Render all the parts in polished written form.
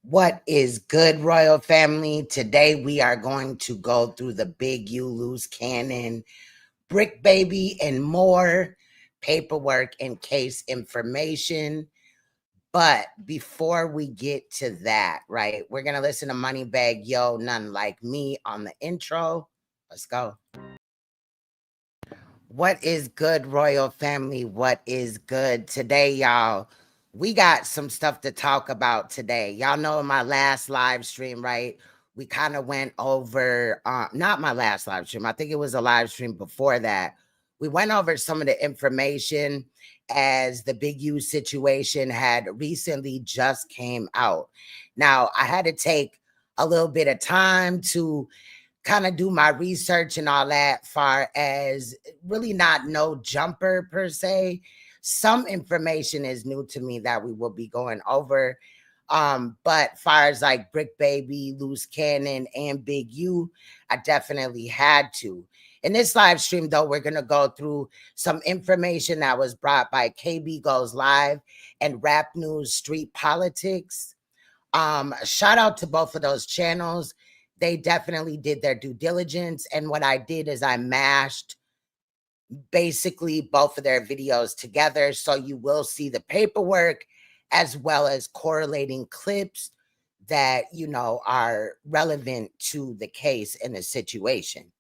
What is good, Royal Family? Today we are going to go through the Big U, Luce Cannon, Bricc Baby, and more paperwork and case information. But before we get to that, right, we're going to listen to Moneybag Yo, None Like Me on the intro. Let's go. What is good, Royal Family? What is good today, y'all? We got some stuff to talk about today. Y'all know in my last live stream, right? We kind of went over, not my last live stream. I think it was a live stream before that. We went over some of the information as the Big U situation had recently just came out. Now, I had to take a little bit of time to kind of do my research and all that, far as really not no jumper per se. Some information is new to me that we will be going over. But far as like Bricc Baby, Luce Cannon, and Big U, I definitely had to. In this live stream, though, we're going to go through some information that was brought by KB Goes Live and Rap News Street Politics. Shout out to both of those channels. They definitely did their due diligence. And what I did is I mashed basically both of their videos together. So you will see the paperwork as well as correlating clips that, you know, are relevant to the case and the situation.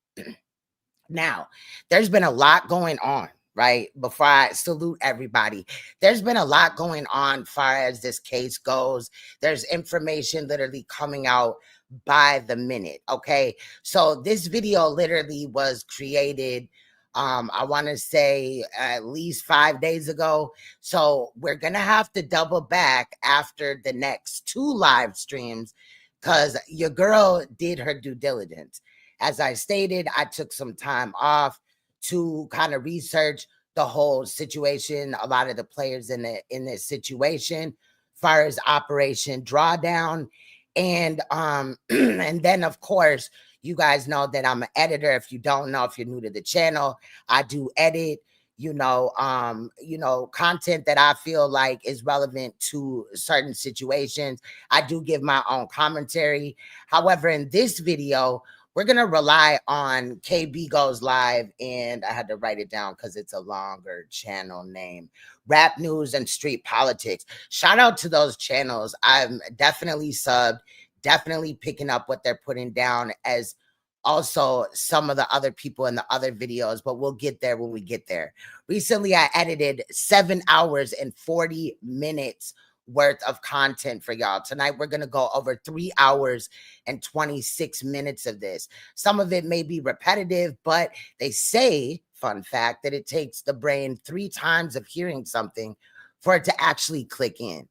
Now, there's been a lot going on, right? Before I salute everybody, there's been a lot going on far as this case goes. There's information literally coming out by the minute, okay? So this video literally was created, I want to say at least 5 days ago. So we're going to have to double back after the next 2 live streams because your girl did her due diligence. As I stated, I took some time off to kind of research the whole situation, a lot of the players in this situation, far as Operation Drawdown. And and then of course, you guys know that I'm an editor. If you don't know, if you're new to the channel, I do edit, content that I feel like is relevant to certain situations. I do give my own commentary. However, in this video, we're going to rely on KB Goes Live, and I had to write it down because it's a longer channel name, Rap News and Street Politics. Shout out to those channels. I'm definitely subbed, definitely picking up what they're putting down, as also some of the other people in the other videos, but we'll get there when we get there. Recently, I edited 7 hours and 40 minutes worth of content for y'all. Tonight, we're going to go over 3 hours and 26 minutes of this. Some of it may be repetitive, but they say, fun fact, that it takes the brain 3 times of hearing something for it to actually click in.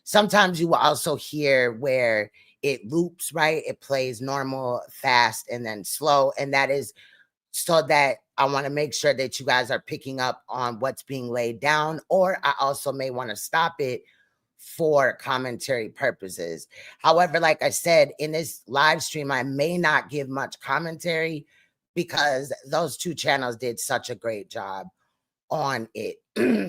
Sometimes you will also hear where it loops, right? It plays normal, fast, and then slow. And that is so that I want to make sure that you guys are picking up on what's being laid down, or I also may want to stop it for commentary purposes. However, like I said, in this live stream, I may not give much commentary because those 2 channels did such a great job on it.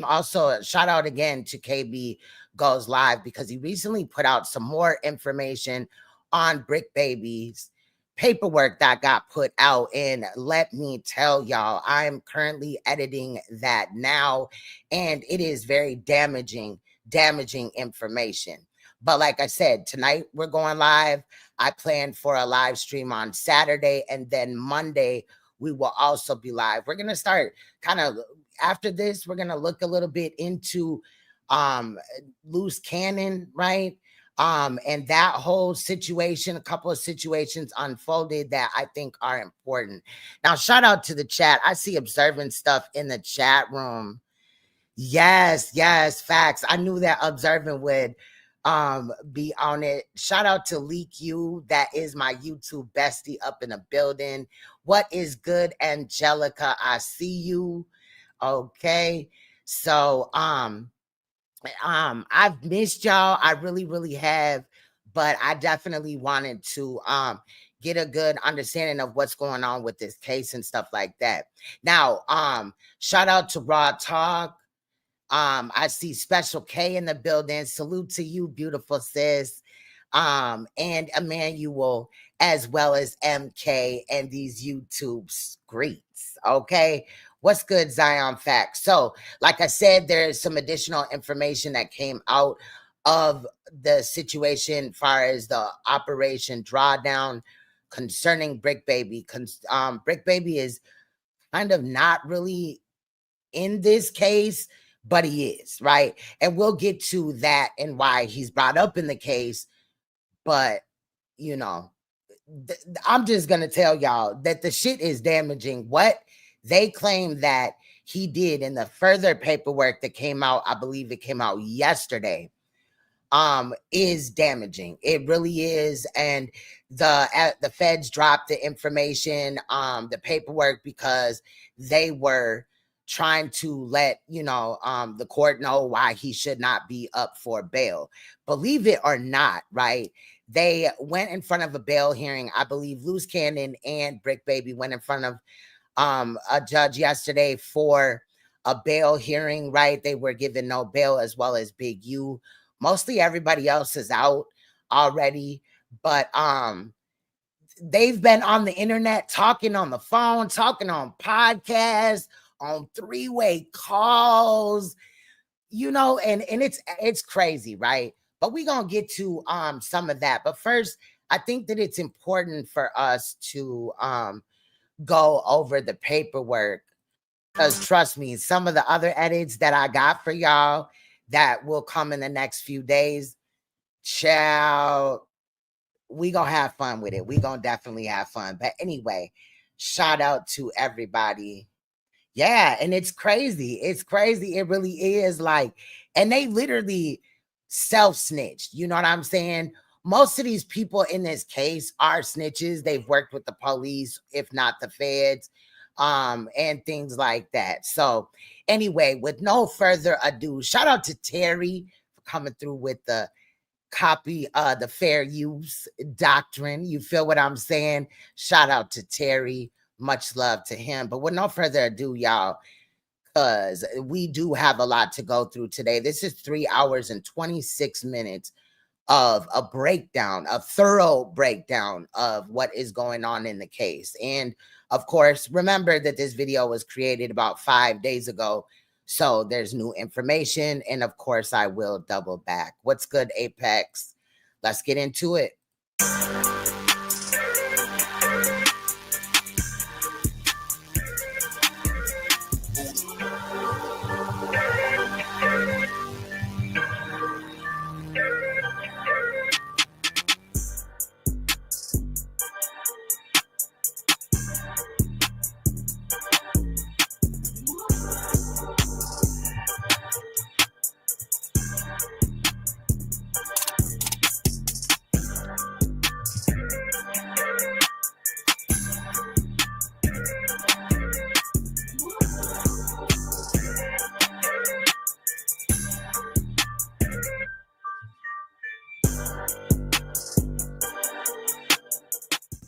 Also, shout out again to KB Goes Live because he recently put out some more information on Bricc Baby's paperwork that got put out. And let me tell y'all, I'm currently editing that now, and it is very damaging information. But like I said, tonight we're going live. I plan for a live stream on Saturday, and then Monday we will also be live. We're going to start kind of after this, we're going to look a little bit into Luce Cannon, right? And that whole situation, a couple of situations unfolded that I think are important. Now, shout out to the chat. I see observing stuff in the chat room. Yes, facts. I knew that observing would be on it. Shout out to Leak You. That is my YouTube bestie up in the building. What is good, Angelica? I see you. Okay. So I've missed y'all. I really have, but I definitely wanted to get a good understanding of what's going on with this case and stuff like that. Now, shout out to Raw Talk. I see Special K in the building. Salute to you, beautiful sis. and Emmanuel, as well as MK and these YouTube streets. Okay. What's good, Zion Facts? So, like I said, there's some additional information that came out of the situation as far as the Operation Drawdown concerning Bricc Baby. Bricc Baby is kind of not really in this case, but he is, right? And we'll get to that and why he's brought up in the case. But, you know, I'm just going to tell y'all that the shit is damaging. What they claim that he did in the further paperwork that came out, I believe it came out yesterday, is damaging. It really is. And the feds dropped the information, the paperwork, because they were trying to let, you know, the court know why he should not be up for bail. Believe it or not, right? They went in front of a bail hearing. I believe Luce Cannon and Bricc Baby went in front of a judge yesterday for a bail hearing, right? They were given no bail, as well as Big U. Mostly everybody else is out already, but they've been on the internet, talking on the phone, talking on podcasts, on three-way calls, you know, and it's crazy, right? But we're gonna get to some of that. But first, I think that it's important for us to go over the paperwork, because trust me, some of the other edits that I got for y'all that will come in the next few days, child, we gonna have fun with it. We gonna definitely have fun. But anyway, shout out to everybody. Yeah, and it's crazy. It's crazy. It really is. Like, and they literally self-snitched. You know what I'm saying? Most of these people in this case are snitches. They've worked with the police, if not the feds, and things like that. So anyway, with no further ado, shout out to Terry for coming through with the copy of the fair use doctrine. You feel what I'm saying? Shout out to Terry. Much love to him. But with no further ado, y'all, because we do have a lot to go through today. This is 3 hours and 26 minutes of a breakdown, a thorough breakdown of what is going on in the case. And of course, remember that this video was created about 5 days ago, so there's new information. And of course, I will double back. What's good, Apex? Let's get into it.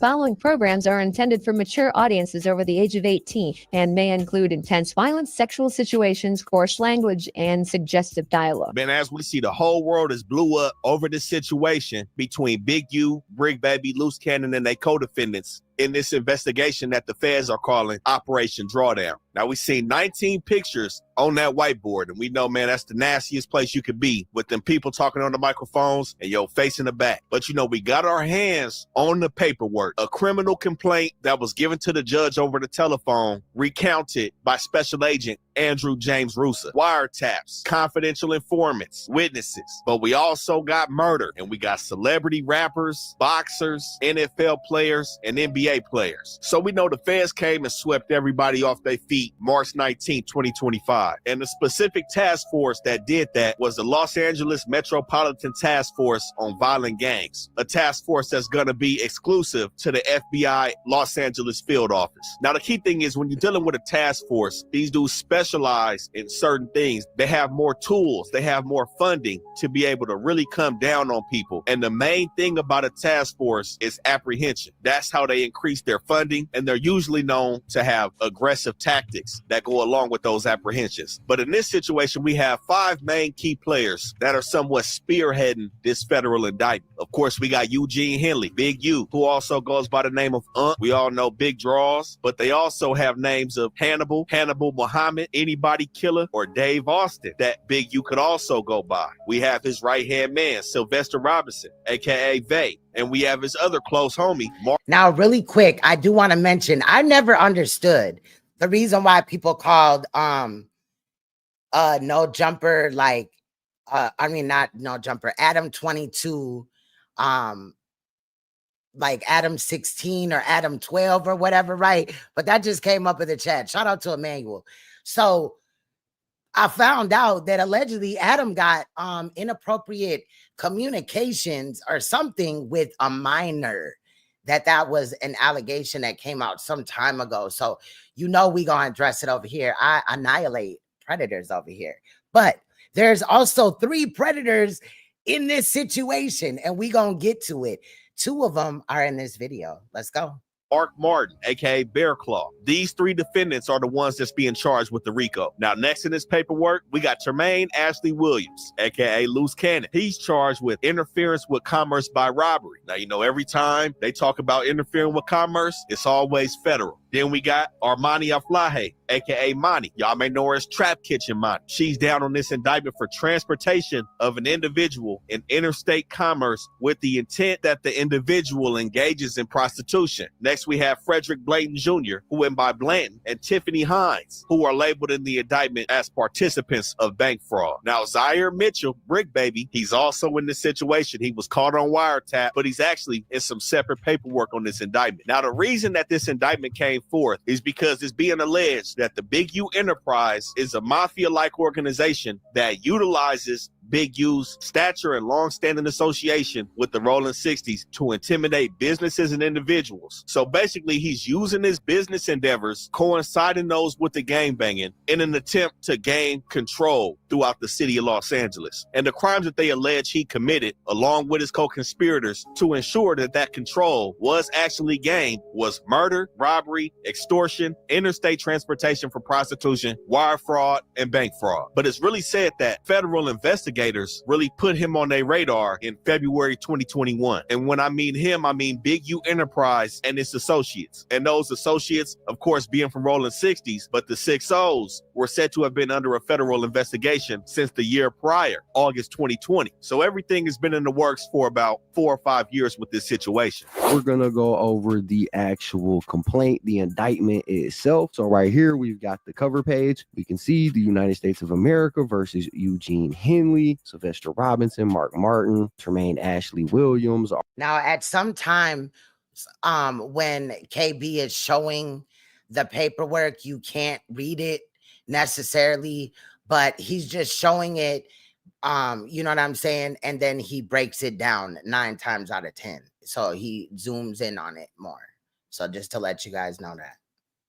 Following programs are intended for mature audiences over the age of 18 and may include intense violence, sexual situations, coarse language, and suggestive dialogue. Man, as we see, the whole world is blew up over this situation between Big U, Bricc Baby, Luce Cannon, and their co-defendants in this investigation that the feds are calling Operation Drawdown. Now, we see 19 pictures on that whiteboard, and we know, man, that's the nastiest place you could be, with them people talking on the microphones and your face in the back. But, you know, we got our hands on the paperwork. A criminal complaint that was given to the judge over the telephone, recounted by Special Agent Andrew James Rusa. Wiretaps, confidential informants, witnesses. But we also got murder, and we got celebrity rappers, boxers, NFL players, and NBA players. So we know the feds came and swept everybody off their feet March 19, 2025. And the specific task force that did that was the Los Angeles Metropolitan Task Force on Violent Gangs, a task force that's going to be exclusive to the FBI Los Angeles field office. Now, the key thing is, when you're dealing with a task force, these dudes specialize in certain things. They have more tools, they have more funding to be able to really come down on people. And the main thing about a task force is apprehension. That's how they increase their funding, and they're usually known to have aggressive tactics tactics that go along with those apprehensions. But in this situation, we have 5 main key players that are somewhat spearheading this federal indictment. Of course, we got Eugene Henley, Big U, who also goes by the name of We all know Big Draws, but they also have names of Hannibal Muhammad, Anybody Killer, or Dave Austin that Big U could also go by. We have his right-hand man, Sylvester Robinson, aka Vay, and we have his other close homie, Mark. Now, really quick, I do want to mention, I never understood the reason why people called No Jumper, like not No Jumper, Adam 22, like Adam 16 or Adam 12 or whatever, right? But that just came up in the chat. Shout out to Emmanuel. So I found out that allegedly Adam got inappropriate communications or something with a minor, that was an allegation that came out some time ago. So, we gonna address it over here. I annihilate predators over here. But there's also 3 predators in this situation, and we gonna get to it. 2 of them are in this video. Let's go. Mark Martin, aka Bear Claw. These 3 defendants are the ones that's being charged with the RICO. Now, next in this paperwork, we got Tremaine Ashley Williams, aka Luce Cannon. He's charged with interference with commerce by robbery. Now, every time they talk about interfering with commerce, it's always federal. Then we got Armani Aflahe, aka Monty. Y'all may know her as Trap Kitchen Monty. She's down on this indictment for transportation of an individual in interstate commerce with the intent that the individual engages in prostitution. Next, we have Frederick Blayton Jr., who went by Blanton, and Tiffany Hines, who are labeled in the indictment as participants of bank fraud. Now, Zaire Mitchell, Bricc Baby, he's also in this situation. He was caught on wiretap, but he's actually in some separate paperwork on this indictment. Now, the reason that this indictment came forth is because it's being alleged that the Big U enterprise is a mafia-like organization that utilizes Big U's stature and long-standing association with the Rolling 60s to intimidate businesses and individuals. So basically, he's using his business endeavors, coinciding those with the gangbanging, in an attempt to gain control throughout the city of Los Angeles. And the crimes that they allege he committed, along with his co-conspirators, to ensure that that control was actually gained, was murder, robbery, extortion, interstate transportation for prostitution, wire fraud, and bank fraud. But it's really said that federal investigators really put him on their radar in February 2021. And when I mean him, I mean Big U Enterprise and its associates. And those associates, of course, being from Rolling 60s, but the 6 O's were said to have been under a federal investigation since the year prior, August 2020. So everything has been in the works for about 4 or 5 years with this situation. We're going to go over the actual complaint, the indictment itself. So right here, we've got the cover page. We can see the United States of America versus Eugene Henley, Sylvester Robinson, Mark Martin, Tremaine Ashley Williams. Now, at some time, when KB is showing the paperwork, you can't read it necessarily, but he's just showing it, you know what I'm saying? And then he breaks it down 9 times out of 10. So he zooms in on it more. So just to let you guys know that.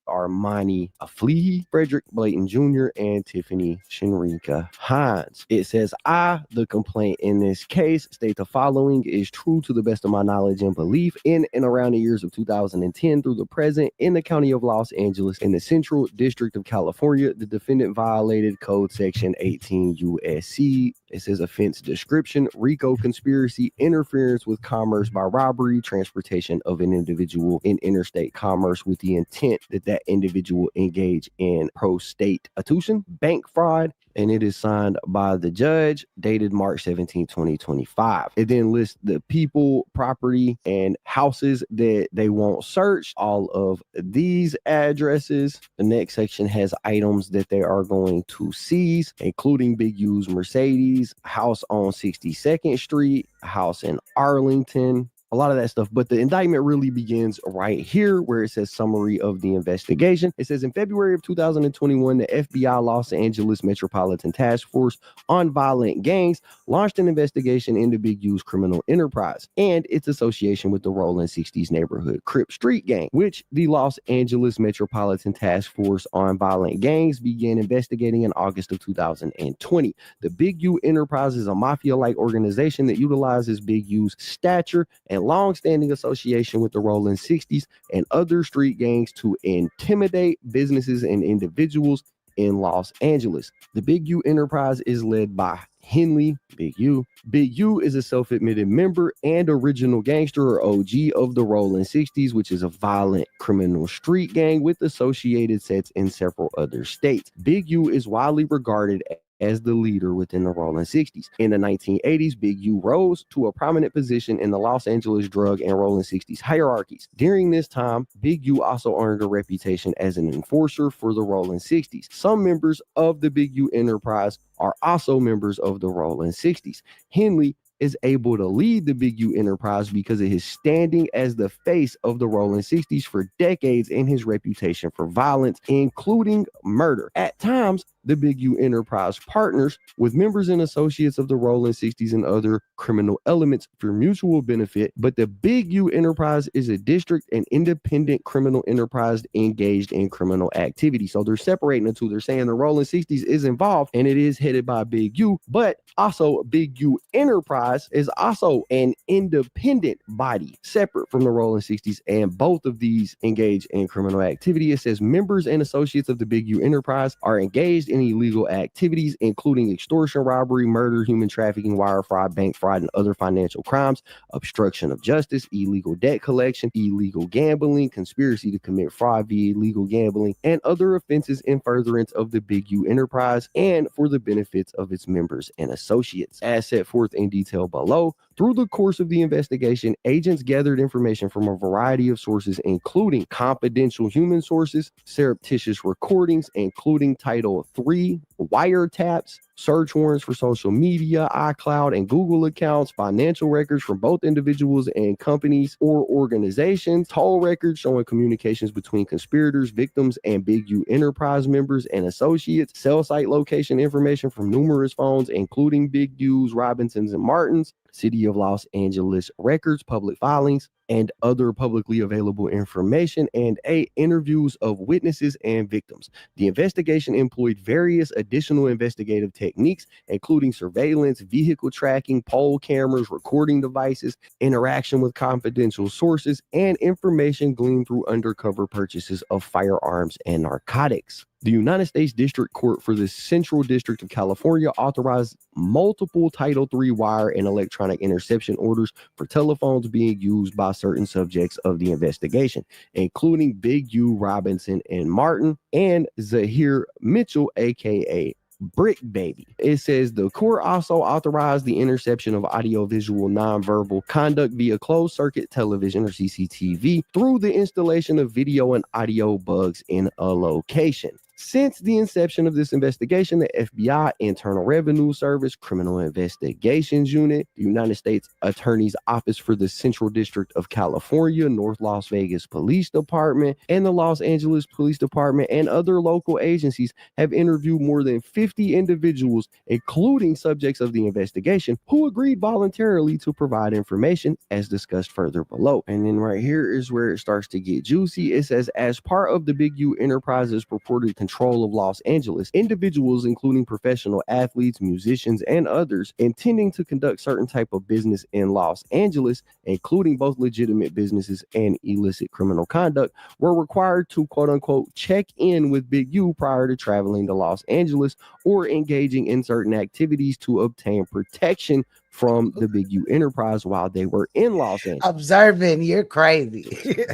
Armani Aflahe, Frederick Blayton Jr., and Tiffany Shenrika Hines. It says, the complaint in this case, state the following is true to the best of my knowledge and belief. In and around the years of 2010 through the present, in the county of Los Angeles, in the Central District of California, the defendant violated Code Section 18 U.S.C. It says offense description, RICO conspiracy, interference with commerce by robbery, transportation of an individual in interstate commerce with the intent that individual engage in prostitution, bank fraud, and it is signed by the judge, dated March 17, 2025. It then lists the people, property, and houses that they won't search, all of these addresses. The next section has items that they are going to seize, including Big U's Mercedes, house on 62nd Street, house in Arlington, a lot of that stuff. But the indictment really begins right here where it says summary of the investigation. It says in February of 2021, the FBI Los Angeles Metropolitan Task Force on Violent Gangs launched an investigation into Big U's criminal enterprise and its association with the Rolling 60s neighborhood Crip Street Gang, which the Los Angeles Metropolitan Task Force on Violent Gangs began investigating in August of 2020. The Big U enterprise is a mafia-like organization that utilizes Big U's stature and and long-standing association with the Rolling 60s and other street gangs to intimidate businesses and individuals in Los Angeles. The Big U enterprise is led by Henley, Big U. Big U is a self-admitted member and original gangster or OG of the Rolling 60s, which is a violent criminal street gang with associated sets in several other states. Big U is widely regarded as the leader within the Rolling 60s. In the 1980s, Big U rose to a prominent position in the Los Angeles drug and Rolling 60s hierarchies. During this time, Big U also earned a reputation as an enforcer for the Rolling 60s. Some members of the Big U enterprise are also members of the Rolling 60s. Henley is able to lead the Big U enterprise because of his standing as the face of the Rolling 60s for decades and his reputation for violence, including murder. At times, the Big U enterprise partners with members and associates of the Rolling 60s and other criminal elements for mutual benefit, but the Big U enterprise is a district and independent criminal enterprise engaged in criminal activity. So they're separating the two. They're saying the Rolling 60s is involved and it is headed by Big U, but also Big U enterprise is also an independent body separate from the Rolling 60s, and both of these engage in criminal activity. It says members and associates of the Big U enterprise are engaged in illegal activities, including extortion, robbery, murder, human trafficking, wire fraud, bank fraud, and other financial crimes, obstruction of justice, illegal debt collection, illegal gambling, conspiracy to commit fraud via illegal gambling, and other offenses in furtherance of the Big U enterprise and for the benefits of its members and associates. As set forth in detail below, through the course of the investigation, agents gathered information from a variety of sources, including confidential human sources, surreptitious recordings, including Title III, wiretaps, search warrants for social media, iCloud and Google accounts, financial records from both individuals and companies or organizations, toll records showing communications between conspirators, victims, and Big U enterprise members and associates, cell site location information from numerous phones, including Big U's, Robinson's, and Martin's, City of Los Angeles records, public filings, and other publicly available information, and interviews of witnesses and victims. The investigation employed various additional investigative techniques, including surveillance, vehicle tracking, poll cameras, recording devices, interaction with confidential sources, and information gleaned through undercover purchases of firearms and narcotics. The United States District Court for the Central District of California authorized multiple Title III wire and electronic interception orders for telephones being used by certain subjects of the investigation, including Big U, Robinson, and Martin, and Zahir Mitchell, aka Bricc Baby. It says the court also authorized the interception of audiovisual nonverbal conduct via closed circuit television or CCTV through the installation of video and audio bugs in a location. Since the inception of this investigation, the FBI, Internal Revenue Service, Criminal Investigations Unit, the United States Attorney's Office for the Central District of California, North Las Vegas Police Department, and the Los Angeles Police Department, and other local agencies have interviewed more than 50 individuals, including subjects of the investigation, who agreed voluntarily to provide information, as discussed further below. And then right here is where it starts to get juicy. It says, as part of the Big U Enterprise's purported control of Los Angeles, individuals including professional athletes, musicians, and others intending to conduct certain type of business in Los Angeles, including both legitimate businesses and illicit criminal conduct, were required to quote unquote check in with Big U prior to traveling to Los Angeles or engaging in certain activities to obtain protection from the Big U enterprise while they were in Los Angeles. Observing, you're crazy.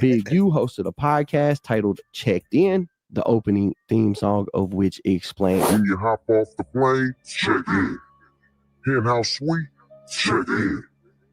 Big U hosted a podcast titled Checked In, the opening theme song of which explained, when you hop off the plane, check in. Hearing how sweet, check in.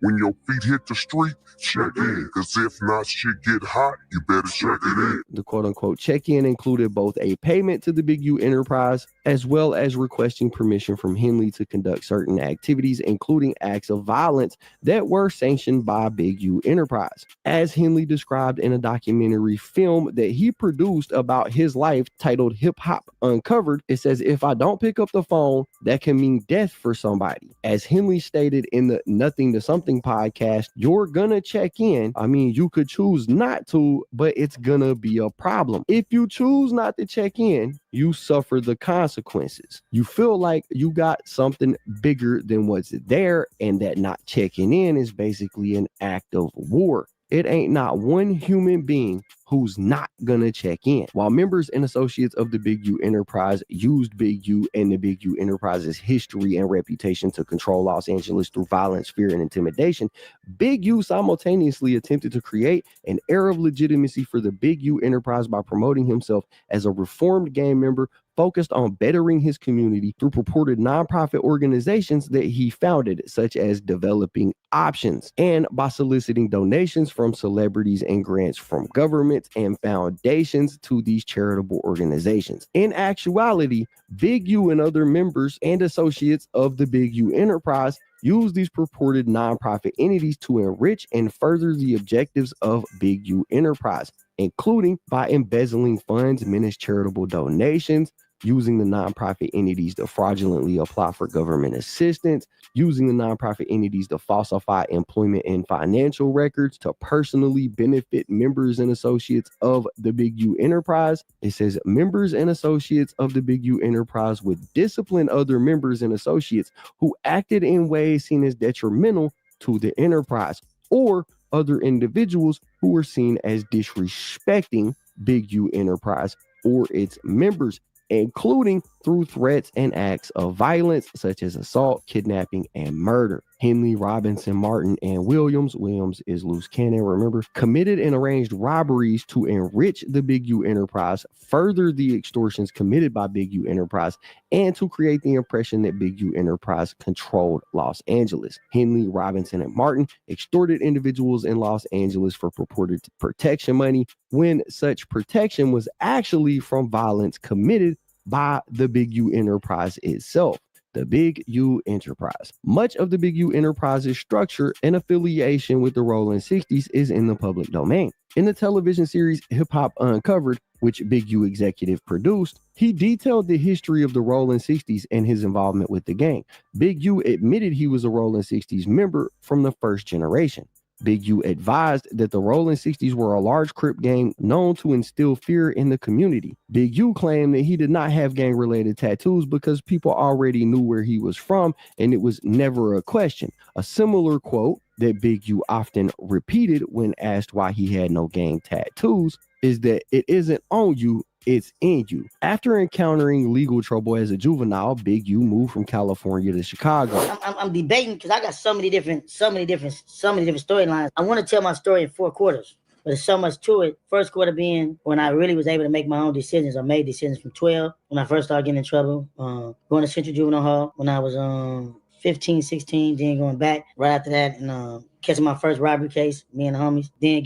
When your feet hit the street, check in. Cause if not, shit get hot, you better check it in. The quote-unquote check-in included both a payment to the Big U enterprise as well as requesting permission from Henley to conduct certain activities, including acts of violence that were sanctioned by Big U enterprise. As Henley described in a documentary film that he produced about his life titled Hip Hop Uncovered, it says, if I don't pick up the phone, that can mean death for somebody. As Henley stated in the Nothing to Something podcast, you're gonna check in. I mean, you could choose not to, but it's gonna be a problem. If you choose not to check in, you suffer the consequences. You feel like you got something bigger than what's there, and that not checking in is basically an act of war. It ain't not one human being who's not gonna check in. While members and associates of the Big U enterprise used Big U and the Big U enterprise's history and reputation to control Los Angeles through violence, fear, and intimidation, Big U simultaneously attempted to create an air of legitimacy for the Big U enterprise by promoting himself as a reformed gang member focused on bettering his community through purported nonprofit organizations that he founded, such as Developing Options, and by soliciting donations from celebrities and grants from governments and foundations to these charitable organizations. In actuality, Big U and other members and associates of the Big U enterprise use these purported nonprofit entities to enrich and further the objectives of Big U enterprise, including by embezzling funds, menaced charitable donations, using the nonprofit entities to fraudulently apply for government assistance, using the nonprofit entities to falsify employment and financial records to personally benefit members and associates of the Big U enterprise. It says members and associates of the Big U enterprise would discipline other members and associates who acted in ways seen as detrimental to the enterprise, or other individuals who were seen as disrespecting Big U enterprise or its members, including through threats and acts of violence such as assault, kidnapping, and murder. Henley, Robinson, Martin, and Williams is Luce Cannon, remember, committed and arranged robberies to enrich the Big U enterprise, further the extortions committed by Big U enterprise, and to create the impression that Big U enterprise controlled Los Angeles. Henley, Robinson, and Martin extorted individuals in Los Angeles for purported protection money, when such protection was actually from violence committed by the Big U enterprise itself. The Big U enterprise. Much of the Big U enterprise's structure and affiliation with the Rolling 60s is in the public domain. In the television series Hip Hop Uncovered, which Big U executive produced, he detailed the history of the Rolling 60s and his involvement with the gang. Big U admitted he was a Rolling 60s member from the first generation. Big U advised that the Rolling 60s were a large Crip gang known to instill fear in the community. Big U claimed that he did not have gang-related tattoos because people already knew where he was from and it was never a question. A similar quote that Big U often repeated when asked why he had no gang tattoos is that it isn't on you, it's in you. After encountering legal trouble as a juvenile, Big U moved from California to Chicago. I'm debating because I got so many different storylines. I want to tell my story in 4 quarters, but there's so much to it. First quarter being when I really was able to make my own decisions. I made decisions from 12 when I first started getting in trouble, going to Central Juvenile Hall when I was 15, 16, then going back right after that and catching my first robbery case, me and the homies, then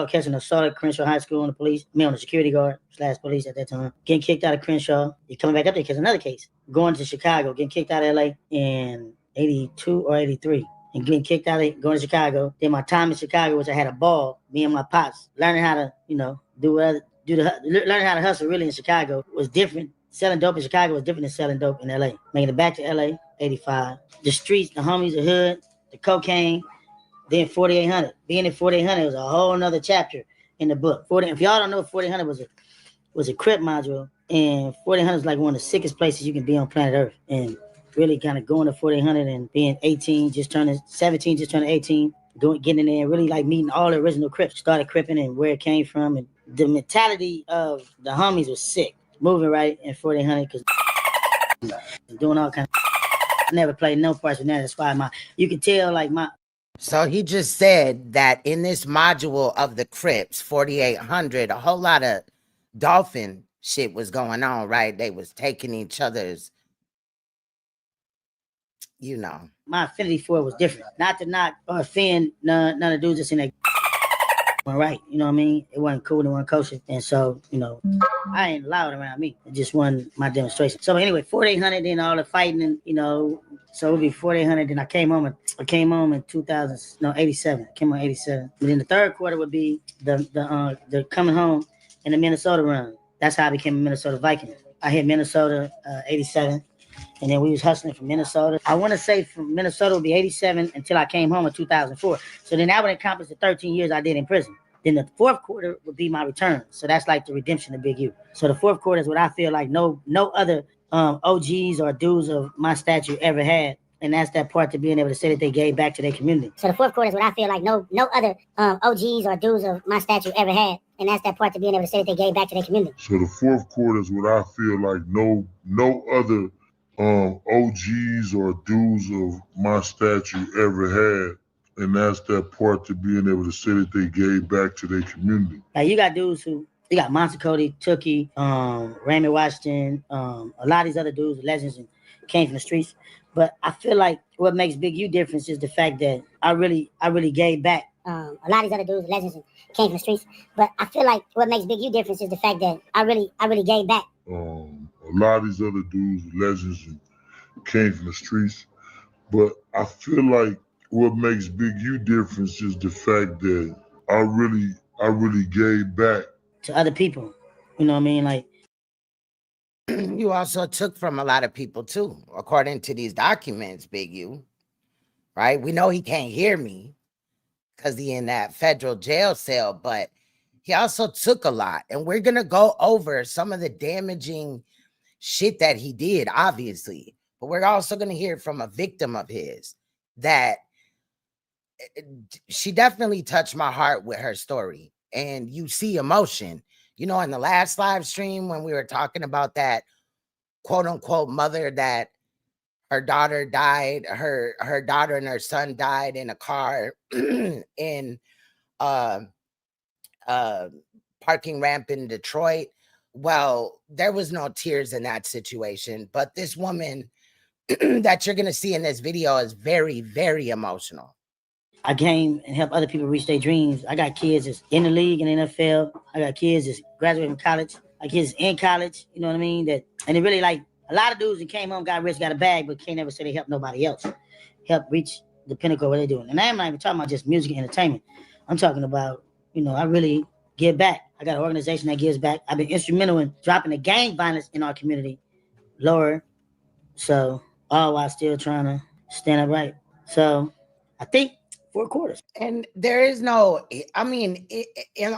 catching an assault at Crenshaw High School on the police, me on the security guard / police at that time, getting kicked out of Crenshaw, you're coming back up there, catching another case, going to Chicago, getting kicked out of LA in 82 or 83, and getting kicked out of going to Chicago. Then my time in Chicago, which I had a ball, me and my pops, learning how to, learning how to hustle really in Chicago was different. Selling dope in Chicago was different than selling dope in LA. Making it back to LA, 85. The streets, the homies, the hood, the cocaine, then 4800. Being in 4800 was a whole nother chapter in the book. If y'all don't know, 4800 was a Crip module, and 4800 is like one of the sickest places you can be on planet Earth. And really kind of going to 4800 and being 18, just turning 17, just turning 18, getting in there and really like meeting all the original Crips. Started cripping and where it came from, and the mentality of the homies was sick. Moving right in 4800 because doing all kinds of I never played no parts in that. That's why you can tell like my. So he just said that in this module of the Crips, 4800, a whole lot of dolphin shit was going on, right? They was taking each other's, My affinity for it was different. Not to knock or offend none of the dudes that's in that. Right, you know what I mean? It wasn't cool, it wasn't kosher. And so, I ain't allowed around me. It just wasn't my demonstration. So anyway, 4800, then all the fighting and, so it would be 4800. Then I came home in 87. I came home in 87. And then the third quarter would be the coming home and the Minnesota run. That's how I became a Minnesota Viking. I hit Minnesota 87. And then we was hustling from Minnesota. I want to say from Minnesota would be 87 until I came home in 2004. So then that would encompass the 13 years I did in prison. Then the fourth quarter would be my return. So that's like the redemption of Big U. So the fourth quarter is what I feel like no other OGs or dudes of my stature ever had. And that's that part to being able to say that they gave back to their community. So the fourth quarter is what I feel like no other OGs or dudes of my stature ever had. And that's that part to being able to say that they gave back to their community. So the fourth quarter is what I feel like no other OGs or dudes of my stature ever had. And that's that part to being able to say that they gave back to their community. Like you got dudes who, you got Monster Cody, Tookie, Raymond Washington, a lot of these other dudes, legends, and came from the streets. But I feel like what makes Big U difference is the fact that I really gave back. A lot of these other dudes, legends, and came from the streets. But I feel like what makes Big U difference is the fact that I really gave back. A lot of these other dudes, legends, and came from the streets. But I feel like what makes Big U difference is the fact that I really gave back to other people. You know what I mean? Like, you also took from a lot of people too, according to these documents, Big U, right? We know he can't hear me because he in that federal jail cell, but he also took a lot. And we're going to go over some of the damaging shit that he did, obviously. But we're also going to hear from a victim of his that she definitely touched my heart with her story. And you see emotion. You know, in the last live stream when we were talking about that quote unquote mother that her daughter died, her daughter and her son died in a car in parking ramp in Detroit. Well, there was no tears in that situation, but this woman that you're going to see in this video is very, very emotional. I came and helped other people reach their dreams. I got kids that's in the league and NFL. I got kids that's graduating from college. I got kids in college. You know what I mean? And it really, like, a lot of dudes that came home, got rich, got a bag, but can't never say they helped nobody else. Help reach the pinnacle of what they're doing. And I'm not even talking about just music and entertainment. I'm talking about, you know, I really give back. I got an organization that gives back. I've been instrumental in dropping the gang violence in our community lower. So all while still trying to stand up right. So I think 4 quarters. And there is no, I mean,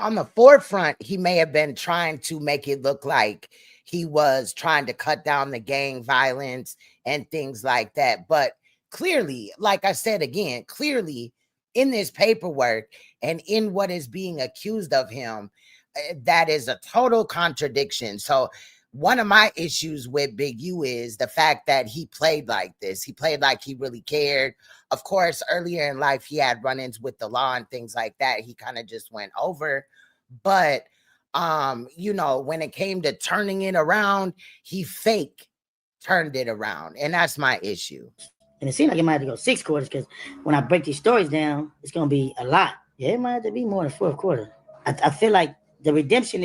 on the forefront, he may have been trying to make it look like he was trying to cut down the gang violence and things like that. But clearly, like I said again, clearly in this paperwork and in what is being accused of him, that is a total contradiction. So one of my issues with Big U is the fact that he played like this. He played like he really cared. Of course, earlier in life, he had run-ins with the law and things like that. He kind of just went over. But, you know, when it came to turning it around, he fake turned it around. And that's my issue. And it seems like it might have to go 6 quarters because when I break these stories down, it's going to be a lot. Yeah, it might have to be more than 4th quarter. I feel like the redemption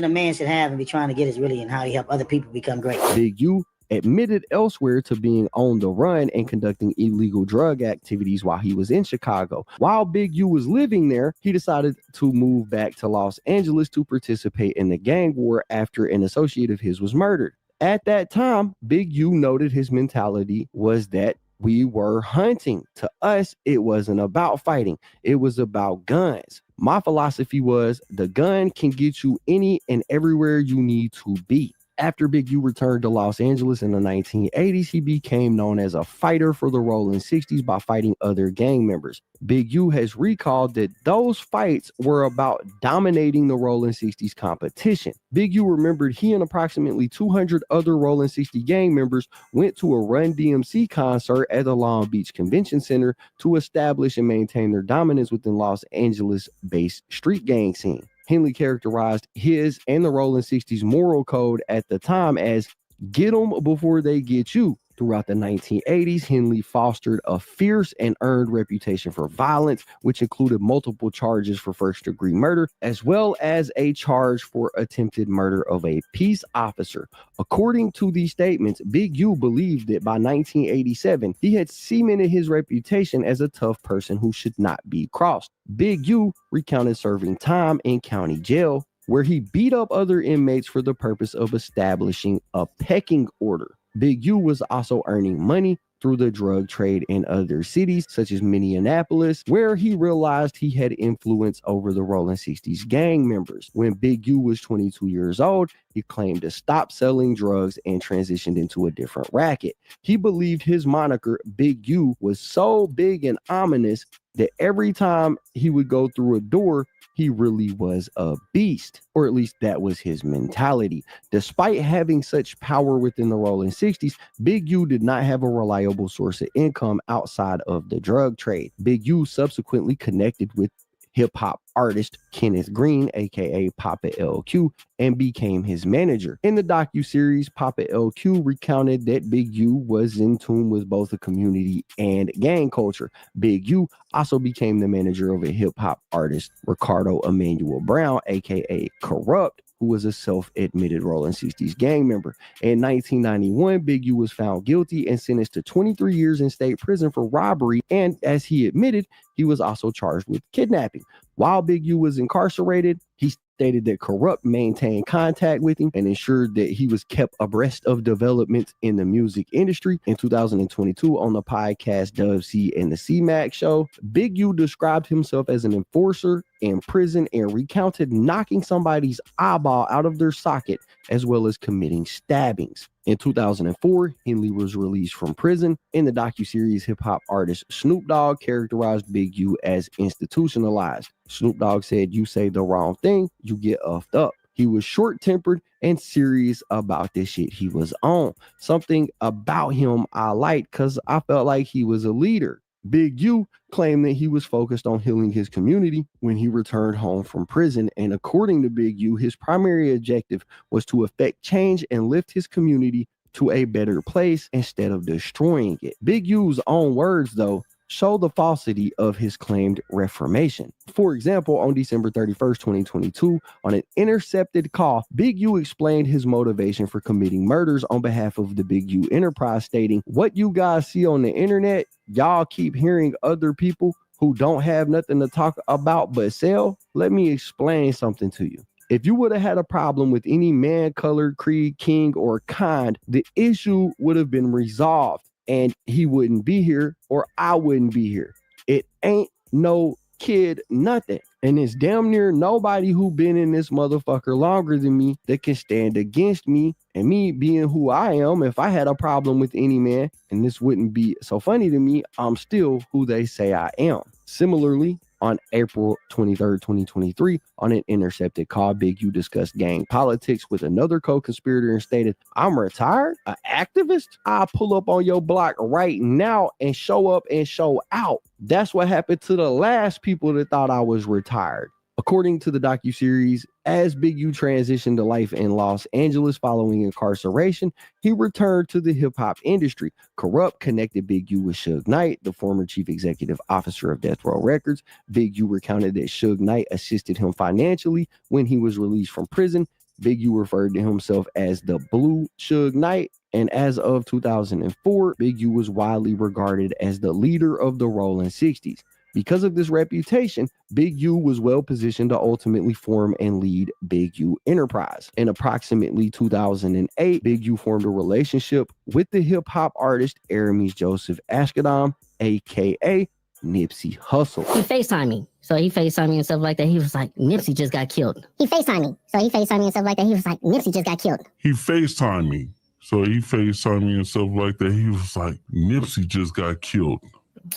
a man should have and be trying to get is really in how he help other people become great. Big U admitted elsewhere to being on the run and conducting illegal drug activities while he was in Chicago. While Big U was living there, he decided to move back to Los Angeles to participate in the gang war after an associate of his was murdered. At that time, Big U noted his mentality was that we were hunting. To us, it wasn't about fighting. It was about guns. My philosophy was the gun can get you any and everywhere you need to be. After Big U returned to Los Angeles in the 1980s, he became known as a fighter for the Rolling 60s by fighting other gang members. Big U has recalled that those fights were about dominating the Rolling 60s competition. Big U remembered he and approximately 200 other Rolling 60 gang members went to a Run DMC concert at the Long Beach Convention Center to establish and maintain their dominance within Los Angeles-based street gang scene. Henley characterized his and the Rolling 60s moral code at the time as get them before they get you. Throughout the 1980s, Henley fostered a fierce and earned reputation for violence, which included multiple charges for first-degree murder, as well as a charge for attempted murder of a peace officer. According to these statements, Big U believed that by 1987, he had cemented his reputation as a tough person who should not be crossed. Big U recounted serving time in county jail, where he beat up other inmates for the purpose of establishing a pecking order. Big U was also earning money through the drug trade in other cities, such as Minneapolis, where he realized he had influence over the Rolling 60s gang members. When Big U was 22 years old, he claimed to stop selling drugs and transitioned into a different racket. He believed his moniker, Big U, was so big and ominous that every time he would go through a door, he really was a beast, or at least that was his mentality. Despite having such power within the Rolling 60s, Big U did not have a reliable source of income outside of the drug trade. Big U subsequently connected with hip-hop artist Kenneth Green, aka Papa LQ, and became his manager. In the docuseries, Papa LQ recounted that Big U was in tune with both the community and gang culture. Big U also became the manager of a hip-hop artist, Ricardo Emmanuel Brown, aka Corrupt, who was a self-admitted Rolling 60s gang member. In 1991, Big U was found guilty and sentenced to 23 years in state prison for robbery, and as he admitted, he was also charged with kidnapping. While Big U was incarcerated, he stated that Corrupt maintained contact with him and ensured that he was kept abreast of developments in the music industry. In 2022, on the podcast Dove C and the C-Mac show, Big U described himself as an enforcer in prison and recounted knocking somebody's eyeball out of their socket, as well as committing stabbings. In 2004, Henley was released from prison. In the docuseries, hip-hop artist Snoop Dogg characterized Big U as institutionalized. Snoop Dogg said, "You say the wrong thing, you get effed up." He was short-tempered and serious about this shit he was on. Something about him I liked because I felt like he was a leader. Big U claimed that he was focused on healing his community when he returned home from prison, and according to Big U, his primary objective was to effect change and lift his community to a better place instead of destroying it. Big U's own words, though, show the falsity of his claimed reformation. For example, on December 31st, 2022, on an intercepted call, Big U explained his motivation for committing murders on behalf of the Big U enterprise, stating, "What you guys see on the internet, y'all keep hearing other people who don't have nothing to talk about but sell. Let me explain something to you. If you would have had a problem with any man, color, creed, king, or kind, the issue would have been resolved and he wouldn't be here or I wouldn't be here. It ain't no kid nothing. And it's damn near nobody who been in this motherfucker longer than me that can stand against me and me being who I am. If I had a problem with any man, and this wouldn't be so funny to me, I'm still who they say I am." Similarly, on April 23rd, 2023, on an intercepted call, Big U discussed gang politics with another co-conspirator and stated, "I'm retired, an activist. I'll pull up on your block right now and show up and show out. That's what happened to the last people that thought I was retired." According to the docuseries, as Big U transitioned to life in Los Angeles following incarceration, he returned to the hip-hop industry. Corrupt connected Big U with Suge Knight, the former chief executive officer of Death Row Records. Big U recounted that Suge Knight assisted him financially when he was released from prison. Big U referred to himself as the Blue Suge Knight, and as of 2004, Big U was widely regarded as the leader of the Rolling 60s. Because of this reputation, Big U was well positioned to ultimately form and lead Big U Enterprise. In approximately 2008, Big U formed a relationship with the hip-hop artist Aramis Joseph Ashkadam, aka Nipsey Hussle. He FaceTimed me. So he FaceTimed me and stuff like that. He was like, "Nipsey just got killed." He FaceTimed me. So he FaceTimed me and stuff like that. He was like, "Nipsey just got killed." He FaceTimed me. So he FaceTimed me and stuff like that. He was like, "Nipsey just got killed."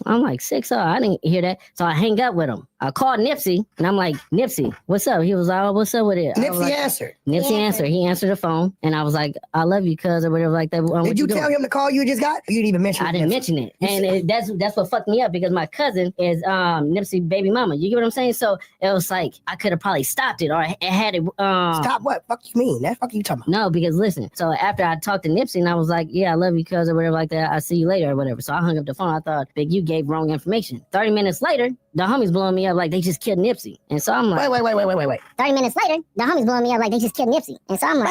I'm like, 6-0. I didn't hear that. So I hang up with him. I called Nipsey and I'm like, "Nipsey, what's up?" He was like, "Oh, what's up with it?" Nipsey answered. Nipsey answered. He answered the phone and I was like, "I love you, cuz," or whatever like that. Did you tell him the call you just got? You didn't even mention it. I didn't mention it. And that's what fucked me up because my cousin is Nipsey baby mama. You get what I'm saying? So it was like, I could have probably stopped it or had it. Stop what? Fuck you mean? That fuck you talking about? No, because listen, so after I talked to Nipsey and I was like, "Yeah, I love you, cuz," or whatever like that. "I'll see you later," or whatever. So I hung up the phone. I thought Big U gave wrong information. 30 minutes later, the homies blowing me up like they just killed Nipsey. And so I'm like, Wait. 30 minutes later, the homies blowing me up like they just killed Nipsey. And so I'm like,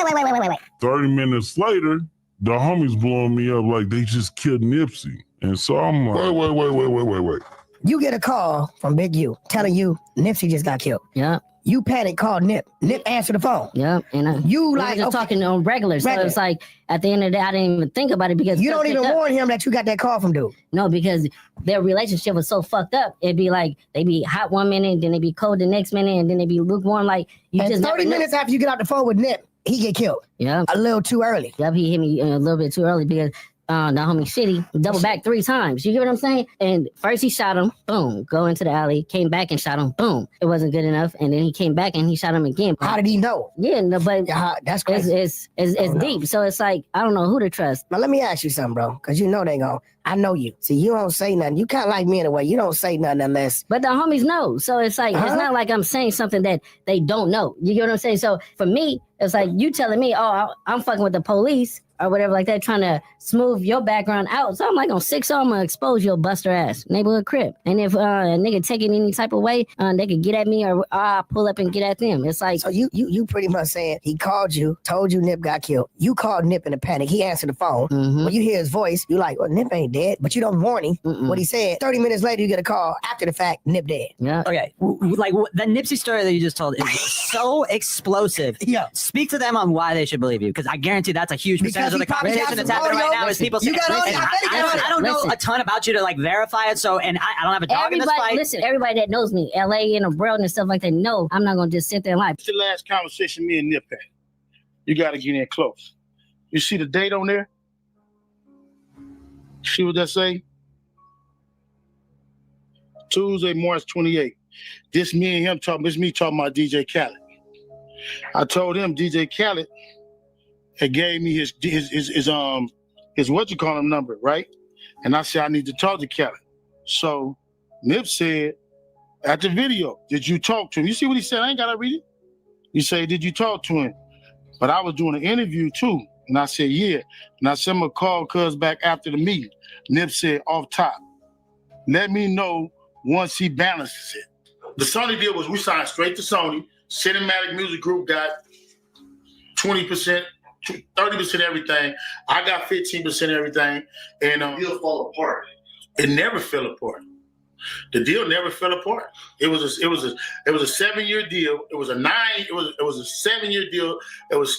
wait. 30 minutes later, the homies blowing me up like they just killed Nipsey. And so I'm like, wait. You get a call from Big U telling you Nipsey just got killed. Yeah. You panic, call Nip. Nip answered the phone. Yeah, and you like just talking on regular. So it's like at the end of the day, I didn't even think about it because you don't even warn him that you got that call from dude. No, because their relationship was so fucked up. It'd be like they be hot one minute, then they be cold the next minute, and then they be lukewarm. Like you and just 30 minutes after you get out the phone with Nip, he get killed. Yeah, a little too early. Yep, he hit me a little bit too early because the homie City double back 3 times. You get what I'm saying? And first he shot him, boom, go into the alley, came back and shot him, boom. It wasn't good enough. And then he came back and he shot him again. How did he know? Yeah, no, but that's crazy. It's deep. So it's like, I don't know who to trust. Now let me ask you something, bro, because you know they gon'. I know you. See, you don't say nothing. You kind of like me in a way. You don't say nothing unless. But the homies know. So it's like, it's not like I'm saying something that they don't know. You get what I'm saying? So for me, it's like you telling me, oh, I'm fucking with the police or whatever like that, trying to smooth your background out. So I'm like on 6 I'm gonna expose your buster ass neighborhood crib. And if a nigga take it any type of way, they could get at me or I'll pull up and get at them. It's like, so you pretty much saying he called you, told you Nip got killed. You called Nip in a panic. He answered the phone. When you hear his voice, you like, well, Nip ain't dead, but you don't warn him what he said. 30 minutes later, you get a call after the fact, Nip dead. Yeah. Okay, like that Nipsey story that you just told is so explosive. Yeah. Speak to them on why they should believe you, because I guarantee that's a huge percentage of the conversation that's happening right now is people saying, I don't know a ton about you to like verify it, so and I don't have a dog in this fight. Listen, everybody that knows me, LA and the world and stuff like that, know I'm not gonna just sit there and lie. It's the last conversation me and Nip had. You gotta get in close. You see the date on there? See what that say? Tuesday, March 28th. This me and him talking. This me talking about DJ Khaled. I told him DJ Khaled had gave me his what you call him number, right? And I said I need to talk to Khaled. So Nip said at the video, did you talk to him? You see what he said? I ain't gotta read it. You say, did you talk to him? But I was doing an interview too. And I said, yeah. And I sent him a call cuz back after the meeting. Nip said, off top, let me know once he balances it. The Sony deal was we signed straight to Sony. Cinematic Music Group got 20%, 30% everything. I got 15% everything. And the deal fell apart. It never fell apart. The deal never fell apart. It was a 7-year deal. It was a 7-year deal. It was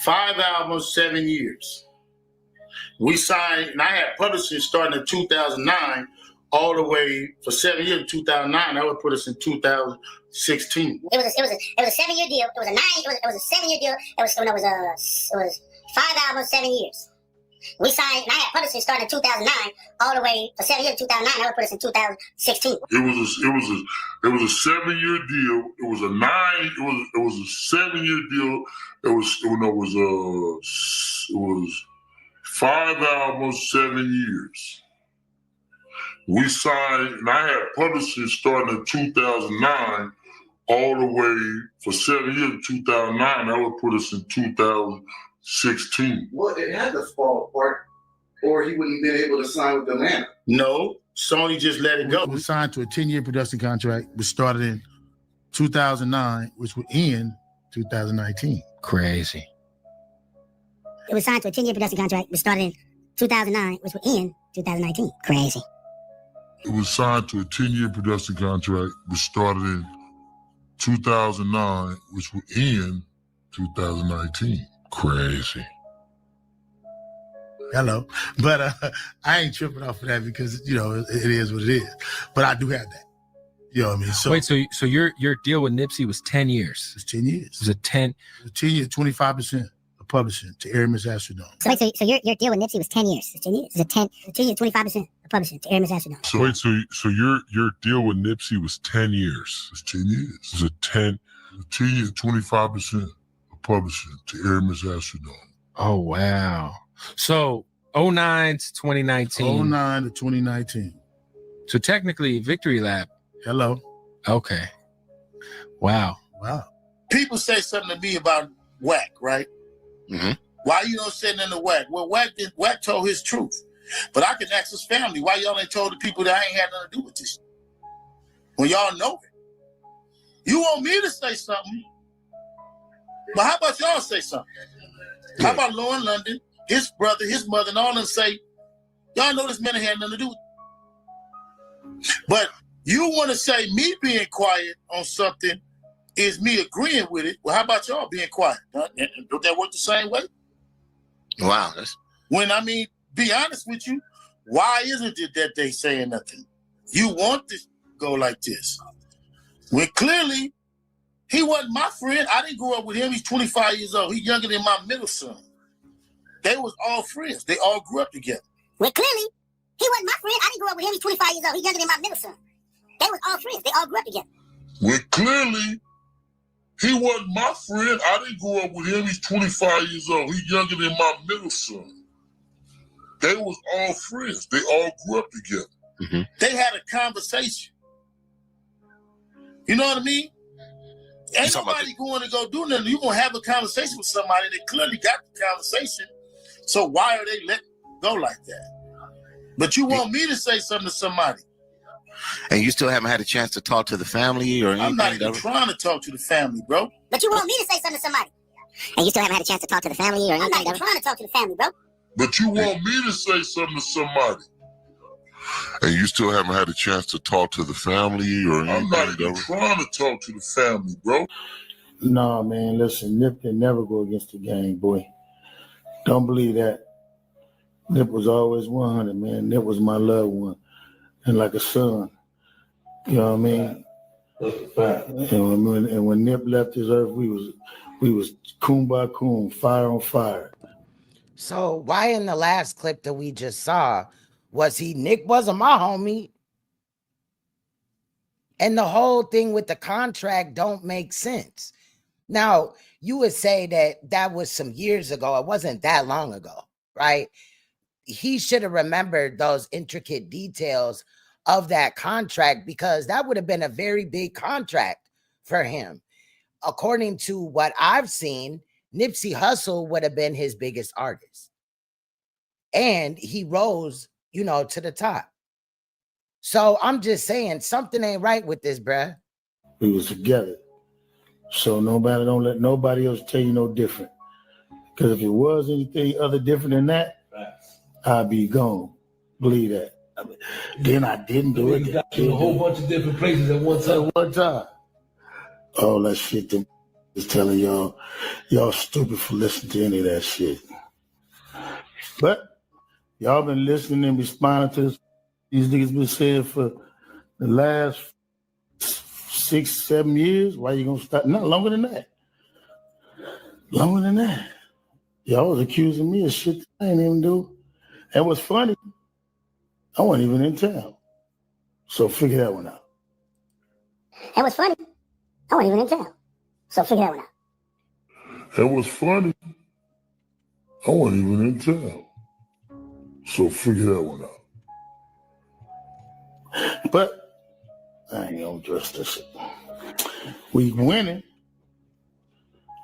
5 albums, 7 years. We signed, and I had publishing starting in 2009, all the way for 7 years. In 2009, that would put us in 2016. It was a 7-year deal. It was a 7-year deal. It was 5 albums, 7 years. We signed, and I had publishing starting in 2009, all the way for 7 years. 2009, that would put us in 2016. It was a 7-year deal. It was a 7-year deal. It was 5 albums, 7 years. We signed, and I had publishing starting in 2009, all the way for 7 years. 2009, that would put us in 2016. Well, it had to fall apart, or he wouldn't have been able to sign with Atlanta. No, Sony just let it go. We signed to a 10-year production contract, which started in 2009, which would end 2019. Crazy. It was signed to a 10-year production contract, which started in 2009, which would end 2019. Crazy. It was signed to a 10-year production contract, which started in 2009, which would end 2019. Crazy. Hello. But I ain't tripping off of that because, it is what it is. But I do have that. You know what I mean? So, wait, so your deal with Nipsey was 10 years? It's 10 years. It was a 10 years, 25% of publishing to air Miss Astrodome. So wait, so your deal with Nipsey was 10 years. It's 10 years. It's a 10 years, 25% of publishing to air Miss Astrodome. So wait, so your deal with Nipsey was 10 years. It's 10 years. It's a 10 years, 25% of publishing to air Miss Astrodome. Oh wow. So 09 to 2019. 09 to 2019. So technically Victory Lap. Hello. Okay. Wow. People say something to me about Wack, right? Mm-hmm. Why you don't say nothing to Wack? Well, Wack told his truth. But I can ask his family, why y'all ain't told the people that I ain't had nothing to do with this? When y'all know it. You want me to say something, but how about y'all say something? How about Lauren London, his brother, his mother, and all them say, y'all know this man had nothing to do with it. But You want to say me being quiet on something is me agreeing with it. Well, how about y'all being quiet? Don't that work the same way? Wow. When, I mean, be honest with you, why isn't it that they saying nothing? You want this to go like this. When clearly, he wasn't my friend. I didn't grow up with him. He's 25 years old. He's younger than my middle son. They was all friends. They all grew up together. Well, clearly, he wasn't my friend. I didn't grow up with him. He's 25 years old. He's younger than my middle son. They was all friends. They all grew up together. Well, clearly, he wasn't my friend. I didn't grow up with him. He's 25 years old. He's younger than my middle son. They was all friends. They all grew up together. Mm-hmm. They had a conversation. You know what I mean? Ain't nobody going to go do nothing. You're going to have a conversation with somebody that clearly got the conversation. So why are they letting go like that? But you want me to say something to somebody. And you still haven't had a chance to talk to the family or anything? I'm not even trying to talk to the family, bro. But you want me to say something to somebody. And you still haven't had a chance to talk to the family or anything? I'm not even trying to talk to the family, bro. But you want me to say something to somebody. And you still haven't had a chance to talk to the family or anything? I'm not even trying to talk to the family, bro. Nah, man, listen, Nip can never go against the gang, boy. Don't believe that. Nip was always 100, man. Nip was my loved one. And like a son. You know what I mean? That's a fact. And when Nip left this earth, we was coon by coon, fire on fire. So why in the last clip that we just saw was Nick wasn't my homie? And the whole thing with the contract don't make sense. Now, you would say that was some years ago. It wasn't that long ago, right? He should have remembered those intricate details of that contract because that would have been a very big contract for him. According to what I've seen, Nipsey Hussle would have been his biggest artist. And he rose, to the top. So I'm just saying something ain't right with this, bruh. We was together. So don't let nobody else tell you no different. Because if it was anything other different than that, I'd be gone. Believe that. Then I didn't do it. Got to a whole bunch of different places at one time. All that shit that is telling y'all stupid for listening to any of that shit. But y'all been listening and responding to this. These niggas been saying for the last 6-7 years. Why you gonna stop? Not longer than that. Longer than that. Y'all was accusing me of shit that I ain't even do. And what's funny, I wasn't even in town. So figure that one out. And what's funny, I wasn't even in town. So figure that one out. That was funny. I wasn't even in town. So figure that one out. But I ain't gonna address this shit. We winning.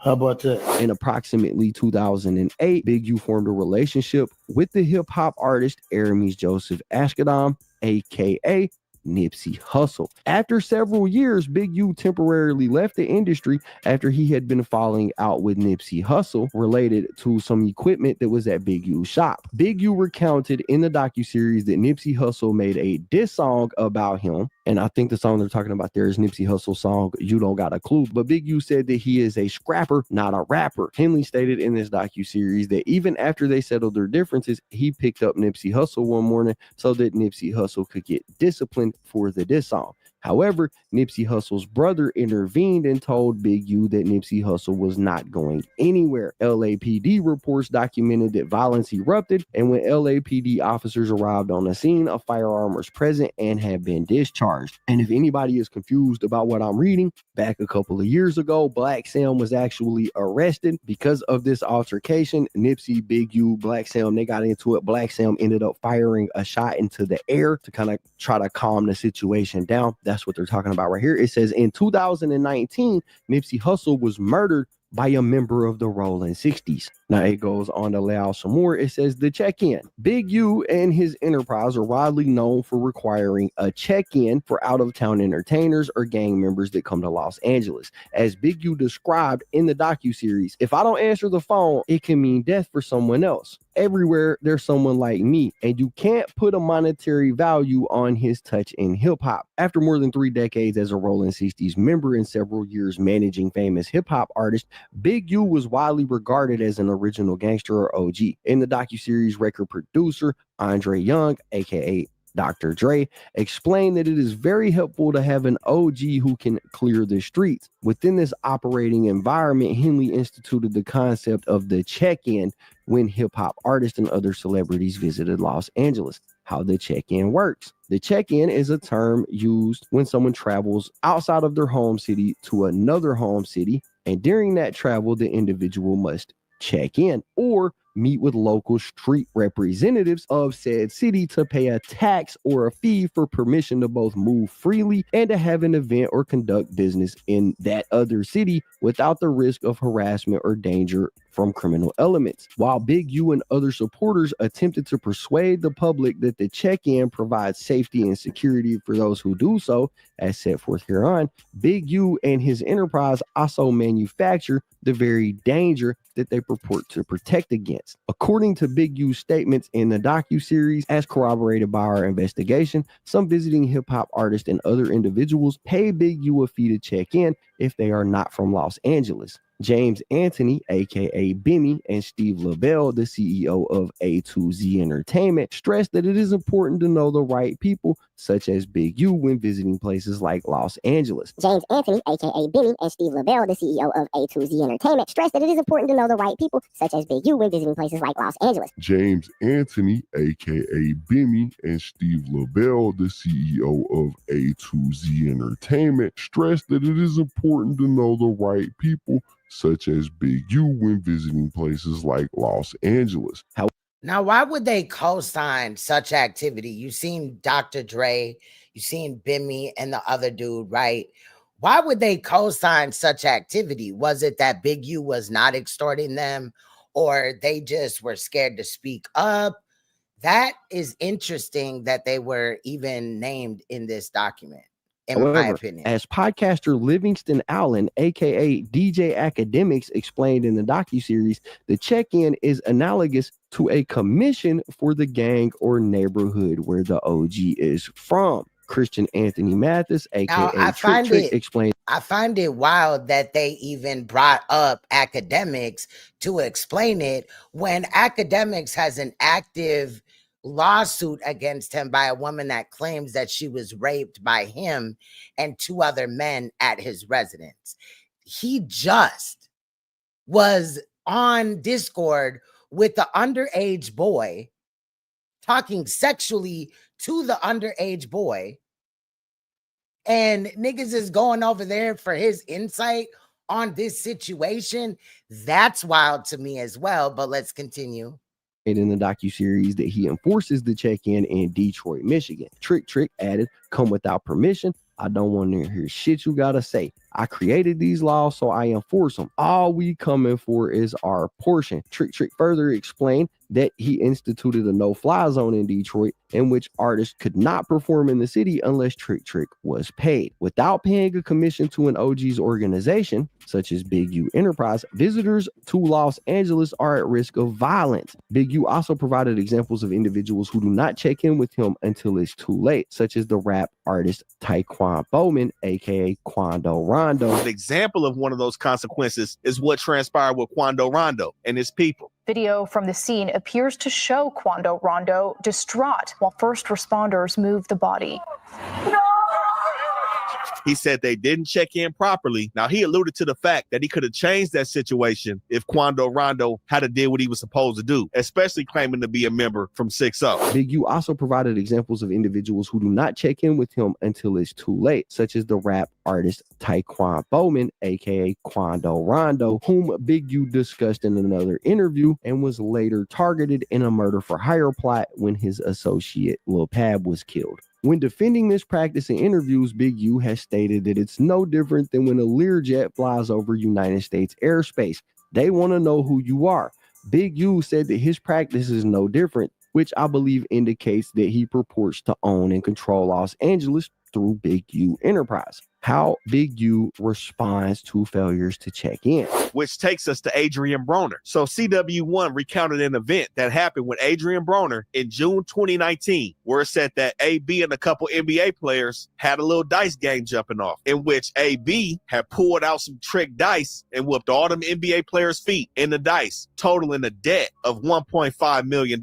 How about that? In approximately 2008, Big U formed a relationship with the hip-hop artist Aramis Joseph Ashkadam, a.k.a. Nipsey Hussle. After several years, Big U temporarily left the industry after he had been falling out with Nipsey Hussle related to some equipment that was at Big U's shop. Big U recounted in the docuseries that Nipsey Hussle made a diss song about him, and I think the song they're talking about there is Nipsey Hussle's song, You Don't Got a Clue, but Big U said that he is a scrapper, not a rapper. Henley stated in this docuseries that even after they settled their differences, he picked up Nipsey Hussle one morning so that Nipsey Hussle could get disciplined for the diss song. However, Nipsey Hussle's brother intervened and told Big U that Nipsey Hussle was not going anywhere. LAPD reports documented that violence erupted, and when LAPD officers arrived on the scene, a firearm was present and had been discharged. And if anybody is confused about what I'm reading, back a couple of years ago, Black Sam was actually arrested because of this altercation. Nipsey, Big U, Black Sam, they got into it. Black Sam ended up firing a shot into the air to kind of try to calm the situation down. That's what they're talking about right here. It says in 2019, Nipsey Hussle was murdered by a member of the Rolling 60s. Now it goes on to lay out some more. It says the check-in. Big U and his enterprise are widely known for requiring a check-in for out-of-town entertainers or gang members that come to Los Angeles. As Big U described in the docuseries, if I don't answer the phone, it can mean death for someone else. Everywhere there's someone like me, and you can't put a monetary value on his touch in hip-hop. After more than 3 decades as a Rolling 60s member and several years managing famous hip-hop artists, Big U was widely regarded as an original gangster or OG. In the docuseries, record producer Andre Young, aka Dr. Dre, explained that it is very helpful to have an OG who can clear the streets. Within this operating environment, Henley instituted the concept of the check-in when hip-hop artists and other celebrities visited Los Angeles. How the check-in works. The check-in is a term used when someone travels outside of their home city to another home city, and during that travel, the individual must check in or meet with local street representatives of said city to pay a tax or a fee for permission to both move freely and to have an event or conduct business in that other city without the risk of harassment or danger from criminal elements. While Big U and other supporters attempted to persuade the public that the check-in provides safety and security for those who do so, as set forth hereon, Big U and his enterprise also manufacture the very danger that they purport to protect against. According to Big U's statements in the docuseries, as corroborated by our investigation, some visiting hip-hop artists and other individuals pay Big U a fee to check in if they are not from Los Angeles. James Anthony, aka Bimmy, and Steve LaBelle, the CEO of A2Z Entertainment, stressed that it is important to know the right people, such as Big U, when visiting places like Los Angeles. James Anthony, aka Bimmy, and Steve LaBelle, the CEO of A2Z Entertainment, stressed that it is important to know the right people, such as Big U, when visiting places like Los Angeles. James Anthony, aka Bimmy, and Steve LaBelle, the CEO of A2Z Entertainment, stressed that it is important to know the right people, such as Big U, when visiting places like Los Angeles. Now, why would they co-sign such activity? You seen Dr. Dre, you seen Bimmy and the other dude, right? Why would they co-sign such activity? Was it that Big U was not extorting them, or they just were scared to speak up? That is interesting that they were even named in this document. In my opinion. As podcaster Livingston Allen, aka DJ Academics, explained in the docuseries, the check-in is analogous to a commission for the gang or neighborhood where the OG is from. Christian Anthony Mathis, aka Trick Trick, explained. I find it wild that they even brought up Academics to explain it when Academics has an active lawsuit against him by a woman that claims that she was raped by him and 2 other men at his residence. He just was on Discord with the underage boy, talking sexually to the underage boy, and niggas is going over there for his insight on this situation. That's wild to me as well, but let's continue. In the docuseries that he enforces the check-in in Detroit, Michigan. Trick Trick added, "Come without permission. I don't want to hear shit you gotta say. I created these laws, so I enforce them. All we coming for is our portion." Trick Trick further explained that he instituted a no-fly zone in Detroit in which artists could not perform in the city unless Trick Trick was paid. Without paying a commission to an OG's organization, such as Big U Enterprise, visitors to Los Angeles are at risk of violence. Big U also provided examples of individuals who do not check in with him until it's too late, such as the rap artist Taekwon Bowman, aka Quando Rondo. An example of one of those consequences is what transpired with Quando Rondo and his people. Video from the scene appears to show Quando Rondo distraught while first responders move the body. He said they didn't check in properly. Now, he alluded to the fact that he could have changed that situation if Quando Rondo had to do what he was supposed to do, especially claiming to be a member from 6-0. Big U also provided examples of individuals who do not check in with him until it's too late, such as the rap artist Taekwon Bowman, aka Quando Rondo, whom Big U discussed in another interview and was later targeted in a murder for hire plot when his associate Lil Pab was killed. When defending this practice in interviews, Big U has stated that it's no different than when a Learjet flies over United States airspace. They want to know who you are. Big U said that his practice is no different, which I believe indicates that he purports to own and control Los Angeles through Big U Enterprise. How Big U responds to failures to check in. Which takes us to Adrian Broner. So CW1 recounted an event that happened with Adrian Broner in June 2019, where it said that AB and a couple NBA players had a little dice game jumping off, in which AB had pulled out some trick dice and whooped all them NBA players' feet in the dice, totaling a debt of $1.5 million.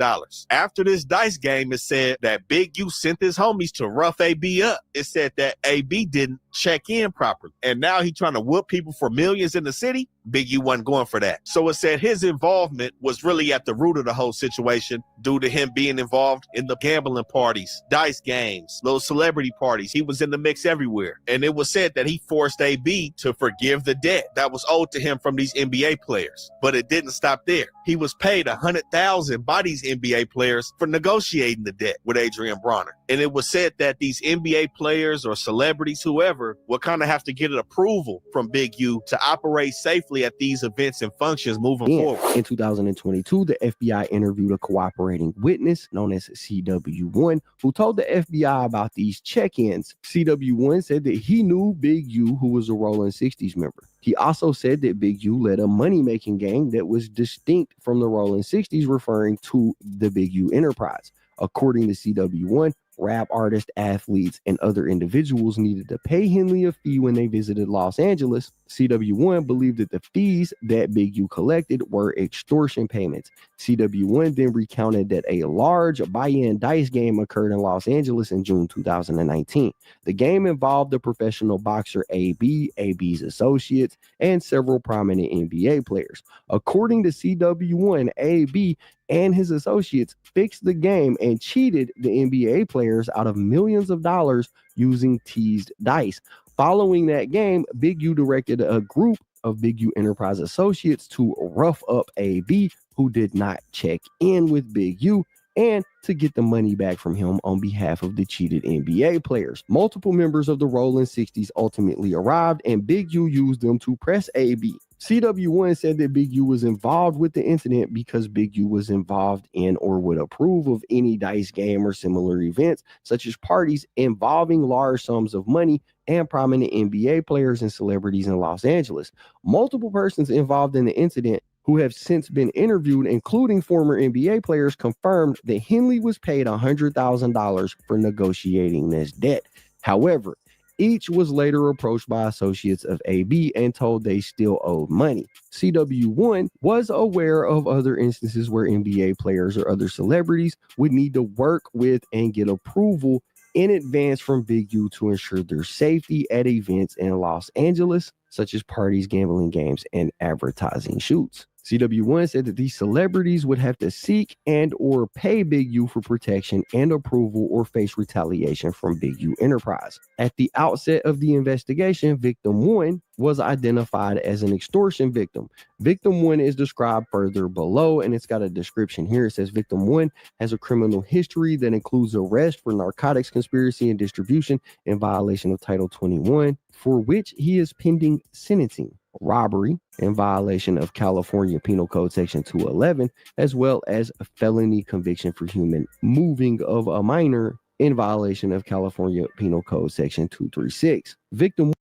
After this dice game, it said that Big U sent his homies to rough AB up. It said that AB didn't check in properly, and now he trying to whoop people for millions in the city. Big U wasn't going for that. So it said his involvement was really at the root of the whole situation due to him being involved in the gambling parties, dice games, little celebrity parties. He was in the mix everywhere. And it was said that he forced AB to forgive the debt that was owed to him from these NBA players. But it didn't stop there. He was paid $100,000 by these NBA players for negotiating the debt with Adrian Broner. And it was said that these NBA players or celebrities, whoever, will kind of have to get an approval from Big U to operate safely at these events and functions moving forward. In 2022, the FBI interviewed a cooperating witness known as CW1, who told the FBI about these check-ins. CW1 said that he knew Big U, who was a Rolling 60s member. He also said that Big U led a money-making gang that was distinct from the Rolling 60s, referring to the Big U Enterprise. According to CW1, rap artists, athletes, and other individuals needed to pay Henley a fee when they visited Los Angeles. CW1 believed that the fees that Big U collected were extortion payments. CW1 then recounted that a large buy-in dice game occurred in Los Angeles in June 2019. The game involved the professional boxer AB, AB's associates, and several prominent NBA players. According to CW1, AB and his associates fixed the game and cheated the NBA players out of millions of dollars using teased dice. Following that game, Big U directed a group of Big U Enterprise associates to rough up AB, who did not check in with Big U, and to get the money back from him on behalf of the cheated NBA players. Multiple members of the Rolling 60s ultimately arrived, and Big U used them to press AB. CW1 said that Big U was involved with the incident because Big U was involved in or would approve of any dice game or similar events, such as parties involving large sums of money and prominent NBA players and celebrities in Los Angeles. Multiple persons involved in the incident who have since been interviewed, including former NBA players, confirmed that Henley was paid $100,000 for negotiating this debt. However, each was later approached by associates of AB and told they still owed money. CW1 was aware of other instances where NBA players or other celebrities would need to work with and get approval in advance from Big U to ensure their safety at events in Los Angeles, such as parties, gambling games, and advertising shoots. CW1 said that these celebrities would have to seek and or pay Big U for protection and approval or face retaliation from Big U Enterprise. At the outset of the investigation, Victim 1 was identified as an extortion victim. Victim 1 is described further below, and it's got a description here. It says Victim 1 has a criminal history that includes arrest for narcotics conspiracy and distribution in violation of Title 21, for which he is pending sentencing. Robbery in violation of California Penal Code Section 211, as well as a felony conviction for human moving of a minor in violation of California Penal Code Section 236. Victim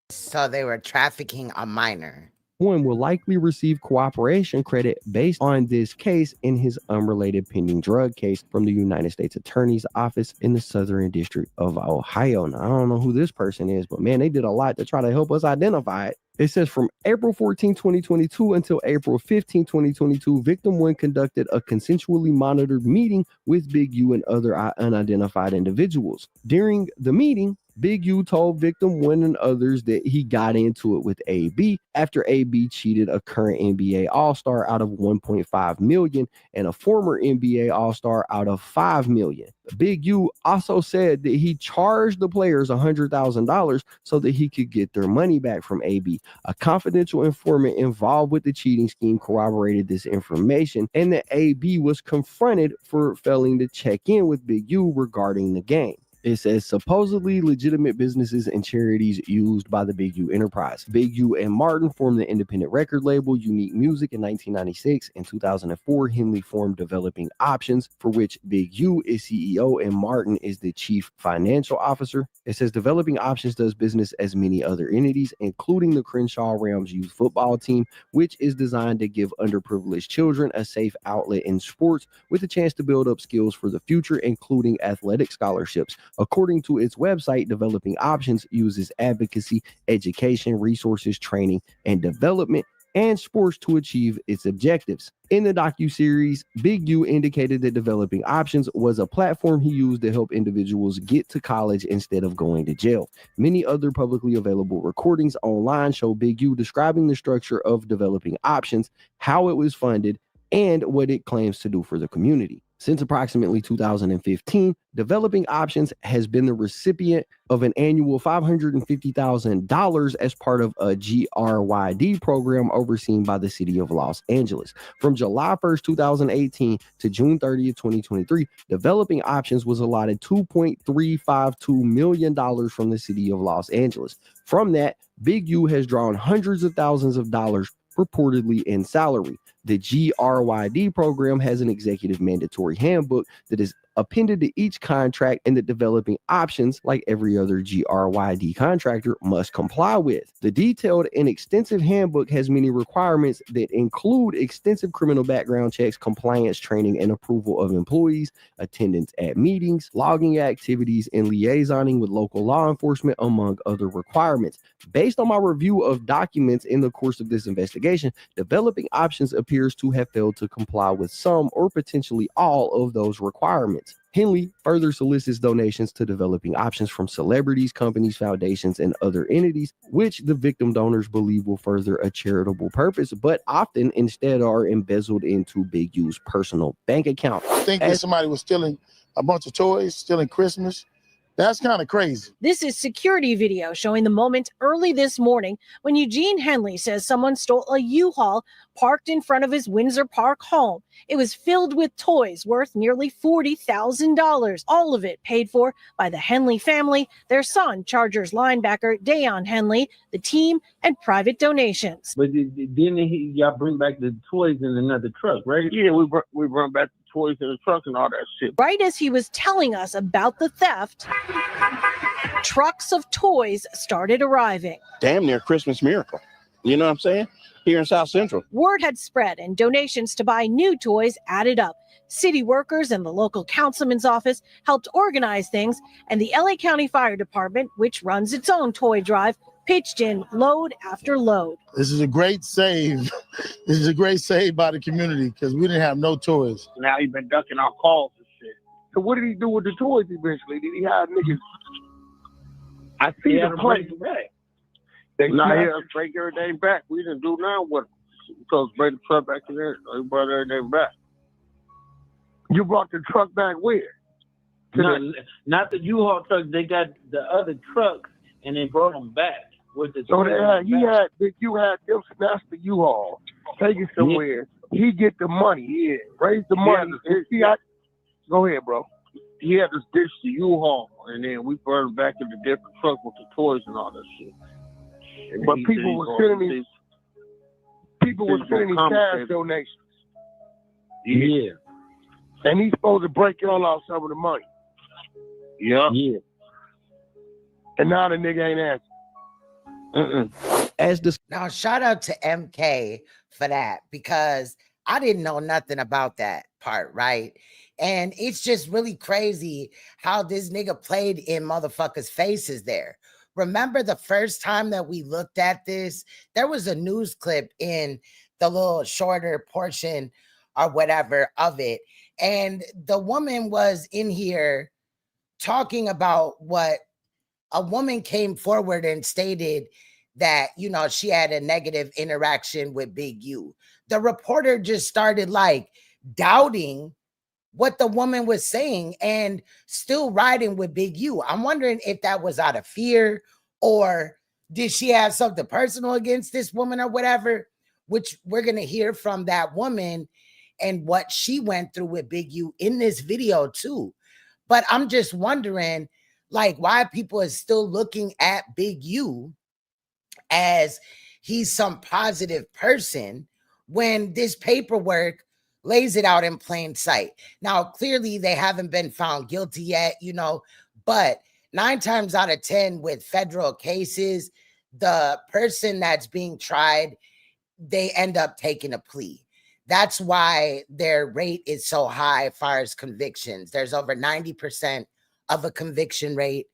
So they were trafficking a minor. 1 will likely receive cooperation credit based on this case in his unrelated pending drug case from the United States Attorney's Office in the Southern District of Ohio. Now, I don't know who this person is, but man, they did a lot to try to help us identify it. It says from April 14, 2022 until April 15, 2022, Victim 1 conducted a consensually monitored meeting with Big U and other unidentified individuals. During the meeting, Big U told Victim 1 and others that he got into it with AB after AB cheated a current NBA All-Star out of $1.5 million and a former NBA All-Star out of $5 million. Big U also said that he charged the players $100,000 so that he could get their money back from AB. A confidential informant involved with the cheating scheme corroborated this information, and that AB was confronted for failing to check in with Big U regarding the game. It says supposedly legitimate businesses and charities used by the Big U enterprise. Big U and Martin formed the independent record label Unique Music in 1996. In 2004, Henley formed Developing Options, for which Big U is CEO and Martin is the chief financial officer. It says Developing Options does business as many other entities, including the Crenshaw Rams youth football team, which is designed to give underprivileged children a safe outlet in sports with a chance to build up skills for the future, including athletic scholarships. According to its website, Developing Options uses advocacy, education, resources, training, and development and sports to achieve its objectives. In the docuseries, Big U indicated that Developing Options was a platform he used to help individuals get to college instead of going to jail. Many other publicly available recordings online show Big U describing the structure of Developing Options, how it was funded, and what it claims to do for the community. Since approximately 2015, Developing Options has been the recipient of an annual $550,000 as part of a GRYD program overseen by the city of Los Angeles. From July 1st, 2018 to June 30th, 2023, Developing Options was allotted $2.352 million from the city of Los Angeles. From that, Big U has drawn hundreds of thousands of dollars reportedly in salary. The GRYD program has an executive mandatory handbook that is appended to each contract, and the Developing Options, like every other GRYD contractor, must comply with. The detailed and extensive handbook has many requirements that include extensive criminal background checks, compliance training and approval of employees, attendance at meetings, logging activities, and liaisoning with local law enforcement, among other requirements. Based on my review of documents in the course of this investigation, Developing Options appears to have failed to comply with some or potentially all of those requirements. Henley further solicits donations to Developing Options from celebrities, companies, foundations, and other entities, which the victim donors believe will further a charitable purpose, but often instead are embezzled into Big U's personal bank account. I think that somebody was stealing a bunch of toys, stealing Christmas. That's kind of crazy. This is security video showing the moment early this morning when Eugene Henley says someone stole a U-Haul parked in front of his Windsor Park home. It was filled with toys worth nearly $40,000, all of it paid for by the Henley family, their son, Chargers linebacker Dayon Henley, the team, and private donations. But didn't y'all bring back the toys in another truck, right? Yeah, we brought back the toys in the truck and all that shit. Right as he was telling us about the theft, trucks of toys started arriving. Damn near Christmas miracle. You know what I'm saying? Here in South Central. Word had spread and donations to buy new toys added up. City workers and the local councilman's office helped organize things, and the LA County Fire Department, which runs its own toy drive, pitched in load after load. This is a great save. This is a great save by the community because we didn't have no toys. Now he's been ducking our calls and shit. So what did he do with the toys eventually? Did he have niggas? I see the place. They break everything back. We didn't do nothing with it. So bring the truck back in there. They brought everything back. You brought the truck back where? Not the U-Haul truck. They got the other trucks and they brought them back. With the so you had them snatch the U-Haul, take it somewhere. Yeah. He get the money, raise the money. Go ahead, bro. He had to ditch the U-Haul, and then we brought him back in the different truck with the toys and all that shit. And but people were sending these cash donations. Yeah. And he's supposed to break y'all off some of the money. Yeah. And now the nigga ain't answering. Now, shout out to MK for that, because I didn't know nothing about that part, right? And it's just really crazy how this nigga played in motherfuckers' faces there. Remember the first time that we looked at this, there was a news clip in the little shorter portion or whatever of it. And the woman was in here talking about what a woman came forward and stated that, you know, she had a negative interaction with Big U. The reporter just started like doubting what the woman was saying and still riding with Big U. I'm wondering if that was out of fear or did she have something personal against this woman or whatever, which we're going to hear from that woman and what she went through with Big U in this video too. But I'm just wondering, Like, why people is still looking at Big U as he's some positive person when this paperwork lays it out in plain sight. Now, clearly they haven't been found guilty yet, you know, but 9 times out of 10 with federal cases, the person that's being tried, they end up taking a plea. That's why their rate is so high as far as convictions. There's over 90% of a conviction rate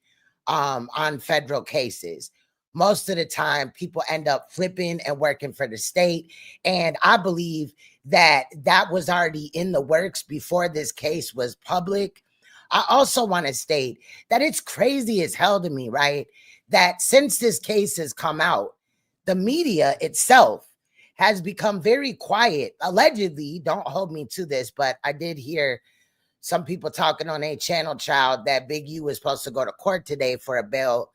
on federal cases. Most of the time, people end up flipping and working for the state. And I believe that that was already in the works before this case was public. I also want to state that it's crazy as hell to me, right? That since this case has come out, the media itself has become very quiet. Allegedly, don't hold me to this, but I did hear some people talking on a channel, child, that Big U was supposed to go to court today for a bail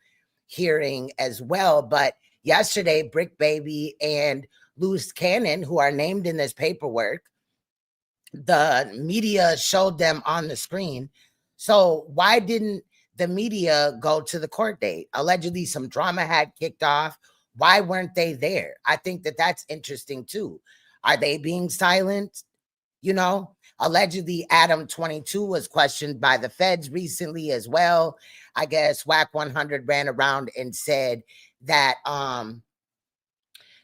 hearing as well. But yesterday, Bricc Baby and Luce Cannon, who are named in this paperwork, the media showed them on the screen. So why didn't the media go to the court date? Allegedly, some drama had kicked off. Why weren't they there? I think that that's interesting too. Are they being silent? You know, allegedly Adam 22 was questioned by the feds recently as well. I guess WAC 100 ran around and said that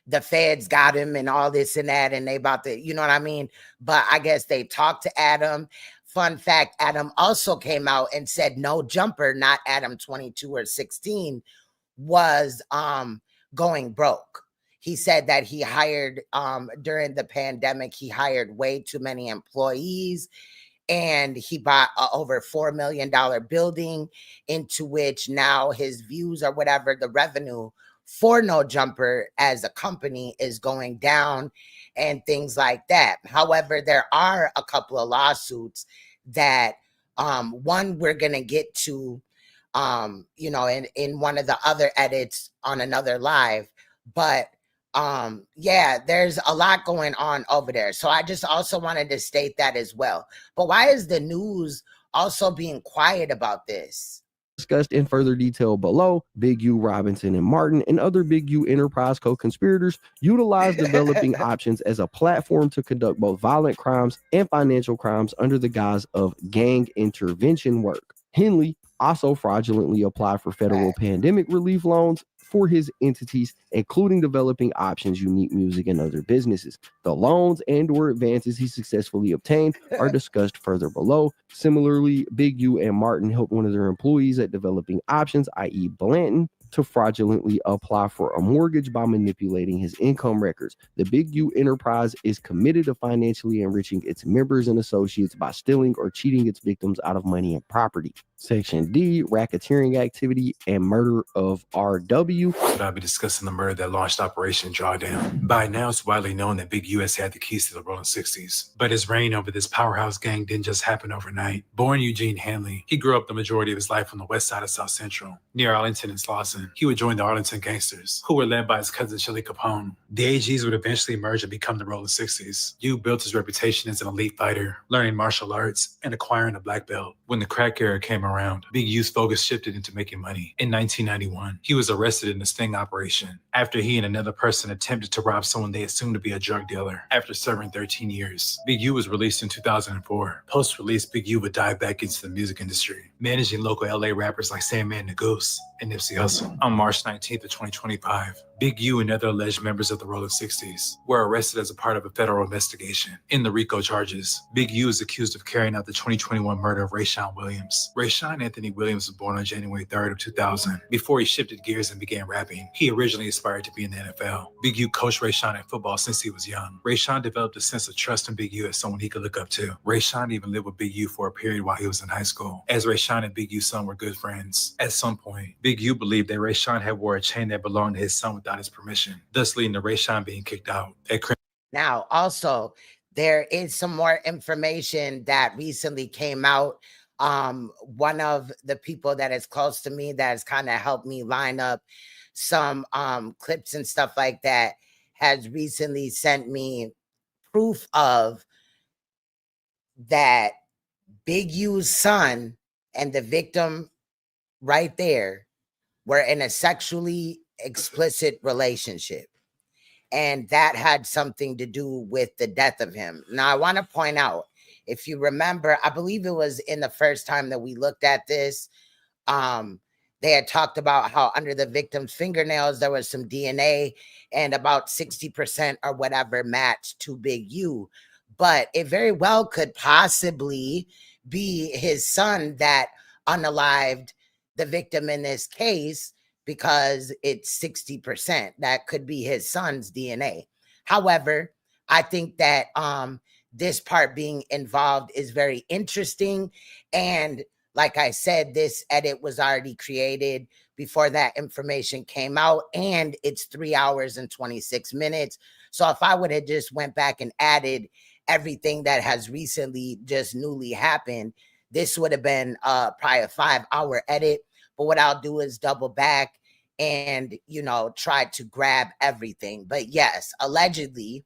the feds got him and all this and that, and they about to, you know what I mean? But I guess they talked to Adam. Fun fact, Adam also came out and said no jumper, not Adam 22 or 16, was going broke. He said that he hired, during the pandemic, he hired way too many employees, and he bought a over $4 million building into which now his views or whatever, the revenue for No Jumper as a company is going down and things like that. However, there are a couple of lawsuits that, one we're going to get to, you know, in one of the other edits on another live, but yeah, there's a lot going on over there. So I just also wanted to state that as well. But why is the news also being quiet about this? Discussed in further detail below, Big U, Robinson, and Martin, and other Big U enterprise co-conspirators utilize developing options as a platform to conduct both violent crimes and financial crimes under the guise of gang intervention work. Henley also fraudulently applied for federal pandemic relief loans for his entities, including developing options, unique music, and other businesses. The loans and/or advances he successfully obtained are discussed further below. Similarly, Big U and Martin helped one of their employees at developing options, i.e. Blanton, to fraudulently apply for a mortgage by manipulating his income records. The Big U enterprise is committed to financially enriching its members and associates by stealing or cheating its victims out of money and property. Section D, racketeering activity and murder of RW. I'll be discussing the murder that launched Operation Drawdown. By now, it's widely known that Big U has had the keys to the Rolling 60s. But his reign over this powerhouse gang didn't just happen overnight. Born Eugene Henley, he grew up the majority of his life on the west side of South Central, near Arlington and Slauson. He would join the Arlington Gangsters, who were led by his cousin Chili Capone. The AGs would eventually emerge and become the Rolling 60s. U built his reputation as an elite fighter, learning martial arts and acquiring a black belt. When the crack era came around, Big U's focus shifted into making money. In 1991, he was arrested in a sting operation after he and another person attempted to rob someone they assumed to be a drug dealer. After serving 13 years, Big U was released in 2004. Post-release, Big U would dive back into the music industry, managing local LA rappers like Sandman the Goose and Nipsey Hussle. On March 19th of 2025, Big U and other alleged members of the Rolling 60s were arrested as a part of a federal investigation. In the Rico charges, Big U is accused of carrying out the 2021 murder of Raan Williams. Raan Anthony Williams was born on January 3rd of 2000. Before he shifted gears and began rapping, he originally aspired to be in the NFL. Big U coached Raan at football since he was young. Raan developed a sense of trust in Big U as someone he could look up to. Raan even lived with Big U for a period while he was in high school, as Raan and Big U's son were good friends. At some point, Big U believed that Raan had wore a chain that belonged to his son without his permission, thus leading to Raan being kicked out. Now, also, there is some more information that recently came out. One of the people that is close to me that has kind of helped me line up some clips and stuff like that has recently sent me proof of that Big U's son and the victim right there were in a sexually explicit relationship. And that had something to do with the death of him. Now, I want to point out, if you remember, I believe it was in the first time that we looked at this, they had talked about how under the victim's fingernails, there was some DNA and about 60% or whatever matched to Big U. But it very well could possibly be his son that unalived the victim in this case, because it's 60%. That could be his son's DNA. However, I think that this part being involved is very interesting. And like I said, this edit was already created before that information came out, and it's 3 hours and 26 minutes. So if I would have just went back and added everything that has recently just newly happened, this would have been probably a 5-hour edit. But what I'll do is double back and, you know, try to grab everything. But yes, allegedly,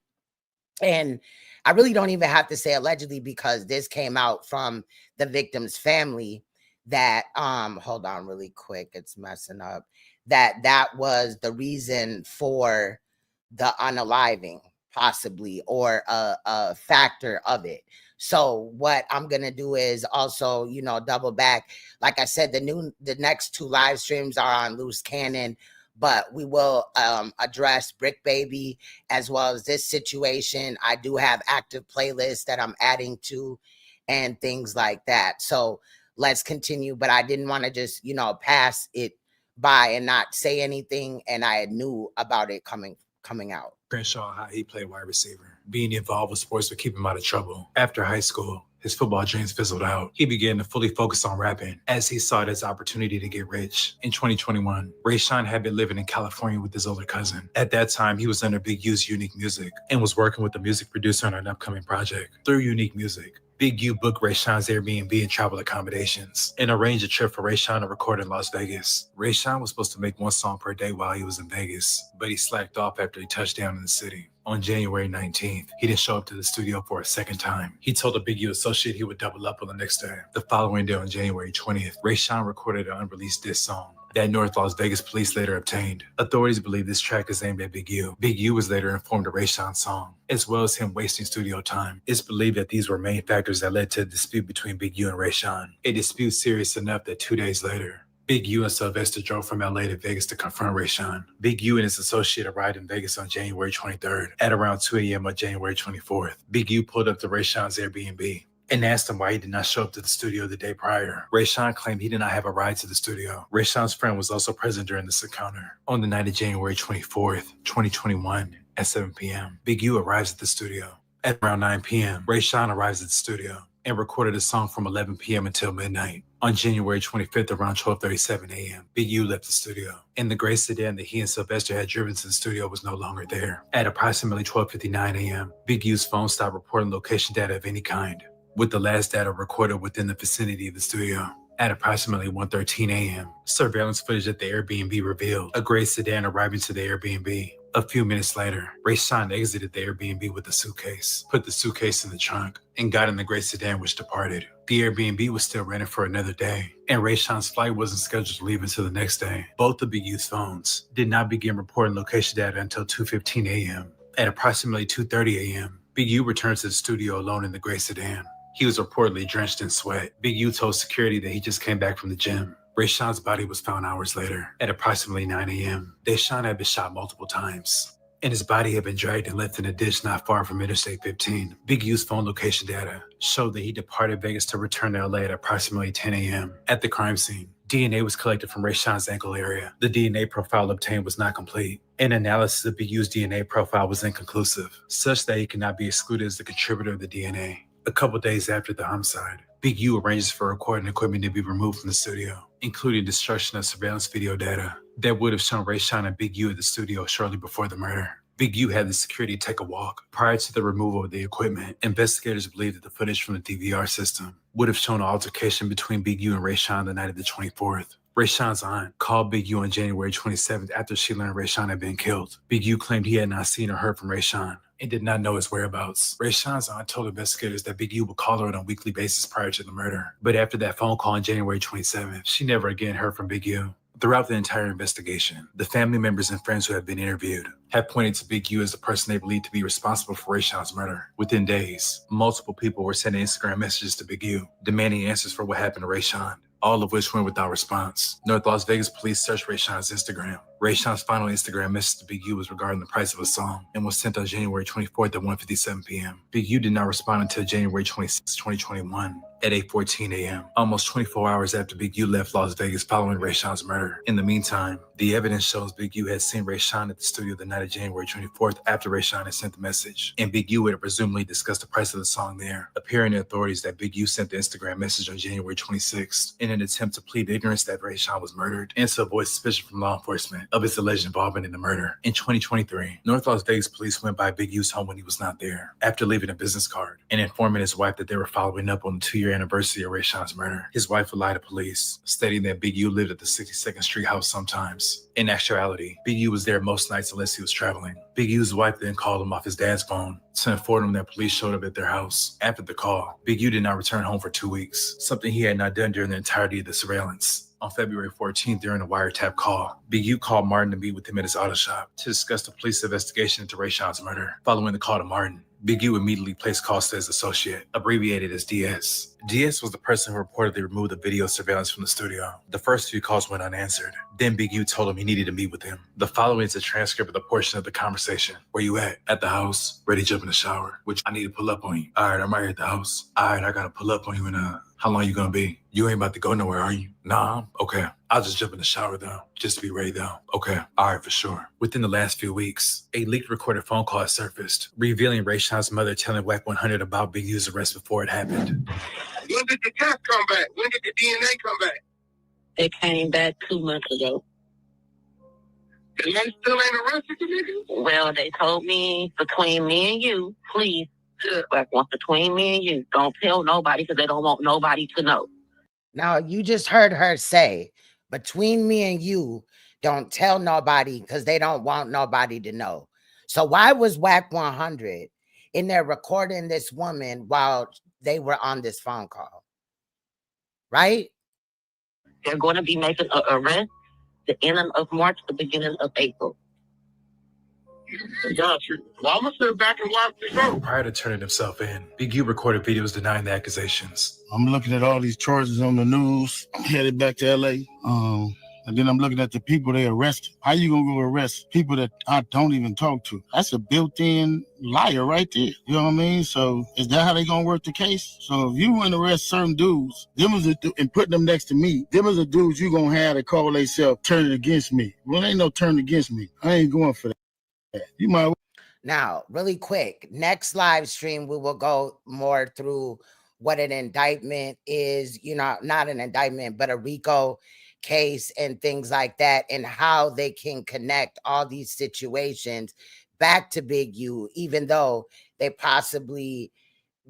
and I really don't even have to say allegedly, because this came out from the victim's family, that hold on really quick, it's messing up, that was the reason for the unaliving, possibly, or a factor of it. So what I'm gonna do is also, you know, double back. Like I said, the next 2 live streams are on Loose Cannon, but we will address Bricc Baby as well as this situation. I do have active playlists that I'm adding to and things like that. So let's continue. But I didn't want to just, you know, pass it by and not say anything. And I knew about it coming out. Crenshaw, how he played wide receiver. Being involved with sports would keep him out of trouble. After high school, his football dreams fizzled out. He began to fully focus on rapping as he saw it as an opportunity to get rich. In 2021, Rayshawn had been living in California with his older cousin. At that time, he was under Big U's Unique Music and was working with the music producer on an upcoming project. Through Unique Music, Big U booked Rayshawn's Airbnb and travel accommodations and arranged a trip for Rayshawn to record in Las Vegas. Rayshawn was supposed to make 1 song per day while he was in Vegas, but he slacked off after he touched down in the city. On January 19th, he didn't show up to the studio for a second time. He told a Big U associate he would double up on the next day. The following day, on January 20th, Rayshawn recorded an unreleased diss song that North Las Vegas police later obtained. Authorities believe this track is aimed at Big U. Big U was later informed of Rayshawn's song, as well as him wasting studio time. It's believed that these were main factors that led to the dispute between Big U and Rayshawn. A dispute serious enough that 2 days later, Big U and Sylvester drove from LA to Vegas to confront Rayshawn. Big U and his associate arrived in Vegas on January 23rd. At around 2 a.m. on January 24th, Big U pulled up to Rayshawn's Airbnb and asked him why he did not show up to the studio the day prior. Rayshawn claimed he did not have a ride to the studio. Rayshawn's friend was also present during this encounter. On the night of January 24th, 2021, at 7 p.m., Big U arrives at the studio. At around 9 p.m., Rayshawn arrives at the studio and recorded a song from 11 p.m. until midnight. On January 25th, around 12:37 a.m., Big U left the studio, and the gray sedan that he and Sylvester had driven to the studio was no longer there. At approximately 12:59 a.m., Big U's phone stopped reporting location data of any kind, with the last data recorded within the vicinity of the studio. At approximately 1:13 a.m., surveillance footage at the Airbnb revealed a gray sedan arriving to the Airbnb. A few minutes later, Rayshawn exited the Airbnb with a suitcase, put the suitcase in the trunk, and got in the gray sedan which departed. The Airbnb was still rented for another day, and Rayshawn's flight wasn't scheduled to leave until the next day. Both of Big U's phones did not begin reporting location data until 2:15 a.m. At approximately 2:30 a.m., Big U returned to the studio alone in the gray sedan. He was reportedly drenched in sweat. Big U told security that he just came back from the gym. Rayshawn's body was found hours later. At approximately 9 a.m., Rayshawn had been shot multiple times, and his body had been dragged and left in a ditch not far from Interstate 15. Big U's phone location data showed that he departed Vegas to return to LA at approximately 10 a.m. At the crime scene, DNA was collected from Rayshawn's ankle area. The DNA profile obtained was not complete. An analysis of Big U's DNA profile was inconclusive, such that he could not be excluded as the contributor of the DNA. A couple days after the homicide, Big U arranges for recording equipment to be removed from the studio, including destruction of surveillance video data that would have shown Rayshawn and Big U at the studio shortly before the murder. Big U had the security take a walk. Prior to the removal of the equipment, investigators believe that the footage from the DVR system would have shown an altercation between Big U and Rayshawn the night of the 24th. Rayshawn's aunt called Big U on January 27th after she learned Rayshawn had been killed. Big U claimed he had not seen or heard from Rayshawn and did not know his whereabouts. Rayshawn's aunt told investigators that Big U would call her on a weekly basis prior to the murder. But after that phone call on January 27th, she never again heard from Big U. Throughout the entire investigation, the family members and friends who have been interviewed have pointed to Big U as the person they believe to be responsible for Rayshawn's murder. Within days, multiple people were sending Instagram messages to Big U, demanding answers for what happened to Rayshawn, all of which went without response. North Las Vegas police searched Rayshawn's Instagram. Rayshawn's final Instagram message to Big U was regarding the price of a song and was sent on January 24th at 1:57 p.m. Big U did not respond until January 26, 2021 at 8:14 a.m., almost 24 hours after Big U left Las Vegas following Rayshawn's murder. In the meantime, the evidence shows Big U had seen Rayshawn at the studio the night of January 24th after Rayshawn had sent the message, and Big U had presumably discussed the price of the song there, appearing to authorities that Big U sent the Instagram message on January 26th in an attempt to plead ignorance that Rayshawn was murdered and to avoid suspicion from law enforcement of his alleged involvement in the murder. In 2023, North Las Vegas police went by Big U's home when he was not there, after leaving a business card and informing his wife that they were following up on the 2-year anniversary of Rayshawn's murder. His wife would lie to police, stating that Big U lived at the 62nd Street house sometimes. In actuality, Big U was there most nights unless he was traveling. Big U's wife then called him off his dad's phone to inform him that police showed up at their house. After the call, Big U did not return home for 2 weeks, something he had not done during the entirety of the surveillance. On February 14th, during a wiretap call, Big U called Martin to meet with him at his auto shop to discuss the police investigation into Rayshawn's murder. Following the call to Martin, Big U immediately placed calls to his associate, abbreviated as DS. DS was the person who reportedly removed the video surveillance from the studio. The first few calls went unanswered. Then Big U told him he needed to meet with him. The following is a transcript of the portion of the conversation. Where you at? At the house, ready to jump in the shower, which I need to pull up on you. All right, I'm right here at the house. All right, I gotta pull up on you in how long you gonna be? You ain't about to go nowhere, are you? Nah, okay. I'll just jump in the shower though, just to be ready though. Okay, all right, for sure. Within the last few weeks, a leaked recorded phone call has surfaced, revealing Rayshawn's mother telling WAC 100 about Big U's arrest before it happened. When did the test come back? When did the DNA come back? It came back 2 months ago. And they still ain't arrested the nigga? Well, they told me between me and you, please, like once between me and you, don't tell nobody because they don't want nobody to know. Now, you just heard her say, between me and you, don't tell nobody because they don't want nobody to know. So why was WAC 100 in there recording this woman while they were on this phone call? Right? They're going to be making an arrest the end of March, the beginning of April. Got you. Well, I'm going to sit back and watch this go. Prior to turning himself in, Big U recorded videos denying the accusations. I'm looking at all these charges on the news. I'm headed back to LA. And then I'm looking at the people they arrested. How you gonna go arrest people that I don't even talk to? That's a built-in liar right there. You know what I mean? So is that how they gonna work the case? So if you want to arrest certain dudes, and put them next to me, them is the dudes you gonna have to call themselves turning against me. Well, ain't no turn against me. I ain't going for that. You might. Now, really quick, next live stream, we will go more through what an indictment is, you know, not an indictment, but a Rico case and things like that, and how they can connect all these situations back to Big U, even though they possibly,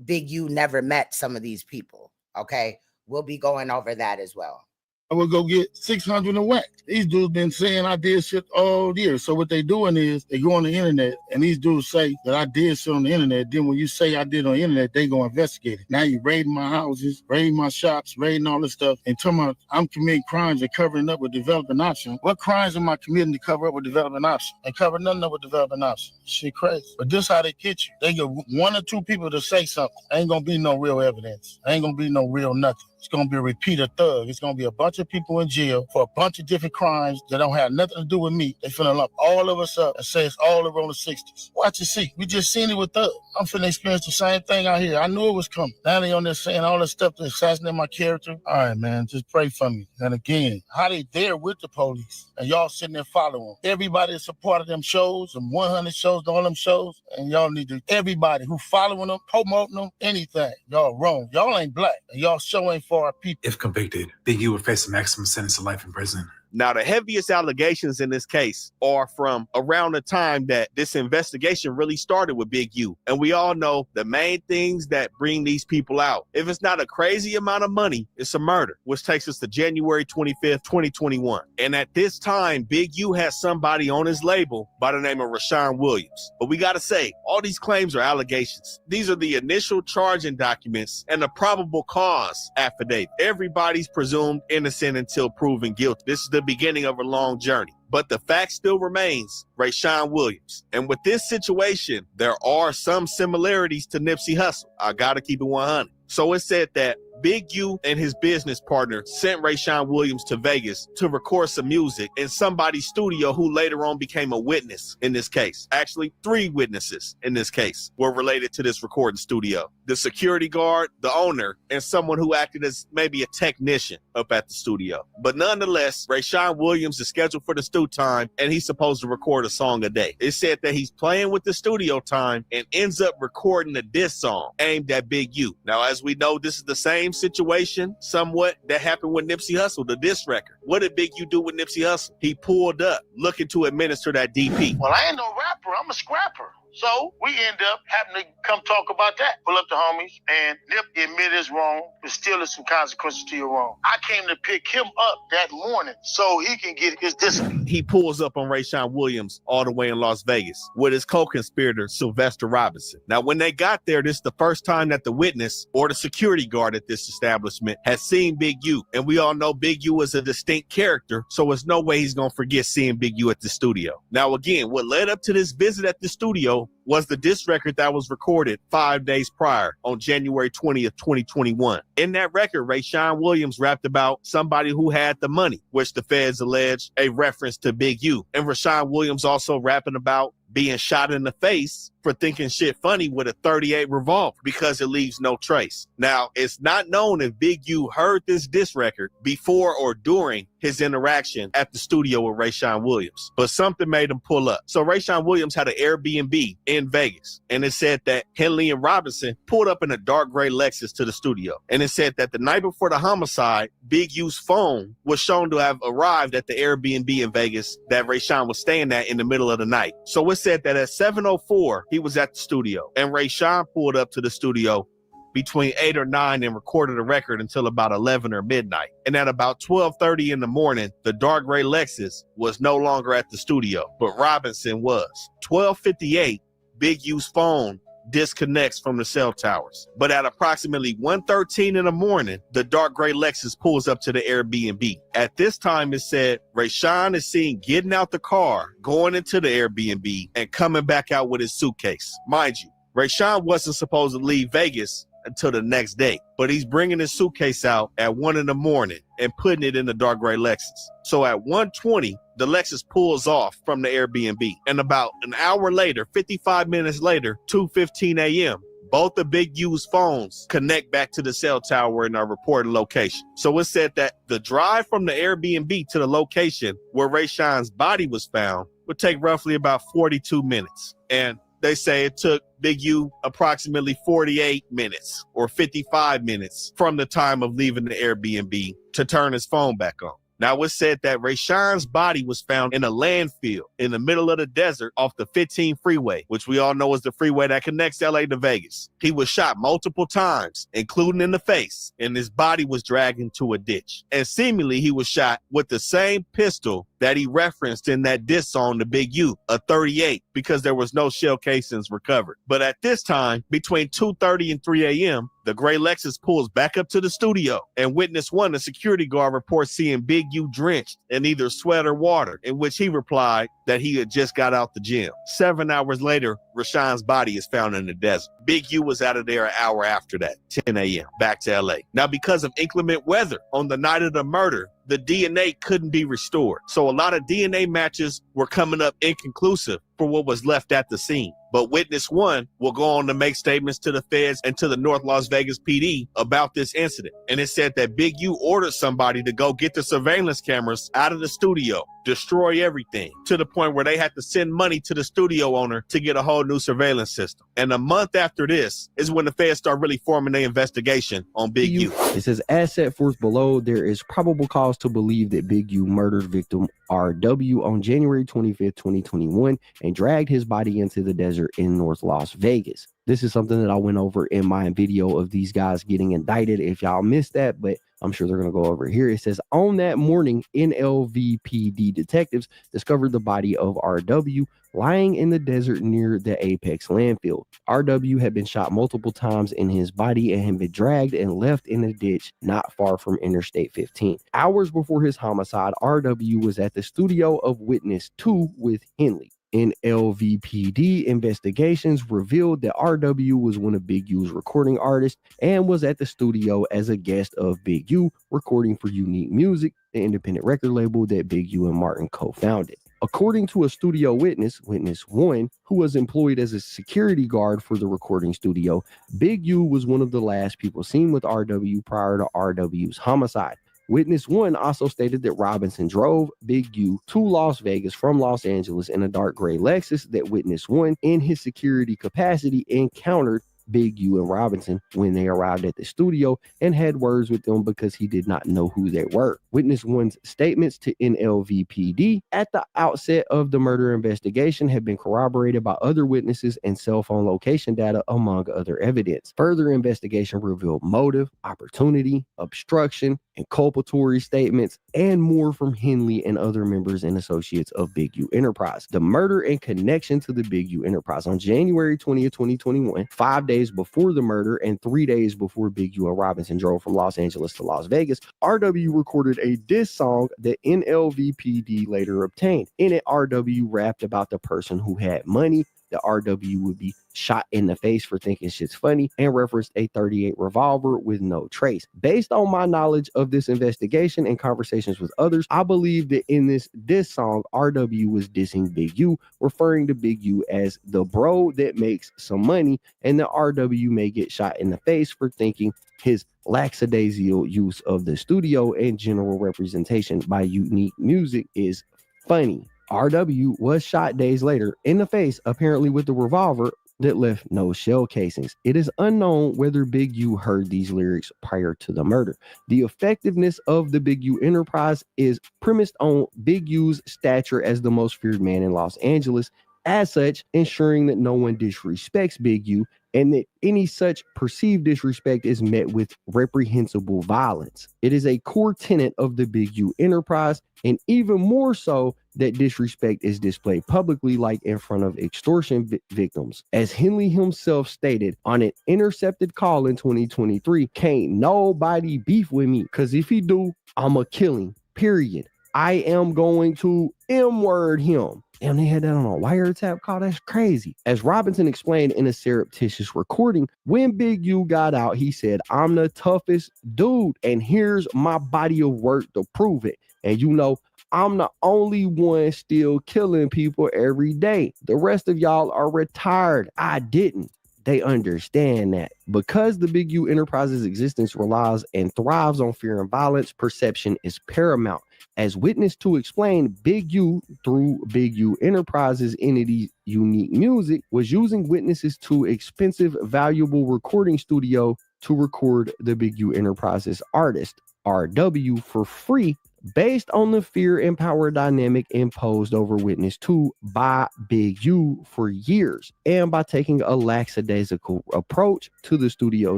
Big U never met some of these people. Okay, we'll be going over that as well. I would go get 600 and whack. These dudes been saying I did shit all year. So what they doing is they go on the internet and these dudes say that I did shit on the internet. Then when you say I did on the internet, they go investigate it. Now you raiding my houses, raiding my shops, raiding all this stuff, and talking about I'm committing crimes and covering up with developing option. What crimes am I committing to cover up with developing option? They cover nothing up with developing option. Shit crazy. But this how they get you. They get 1 or 2 people to say something. Ain't gonna be no real evidence. Ain't gonna be no real nothing. It's going to be a repeater thug. It's going to be a bunch of people in jail for a bunch of different crimes that don't have nothing to do with me. They finna lump all of us up and say it's all around the 60s. Watch and see. We just seen it with thug. I'm finna experience the same thing out here. I knew it was coming. Now they on there saying all this stuff to assassinate my character. All right, man, just pray for me. And again, how they there with the police and y'all sitting there following them. Everybody that's a part of them shows, them 100 shows, all them shows, and y'all need to, everybody who following them, promoting them, anything, y'all wrong. Y'all ain't black. And y'all show ain't for our people. If convicted, Big U would face a maximum sentence of life in prison. Now, the heaviest allegations in this case are from around the time that this investigation really started with Big U. And we all know the main things that bring these people out. If it's not a crazy amount of money, it's a murder, which takes us to January 25th, 2021. And at this time, Big U has somebody on his label by the name of Raan Williams. But we got to say, all these claims are allegations. These are the initial charging documents and the probable cause affidavit. Everybody's presumed innocent until proven guilty. This is the beginning of a long journey. But the fact still remains, Raan Williams. And with this situation, there are some similarities to Nipsey Hussle. I gotta keep it 100. So it said that Big U and his business partner sent Raan Williams to Vegas to record some music in somebody's studio who later on became a witness in this case. Actually, 3 witnesses in this case were related to this recording studio. The security guard, the owner, and someone who acted as maybe a technician up at the studio. But nonetheless, Raan Williams is scheduled for the stu time and he's supposed to record a song a day. It said that he's playing with the studio time and ends up recording a diss song aimed at Big U. Now, as we know, this is the same situation somewhat that happened with Nipsey Hussle, the diss record. What did Big U do with Nipsey Hussle? He pulled up looking to administer that DP. Well, I ain't no rapper. I'm a scrapper. So we end up having to come talk about that. Pull up the homies, and Nip admit it's wrong, but still there's some consequences to your wrong. I came to pick him up that morning so he can get his discipline. He pulls up on Raan Williams all the way in Las Vegas with his co-conspirator, Sylvester Robinson. Now, when they got there, this is the first time that the witness or the security guard at this establishment has seen Big U. And we all know Big U is a distinct character, so there's no way he's going to forget seeing Big U at the studio. Now, again, what led up to this visit at the studio was the diss record that was recorded 5 days prior on January 20th, 2021. In that record, Raan Williams rapped about somebody who had the money, which the feds allege a reference to Big U. And Raan Williams also rapping about being shot in the face for thinking shit funny with a .38 revolver because it leaves no trace. Now, it's not known if Big U heard this diss record before or during his interaction at the studio with Raan Williams, but something made him pull up. So Raan Williams had an Airbnb in Vegas, and it said that Henley and Robinson pulled up in a dark gray Lexus to the studio. And it said that the night before the homicide, Big U's phone was shown to have arrived at the Airbnb in Vegas that Raan was staying at in the middle of the night. So it said that at 7:04, he was at the studio, and Raan pulled up to the studio between 8 or 9 and recorded a record until about 11 or midnight. And at about 12:30 in the morning, the dark gray Lexus was no longer at the studio, but Robinson was. 12:58, Big U's phone disconnects from the cell towers. But at approximately 1:13 in the morning, the dark gray Lexus pulls up to the Airbnb. At this time, it said Raan is seen getting out the car, going into the Airbnb, and coming back out with his suitcase. Mind you, Raan wasn't supposed to leave Vegas until the next day, but he's bringing his suitcase out at 1 in the morning and putting it in the dark gray Lexus. So at 1:20, the Lexus pulls off from the Airbnb. And about an hour later, 55 minutes later, 2:15 a.m., both of Big U's phones connect back to the cell tower in our reported location. So it said that the drive from the Airbnb to the location where Rayshawn's body was found would take roughly about 42 minutes. And they say it took Big U approximately 48 minutes or 55 minutes from the time of leaving the Airbnb to turn his phone back on. Now, it's said that Rayshawn's body was found in a landfill in the middle of the desert off the 15 freeway, which we all know is the freeway that connects LA to Vegas. He was shot multiple times, including in the face, and his body was dragged into a ditch. And seemingly he was shot with the same pistol that he referenced in that diss song to Big U, a .38, because there was no shell casings recovered. But at this time, between 2:30 and 3 a.m., the gray Lexus pulls back up to the studio, and witness one, the security guard, reports seeing Big U drenched in either sweat or water, in which he replied that he had just got out the gym. 7 hours later, Rashawn's body is found in the desert. Big U was out of there an hour after that, 10 a.m., back to LA. Now, because of inclement weather on the night of the murder, the DNA couldn't be restored. So a lot of DNA matches were coming up inconclusive for what was left at the scene. But witness one will go on to make statements to the feds and to the North Las Vegas PD about this incident. And it said that Big U ordered somebody to go get the surveillance cameras out of the studio, destroy everything, to the point where they had to send money to the studio owner to get a whole new surveillance system. And a month after this is when the feds start really forming their investigation on Big U. It says, as set forth below, there is probable cause to believe that Big U murdered victim RW on January 25th, 2021, and dragged his body into the desert in North Las Vegas. This is something that I went over in my video of these guys getting indicted, if y'all missed that, but I'm sure they're going to go over here. It says, on that morning, NLVPD detectives discovered the body of RW lying in the desert near the Apex landfill. RW had been shot multiple times in his body and had been dragged and left in a ditch not far from Interstate 15. Hours before his homicide, RW was at the studio of Witness 2 with Henley. NLVPD investigations revealed that RW was one of Big U's recording artists and was at the studio as a guest of Big U, recording for Unique Music, the independent record label that Big U and Martin co-founded. According to a studio witness, Witness 1, who was employed as a security guard for the recording studio, Big U was one of the last people seen with RW prior to RW's homicide. Witness 1 also stated that Robinson drove Big U to Las Vegas from Los Angeles in a dark gray Lexus, that Witness 1, in his security capacity, encountered Big U and Robinson when they arrived at the studio and had words with them because he did not know who they were. Witness 1's statements to NLVPD at the outset of the murder investigation have been corroborated by other witnesses and cell phone location data, among other evidence. Further investigation revealed motive, opportunity, obstruction, inculpatory statements, and more from Henley and other members and associates of Big U Enterprise. The murder and connection to the Big U Enterprise. On January 20th, 2021, 5 days before the murder and 3 days before Big U and Robinson drove from Los Angeles to Las Vegas, RW recorded a diss song that NLVPD later obtained. In it, RW rapped about the person who had money, that RW would be shot in the face for thinking shit's funny, and referenced a .38 revolver with no trace. Based on my knowledge of this investigation and conversations with others, I believe that in this diss song, RW was dissing Big U, referring to Big U as the bro that makes some money, and that RW may get shot in the face for thinking his lackadaisical use of the studio and general representation by Unique Music is funny. RW was shot days later in the face, apparently with a revolver that left no shell casings. It is unknown whether Big U heard these lyrics prior to the murder. The effectiveness of the Big U Enterprise is premised on Big U's stature as the most feared man in Los Angeles, as such, ensuring that no one disrespects Big U and that any such perceived disrespect is met with reprehensible violence. It is a core tenet of the Big U Enterprise, and even more so that disrespect is displayed publicly, like in front of extortion victims. As Henley himself stated on an intercepted call in 2023, can't nobody beef with me, because if he do, I'ma kill him, period. I am going to M-word him. And they had that on a wiretap call. That's crazy. As Robinson explained in a surreptitious recording, when Big U got out, he said, I'm the toughest dude, and here's my body of work to prove it. And you know, I'm the only one still killing people every day. The rest of y'all are retired. I didn't. They understand that. Because the Big U Enterprise's existence relies and thrives on fear and violence, perception is paramount. As Witness 2 explained, Big U, through Big U Enterprises entity Unique Music, was using Witness's too expensive, valuable recording studio to record the Big U Enterprises artist, RW, for free, based on the fear and power dynamic imposed over Witness 2 by Big U for years, and by taking a lackadaisical approach to the studio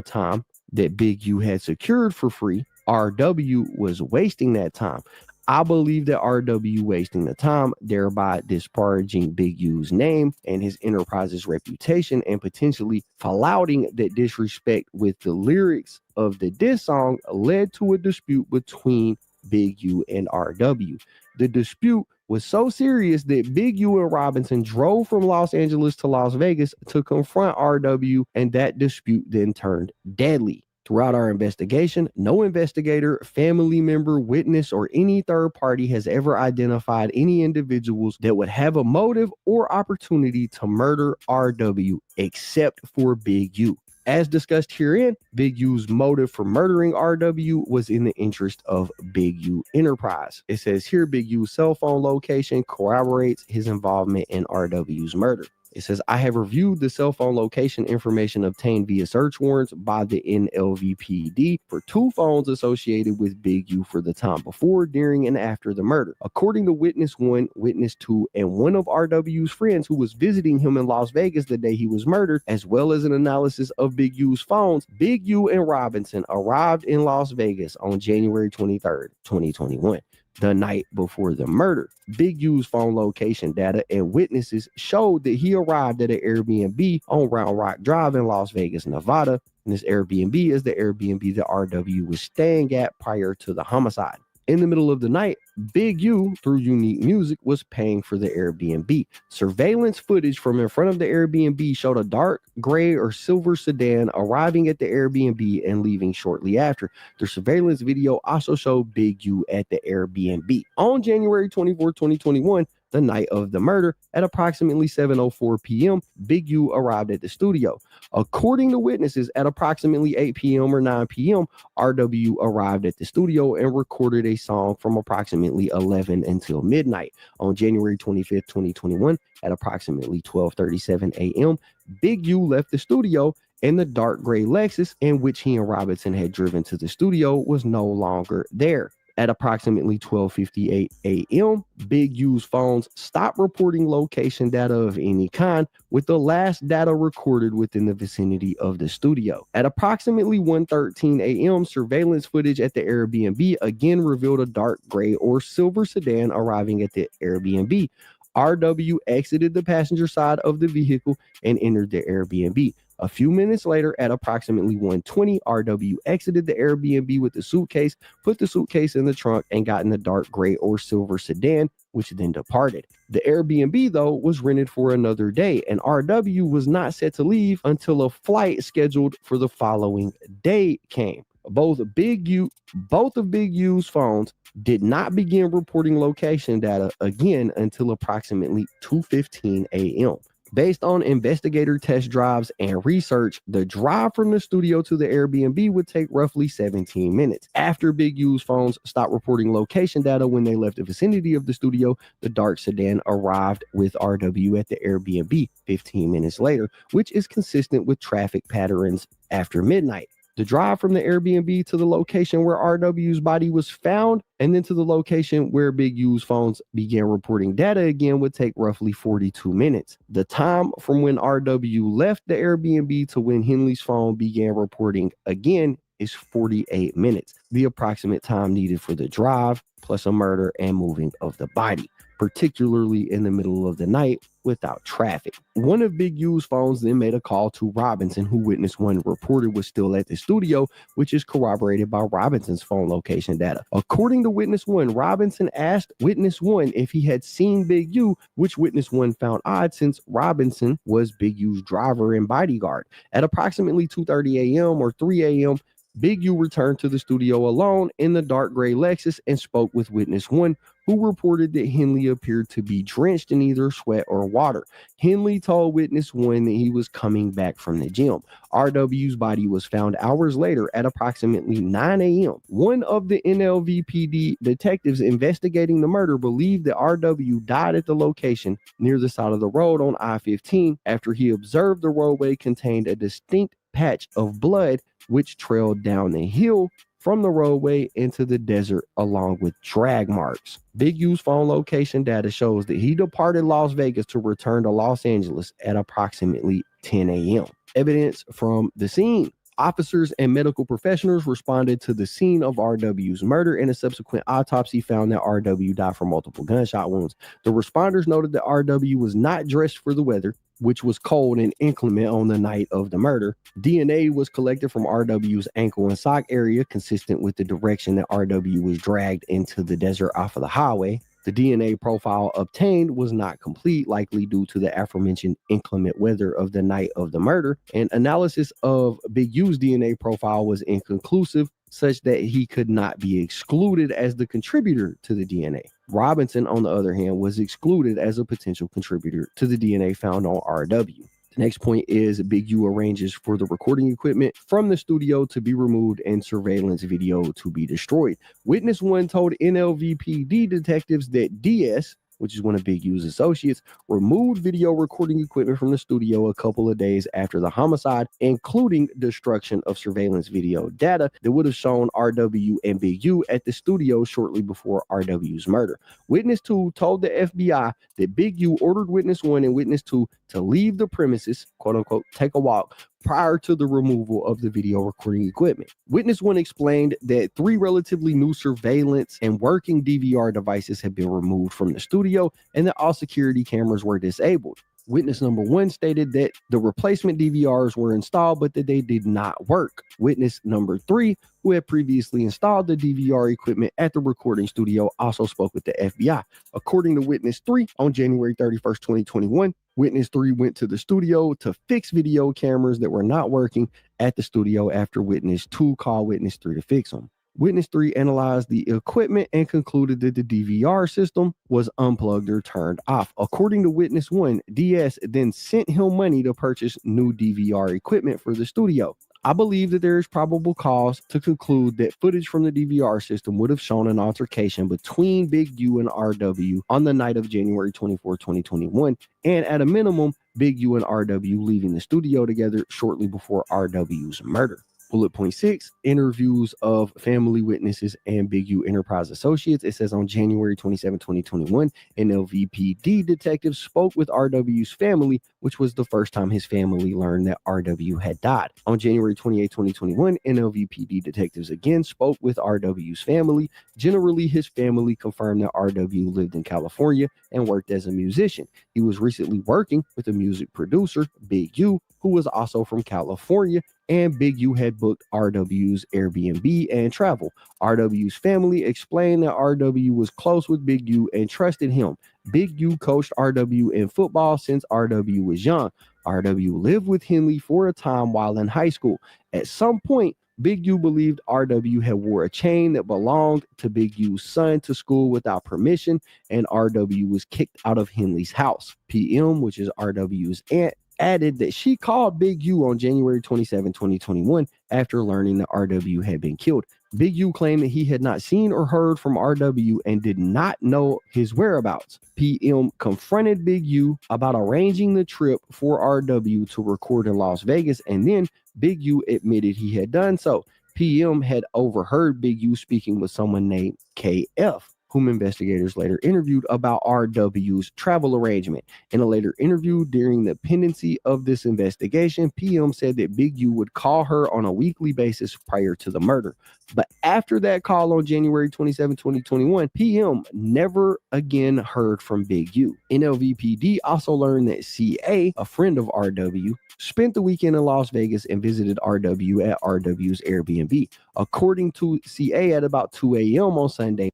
time that Big U had secured for free, RW was wasting that time. I believe that RW wasting the time, thereby disparaging Big U's name and his enterprise's reputation, and potentially flouting that disrespect with the lyrics of the diss song, led to a dispute between Big U and RW. The dispute was so serious that Big U and Robinson drove from Los Angeles to Las Vegas to confront RW, and that dispute then turned deadly. Throughout our investigation, no investigator, family member, witness, or any third party has ever identified any individuals that would have a motive or opportunity to murder RW except for Big U. As discussed herein, Big U's motive for murdering RW was in the interest of Big U Enterprise. It says here Big U's cell phone location corroborates his involvement in RW's murder. It says, I have reviewed the cell phone location information obtained via search warrants by the NLVPD for 2 phones associated with Big U for the time before, during, and after the murder. According to Witness 1, Witness 2, and one of RW's friends who was visiting him in Las Vegas the day he was murdered, as well as an analysis of Big U's phones, Big U and Robinson arrived in Las Vegas on January 23rd, 2021. The night before the murder. Big U's phone location data and witnesses showed that he arrived at an Airbnb on Round Rock Drive in Las Vegas, Nevada. And this Airbnb is the Airbnb that RW was staying at prior to the homicide. In the middle of the night, Big U, through Unique Music, was paying for the Airbnb. Surveillance footage from in front of the Airbnb showed a dark gray or silver sedan arriving at the Airbnb and leaving shortly after. The surveillance video also showed Big U at the Airbnb. On January 24, 2021, the night of the murder, at approximately 7:04 p.m., Big U arrived at the studio. According to witnesses, at approximately 8 p.m. or 9 p.m., RW arrived at the studio and recorded a song from approximately 11 until midnight. On January 25th, 2021, at approximately 12:37 a.m., Big U left the studio and the dark gray Lexus in which he and Robinson had driven to the studio was no longer there. At approximately 12:58 a.m., Big U's phones stopped reporting location data of any kind, with the last data recorded within the vicinity of the studio. At approximately 1:13 a.m., surveillance footage at the Airbnb again revealed a dark gray or silver sedan arriving at the Airbnb. RW exited the passenger side of the vehicle and entered the Airbnb. A few minutes later, at approximately 1:20, RW exited the Airbnb with the suitcase, put the suitcase in the trunk, and got in the dark gray or silver sedan, which then departed. The Airbnb, though, was rented for another day, and RW was not set to leave until a flight scheduled for the following day came. Both of Big U's phones did not begin reporting location data again until approximately 2:15 a.m. Based on investigator test drives and research, the drive from the studio to the Airbnb would take roughly 17 minutes. After Big U's phones stopped reporting location data when they left the vicinity of the studio, the dark sedan arrived with RW at the Airbnb 15 minutes later, which is consistent with traffic patterns after midnight. The drive from the Airbnb to the location where RW's body was found and then to the location where Big U's phones began reporting data again would take roughly 42 minutes. The time from when RW left the Airbnb to when Henley's phone began reporting again is 48 minutes, the approximate time needed for the drive plus a murder and moving of the body, particularly in the middle of the night without traffic. One of Big U's phones then made a call to Robinson, who Witness 1 reported was still at the studio, which is corroborated by Robinson's phone location data. According to Witness 1, Robinson asked Witness 1 if he had seen Big U, which Witness 1 found odd since Robinson was Big U's driver and bodyguard. At approximately 2:30 a.m. or 3 a.m., Big U returned to the studio alone in the dark gray Lexus and spoke with Witness 1, who reported that Henley appeared to be drenched in either sweat or water. Henley told Witness 1 that he was coming back from the gym. RW's body was found hours later at approximately 9 a.m. One of the NLVPD detectives investigating the murder believed that RW died at the location near the side of the road on I-15 after he observed the roadway contained a distinct patch of blood which trailed down the hill from the roadway into the desert along with drag marks. Big U's phone location data shows that he departed Las Vegas to return to Los Angeles at approximately 10 a.m. Evidence from the scene. Officers and medical professionals responded to the scene of RW's murder, and a subsequent autopsy found that RW died from multiple gunshot wounds. The responders noted that RW was not dressed for the weather, which was cold and inclement on the night of the murder. DNA was collected from RW's ankle and sock area, consistent with the direction that RW was dragged into the desert off of the highway. The DNA profile obtained was not complete, likely due to the aforementioned inclement weather of the night of the murder, and analysis of Big U's DNA profile was inconclusive, such that he could not be excluded as the contributor to the DNA. Robinson, on the other hand, was excluded as a potential contributor to the DNA found on RW. The next point is Big U arranges for the recording equipment from the studio to be removed and surveillance video to be destroyed. Witness 1 told NLVPD detectives that DS, which is one of Big U's associates, removed video recording equipment from the studio a couple of days after the homicide, including destruction of surveillance video data that would have shown RW and Big U at the studio shortly before RW's murder. Witness 2 told the FBI that Big U ordered Witness 1 and Witness 2 to leave the premises, quote unquote, take a walk, prior to the removal of the video recording equipment. Witness 1 explained that 3 relatively new surveillance and working DVR devices had been removed from the studio and that all security cameras were disabled. Witness number 1 stated that the replacement DVRs were installed, but that they did not work. Witness number 3, who had previously installed the DVR equipment at the recording studio, also spoke with the FBI. According to Witness 3, on January 31st, 2021, Witness 3 went to the studio to fix video cameras that were not working at the studio after Witness 2 called Witness 3 to fix them. Witness 3 analyzed the equipment and concluded that the DVR system was unplugged or turned off. According to Witness 1, DS then sent him money to purchase new DVR equipment for the studio. I believe that there is probable cause to conclude that footage from the DVR system would have shown an altercation between Big U and RW on the night of January 24, 2021, and at a minimum, Big U and RW leaving the studio together shortly before RW's murder. Bullet point 6, interviews of family witnesses and Big U Enterprise associates. It says on January 27, 2021, NLVPD detectives spoke with RW's family, which was the first time his family learned that RW had died. On January 28, 2021, NLVPD detectives again spoke with RW's family. Generally, his family confirmed that RW lived in California and worked as a musician. He was recently working with a music producer, Big U, who was also from California, and Big U had booked RW's Airbnb and travel. RW's family explained that RW was close with Big U and trusted him. Big U coached RW in football since RW was young. RW lived with Henley for a time while in high school. At some point, Big U believed RW had wore a chain that belonged to Big U's son to school without permission, and RW was kicked out of Henley's house. PM, which is RW's aunt, added that she called Big U on January 27, 2021 after learning that RW had been killed. Big U claimed that he had not seen or heard from RW and did not know his whereabouts. PM confronted Big U about arranging the trip for RW to record in Las Vegas, and then Big U admitted he had done so. PM had overheard Big U speaking with someone named KF, whom investigators later interviewed about RW's travel arrangement. In a later interview during the pendency of this investigation, PM said that Big U would call her on a weekly basis prior to the murder. But after that call on January 27, 2021, PM never again heard from Big U. NLVPD also learned that CA, a friend of RW, spent the weekend in Las Vegas and visited RW at RW's Airbnb. According to CA, at about 2 a.m. on Sunday,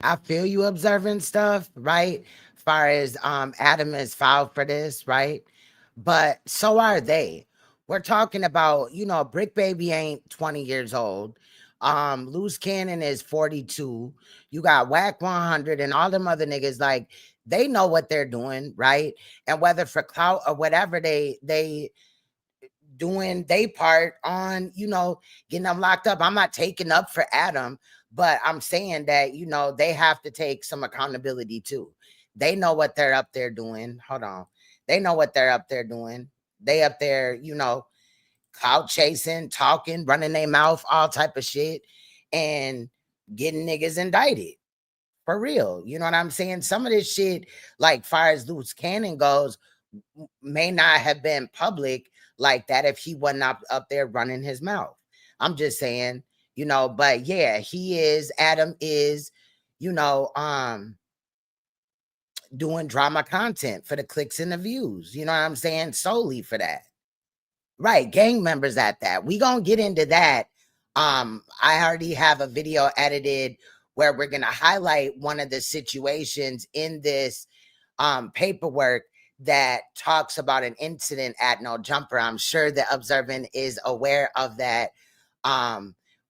I feel you observing stuff, right? As far as Adam is filed for this, right? But so are they. We're talking about, you know, Bricc Baby ain't 20 years old. Luce Cannon is 42. You got Whack 100 and all them other niggas, like, they know what they're doing, right? And whether for clout or whatever, they doing they part on, you know, getting them locked up. I'm not taking up for Adam, but I'm saying that, you know, they have to take some accountability too. They know what they're up there doing. Hold on. They know what they're up there doing. They up there, you know, clout chasing, talking, running their mouth, all type of shit, and getting niggas indicted. For real. You know what I'm saying? Some of this shit, like far as Luce Cannon goes, may not have been public like that if he wasn't up there running his mouth. I'm just saying, you know, but yeah, Adam is, you know, doing drama content for the clicks and the views. You know what I'm saying? Solely for that. Right. Gang members at that. We gonna get into that. I already have a video edited where we're going to highlight one of the situations in this paperwork that talks about an incident at No Jumper. I'm sure the observant is aware of that,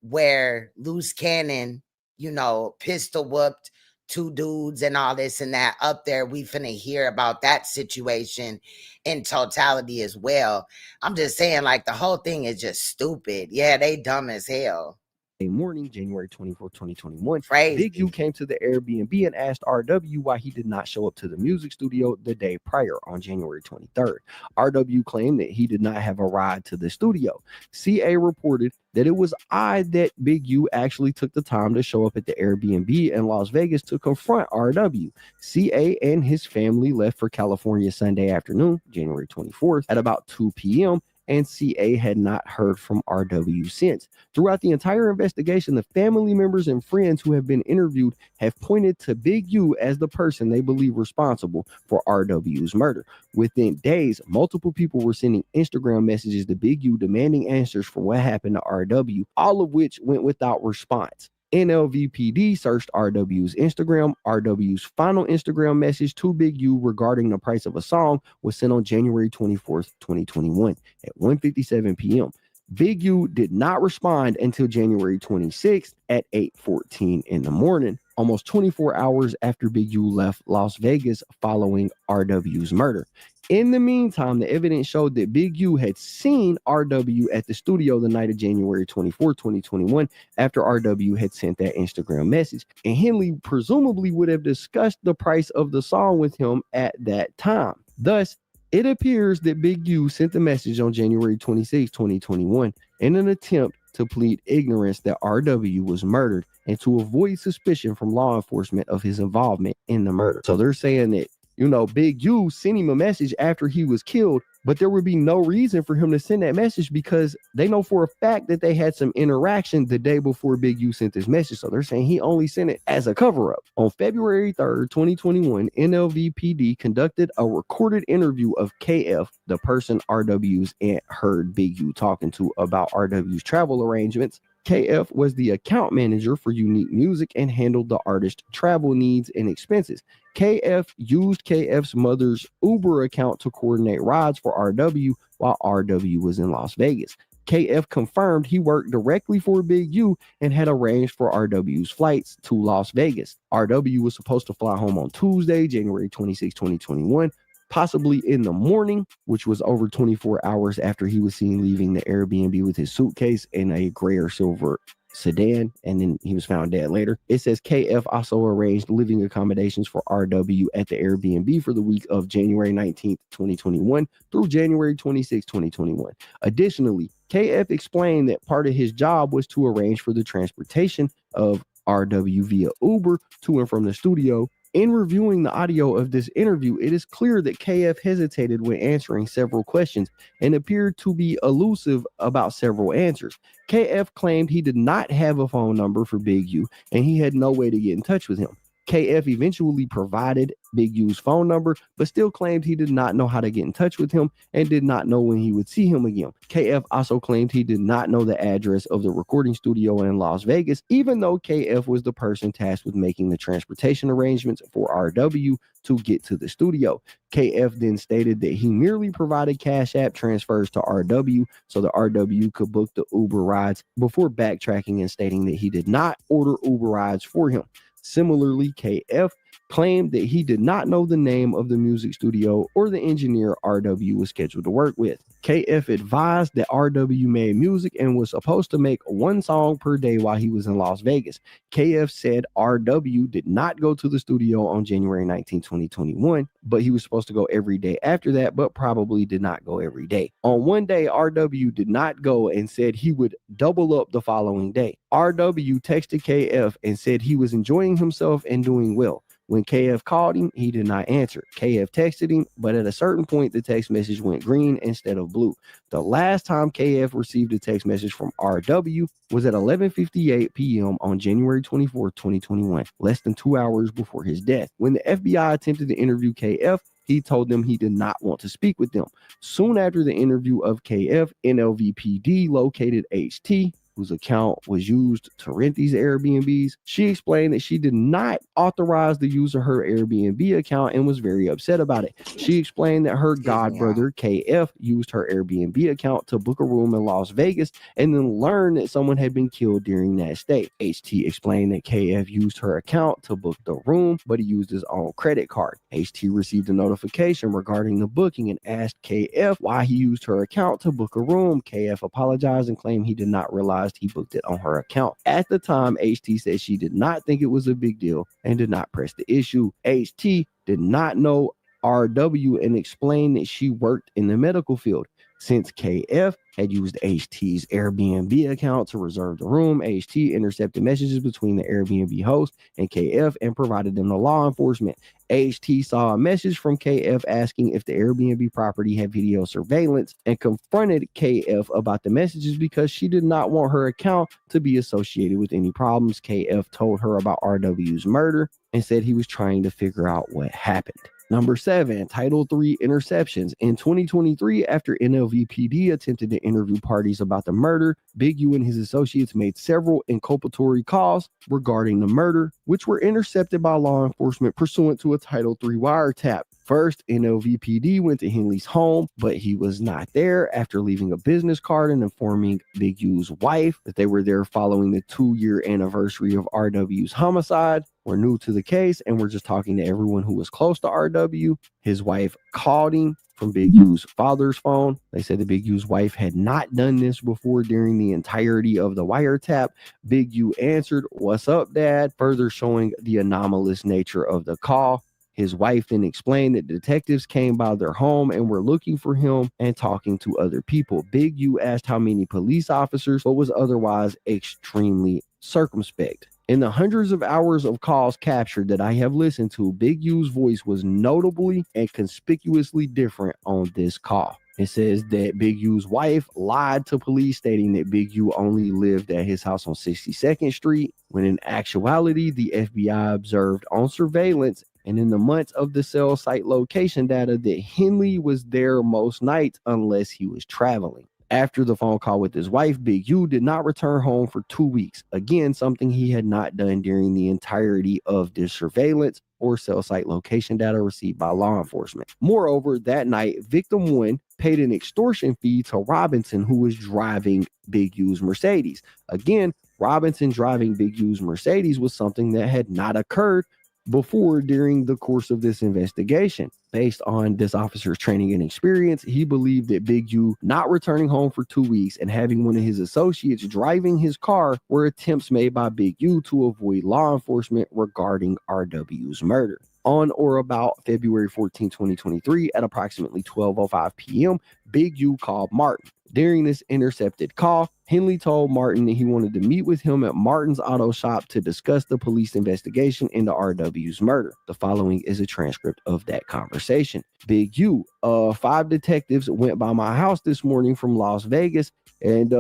where Luce Cannon, you know, pistol whooped 2 dudes and all this and that up there. We finna hear about that situation in totality as well. I'm just saying, like, the whole thing is just stupid. Yeah, they dumb as hell. Morning, January 24th, 2021. Crazy. Big U came to the Airbnb and asked RW why he did not show up to the music studio the day prior on January 23rd. RW claimed that he did not have a ride to the studio. CA reported that it was odd that Big U actually took the time to show up at the Airbnb in Las Vegas to confront RW. CA and his family left for California Sunday afternoon, January 24th at about 2 p.m., and CA had not heard from RW since. Throughout the entire investigation, the family members and friends who have been interviewed have pointed to Big U as the person they believe responsible for RW's murder. Within days, multiple people were sending Instagram messages to Big U demanding answers for what happened to RW, all of which went without response. NLVPD searched RW's Instagram. RW's final Instagram message to Big U regarding the price of a song was sent on January 24th, 2021 at 1:57 p.m. Big U did not respond until January 26th at 8:14 in the morning, almost 24 hours after Big U left Las Vegas following RW's murder. In the meantime, the evidence showed that Big U had seen RW at the studio the night of January 24, 2021, after RW had sent that Instagram message, and Henley presumably would have discussed the price of the song with him at that time. Thus, it appears that Big U sent the message on January 26, 2021, in an attempt to plead ignorance that RW was murdered and to avoid suspicion from law enforcement of his involvement in the murder. So they're saying that, you know, Big U sent him a message after he was killed, but there would be no reason for him to send that message because they know for a fact that they had some interaction the day before Big U sent this message. So they're saying he only sent it as a cover-up. On February 3rd, 2021, NLVPD conducted a recorded interview of KF, the person RW's aunt heard Big U talking to about RW's travel arrangements. KF was the account manager for Unique Music and handled the artist's travel needs and expenses. KF used KF's mother's Uber account to coordinate rides for RW while RW was in Las Vegas. KF confirmed he worked directly for Big U and had arranged for RW's flights to Las Vegas. RW was supposed to fly home on Tuesday, January 26, 2021, possibly in the morning, which was over 24 hours after he was seen leaving the Airbnb with his suitcase in a gray or silver sedan, and then he was found dead later. It says KF also arranged living accommodations for RW at the Airbnb for the week of January 19th, 2021 through January 26, 2021. Additionally, KF explained that part of his job was to arrange for the transportation of RW via Uber to and from the studio. In reviewing the audio of this interview, it is clear that KF hesitated when answering several questions and appeared to be elusive about several answers. KF claimed he did not have a phone number for Big U and he had no way to get in touch with him. KF eventually provided Big U's phone number, but still claimed he did not know how to get in touch with him and did not know when he would see him again. KF also claimed he did not know the address of the recording studio in Las Vegas, even though KF was the person tasked with making the transportation arrangements for RW to get to the studio. KF then stated that he merely provided Cash App transfers to RW so that RW could book the Uber rides before backtracking and stating that he did not order Uber rides for him. Similarly, KF claimed that he did not know the name of the music studio or the engineer RW was scheduled to work with. KF advised that RW made music and was supposed to make one song per day while he was in Las Vegas. KF said RW did not go to the studio on January 19, 2021, but he was supposed to go every day after that, but probably did not go every day. On one day, RW did not go and said he would double up the following day. RW texted KF and said he was enjoying himself and doing well. When KF called him, he did not answer. KF texted him, but at a certain point, the text message went green instead of blue. The last time KF received a text message from RW was at 11:58 p.m. on January 24, 2021, less than 2 hours before his death. When the FBI attempted to interview KF, he told them he did not want to speak with them. Soon after the interview of KF, NLVPD located HT, whose account was used to rent these Airbnbs. She explained that she did not authorize the use of her Airbnb account and was very upset about it. She explained that her godbrother, KF, used her Airbnb account to book a room in Las Vegas and then learned that someone had been killed during that stay. HT explained that KF used her account to book the room, but he used his own credit card. HT received a notification regarding the booking and asked KF why he used her account to book a room. KF apologized and claimed he did not realize he booked it on her account. At the time, HT said she did not think it was a big deal and did not press the issue. HT did not know RW and explained that she worked in the medical field. Since KF had used HT's Airbnb account to reserve the room, HT intercepted messages between the Airbnb host and KF and provided them to law enforcement. HT saw a message from KF asking if the Airbnb property had video surveillance and confronted KF about the messages because she did not want her account to be associated with any problems. KF told her about RW's murder and said he was trying to figure out what happened. Number 7, Title III interceptions. In 2023, after NLVPD attempted to interview parties about the murder, Big U and his associates made several inculpatory calls regarding the murder, which were intercepted by law enforcement pursuant to a Title III wiretap. First, NLVPD went to Henley's home, but he was not there after leaving a business card and informing Big U's wife that they were there following the 2-year anniversary of RW's homicide. We're new to the case and we're just talking to everyone who was close to RW. His wife called him from Big U's father's phone. They said that Big U's wife had not done this before during the entirety of the wiretap. Big U answered, "What's up, Dad?" further showing the anomalous nature of the call. His wife then explained that detectives came by their home and were looking for him and talking to other people. Big U asked how many police officers, but was otherwise extremely circumspect. In the hundreds of hours of calls captured that I have listened to, Big U's voice was notably and conspicuously different on this call. It says that Big U's wife lied to police, stating that Big U only lived at his house on 62nd Street, when in actuality, the FBI observed on surveillance and in the months of the cell site location data that Henley was there most nights unless he was traveling. After the phone call with his wife, Big U did not return home for 2 weeks. Again, something he had not done during the entirety of this surveillance or cell site location data received by law enforcement. Moreover, that night, victim 1 paid an extortion fee to Robinson, who was driving Big U's Mercedes. Again, Robinson driving Big U's Mercedes was something that had not occurred before during the course of this investigation. Based on this officer's training and experience, he believed that Big U not returning home for 2 weeks and having one of his associates driving his car were attempts made by Big U to avoid law enforcement regarding RW's murder. On or about February 14, 2023, at approximately 12:05 p.m., Big U called Martin. During this intercepted call, Henley told Martin that he wanted to meet with him at Martin's auto shop to discuss the police investigation into RW's murder. The following is a transcript of that conversation. Big U, 5 detectives went by my house this morning from Las Vegas, and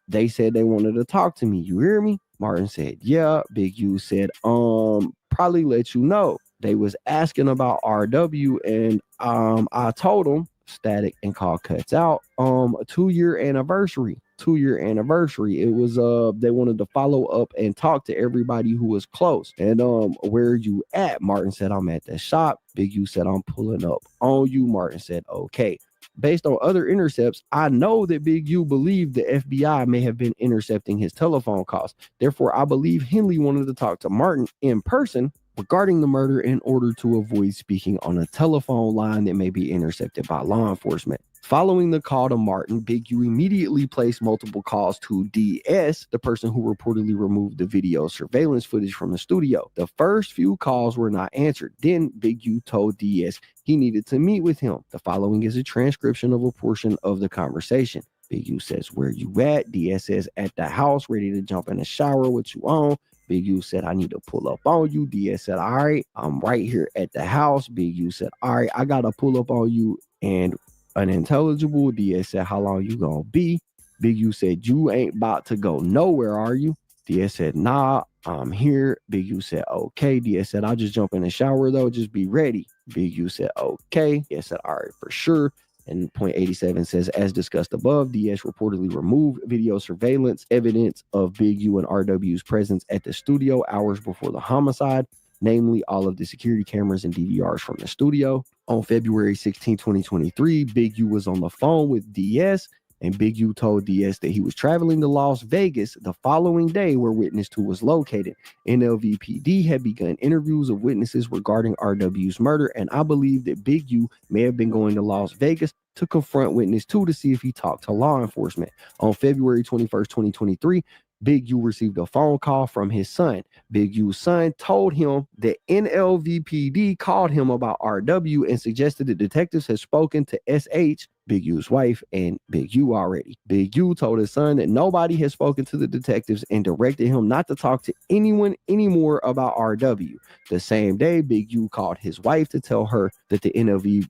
they said they wanted to talk to me. You hear me? Martin said, yeah. Big U said, probably let you know. They was asking about RW, and I told them, static and call cuts out, a 2-year anniversary. 2-year anniversary. It was they wanted to follow up and talk to everybody who was close. And where you at? Martin said, I'm at the shop. Big U said, I'm pulling up on you. Martin said, okay. Based on other intercepts, I know that Big U believed the FBI may have been intercepting his telephone calls. Therefore, I believe Henley wanted to talk to Martin in person regarding the murder in order to avoid speaking on a telephone line that may be intercepted by law enforcement. Following the call to Martin, Big U immediately placed multiple calls to DS, the person who reportedly removed the video surveillance footage from the studio. The first few calls were not answered. Then Big U told DS he needed to meet with him. The following is a transcription of a portion of the conversation. Big U says, where you at? DS says, at the house, ready to jump in the shower. What you on? Big U said, I need to pull up on you. DS said, all right, I'm right here at the house. Big U said, all right, I got to pull up on you. And unintelligible. DS said, how long you gonna be? Big U said, you ain't about to go nowhere, are you? DS said, nah, I'm here. Big U said, okay. DS said, I'll just jump in the shower though, just be ready. Big U said, okay. DS said, all right, for sure. And point 87 says, as discussed above, DS reportedly removed video surveillance evidence of Big U and RW's presence at the studio hours before the homicide, namely all of the security cameras and DVRs from the studio. On February 16, 2023, Big U was on the phone with DS, and Big U told DS that he was traveling to Las Vegas the following day where witness 2 was located. NLVPD had begun interviews of witnesses regarding RW's murder, and I believe that Big U may have been going to Las Vegas to confront witness 2 to see if he talked to law enforcement. On February 21st, 2023, Big U received a phone call from his son. Big U's son told him that NLVPD called him about RW and suggested that detectives had spoken to SH, Big U's wife, and Big U already. Big U told his son that nobody had spoken to the detectives and directed him not to talk to anyone anymore about RW. The same day, Big U called his wife to tell her that the NLVPD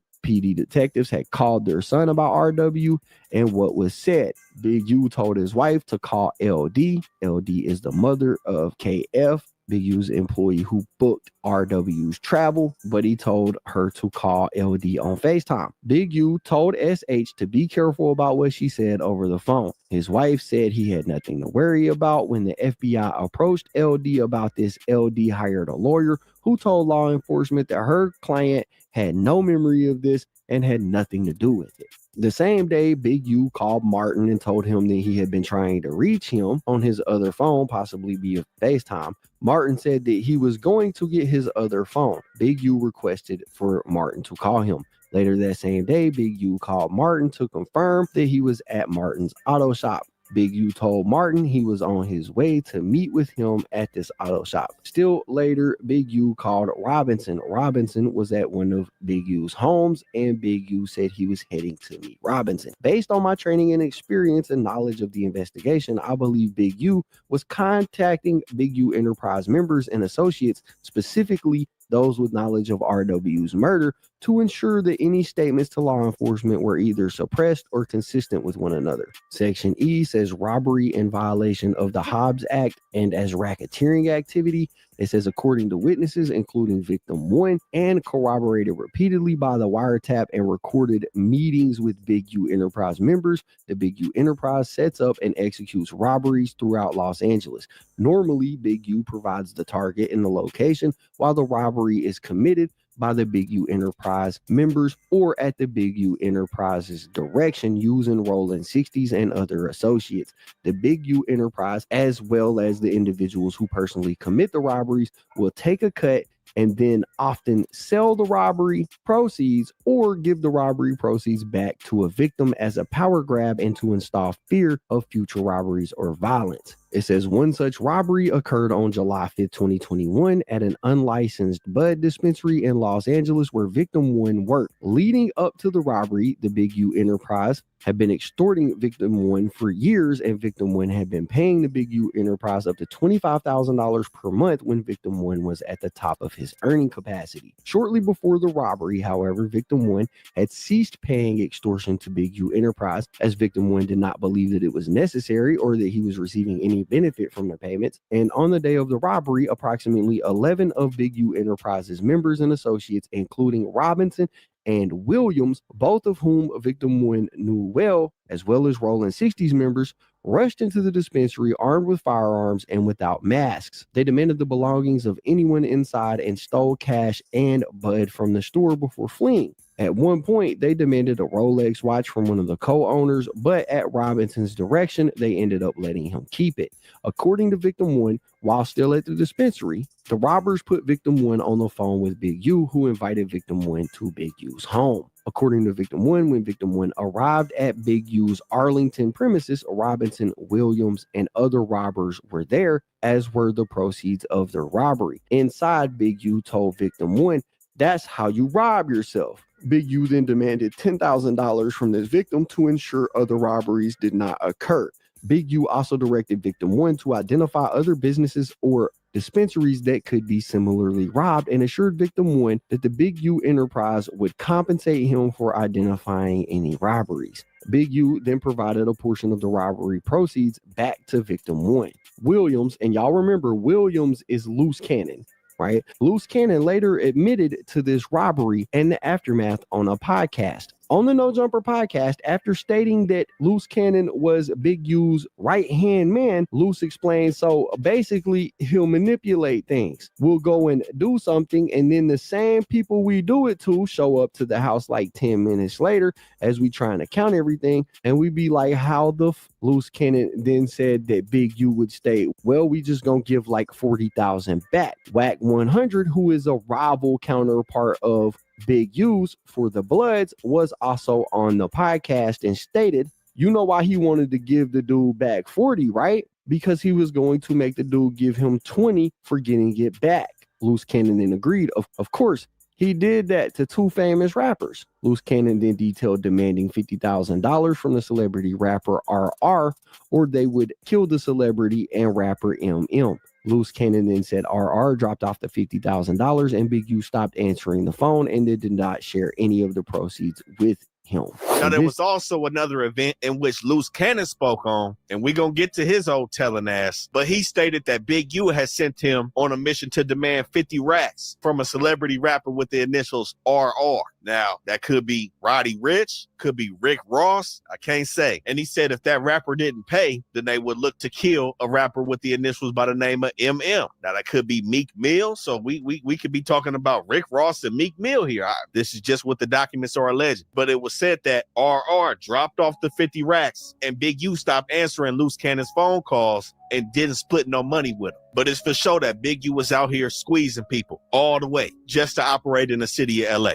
detectives had called their son about RW and what was said. Big U told his wife to call LD. LD is the mother of KF, Big U's employee who booked RW's travel, but he told her to call LD on FaceTime. Big U told SH to be careful about what she said over the phone. His wife said he had nothing to worry about. When the FBI approached LD about this, LD hired a lawyer who told law enforcement that her client had no memory of this and had nothing to do with it. The same day, Big U called Martin and told him that he had been trying to reach him on his other phone, possibly via FaceTime. Martin said that he was going to get his other phone. Big U requested for Martin to call him. Later that same day, Big U called Martin to confirm that he was at Martin's auto shop. Big U told Martin he was on his way to meet with him at this auto shop. Still later, Big U called Robinson. Robinson was at one of Big U's homes, and Big U said he was heading to meet Robinson. Based on my training and experience and knowledge of the investigation, I believe Big U was contacting Big U Enterprise members and associates, specifically those with knowledge of RW's murder, to ensure that any statements to law enforcement were either suppressed or consistent with one another. Section E says robbery in violation of the Hobbs Act and as racketeering activity. It says according to witnesses, including victim 1, and corroborated repeatedly by the wiretap and recorded meetings with Big U Enterprise members, the Big U Enterprise sets up and executes robberies throughout Los Angeles. Normally, Big U provides the target and the location while the robbery is committed by the Big U Enterprise members or at the Big U Enterprise's direction using rolling 60s and other associates. The Big U Enterprise, as well as the individuals who personally commit the robberies, will take a cut and then often sell the robbery proceeds or give the robbery proceeds back to a victim as a power grab and to install fear of future robberies or violence. It says one such robbery occurred on July 5th, 2021 at an unlicensed bud dispensary in Los Angeles where victim 1 worked. Leading up to the robbery, the Big U Enterprise had been extorting victim 1 for years, and victim 1 had been paying the Big U Enterprise up to $25,000 per month when victim 1 was at the top of his earning capacity. Shortly before the robbery, however, victim 1 had ceased paying extortion to Big U Enterprise as victim 1 did not believe that it was necessary or that he was receiving any benefit from the payments. And on the day of the robbery, approximately 11 of Big U Enterprise's members and associates, including Robinson and Williams, both of whom victim 1 knew well as Rolling 60s members, rushed into the dispensary armed with firearms and without masks. They demanded the belongings of anyone inside and stole cash and bud from the store before fleeing. At one point, they demanded a Rolex watch from one of the co-owners, but at Robinson's direction, they ended up letting him keep it. According to victim 1, while still at the dispensary, the robbers put victim 1 on the phone with Big U, who invited victim 1 to Big U's home. According to victim 1, when victim 1 arrived at Big U's Arlington premises, Robinson, Williams, and other robbers were there, as were the proceeds of their robbery. Inside, Big U told victim 1, "That's how you rob yourself." Big U then demanded $10,000 from this victim to ensure other robberies did not occur. Big U also directed victim 1 to identify other businesses or dispensaries that could be similarly robbed and assured victim 1 that the Big U Enterprise would compensate him for identifying any robberies. Big U then provided a portion of the robbery proceeds back to victim 1. Williams, and y'all remember Williams is Luce Cannon, right? Luce Cannon later admitted to this robbery and the aftermath on a podcast. On the No Jumper podcast, after stating that Luce Cannon was Big U's right-hand man, Luce explains, so basically he'll manipulate things. We'll go and do something, and then the same people we do it to show up to the house like 10 minutes later as we trying to count everything, and we be like, how the Luce Cannon then said that Big U would stay. Well, we just gonna give like 40,000 back. Whack 100, who is a rival counterpart of Big U's for the Bloods, was also on the podcast and stated, you know why he wanted to give the dude back 40, right? Because he was going to make the dude give him 20 for getting it back. Luce Cannon then agreed. Of course, he did that to two famous rappers. Luce Cannon then detailed demanding $50,000 from the celebrity rapper RR, or they would kill the celebrity and rapper MM. Luce Cannon then said RR dropped off the $50,000 and Big U stopped answering the phone and they did not share any of the proceeds with him. Now, there was also another event in which Luce Cannon spoke on, and we're going to get to his old telling ass, but he stated that Big U has sent him on a mission to demand 50 racks from a celebrity rapper with the initials RR. Now, that could be Roddy Ricch, could be Rick Ross, I can't say. And he said if that rapper didn't pay, then they would look to kill a rapper with the initials by the name of MM. Now, that could be Meek Mill, so we could be talking about Rick Ross and Meek Mill here. This is just what the documents are alleged. But it was said that RR dropped off the 50 racks and Big U stopped answering Luce Cannon's phone calls and didn't split no money with him. But it's for sure that Big U was out here squeezing people all the way just to operate in the city of LA.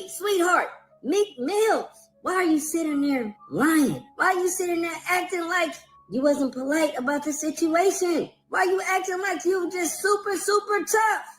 Sweetheart, Meek Mills, why are you sitting there lying? Why are you sitting there acting like you wasn't polite about the situation? Why are you acting like you just super tough?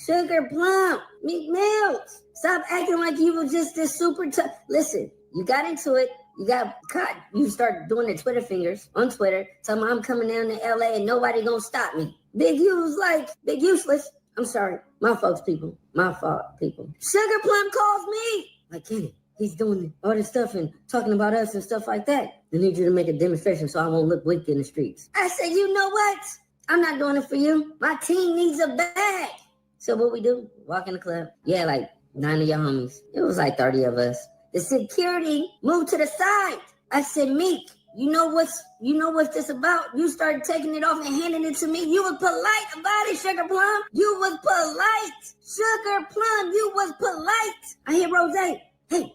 Sugar Plum, Meek Mills, stop acting like you were just this super tough. Listen, you got into it. You got caught. You start doing the Twitter fingers on Twitter, telling me I'm coming down to LA and nobody gonna stop me. Big U's like, Big Useless. I'm sorry. My fault, people. Sugar Plum calls me. Like, Kenny, he's doing all this stuff and talking about us and stuff like that. I need you to make a demonstration so I won't look weak in the streets. I said, you know what? I'm not doing it for you. My team needs a bag. So what we do? Walk in the club. Yeah, like 9 of your homies. It was like 30 of us. The security moved to the side. I said, Meek, you know what's this about? You started taking it off and handing it to me. You was polite about it, Sugar Plum. You was polite. Sugar Plum, you was polite. I hear Rose. Hey,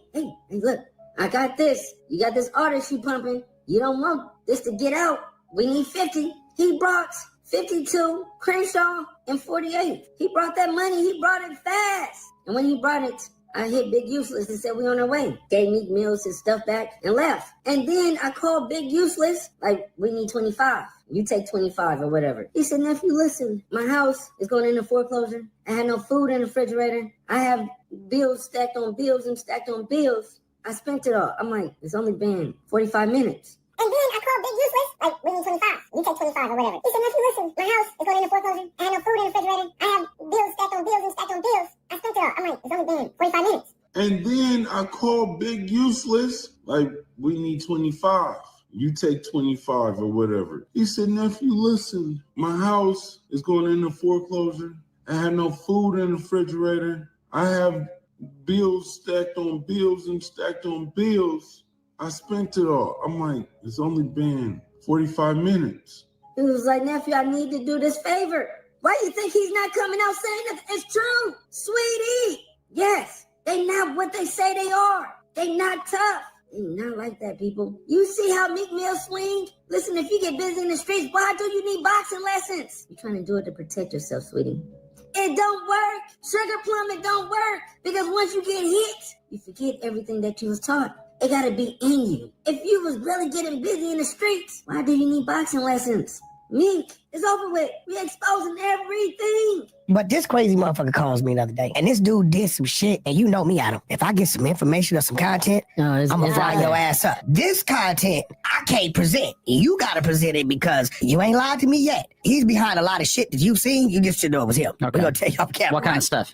look, I got this. You got this artist you pumping. You don't want this to get out. We need 50. He brought 52, Crenshaw, and 48. He brought that money. He brought it fast. And when he brought it, I hit Big Useless and said, we on our way. Gave Meek Mills his stuff back and left. And then I called Big Useless, like, we need 25. You take 25 or whatever. He said, nephew, listen, my house is going into foreclosure. I had no food in the refrigerator. I have bills stacked on bills and stacked on bills. I spent it all. I'm like, it's only been 45 minutes. And then I called Big Useless, like, we need 25. You take 25 or whatever. He said, nephew, listen, my house is going into foreclosure. I have no food in the refrigerator. I have bills stacked on bills and stacked on bills. I spent it all. I'm like, it's only been 45 minutes. And then I called Big Useless, like, we need 25. You take 25 or whatever. He said, nephew, listen, my house is going into foreclosure. I have no food in the refrigerator. I have bills stacked on bills and stacked on bills. I spent it all. I'm like, it's only been 45 minutes. He was like, nephew, I need to do this favor. Why do you think he's not coming out saying that it's true? Sweetie. Yes, they not what they say they are. They not tough. They not like that, people. You see how Meek Mill swing? Listen, if you get busy in the streets, why do you need boxing lessons? You're trying to do it to protect yourself, sweetie. It don't work. Sugar Plum, it don't work. Because once you get hit, you forget everything that you was taught. It gotta be in you. If you was really getting busy in the streets, why do you need boxing lessons? Meek, it's over with. We exposing everything. But this crazy motherfucker calls me the other day, and this dude did some shit, and you know me, Adam. If I get some information or some content, I'm gonna fry your ass up. This content, I can't present. You gotta present it because you ain't lied to me yet. He's behind a lot of shit that you've seen. You just should know it was him. Okay. We're gonna tell you off camera. What kind of stuff?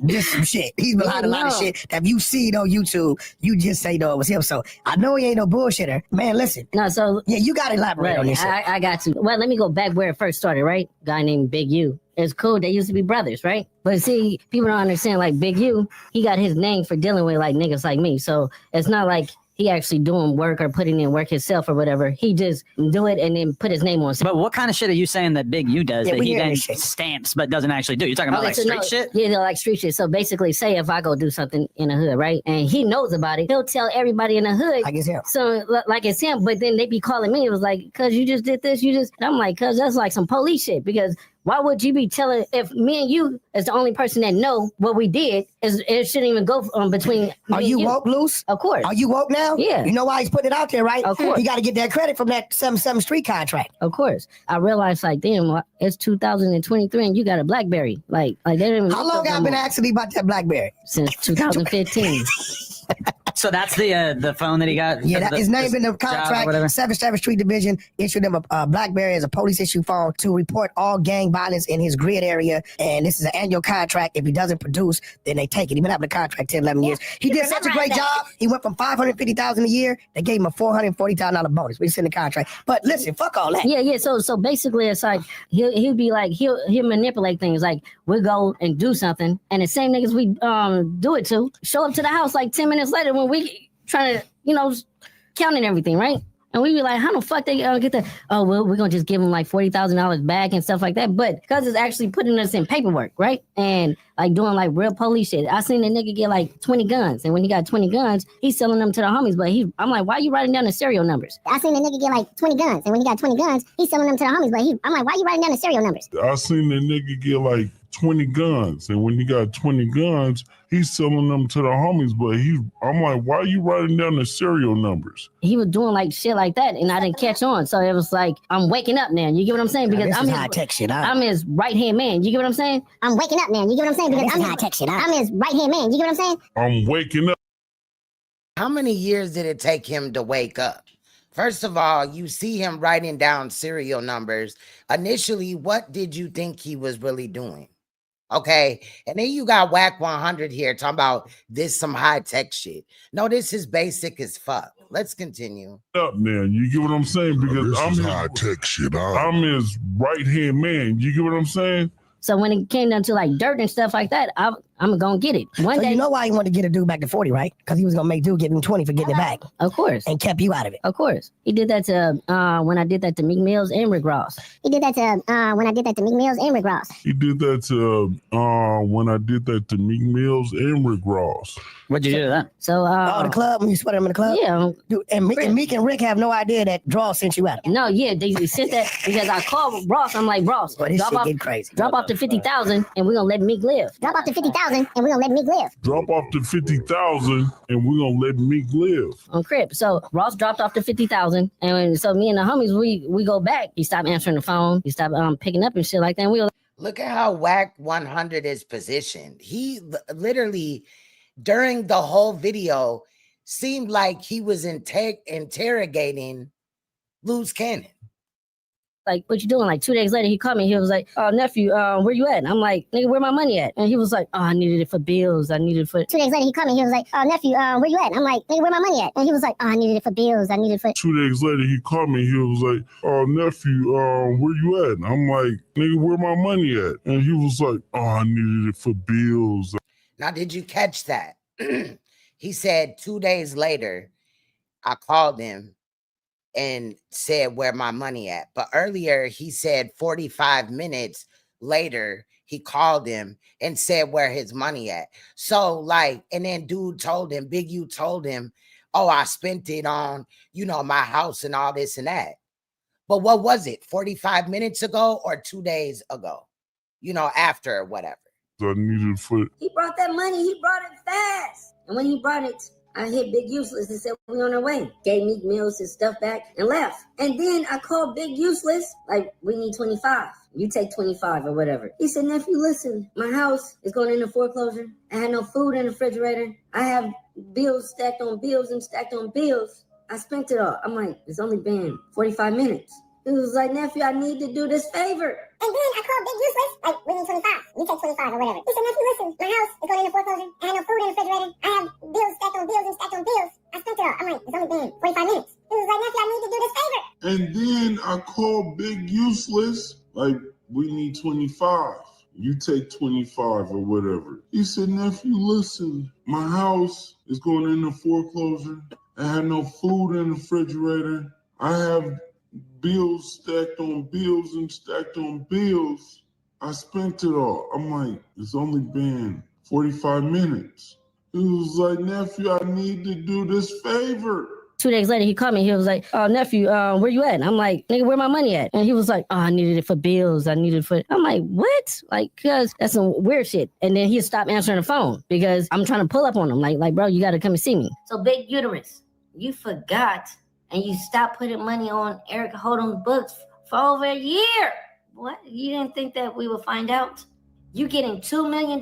Just some shit. He's behind a lot of shit that you seen on YouTube. You just say no, it was him. So I know he ain't no bullshitter. Man, listen. No, so yeah, you gotta elaborate on this shit. I got to. Well, let me go back where it first started, right? Guy named Big U. It's cool. They used to be brothers, right? But see, people don't understand, like Big U, he got his name for dealing with like niggas like me. So it's not like he actually doing work or putting in work himself or whatever. He just do it and then put his name on. But what kind of shit are you saying that Big U does that he then stamps but doesn't actually do? You're talking about like street shit? Yeah, like street shit. So basically, say if I go do something in the hood, right, and he knows about it, he'll tell everybody in the hood. Like it's him. So like it's him, but then they be calling me. It was like, cuz you just did this, and I'm like, cuz that's like some police shit, because why would you be telling, if me and you is the only person that know what we did, it shouldn't even go between. Are you woke, Luce? Of course. Are you woke now? Yeah. You know why he's putting it out there, right? Of course. He got to get that credit from that some street contract. Of course. I realized, like, damn, it's 2023 and you got a BlackBerry. Like they didn't even. How long have I been asking you about that BlackBerry? Since 2015. So that's the phone that he got? Yeah, his name in the contract, 7th Street Division issued him a BlackBerry as a police issue phone to report all gang violence in his grid area. And this is an annual contract. If he doesn't produce, then they take it. He's been having a contract 10, 11 years. He did such a great job. He went from $550,000 a year. They gave him a $440,000 bonus. We sent the contract. But listen, fuck all that. Yeah. So basically, it's like he'll be like he'll manipulate things. Like we'll go and do something, and the same niggas we do it to show up to the house like 10 minutes later when we trying to counting everything, right? And we be like, how the fuck they get that? Oh, well, we're going to just give them like $40,000 back and stuff like that. But because it's actually putting us in paperwork, right? And like doing like real police shit. I seen the nigga get like 20 guns. And when he got 20 guns, he's selling them to the homies. But I'm like, why are you writing down the serial numbers? I seen the nigga get like 20 guns. And when he got 20 guns, he's selling them to the homies. But I'm like, why are you writing down the serial numbers? I seen the nigga get like 20 guns, and when he got 20 guns, he's selling them to the homies. But I'm like, why are you writing down the serial numbers? He was doing like shit like that, and I didn't catch on. So it was like, I'm waking up now. You get what I'm saying? Because I'm high tech shit. I'm his right hand man. You get what I'm saying? I'm waking up now. You get what I'm saying? Because I'm high tech shit. I'm his right hand man. You get what I'm saying? I'm waking up. How many years did it take him to wake up? First of all, you see him writing down serial numbers. Initially, what did you think he was really doing? Okay, and then you got Whack 100 here talking about this some high-tech shit. No, this is basic as fuck. Let's continue. Up, man. You get what I'm saying? Because this I'm is his high-tech shit. I'm his right-hand man. You get what I'm saying? So when it came down to like dirt and stuff like that, I'm gonna get it. One day, you know why he wanted to get a dude back to 40, right? Because he was gonna make dude give him 20 for getting it back. Of course. And kept you out of it. Of course. He did that to when I did that to Meek Mills and Rick Ross. He did that to when I did that to Meek Mills and Rick Ross. He did that to when I did that to Meek Mills and Rick Ross. What'd you do to that? So the club, when you sweat him in the club? Yeah. Dude, and Meek and Rick have no idea that Draw sent you out. No, yeah, they sent that because I called Ross. I'm like, Ross, but this shit get crazy. Drop off to 50,000 and we're gonna let Meek live. Drop off to 50,000 and we're gonna let Meek live. Drop off to 50,000 and we're gonna let Meek live. On Crip. So Ross dropped off to 50,000, and so me and the homies we go back. He stopped answering the phone. He stopped picking up and shit like that. And we were look at how Whack 100 is positioned. He literally during the whole video seemed like he was interrogating Luce Cannon. Like, what you doing? Like 2 days later, he called me. He was like, "Oh, nephew, where you at?" And I'm like, "Nigga, where my money at?" And he was like, "Oh, I needed it for bills. I needed it for." 2 days later, he called me. He was like, "Oh, nephew, where you at?" And I'm like, "Nigga, where my money at?" And he was like, "Oh, I needed it for bills. I needed it for." 2 days later, he called me. He was like, "Oh, nephew, where you at?" And I'm like, "Nigga, where my money at?" And he was like, "Oh, I needed it for bills." Now, did you catch that? He said 2 days later, I called him and said where my money at. But earlier he said 45 minutes later, he called him and said where his money at. So like, and then dude told him, Big U told him, oh, I spent it on, my house and all this and that. But what was it? 45 minutes ago or 2 days ago? After or whatever. I needed for it. He brought that money. He brought it fast. And when he brought it, I hit Big Useless and said, we on our way. Gave Meek Mills his stuff back and left. And then I called Big Useless, like, we need 25. You take 25 or whatever. He said, nephew, listen, my house is going into foreclosure. I had no food in the refrigerator. I have bills stacked on bills and stacked on bills. I spent it all. I'm like, it's only been 45 minutes. He was like, nephew, I need to do this favor. And then I called Big Useless, like, we need 25. You take 25 or whatever. He said, nephew, listen, my house is going into foreclosure. I have no food in the refrigerator. I have bills stacked on bills and stacked on bills. I spent it all. I'm like, it's only been 45 minutes. He was like, nephew, I need to do this favor. And then I called Big Useless, like, we need 25. You take 25 or whatever. He said, nephew, listen, my house is going into foreclosure. I have no food in the refrigerator. I have bills stacked on bills and stacked on bills. I spent it all. I'm like, it's only been 45 minutes. He was like, nephew, I need to do this favor. 2 days later, he called me. He was like, oh, nephew, where you at? And I'm like, nigga, where my money at? And he was like, oh, I needed it for bills. I'm like, what? Like, cuz that's some weird shit. And then he stopped answering the phone because I'm trying to pull up on him. Like, bro, you got to come and see me. So, Big Uterus, you forgot and you stopped putting money on Eric Holden's books for over a year. What? You didn't think that we would find out? You getting $2 million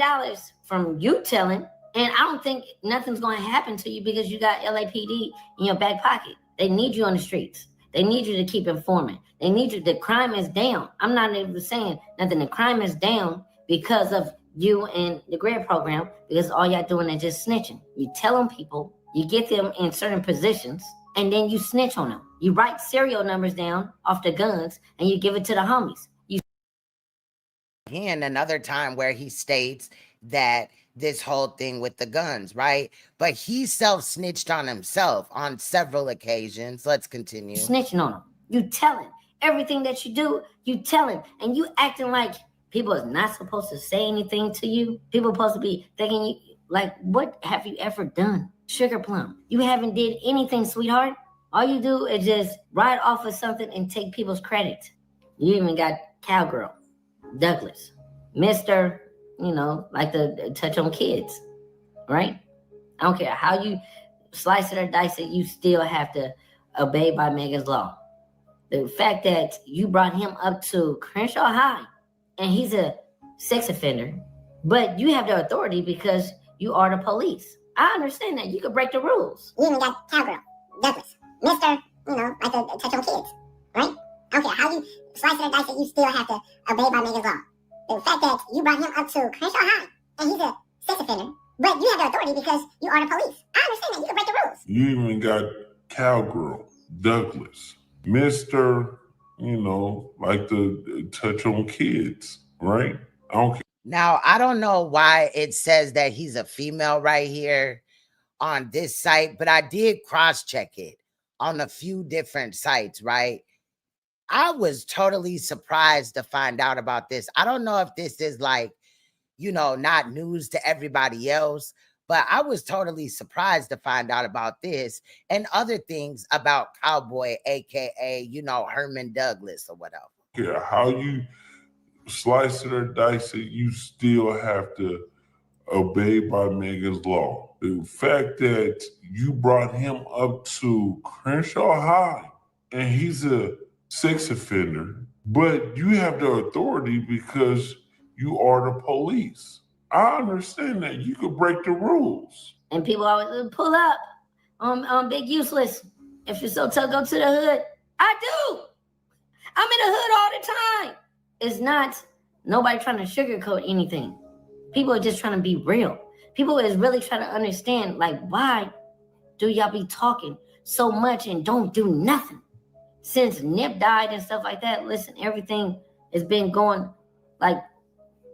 from you telling. And I don't think nothing's going to happen to you because you got LAPD in your back pocket. They need you on the streets. They need you to keep informing. They need you. The crime is down. I'm not even saying nothing. The crime is down because of you and the GRID program, because all y'all doing is just snitching. You tell them people, you get them in certain positions, and then you snitch on them. You write serial numbers down off the guns, and you give it to the homies. Again, another time where he states that this whole thing with the guns, right? But he self-snitched on himself on several occasions. Let's continue. Snitching on him. You telling. Everything that you do, you telling. And you acting like people is not supposed to say anything to you. People supposed to be thinking, you, like, what have you ever done? Sugar plum. You haven't did anything, sweetheart. All you do is just ride off of something and take people's credit. You even got Cowgirl, Douglas, Mr., you know, like the touch on kids, right? I don't care how you slice it or dice it, you still have to obey by Megan's law. The fact that you brought him up to Crenshaw High and he's a sex offender, but you have the authority because you are the police. I understand that. You could break the rules. You even got Cowgirl, Douglas, Mr., you know, like the touch on kids, right? I don't care how you slice it or dice it, you still have to obey by Megan's law. The fact that you brought him up to Crenshaw High and he's a sex offender, but you have the authority because you are the police. I understand that. You can break the rules. You even got Cowgirl, Douglas, Mr., you know, like the touch on kids, right? I don't care. Now, I don't know why it says that he's a female right here on this site, but I did cross-check it on a few different sites, right? I was totally surprised to find out about this. I don't know if this is like, you know, not news to everybody else, but I was totally surprised to find out about this and other things about Cowboy, AKA, you know, Herman Douglas or whatever. Yeah, how you slice it or dice it, you still have to obey by Megan's law. The fact that you brought him up to Crenshaw High and he's a sex offender, but you have the authority because you are the police. I understand that. You could break the rules. And people always pull up on Big Useless. If you're so tough, go to the hood. I do. I'm in the hood all the time. It's not nobody trying to sugarcoat anything. People are just trying to be real. People is really trying to understand, like, why do y'all be talking so much and don't do nothing? Since Nip died and stuff like that, listen, everything has been going like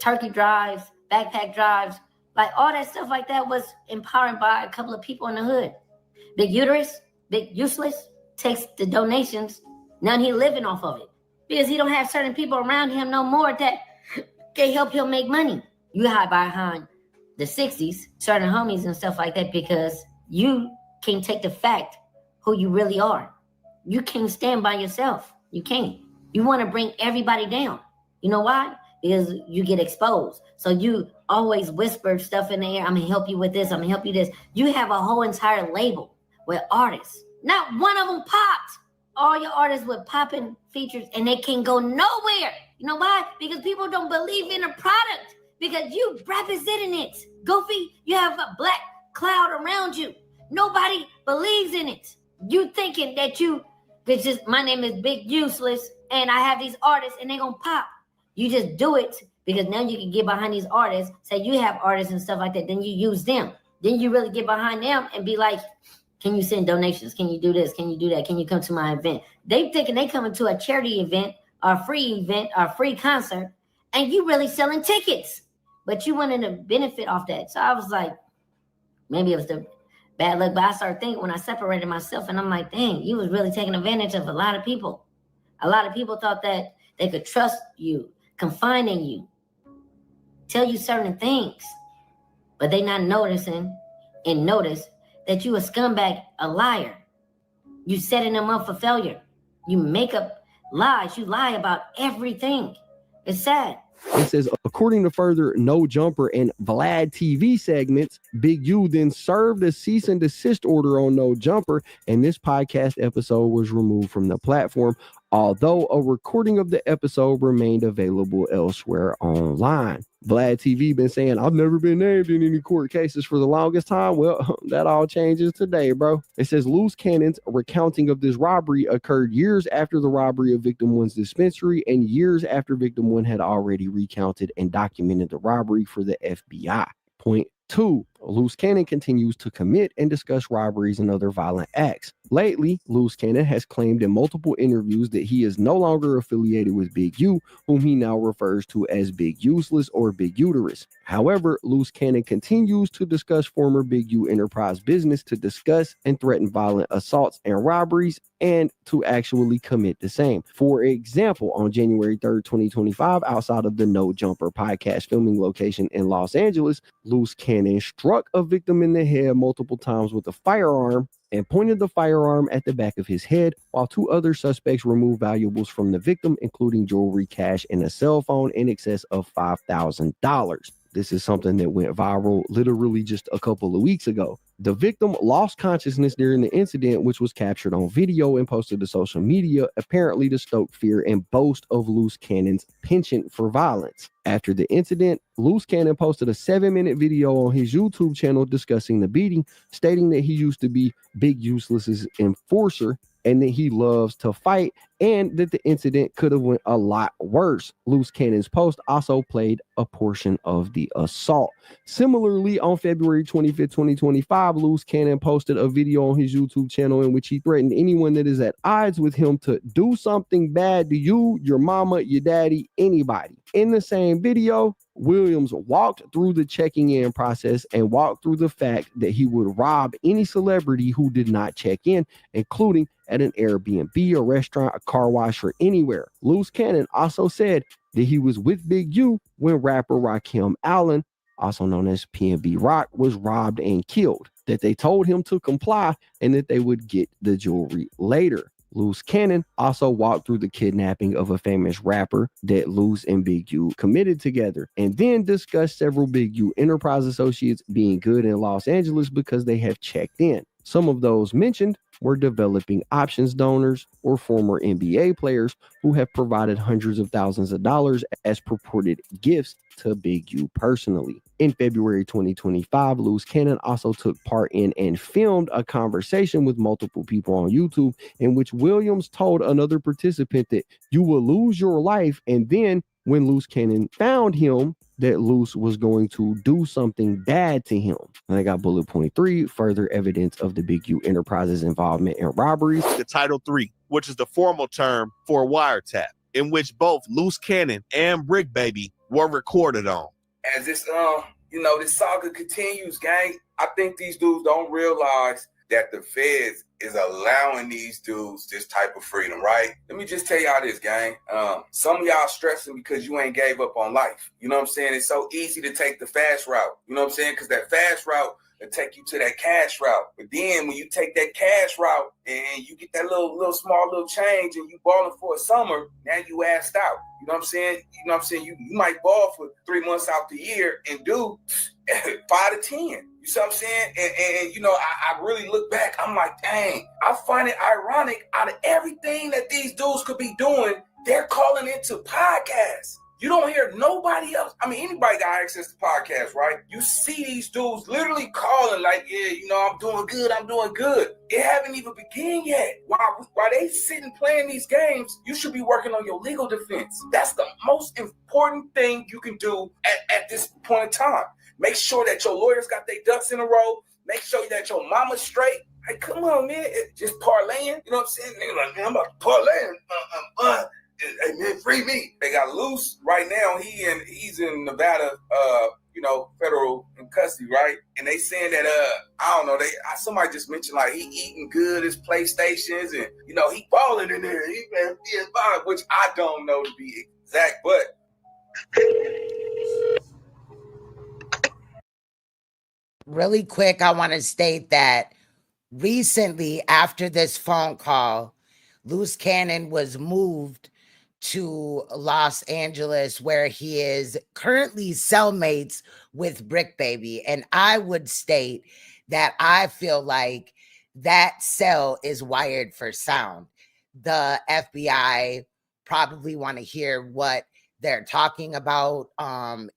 turkey drives, backpack drives, like all that stuff like that was empowered by a couple of people in the hood. Big Uterus, Big Useless, takes the donations. Now he living off of it because he don't have certain people around him no more that can help him make money. You hide behind the 60s, certain homies and stuff like that because you can't take the fact who you really are. You can't stand by yourself. You can't. You want to bring everybody down. You know why? Because you get exposed. So you always whisper stuff in the air. I'm going to help you with this. I'm going to help you this. You have a whole entire label with artists. Not one of them popped. All your artists with popping features and they can't go nowhere. You know why? Because people don't believe in the product. Because you representing it. Goofy, you have a black cloud around you. Nobody believes in it. You thinking that it's just, my name is Big Useless and I have these artists and they gonna pop. You just do it because now you can get behind these artists, say you have artists and stuff like that, then you use them. Then you really get behind them and be like, can you send donations? Can you do this? Can you do that? Can you come to my event? They thinking they coming to a charity event or a free event or a free concert and you really selling tickets, but you wanted to benefit off that. So I was like, maybe it was the bad luck, but I started thinking when I separated myself, and I'm like, dang, you was really taking advantage of a lot of people. A lot of people thought that they could trust you, confide in you, tell you certain things, but they not noticing and notice that you a scumbag, a liar. You setting them up for failure. You make up lies. You lie about everything. It's sad. It says, according to further No Jumper and Vlad TV segments, Big U then served a cease and desist order on No Jumper, and this podcast episode was removed from the platform, although a recording of the episode remained available elsewhere online. Vlad TV been saying, I've never been named in any court cases for the longest time. Well, that all changes today, bro. It says Luce Cannon's recounting of this robbery occurred years after the robbery of Victim 1's dispensary and years after Victim 1 had already recounted and documented the robbery for the FBI. Point 2. Luce Cannon continues to commit and discuss robberies and other violent acts. Lately, Luce Cannon has claimed in multiple interviews that he is no longer affiliated with Big U, whom he now refers to as Big Useless or Big Uterus. However, Luce Cannon continues to discuss former Big U enterprise business to discuss and threaten violent assaults and robberies and to actually commit the same. For example, on January 3rd, 2025, outside of the No Jumper podcast filming location in Los Angeles, Luce Cannon struck a victim in the head multiple times with a firearm and pointed the firearm at the back of his head, while 2 other suspects removed valuables from the victim, including jewelry, cash, and a cell phone in excess of $5,000. This is something that went viral literally just a couple of weeks ago. The victim lost consciousness during the incident, which was captured on video and posted to social media, apparently to stoke fear and boast of Luce Cannon's penchant for violence. After the incident, Luce Cannon posted a 7-minute video on his YouTube channel discussing the beating, stating that he used to be Big Useless's enforcer and that he loves to fight, and that the incident could have went a lot worse. Luce Cannon's post also played a portion of the assault. Similarly, on February 25th, 2025, Luce Cannon posted a video on his YouTube channel in which he threatened anyone that is at odds with him to do something bad to you, your mama, your daddy, anybody. In the same video, Williams walked through the checking in process and walked through the fact that he would rob any celebrity who did not check in, including at an Airbnb, a restaurant, a car wash, or anywhere. Luce Cannon also said that he was with Big U when rapper Rakim Allen, also known as PNB Rock, was robbed and killed, that they told him to comply and that they would get the jewelry later. Luce Cannon also walked through the kidnapping of a famous rapper that Luce and Big U committed together, and then discussed several Big U enterprise associates being good in Los Angeles because they have checked in. Some of those mentioned were developing options donors or former NBA players who have provided hundreds of thousands of dollars as purported gifts to Big U personally. In February 2025, Luce Cannon also took part in and filmed a conversation with multiple people on YouTube in which Williams told another participant that you will lose your life, and then when Luce Cannon found him, that Luce was going to do something bad to him. And I got bullet point 3, further evidence of the Big U Enterprises involvement in robberies. The Title 3, which is the formal term for a wiretap, in which both Luce Cannon and Bricc Baby were recorded on. As this, this saga continues, gang, I think these dudes don't realize that the feds is allowing these dudes this type of freedom, right? Let me just tell y'all this, gang. Some of y'all stressing because you ain't gave up on life. You know what I'm saying? It's so easy to take the fast route. You know what I'm saying? Because that fast route will take you to that cash route. But then when you take that cash route and you get that little small change and you balling for a summer, now you assed out. You know what I'm saying? You might ball for 3 months out the year and do 5 to 10. You see what I'm saying? And I really look back, I'm like, dang, I find it ironic out of everything that these dudes could be doing, they're calling into podcasts. You don't hear nobody else. I mean, anybody got access to podcasts, right? You see these dudes literally calling like, yeah, I'm doing good. It haven't even begun yet. While they sitting playing these games, you should be working on your legal defense. That's the most important thing you can do at this point in time. Make sure that your lawyers got their ducks in a row. Make sure that your mama's straight. Hey, come on, man. Just parlaying. You know what I'm saying? Nigga, like, man, I'm about to parlay. Hey man, free me. They got Luce right now. He's in Nevada, federal in custody, right? And they saying that I don't know, somebody just mentioned like he eating good, his PlayStations, and he balling in there. He been PS5, which I don't know to be exact, but really quick, I want to state that recently, after this phone call, Luce Cannon was moved to Los Angeles, where he is currently cellmates with Bricc Baby. And I would state that I feel like that cell is wired for sound. The FBI probably want to hear what they're talking about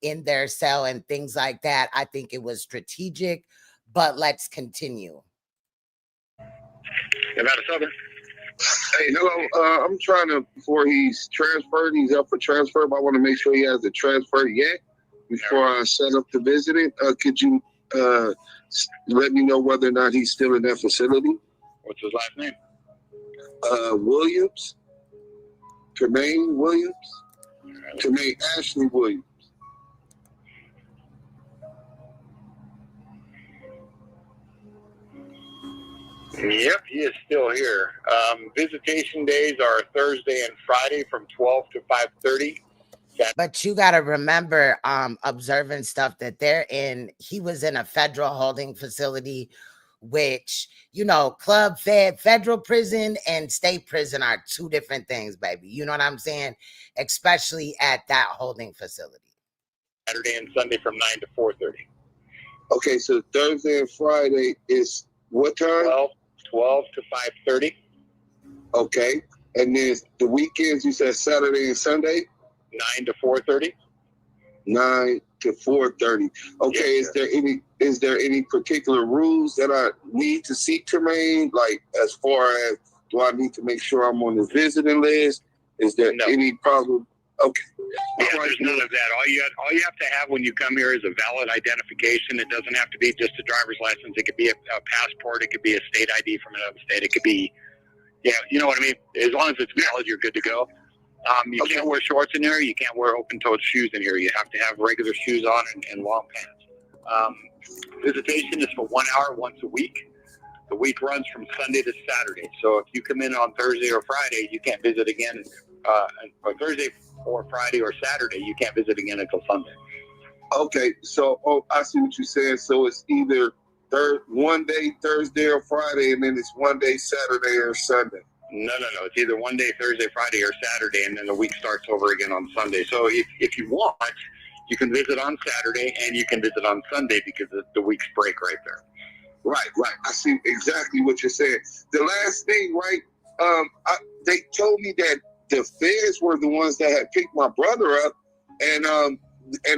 in their cell and things like that. I think it was strategic, but let's continue. About a Southern. Hey, hello. I'm trying to, before he's transferred, he's up for transfer, but I want to make sure he has the transfer yet before I set up the visiting. Could you let me know whether or not he's still in that facility? What's his last name? Williams. Tremaine Williams. Tremaine Ashley Williams. Yep, he is still here. Visitation days are Thursday and Friday from 12 to 5:30. But you got to remember, observing stuff that they're in. He was in a federal holding facility, which, club fed, federal prison and state prison are two different things, baby. You know what I'm saying? Especially at that holding facility. Saturday and Sunday from 9 to 4:30. Okay, so Thursday and Friday is what time? 12 to 5:30. Okay, and then the weekends you said Saturday and Sunday? 9 to 4:30. 9 to 4:30. Okay, yes, is there any particular rules that I need to seek, Tremaine? Like, as far as, do I need to make sure I'm on the visiting list? Is there any problem? Okay. Yeah, there's none of that. All you have to have when you come here is a valid identification. It doesn't have to be just a driver's license. It could be a passport. It could be a state ID from another state. It could be, you know what I mean? As long as it's valid, you're good to go. You can't wear shorts in here. You can't wear open-toed shoes in here. You have to have regular shoes on and long pants. Visitation is for 1 hour once a week. The week runs from Sunday to Saturday. So if you come in on Thursday or Friday, you can't visit again. Or Thursday or Friday or Saturday, you can't visit again until Sunday. Okay, so I see what you're saying. So it's either one day Thursday or Friday, and then it's one day Saturday or Sunday. No. It's either one day Thursday, Friday, or Saturday, and then the week starts over again on Sunday. So if you want, you can visit on Saturday and you can visit on Sunday because the week's break right there. Right. I see exactly what you're saying. The last thing, right? They told me that the feds were the ones that had picked my brother up, and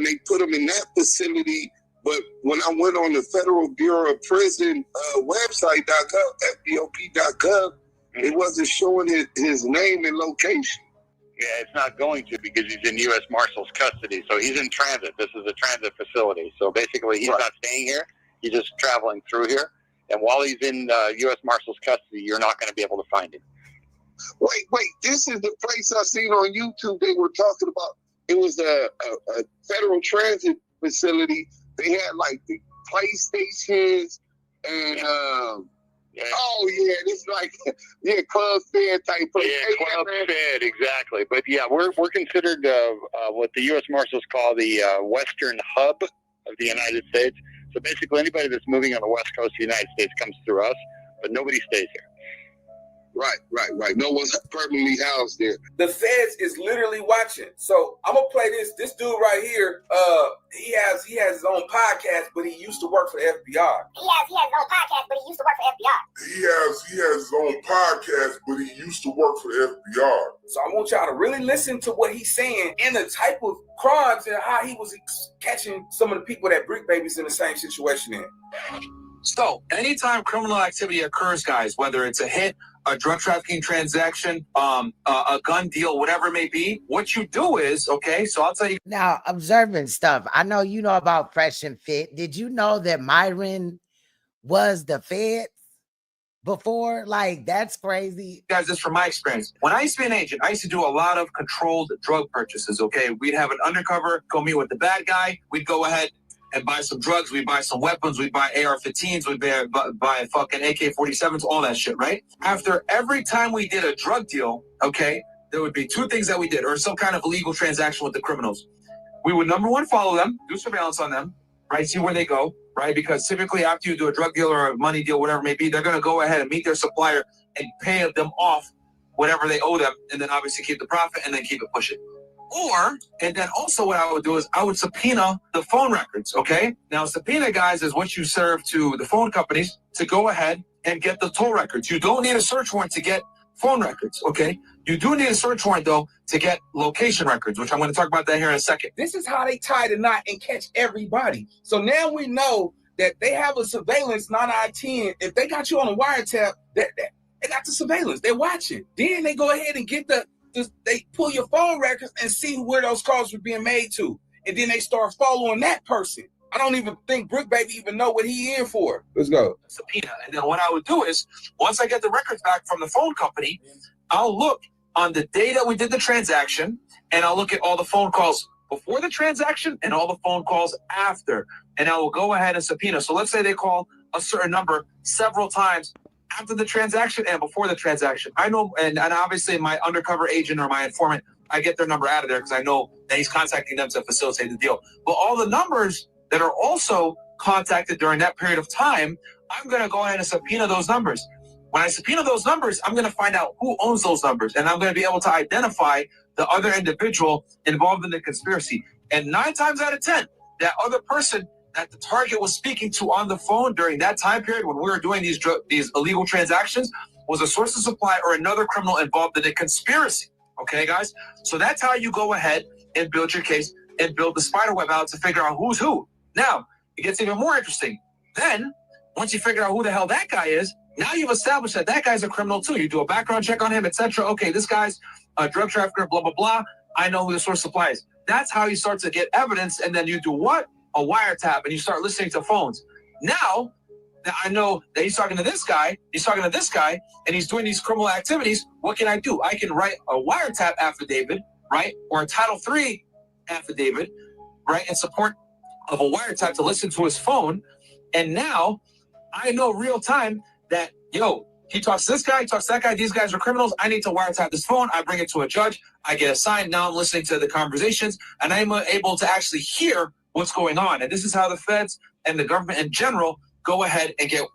they put him in that facility. But when I went on the Federal Bureau of Prison website.gov, FBOP.gov, it wasn't showing his name and location. Yeah, it's not going to because he's in U.S. Marshal's custody. So he's in transit. This is a transit facility. So basically, he's not staying here. He's just traveling through here. And while he's in U.S. Marshal's custody, you're not going to be able to find him. Wait, this is the place I seen on YouTube they were talking about. It was a federal transit facility. They had like the PlayStations and it's like Club Fed type place. Yeah, Club Fed, exactly. But yeah, we're considered what the U.S. Marshals call the Western hub of the United States. So basically, anybody that's moving on the West Coast of the United States comes through us, but nobody stays here. Right. No one's permanently housed there. The feds is literally watching. So I'm gonna play this. This dude right here, he has his own podcast, but he used to work for the FBI. He has his own podcast, but he used to work for FBI. He has his own podcast, but he used to work for the FBI. So I want y'all to really listen to what he's saying and the type of crimes and how he was catching some of the people that Bricc Baby's in the same situation in. So anytime criminal activity occurs, guys, whether it's a hit, a drug trafficking transaction, a gun deal, whatever it may be, what you do is, so I'll tell you. Now, observing stuff. I know you know about Fresh and Fit. Did you know that Myron was the feds before? Like, that's crazy. Guys, this is from my experience. When I used to be an agent, I used to do a lot of controlled drug purchases, okay? We'd have an undercover, go meet with the bad guy. We'd go ahead and buy some drugs. We'd buy some weapons. We'd buy AR-15s. We'd buy fucking AK-47s, all that shit, right? After every time we did a drug deal, okay, there would be two things that we did, or some kind of illegal transaction with the criminals. We would, number one, follow them, do surveillance on them, right? See where they go, right? Because typically after you do a drug deal or a money deal, whatever it may be, they're going to go ahead and meet their supplier and pay them off whatever they owe them, and then obviously keep the profit and then keep it pushing. Or, and then also what I would do is I would subpoena the phone records, okay? Now, subpoena, guys, is what you serve to the phone companies to go ahead and get the toll records. You don't need a search warrant to get phone records, okay? You do need a search warrant, though, to get location records, which I'm going to talk about that here in a second. This is how they tie the knot and catch everybody. So now we know that they have a surveillance 9 out of 10. If they got you on a wiretap, they got the surveillance. They're watching. Then they go ahead and get they pull your phone records and see where those calls were being made to. And then they start following that person. I don't even think Bricc Baby even know what he in for. Let's go. Subpoena. And then what I would do is, once I get the records back from the phone company, I'll look on the day that we did the transaction, and I'll look at all the phone calls before the transaction and all the phone calls after. And I will go ahead and subpoena. So let's say they call a certain number several times after the transaction and before the transaction. I know, and obviously my undercover agent or my informant, I get their number out of there because I know that he's contacting them to facilitate the deal. But all the numbers that are also contacted during that period of time, I'm going to go ahead and subpoena those numbers. When I subpoena those numbers, I'm going to find out who owns those numbers, and I'm going to be able to identify the other individual involved in the conspiracy. And 9 times out of 10, that other person that the target was speaking to on the phone during that time period when we were doing these illegal transactions was a source of supply or another criminal involved in a conspiracy. Okay, guys? So that's how you go ahead and build your case and build the spider web out to figure out who's who. Now, it gets even more interesting. Then, once you figure out who the hell that guy is, now you've established that that guy's a criminal too. You do a background check on him, etc. Okay, this guy's a drug trafficker, blah, blah, blah. I know who the source of supply is. That's how you start to get evidence, and then you do what? A wiretap, and you start listening to phones. Now that I know that he's talking to this guy, and he's doing these criminal activities, what can I do? I can write a wiretap affidavit, right? Or a Title III affidavit, right? In support of a wiretap to listen to his phone. And now I know real time that, he talks to this guy, he talks to that guy, these guys are criminals. I need to wiretap this phone. I bring it to a judge. I get assigned. Now I'm listening to the conversations, and I'm able to actually hear what's going on. And this is how the feds and the government in general go ahead and get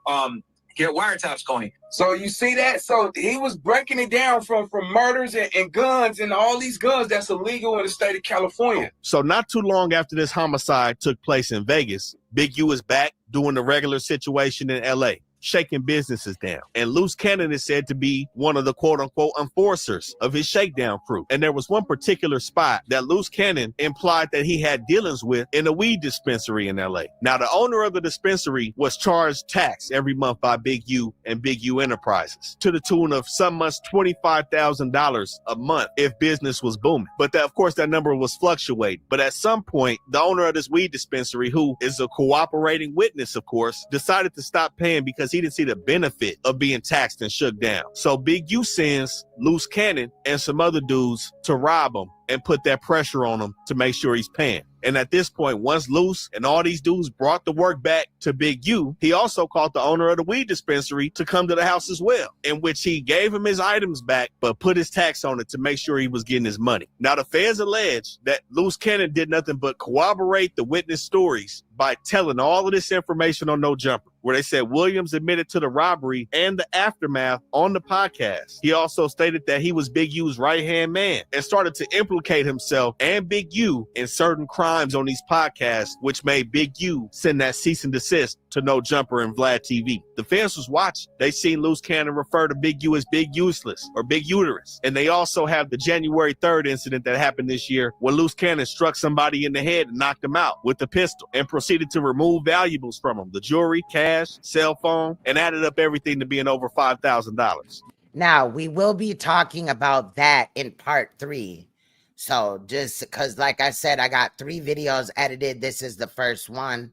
wiretaps going. So you see that? So he was breaking it down from murders and guns and all these guns that's illegal in the state of California. So not too long after this homicide took place in Vegas, Big U is back doing the regular situation in LA, shaking businesses down. And Luce Cannon is said to be one of the quote-unquote enforcers of his shakedown crew. And there was one particular spot that Luce Cannon implied that he had dealings with in a weed dispensary in LA. Now, the owner of the dispensary was charged tax every month by Big U and Big U Enterprises to the tune of some months $25,000 a month if business was booming. But that, of course, that number was fluctuating. But at some point, the owner of this weed dispensary, who is a cooperating witness, of course, decided to stop paying because he didn't see the benefit of being taxed and shook down. So Big U sends Luce Cannon and some other dudes to rob him and put that pressure on him to make sure he's paying. And at this point, once Luce and all these dudes brought the work back to Big U, he also called the owner of the weed dispensary to come to the house as well, in which he gave him his items back, but put his tax on it to make sure he was getting his money. Now, the feds allege that Luce Cannon did nothing but corroborate the witness stories by telling all of this information on No Jumper, where they said Williams admitted to the robbery and the aftermath on the podcast. He also stated that he was Big U's right-hand man and started to implicate himself and Big U in certain crimes on these podcasts, which made Big U send that cease and desist to No Jumper and Vlad TV. The fans was watching. They seen Luce Cannon refer to Big U as Big Useless or Big Uterus. And they also have the January 3rd incident that happened this year when Luce Cannon struck somebody in the head and knocked him out with a pistol and proceeded to remove valuables from him, the jewelry, cash, cell phone, and added up everything to being over $5,000. Now, we will be talking about that in part 3. So just because, like I said, I got 3 videos edited. This is the first one.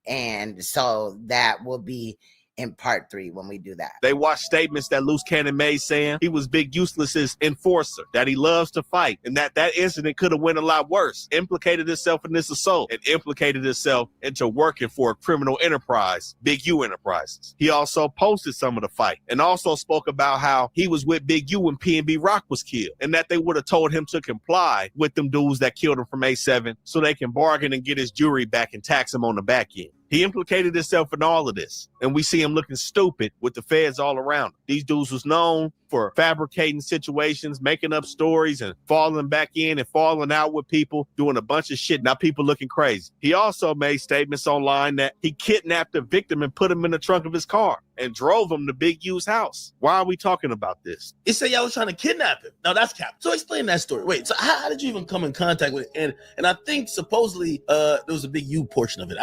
And so that will be in part 3 when we do that. They watched statements that Luce Cannon made saying he was Big Useless's enforcer, that he loves to fight, and that incident could have went a lot worse, implicated itself in this assault, and implicated itself into working for a criminal enterprise, Big U Enterprises. He also posted some of the fight and also spoke about how he was with Big U when P&B Rock was killed, and that they would have told him to comply with them dudes that killed him from A7 so they can bargain and get his jewelry back and tax him on the back end. He implicated himself in all of this, and we see him looking stupid with the feds all around him. These dudes was known for fabricating situations, making up stories, and falling back in and falling out with people, doing a bunch of shit. Now people looking crazy. He also made statements online that he kidnapped a victim and put him in the trunk of his car and drove him to Big U's house. Why are we talking about this? It said y'all was trying to kidnap him. Now that's cap. So explain that story. Wait, so how did you even come in contact with it? And I think supposedly there was a Big U portion of it.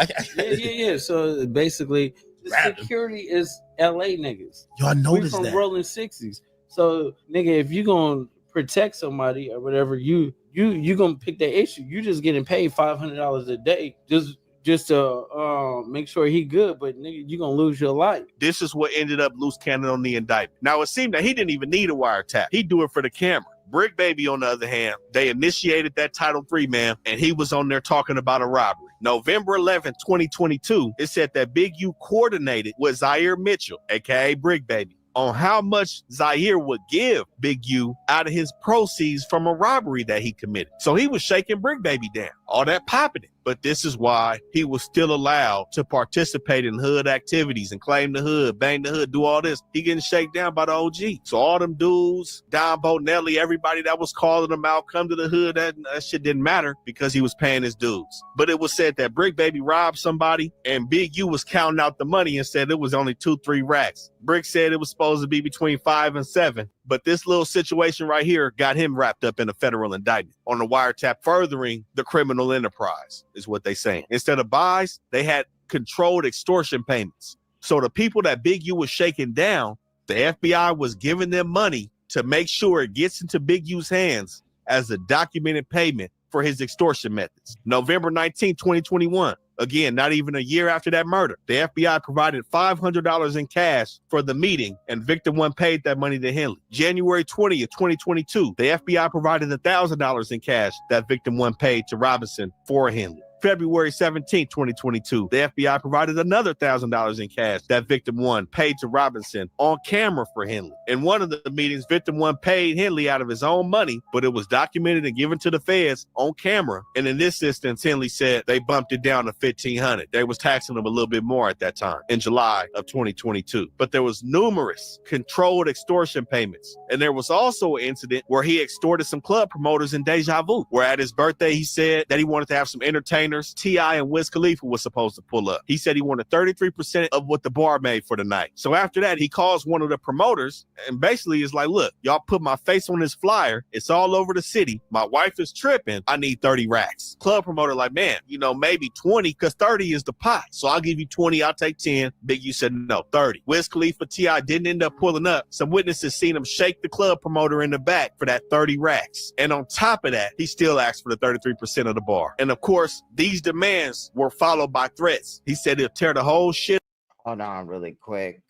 Yeah. So basically, security is LA niggas. Y'all noticed we from that. Rolling 60s. So nigga, if you gonna protect somebody or whatever, you gonna pick that issue. You just getting paid $500 a day just to make sure he good, but nigga, you gonna lose your life. This is what ended up Luce Cannon on the indictment. Now it seemed that he didn't even need a wiretap. He'd do it for the camera. Bricc Baby, on the other hand, they initiated that Title III, man, and he was on there talking about a robbery. November 11th, 2022, it said that Big U coordinated with Zaire Mitchell, aka Bricc Baby, on how much Zaire would give Big U out of his proceeds from a robbery that he committed. So he was shaking Bricc Baby down, all that popping it. But this is why he was still allowed to participate in hood activities and claim the hood, bang the hood, do all this. He getting shaken down by the OG. So all them dudes, Don Bonelli, everybody that was calling him out, come to the hood, that shit didn't matter because he was paying his dues. But it was said that Bricc Baby robbed somebody and Big U was counting out the money and said it was only 2-3 racks. Bricc said it was supposed to be between 5 and 7. But this little situation right here got him wrapped up in a federal indictment on the wiretap, furthering the criminal enterprise, is what they saying. Instead of buys, they had controlled extortion payments. So the people that Big U was shaking down, the FBI was giving them money to make sure it gets into Big U's hands as a documented payment for his extortion methods. November 19, 2021. Again, not even a year after that murder, the FBI provided $500 in cash for the meeting, and victim one paid that money to Henley. January 20th, 2022, the FBI provided $1,000 in cash that victim one paid to Robinson for Henley. February 17, 2022, the FBI provided another $1,000 in cash that victim one paid to Robinson on camera for Henley. In one of the meetings, victim one paid Henley out of his own money, but it was documented and given to the feds on camera. And in this instance, Henley said they bumped it down to $1,500. They was taxing him a little bit more at that time in July of 2022. But there was numerous controlled extortion payments. And there was also an incident where he extorted some club promoters in Deja Vu, where at his birthday, he said that he wanted to have some entertainment. T.I. and Wiz Khalifa was supposed to pull up. He said he wanted 33% of what the bar made for the night. So after that, he calls one of the promoters and basically is like, look, y'all put my face on this flyer. It's all over the city. My wife is tripping. I need 30 racks. Club promoter like, man, maybe 20 because 30 is the pot. So I'll give you 20. I'll take 10. Big U said, no, 30. Wiz Khalifa, T.I. didn't end up pulling up. Some witnesses seen him shake the club promoter in the back for that 30 racks. And on top of that, he still asked for the 33% of the bar. And of course, these demands were followed by threats. He said he'll tear the whole shit. Hold on really quick.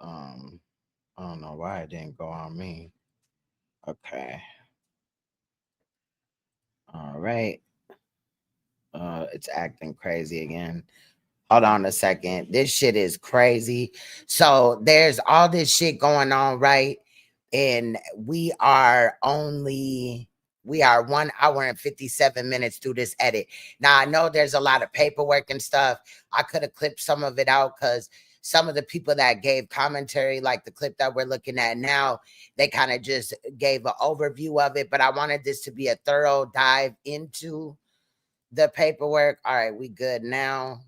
I don't know why it didn't go on me. Okay. All right. It's acting crazy again. Hold on a second. This shit is crazy. So there's all this shit going on, right? And we are 1 hour and 57 minutes through this edit. Now, I know there's a lot of paperwork and stuff. I could have clipped some of it out because some of the people that gave commentary, like the clip that we're looking at now, they kind of just gave an overview of it. But I wanted this to be a thorough dive into the paperwork. All right, we good now.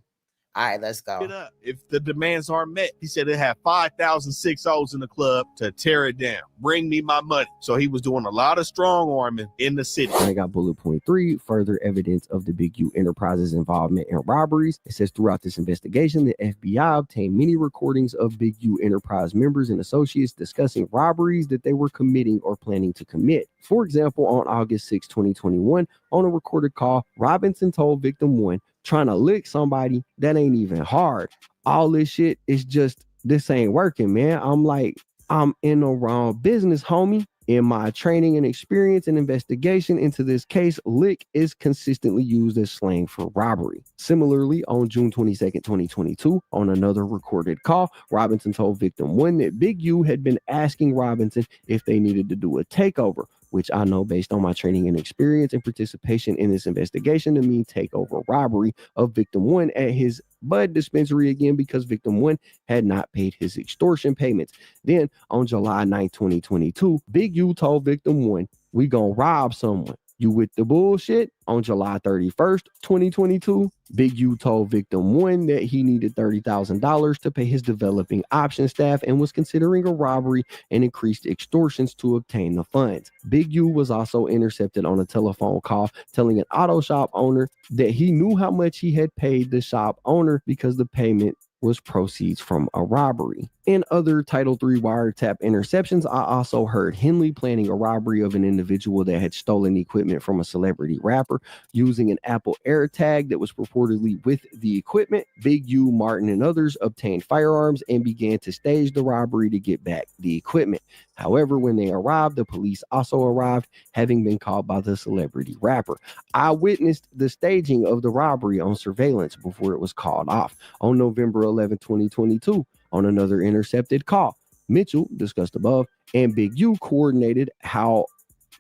All right, let's go. If the demands aren't met, he said it had 5,000 6-0s in the club to tear it down. Bring me my money. So he was doing a lot of strong arming in the city. I got bullet point 3, further evidence of the Big U Enterprises involvement in robberies. It says throughout this investigation, the FBI obtained many recordings of Big U Enterprise members and associates discussing robberies that they were committing or planning to commit. For example, on August 6, 2021, on a recorded call, Robinson told victim 1 Trying to lick somebody, that ain't even hard. All this shit is just, this ain't working, man. I'm like, I'm in the wrong business, homie. In my training and experience and investigation into this case, lick is consistently used as slang for robbery. Similarly, on June 22nd, 2022, on another recorded call, Robinson told victim 1 that Big U had been asking Robinson if they needed to do a takeover, which I know based on my training and experience and participation in this investigation to mean takeover robbery of victim 1 at his bud dispensary again because victim 1 had not paid his extortion payments. Then on July 9, 2022, Big U told victim 1, we gonna rob someone. You with the bullshit? On July 31st, 2022, Big U told victim 1 that he needed $30,000 to pay his developing option staff and was considering a robbery and increased extortions to obtain the funds. Big U was also intercepted on a telephone call telling an auto shop owner that he knew how much he had paid the shop owner because the payment was proceeds from a robbery. In other Title III wiretap interceptions, I also heard Henley planning a robbery of an individual that had stolen equipment from a celebrity rapper using an Apple AirTag that was purportedly with the equipment. Big U, Martin, and others obtained firearms and began to stage the robbery to get back the equipment. However, when they arrived, the police also arrived, having been called by the celebrity rapper. I witnessed the staging of the robbery on surveillance before it was called off. On November 11, 2022, on another intercepted call, Mitchell, discussed above, and Big U coordinated how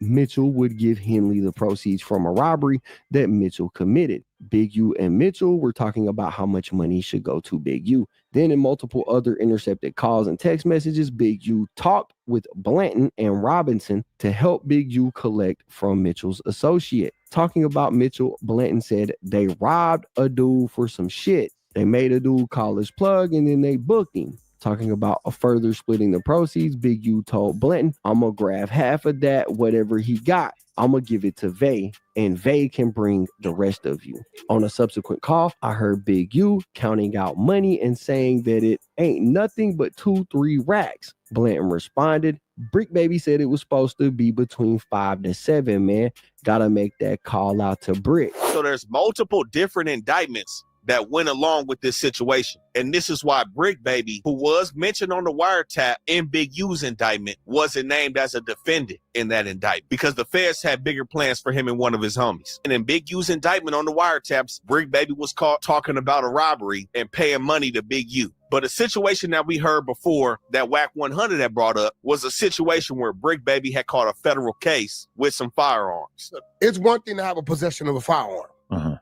Mitchell would give Henley the proceeds from a robbery that Mitchell committed. Big U and Mitchell were talking about how much money should go to Big U. Then in multiple other intercepted calls and text messages, Big U talked with Blanton and Robinson to help Big U collect from Mitchell's associate. Talking about Mitchell, Blanton said they robbed a dude for some shit. They made a dude call his plug and then they booked him. Talking about a further splitting the proceeds, Big U told Blanton, I'm going to grab half of that, whatever he got. I'm going to give it to Vay, and Vay can bring the rest of you. On a subsequent call, I heard Big U counting out money and saying that it ain't nothing but 2-3 racks. Blanton responded, Bricc Baby said it was supposed to be between 5 to 7, man. Gotta make that call out to Bricc. So there's multiple different indictments that went along with this situation. And this is why Bricc Baby, who was mentioned on the wiretap in Big U's indictment, wasn't named as a defendant in that indictment because the feds had bigger plans for him and one of his homies. And in Big U's indictment on the wiretaps, Bricc Baby was caught talking about a robbery and paying money to Big U. But a situation that we heard before that WAC 100 had brought up was a situation where Bricc Baby had caught a federal case with some firearms. It's one thing to have a possession of a firearm.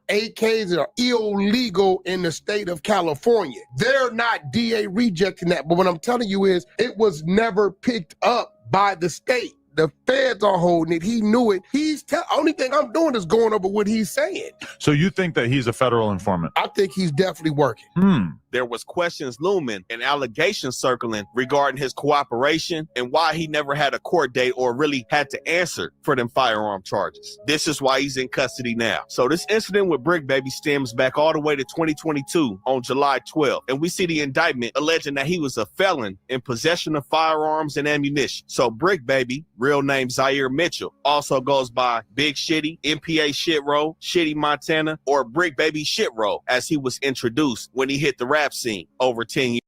AKs are illegal in the state of California. They're not DA rejecting that. But what I'm telling you is it was never picked up by the state. The feds are holding it. He knew it. Only thing I'm doing is going over what he's saying. So you think that he's a federal informant? I think he's definitely working. There was questions looming and allegations circling regarding his cooperation and why he never had a court date or really had to answer for them firearm charges. This is why he's in custody now. So this incident with Bricc Baby stems back all the way to 2022 on July 12th. And we see the indictment alleging that he was a felon in possession of firearms and ammunition. So Bricc Baby, real name Zaire Mitchell, also goes by Big Shitty, MPA Shitrow, Shitty Montana, or Bricc Baby Shitrow as he was introduced when he hit the rap scene over 10 years.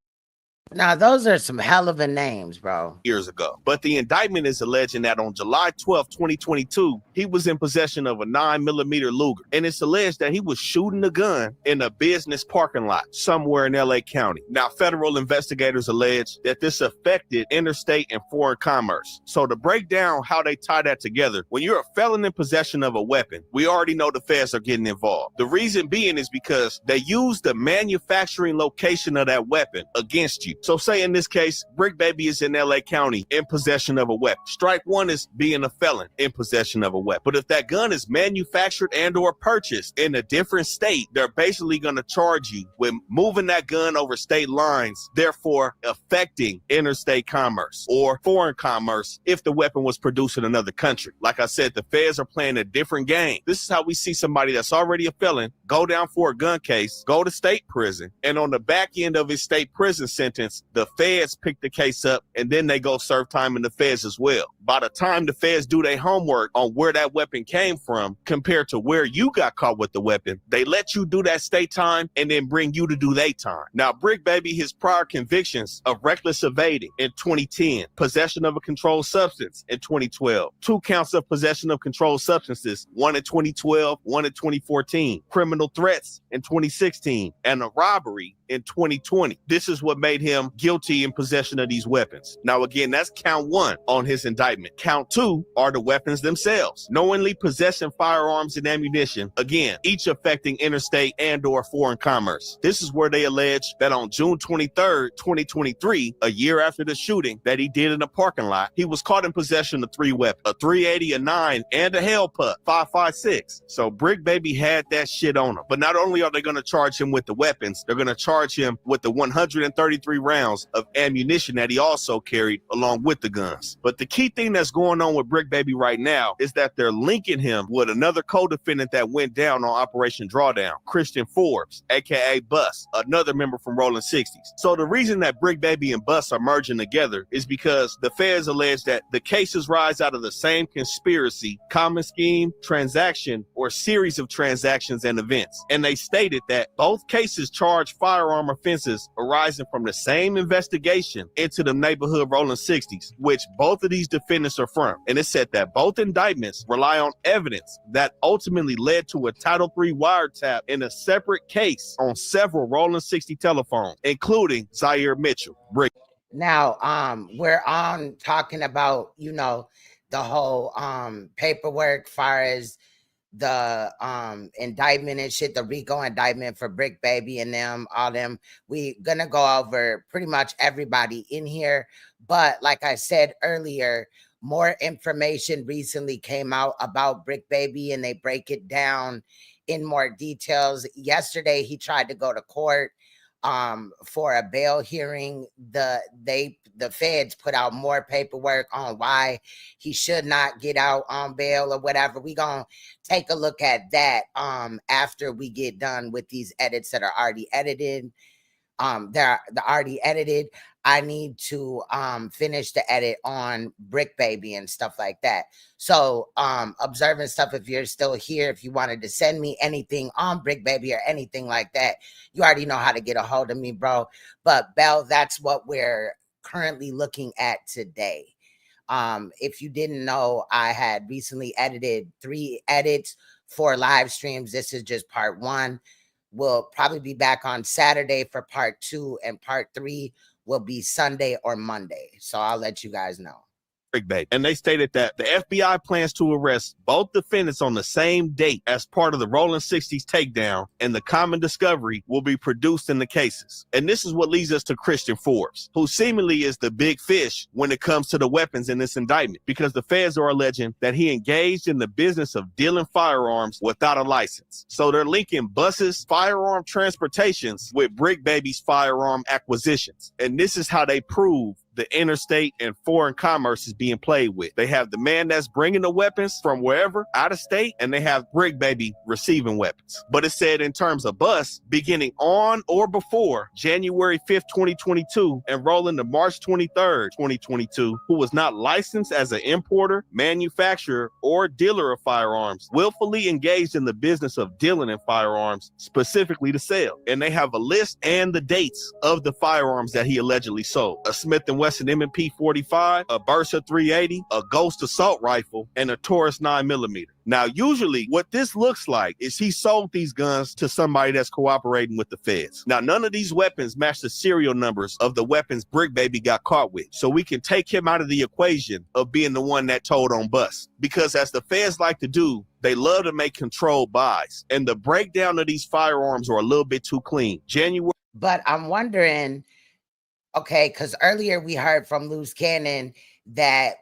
Now, those are some hell of a names, bro. Years ago. But the indictment is alleging that on July 12, 2022, he was in possession of a 9mm Luger. And it's alleged that he was shooting a gun in a business parking lot somewhere in LA County. Now, federal investigators allege that this affected interstate and foreign commerce. So to break down how they tie that together, when you're a felon in possession of a weapon, we already know the feds are getting involved. The reason being is because they use the manufacturing location of that weapon against you. So say in this case, Bricc Baby is in LA County in possession of a weapon. Strike one is being a felon in possession of a weapon. But if that gun is manufactured and or purchased in a different state, they're basically going to charge you with moving that gun over state lines, therefore affecting interstate commerce or foreign commerce if the weapon was produced in another country. Like I said, the feds are playing a different game. This is how we see somebody that's already a felon go down for a gun case, go to state prison, and on the back end of his state prison sentence, the feds pick the case up and then they go serve time in the feds as well. by the time the feds do their homework on where that weapon came from compared to where you got caught with the weapon, they let you do that state time and then bring you to do their time. Now, Bricc Baby, his prior convictions of reckless evading in 2010, possession of a controlled substance in 2012, 2 counts of possession of controlled substances, 1 in 2012, 1 in 2014, criminal threats in 2016, and a robbery in 2020. This is what made him guilty in possession of these weapons. Now, again, that's count 1 on his indictment. Count 2 are the weapons themselves. Knowingly possessing firearms and ammunition, again, each affecting interstate and or foreign commerce. This is where they allege that on June 23rd, 2023, a year after the shooting that he did in a parking lot, he was caught in possession of 3 weapons, a 380, a 9, and a Hell Putt 5.56. So Bricc Baby had that shit on him. But not only are they going to charge him with the weapons, they're going to charge him with the 133 rounds of ammunition that he also carried along with the guns. But the key thing that's going on with Bricc Baby right now is that they're linking him with another co-defendant that went down on Operation Drawdown, Christian Forbes, aka Bus, another member from Rolling 60s. So the reason that Bricc Baby and Bus are merging together is because the feds allege that the cases rise out of the same conspiracy, common scheme, transaction, or series of transactions and events. And they stated that both cases charge firearm offenses arising from the same investigation into the neighborhood Rolling 60s, which both of these defendants are from. And it said that both indictments rely on evidence that ultimately led to a Title III wiretap in a separate case on several Rolling 60 telephones, including Zaire Mitchell. Now, we're on talking about, you know, the whole paperwork far as the indictment and shit, the Rico indictment for Bricc Baby and them, all them. We gonna go over pretty much everybody in here. But like I said earlier, more information recently came out about Bricc Baby and they break it down in more details. Yesterday, he tried to go to court for a bail hearing. The feds put out more paperwork on why he should not get out on bail or whatever. We gonna take a look at that after we get done with these edits that are already edited. They're already edited. I need to finish the edit on Bricc Baby and stuff like that. So observing stuff, if you're still here, if you wanted to send me anything on Bricc Baby or anything like that, you already know how to get a hold of me, bro. But Bell, that's what we're currently looking at today. If you didn't know, I had recently edited 3 edits for live streams. This is just part 1. We'll probably be back on Saturday for part 2, and part 3 will be Sunday or Monday. So I'll let you guys know. Baby. And they stated that the FBI plans to arrest both defendants on the same date as part of the Rolling 60s takedown, and the common discovery will be produced in the cases. And this is what leads us to Christian Forbes, who seemingly is the big fish when it comes to the weapons in this indictment, because the feds are alleging that he engaged in the business of dealing firearms without a license. So they're linking Bus's firearm transportations with Bricc Baby's firearm acquisitions. And this is how they prove the interstate and foreign commerce is being played with. They have the man that's bringing the weapons from wherever, out of state, and they have Bricc Baby receiving weapons. But it said in terms of Bus, beginning on or before January 5th, 2022, and rolling to March 23rd, 2022, who was not licensed as an importer, manufacturer, or dealer of firearms, willfully engaged in the business of dealing in firearms, specifically to sell. And they have a list and the dates of the firearms that he allegedly sold. A Smith & Wesson M&P 45, a Bursa 380, a Ghost assault rifle, and a Taurus 9mm. Now, usually what this looks like is he sold these guns to somebody that's cooperating with the feds. Now, none of these weapons match the serial numbers of the weapons Bricc Baby got caught with. So we can take him out of the equation of being the one that told on Bus. Because as the feds like to do, they love to make controlled buys. And the breakdown of these firearms are a little bit too clean. But I'm wondering, okay, because earlier we heard from Luce Cannon that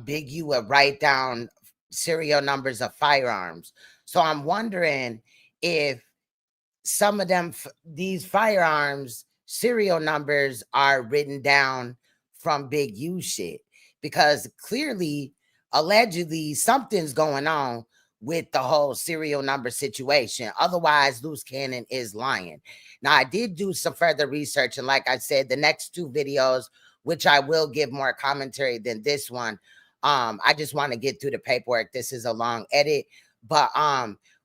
Big U would write down serial numbers of firearms. So I'm wondering if some of them, these firearms serial numbers are written down from Big U shit, because clearly, allegedly, something's going on with the whole serial number situation. Otherwise, Luce Cannon is lying. Now, I did do some further research, and like I said, the next 2 videos, which I will give more commentary than this one, I just want to get through the paperwork. This is a long edit, but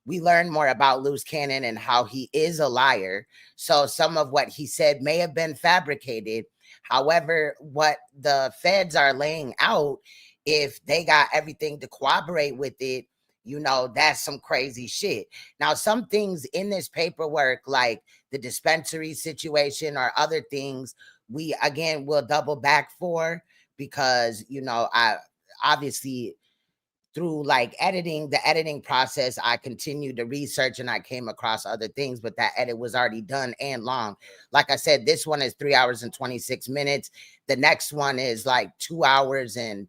we learned more about Luce Cannon and how he is a liar. So some of what he said may have been fabricated. However, what the feds are laying out, if they got everything to corroborate with it, you know, that's some crazy shit. Now, some things in this paperwork, like the dispensary situation or other things, we again will double back for, because, you know, I obviously through like the editing process, I continued to research and I came across other things, but that edit was already done and long. Like I said, this one is 3 hours and 26 minutes. The next one is like 2 hours and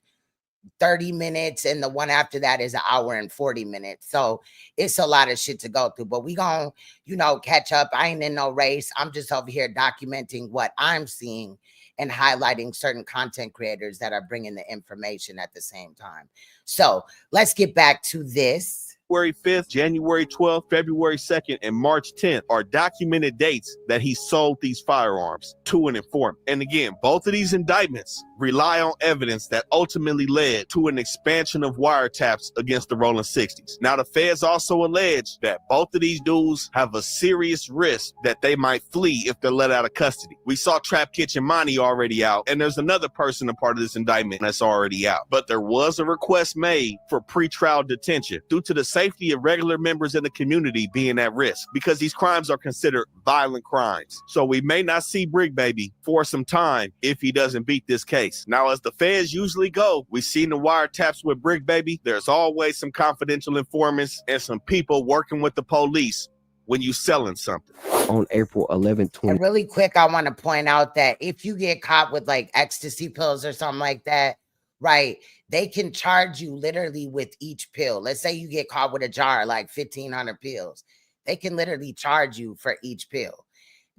30 minutes. And the one after that is 1 hour and 40 minutes. So it's a lot of shit to go through, but we gonna, you know, catch up. I ain't in no race. I'm just over here documenting what I'm seeing and highlighting certain content creators that are bringing the information at the same time. So let's get back to this. January 5th, January 12th, February 2nd, and March 10th are documented dates that he sold these firearms to an informant. And again, both of these indictments rely on evidence that ultimately led to an expansion of wiretaps against the Rolling 60s. Now, the feds also allege that both of these dudes have a serious risk that they might flee if they're let out of custody. We saw Trap Kitchen Monty already out, and there's another person a part of this indictment that's already out. But there was a request made for pretrial detention due to the safety of regular members in the community being at risk, because these crimes are considered violent crimes. So we may not see Bricc Baby for some time if he doesn't beat this case. Now, as the feds usually go, we've seen the wiretaps with Bricc Baby. There's always some confidential informants and some people working with the police when you selling something. On April 11th, And really quick, I want to point out that if you get caught with like ecstasy pills or something like that, right, they can charge you literally with each pill. Let's say you get caught with a jar, like 1,500 pills. They can literally charge you for each pill.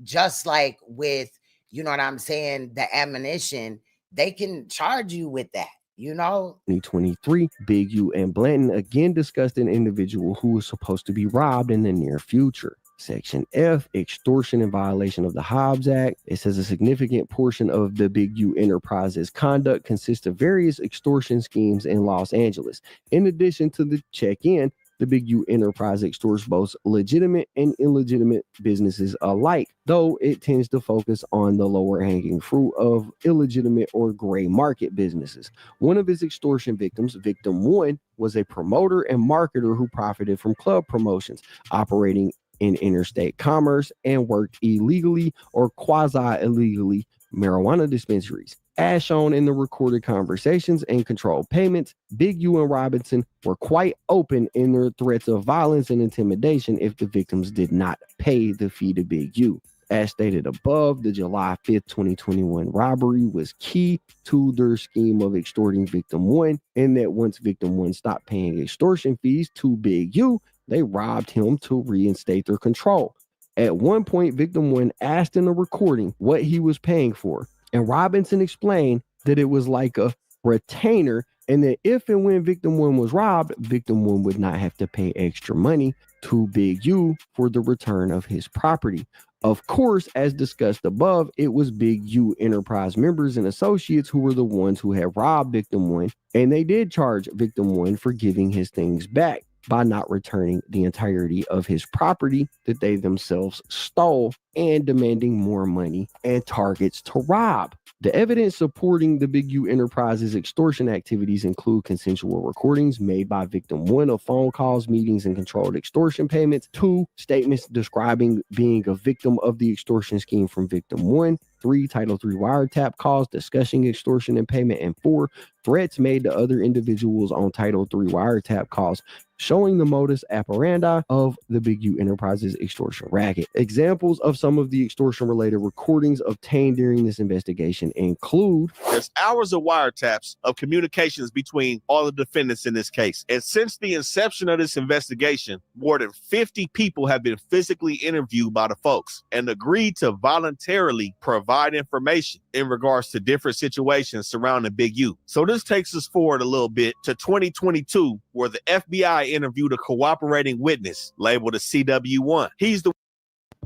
Just like with, you know what I'm saying, the ammunition, they can charge you with that, you know? 2023, Big U and Blanton again discussed an individual who was supposed to be robbed in the near future. Section F, extortion in violation of the Hobbs Act. It says a significant portion of the Big U Enterprises conduct consists of various extortion schemes in Los Angeles. In addition to the check-in, the Big U Enterprise extorts both legitimate and illegitimate businesses alike, though it tends to focus on the lower hanging fruit of illegitimate or gray market businesses. One of his extortion victims, Victim 1, was a promoter and marketer who profited from club promotions, operating in interstate commerce, and worked illegally or quasi-illegally marijuana dispensaries. As shown in the recorded conversations and controlled payments, Big U and Robinson were quite open in their threats of violence and intimidation if the victims did not pay the fee to Big U. As stated above, the July 5th, 2021 robbery was key to their scheme of extorting Victim 1, and that once Victim 1 stopped paying extortion fees to Big U, they robbed him to reinstate their control. At one point, Victim 1 asked in the recording what he was paying for, and Robinson explained that it was like a retainer, and that if and when Victim 1 was robbed, Victim 1 would not have to pay extra money to Big U for the return of his property. Of course, as discussed above, it was Big U Enterprise members and associates who were the ones who had robbed Victim 1, and they did charge Victim 1 for giving his things back by not returning the entirety of his property that they themselves stole and demanding more money and targets to rob. The evidence supporting the Big U Enterprises extortion activities include consensual recordings made by Victim 1 of phone calls, meetings, and controlled extortion payments. 2, statements describing being a victim of the extortion scheme from Victim 1. 3, Title III wiretap calls discussing extortion and payment. And 4, threats made to other individuals on Title III wiretap calls showing the modus operandi of the Big U Enterprises extortion racket. Examples of some of the extortion-related recordings obtained during this investigation include: there's hours of wiretaps of communications between all the defendants in this case. And since the inception of this investigation, more than 50 people have been physically interviewed by the folks and agreed to voluntarily provide information in regards to different situations surrounding Big U. So this takes us forward a little bit to 2022, where the FBI interviewed a cooperating witness labeled a CW1. He's the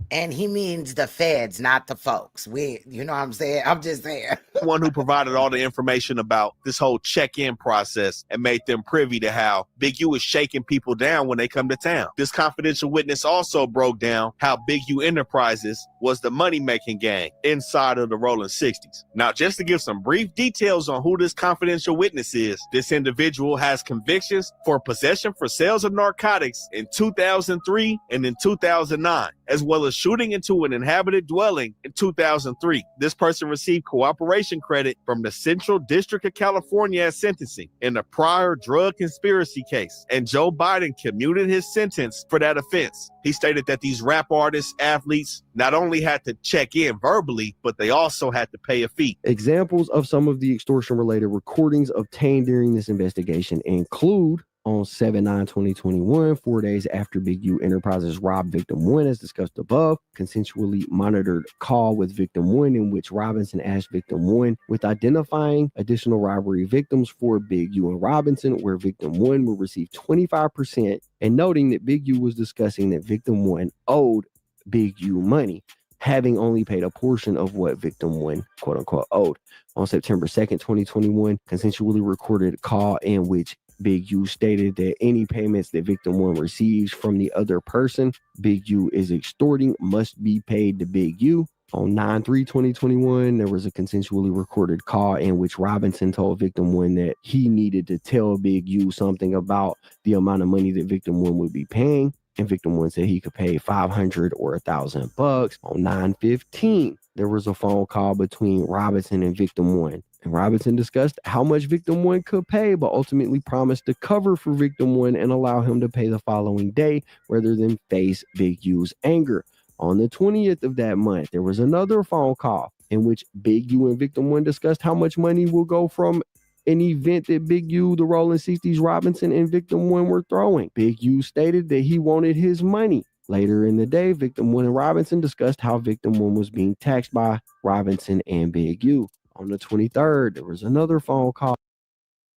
And he means the feds, not the folks. You know what I'm saying? I'm just saying. One who provided all the information about this whole check-in process and made them privy to how Big U is shaking people down when they come to town. This confidential witness also broke down how Big U Enterprises was the money-making gang inside of the Rolling 60s. Now, just to give some brief details on who this confidential witness is, this individual has convictions for possession for sales of narcotics in 2003 and in 2009, as well as shooting into an inhabited dwelling in 2003. This person received cooperation credit from the Central District of California at sentencing in a prior drug conspiracy case, and Joe Biden commuted his sentence for that offense. He stated that these rap artists, athletes, not only had to check in verbally, but they also had to pay a fee. Examples of some of the extortion-related recordings obtained during this investigation include on 7/9/2021, 4 days after Big U Enterprises robbed Victim 1, as discussed above, consensually monitored call with Victim 1 in which Robinson asked Victim 1 with identifying additional robbery victims for Big U and Robinson, where Victim 1 will receive 25%, and noting that Big U was discussing that Victim 1 owed Big U money, having only paid a portion of what Victim 1, quote unquote, owed. On September 2nd, 2021, consensually recorded call in which Big U stated that any payments that Victim 1 receives from the other person Big U is extorting must be paid to Big U. On 9/3/2021, there was a consensually recorded call in which Robinson told Victim 1 that he needed to tell Big U something about the amount of money that Victim 1 would be paying, and Victim 1 said he could pay $500 or $1,000. On 9/15, there was a phone call between Robinson and Victim 1. And Robinson discussed how much Victim 1 could pay, but ultimately promised to cover for Victim 1 and allow him to pay the following day rather than face Big U's anger. On the 20th of that month, there was another phone call in which Big U and Victim 1 discussed how much money will go from an event that Big U, the Rolling 60s, Robinson, and Victim 1 were throwing. Big U stated that he wanted his money. Later in the day, Victim 1 and Robinson discussed how Victim 1 was being taxed by Robinson and Big U. On the 23rd, there was another phone call.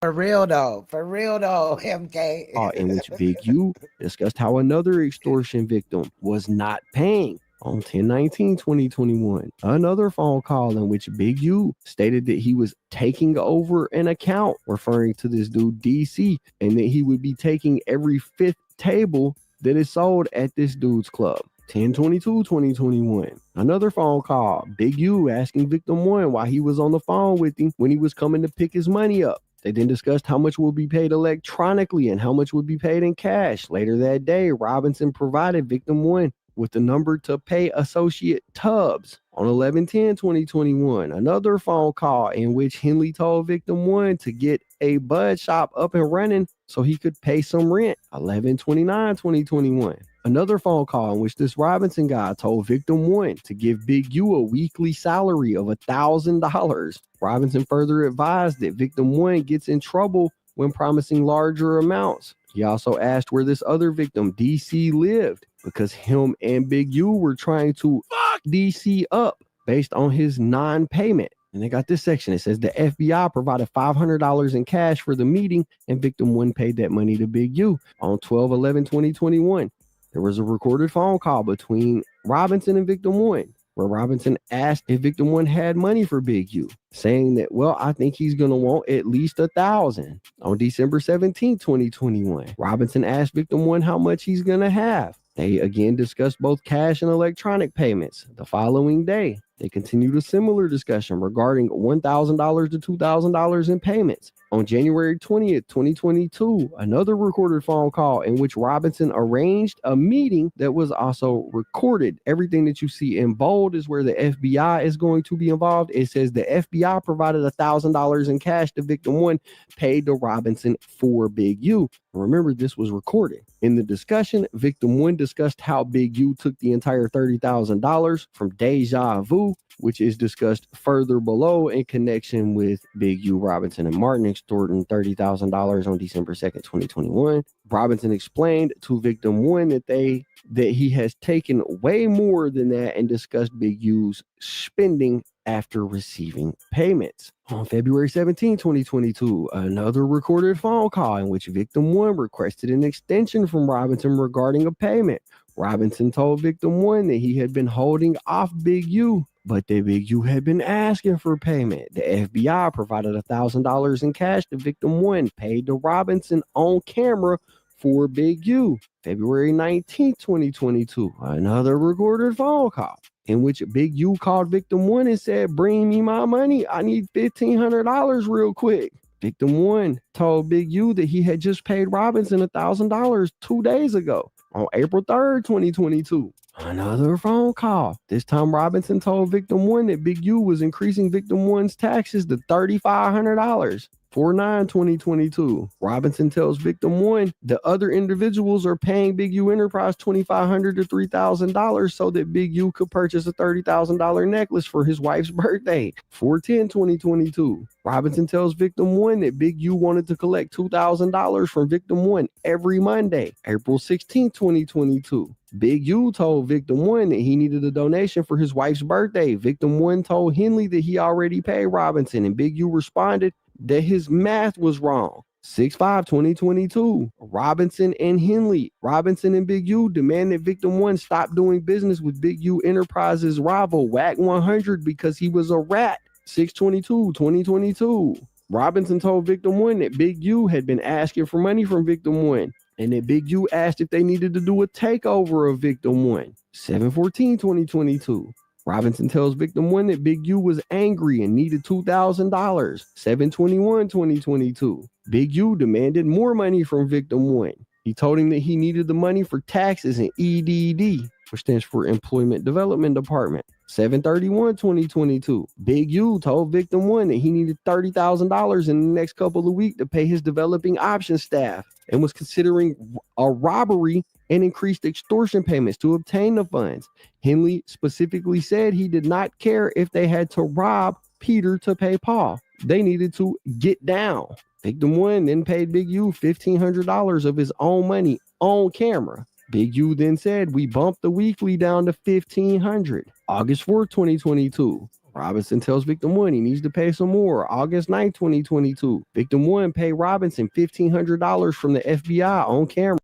For real though, MK. In which Big U discussed how another extortion victim was not paying. On 10/19/2021, another phone call in which Big U stated that he was taking over an account, referring to this dude DC, and that he would be taking every 5th table that is sold at this dude's club. 10/22/2021, another phone call, Big U asking Victim 1 why he was on the phone with him when he was coming to pick his money up. They then discussed how much will be paid electronically and how much would be paid in cash. Later that day, Robinson provided Victim 1 with the number to pay associate Tubbs. On 11/10/2021, another phone call in which Henley told Victim 1 to get a bud shop up and running so he could pay some rent. 11/29/2021, another phone call in which this Robinson guy told Victim 1 to give Big U a weekly salary of $1,000. Robinson further advised that Victim 1 gets in trouble when promising larger amounts. He also asked where this other victim, DC, lived because him and Big U were trying to fuck DC up based on his non-payment. And they got this section. It says the FBI provided $500 in cash for the meeting, and Victim 1 paid that money to Big U. On 12/11/2021, there was a recorded phone call between Robinson and Victim 1, where Robinson asked if Victim 1 had money for Big U, saying that, well, I think he's going to want at least $1,000. On December 17th, 2021, Robinson asked Victim 1 how much he's going to have. They again discussed both cash and electronic payments. The following day, they continued a similar discussion regarding $1,000 to $2,000 in payments. On January 20th, 2022, another recorded phone call in which Robinson arranged a meeting that was also recorded. Everything that you see in bold is where the FBI is going to be involved. It says the FBI provided $1,000 in cash to Victim 1, paid to Robinson for Big U. Remember, this was recorded. In the discussion, Victim 1 discussed how Big U took the entire $30,000 from Deja Vu, which is discussed further below in connection with Big U, Robinson, and Martin extorting $30,000 on December 2nd, 2021. Robinson explained to Victim 1 that he has taken way more than that and discussed Big U's spending after receiving payments. On February 17, 2022, another recorded phone call in which Victim 1 requested an extension from Robinson regarding a payment. Robinson told victim 1 that he had been holding off Big U, but that Big U had been asking for payment. The FBI provided $1,000 in cash to victim 1, paid to Robinson on camera for Big U. February 19, 2022, another recorded phone call in which Big U called victim 1 and said, "Bring me my money. I need $1,500 real quick." Victim 1 told Big U that he had just paid Robinson $1,000 2 days ago on April 3rd, 2022. Another phone call. This time Robinson told victim 1 that Big U was increasing victim 1's taxes to $3,500. 4/9/2022. Robinson tells victim 1 the other individuals are paying Big U Enterprise $2,500 to $3,000 so that Big U could purchase a $30,000 necklace for his wife's birthday. 4/10/2022. Robinson tells victim 1 that Big U wanted to collect $2,000 from victim 1 every Monday. April 16, 2022. Big U told victim 1 that he needed a donation for his wife's birthday. Victim 1 told Henley that he already paid Robinson, and Big U responded that his math was wrong. 6/5/2022. Robinson and Henley. Robinson and Big U demand that victim 1 stop doing business with Big U Enterprises rival WAC 100 because he was a rat. 6/22/2022. Robinson told victim 1 that Big U had been asking for money from victim 1 and that Big U asked if they needed to do a takeover of victim 1. 7/14/2022. Robinson tells victim 1 that Big U was angry and needed $2,000. 7/21/2022. Big U demanded more money from victim 1. He told him that he needed the money for taxes and EDD, which stands for Employment Development Department. 7/31/2022. Big U told victim 1 that he needed $30,000 in the next couple of weeks to pay his developing options staff and was considering a robbery and increased extortion payments to obtain the funds. Henley specifically said he did not care if they had to rob Peter to pay Paul. They needed to get down. Victim 1 then paid Big U $1,500 of his own money on camera. Big U then said, "We bumped the weekly down to $1,500. August 4th, 2022. Robinson tells victim 1 he needs to pay some more. August 9th, 2022. Victim 1 paid Robinson $1,500 from the FBI on camera.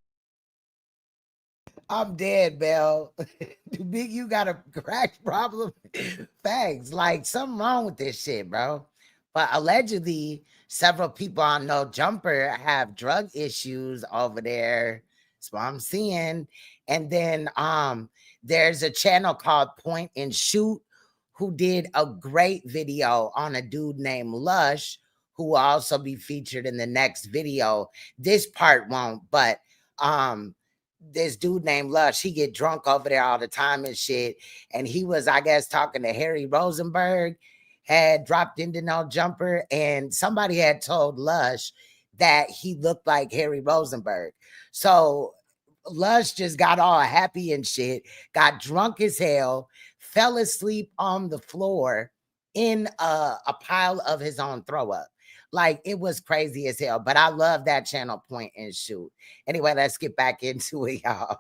I'm dead, Bell. Big U got a crack problem. Thanks. Like, something wrong with this shit, bro. But allegedly, several people on No Jumper have drug issues over there. That's what I'm seeing. And then there's a channel called Point and Shoot who did a great video on a dude named Lush, who will also be featured in the next video. This part won't, but this dude named Lush, he get drunk over there all the time and shit. And he was, I guess, talking to Harry Rosenberg, had dropped into No Jumper, and somebody had told Lush that he looked like Harry Rosenberg. So Lush just got all happy and shit, got drunk as hell, fell asleep on the floor in a pile of his own throw up. Like, it was crazy as hell, but I love that channel, Point and Shoot. Anyway, let's get back into it, y'all.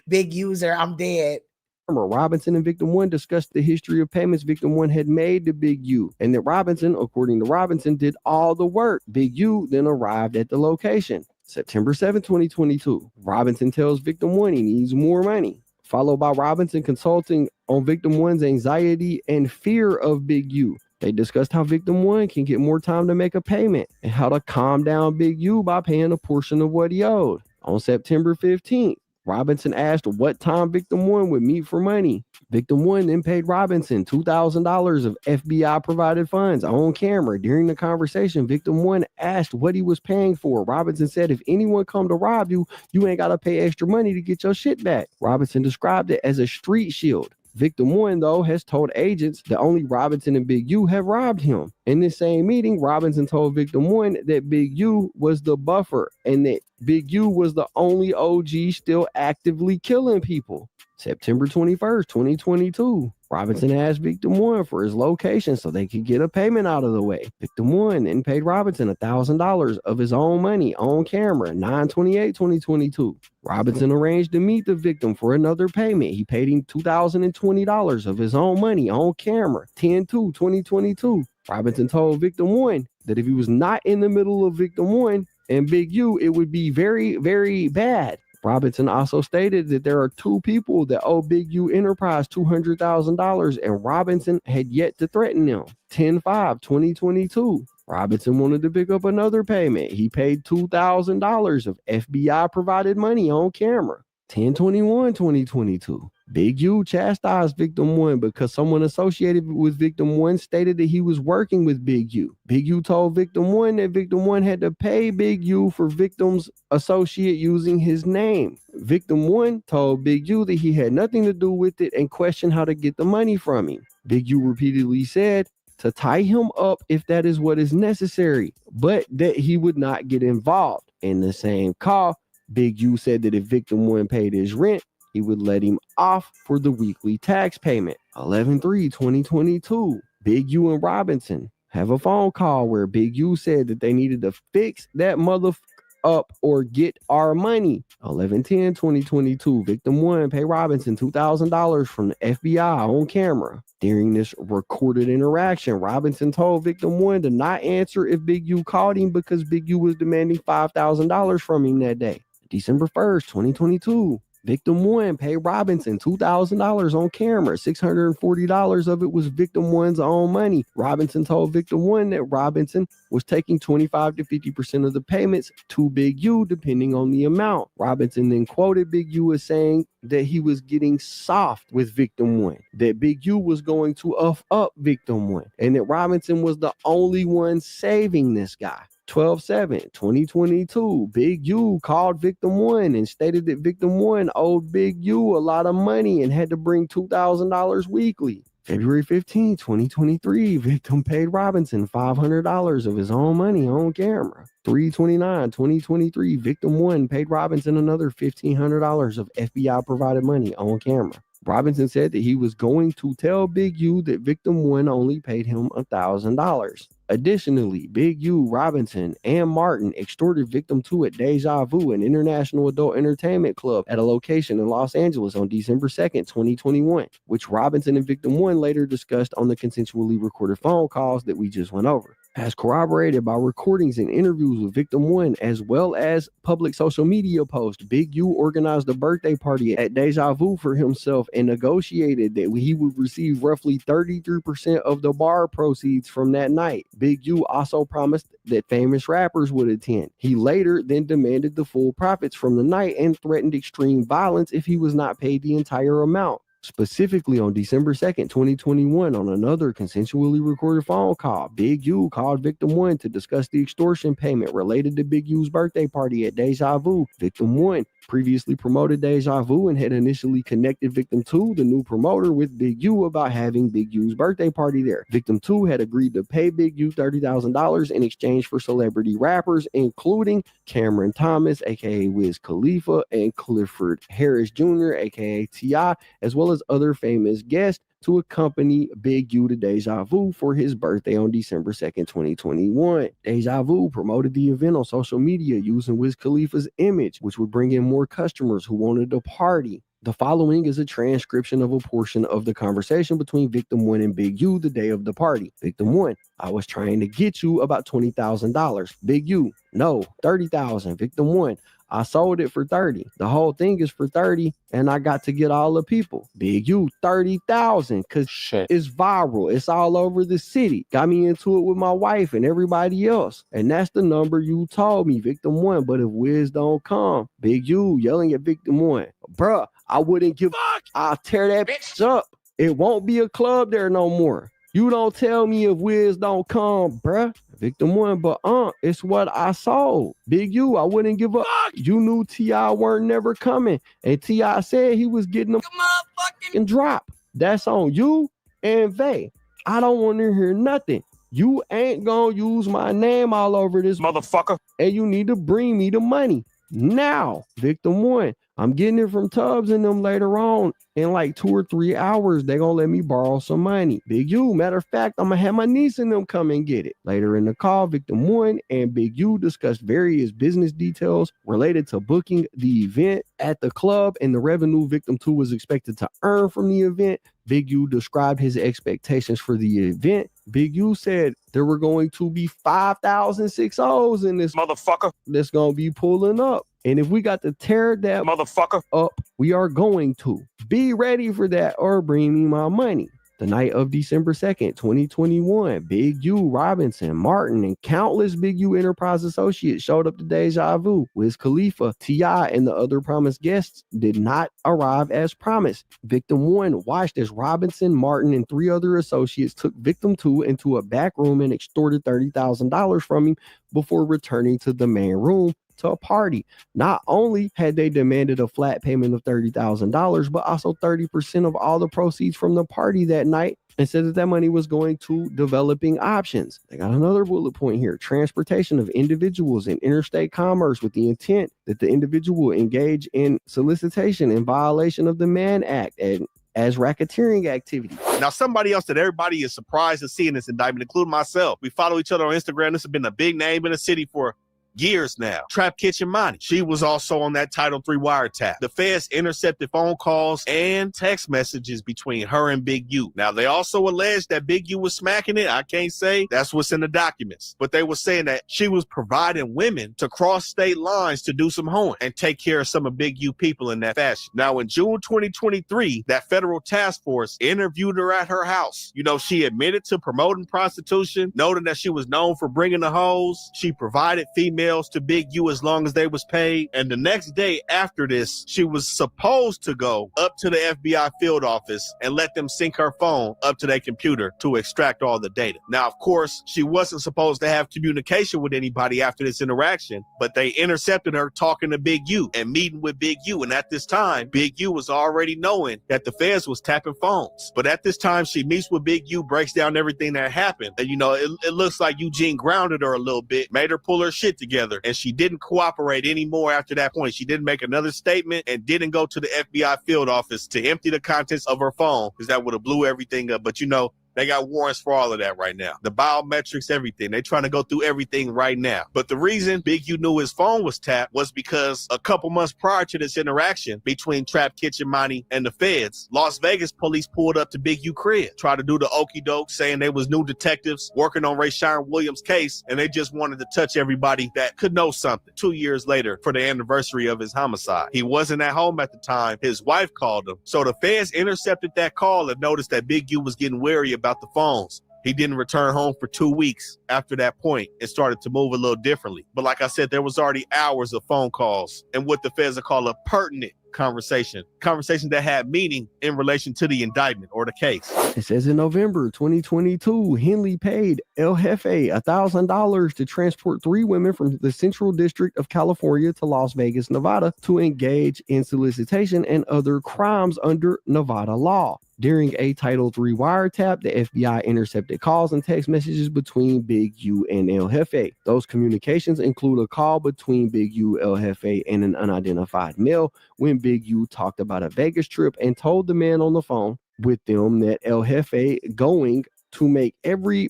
Big user, I'm dead. Robinson and victim 1 discussed the history of payments victim 1 had made to Big U, and that Robinson, according to Robinson, did all the work. Big U then arrived at the location. September 7, 2022. Robinson tells victim 1 he needs more money, followed by Robinson consulting on victim 1's anxiety and fear of Big U. They discussed how victim 1 can get more time to make a payment and how to calm down Big U by paying a portion of what he owed. On September 15th, Robinson asked what time victim 1 would meet for money. Victim 1 then paid Robinson $2,000 of FBI provided funds on camera. During the conversation, victim 1 asked what he was paying for. Robinson said, "If anyone come to rob you, you ain't got to pay extra money to get your shit back." Robinson described it as a street shield. Victim 1, though, has told agents that only Robinson and Big U have robbed him. In this same meeting, Robinson told victim 1 that Big U was the buffer and that Big U was the only OG still actively killing people. September 21st, 2022. Robinson asked victim 1 for his location so they could get a payment out of the way. Victim 1 then paid Robinson $1,000 of his own money on camera. 9/28/2022. Robinson arranged to meet the victim for another payment. He paid him $2,020 of his own money on camera. 10/2/2022. Robinson told victim 1 that if he was not in the middle of victim 1 and Big U, it would be very, very bad. Robinson also stated that there are two people that owe Big U Enterprise $200,000 and Robinson had yet to threaten them. 10/5/2022. Robinson wanted to pick up another payment. He paid $2,000 of FBI provided money on camera. 10/21/2022. Big U chastised Victim 1 because someone associated with Victim 1 stated that he was working with Big U. Big U told Victim 1 that Victim 1 had to pay Big U for Victim's associate using his name. Victim 1 told Big U that he had nothing to do with it and questioned how to get the money from him. Big U repeatedly said to tie him up if that is what is necessary, but that he would not get involved. In the same call, Big U said that if Victim 1 paid his rent, he would let him off for the weekly tax payment. 11/3/2022. Big U and Robinson have a phone call where Big U said that they needed to fix that motherfucker up or get our money. 11/10/2022. Victim 1 paid Robinson $2,000 from the FBI on camera. During this recorded interaction, Robinson told Victim 1 to not answer if Big U called him because Big U was demanding $5,000 from him that day. December 1st, 2022. Victim 1 paid Robinson $2,000 on camera. $640 of it was Victim 1's own money. Robinson told Victim 1 that Robinson was taking 25 to 50% of the payments to Big U depending on the amount. Robinson then quoted Big U as saying that he was getting soft with Victim 1, that Big U was going to up Victim 1, and that Robinson was the only one saving this guy. 12/7/2022. Big U called Victim 1 and stated that Victim 1 owed Big U a lot of money and had to bring $2,000 weekly. February 15, 2023. Victim paid Robinson $500 of his own money on camera. 3/29/2023. Victim 1 paid Robinson another $1,500 of FBI provided money on camera. Robinson said that he was going to tell Big U that Victim 1 only paid him $1,000. Additionally, Big U, Robinson, and Martin extorted Victim 2 at Deja Vu, an international adult entertainment club at a location in Los Angeles on December 2nd, 2021, which Robinson and Victim 1 later discussed on the consensually recorded phone calls that we just went over. As corroborated by recordings and interviews with Victim 1, as well as public social media posts, Big U organized a birthday party at Deja Vu for himself and negotiated that he would receive roughly 33% of the bar proceeds from that night. Big U also promised that famous rappers would attend. He later then demanded the full profits from the night and threatened extreme violence if he was not paid the entire amount. Specifically on December 2nd, 2021, on another consensually recorded phone call, Big U called Victim 1 to discuss the extortion payment related to Big U's birthday party at Deja Vu. Victim 1 previously promoted Deja Vu and had initially connected Victim 2, the new promoter, with Big U about having Big U's birthday party there. Victim 2 had agreed to pay Big U $30,000 in exchange for celebrity rappers, including Cameron Thomas, aka Wiz Khalifa, and Clifford Harris Jr., aka T.I., as well as other famous guests to accompany Big U to Deja Vu for his birthday on December 2nd, 2021. Deja Vu promoted the event on social media using Wiz Khalifa's image, which would bring in more customers who wanted to party. The following is a transcription of a portion of the conversation between Victim 1 and Big U the day of the party. Victim 1: I was trying to get you about $20,000. Big U: no, $30,000. Victim 1: I sold it for 30. The whole thing is for 30, and I got to get all the people. Big U: 30,000, because it's viral. It's all over the city. Got me into it with my wife and everybody else. And that's the number you told me, Victim 1. But if Wiz don't come, Big U yelling at Victim 1: bruh, I wouldn't give a fuck. I'll tear that bitch up. It won't be a club there no more. You don't tell me if Wiz don't come, bruh. Victim 1: but it's what I sold. Big U: I wouldn't give a fuck. You knew T.I. weren't never coming, and T.I. said he was getting a motherfucking drop. That's on you and Vay. I don't want to hear nothing. You ain't gonna use my name all over this motherfucker, and you need to bring me the money now. Victim 1: I'm getting it from Tubbs and them later on. In like 2 or 3 hours, they gonna let me borrow some money. Big U: matter of fact, I'm gonna have my niece and them come and get it. Later in the call, Victim 1 and Big U discussed various business details related to booking the event at the club and the revenue Victim 2 was expected to earn from the event. Big U described his expectations for the event. Big U said there were going to be 5,000 6 O's in this motherfucker that's gonna be pulling up. And if we got to tear that motherfucker up, we are going to. Be ready for that or bring me my money. The night of December 2nd, 2021, Big U, Robinson, Martin, and countless Big U Enterprise associates showed up to Deja Vu. Wiz Khalifa, T.I., and the other promised guests did not arrive as promised. Victim 1 watched as Robinson, Martin, and 3 other associates took Victim 2 into a back room and extorted $30,000 from him before returning to the main room to a party. Not only had they demanded a flat payment of $30,000, but also 30% of all the proceeds from the party that night, and said that money was going to developing options. They got another bullet point here: transportation of individuals in interstate commerce with the intent that the individual engage in solicitation in violation of the Mann Act and as racketeering activity. Now, somebody else that everybody is surprised to see in this indictment, including myself. We follow each other on Instagram. This has been a big name in the city for years now. Trap Kitchen Money. She was also on that Title III wiretap. The feds intercepted phone calls and text messages between her and Big U. Now, they also alleged that Big U was smacking it. I can't say that's what's in the documents, but they were saying that she was providing women to cross state lines to do some hoeing and take care of some of Big U people in that fashion. Now, in June 2023, that federal task force interviewed her at her house. You know, she admitted to promoting prostitution, noting that she was known for bringing the hoes. She provided female to Big U as long as they was paid. And the next day after this, she was supposed to go up to the FBI field office and let them sync her phone up to their computer to extract all the data. Now, of course, she wasn't supposed to have communication with anybody after this interaction, but they intercepted her talking to Big U and meeting with Big U. And at this time, Big U was already knowing that the feds was tapping phones. But at this time, she meets with Big U, breaks down everything that happened. And, you know, it looks like Eugene grounded her a little bit, made her pull her shit together. And she didn't cooperate anymore after that point. She didn't make another statement and didn't go to the FBI field office to empty the contents of her phone, because that would have blew everything up. But you know, they got warrants for all of that right now. The biometrics, everything. They're trying to go through everything right now. But the reason Big U knew his phone was tapped was because a couple months prior to this interaction between Trap Kitchen Money and the feds, Las Vegas police pulled up to Big U crib, tried to do the okey doke, saying they was new detectives working on Raan Williams' case, and they just wanted to touch everybody that could know something. 2 years later, for the anniversary of his homicide, he wasn't at home at the time. His wife called him. So the feds intercepted that call and noticed that Big U was getting wary about the phones. He didn't return home for 2 weeks after that point and started to move a little differently. But like I said, there was already hours of phone calls and what the feds call a pertinent conversation that had meaning in relation to the indictment or the case. It says in November 2022, Henley paid El Jefe $1,000 to transport 3 women from the Central District of California to Las Vegas, Nevada, to engage in solicitation and other crimes under Nevada law. During a Title III wiretap, the FBI intercepted calls and text messages between Big U and El Jefe. Those communications include a call between Big U, El Jefe, and an unidentified male when Big U talked about a Vegas trip and told the man on the phone with them that El Jefe going to make every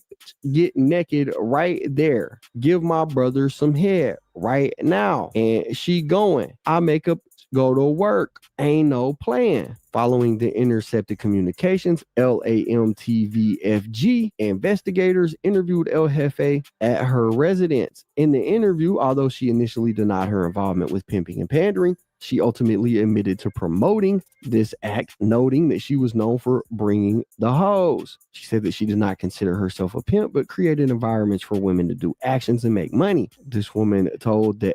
get naked right there. Give my brother some head right now. And she going, I make up, go to work. Ain't no plan. Following the intercepted communications, LAMTVFG investigators interviewed El Jefe at her residence. In the interview, although she initially denied her involvement with pimping and pandering, she ultimately admitted to promoting this act, noting that she was known for bringing the hoes. She said that she did not consider herself a pimp, but created environments for women to do actions and make money. This woman told the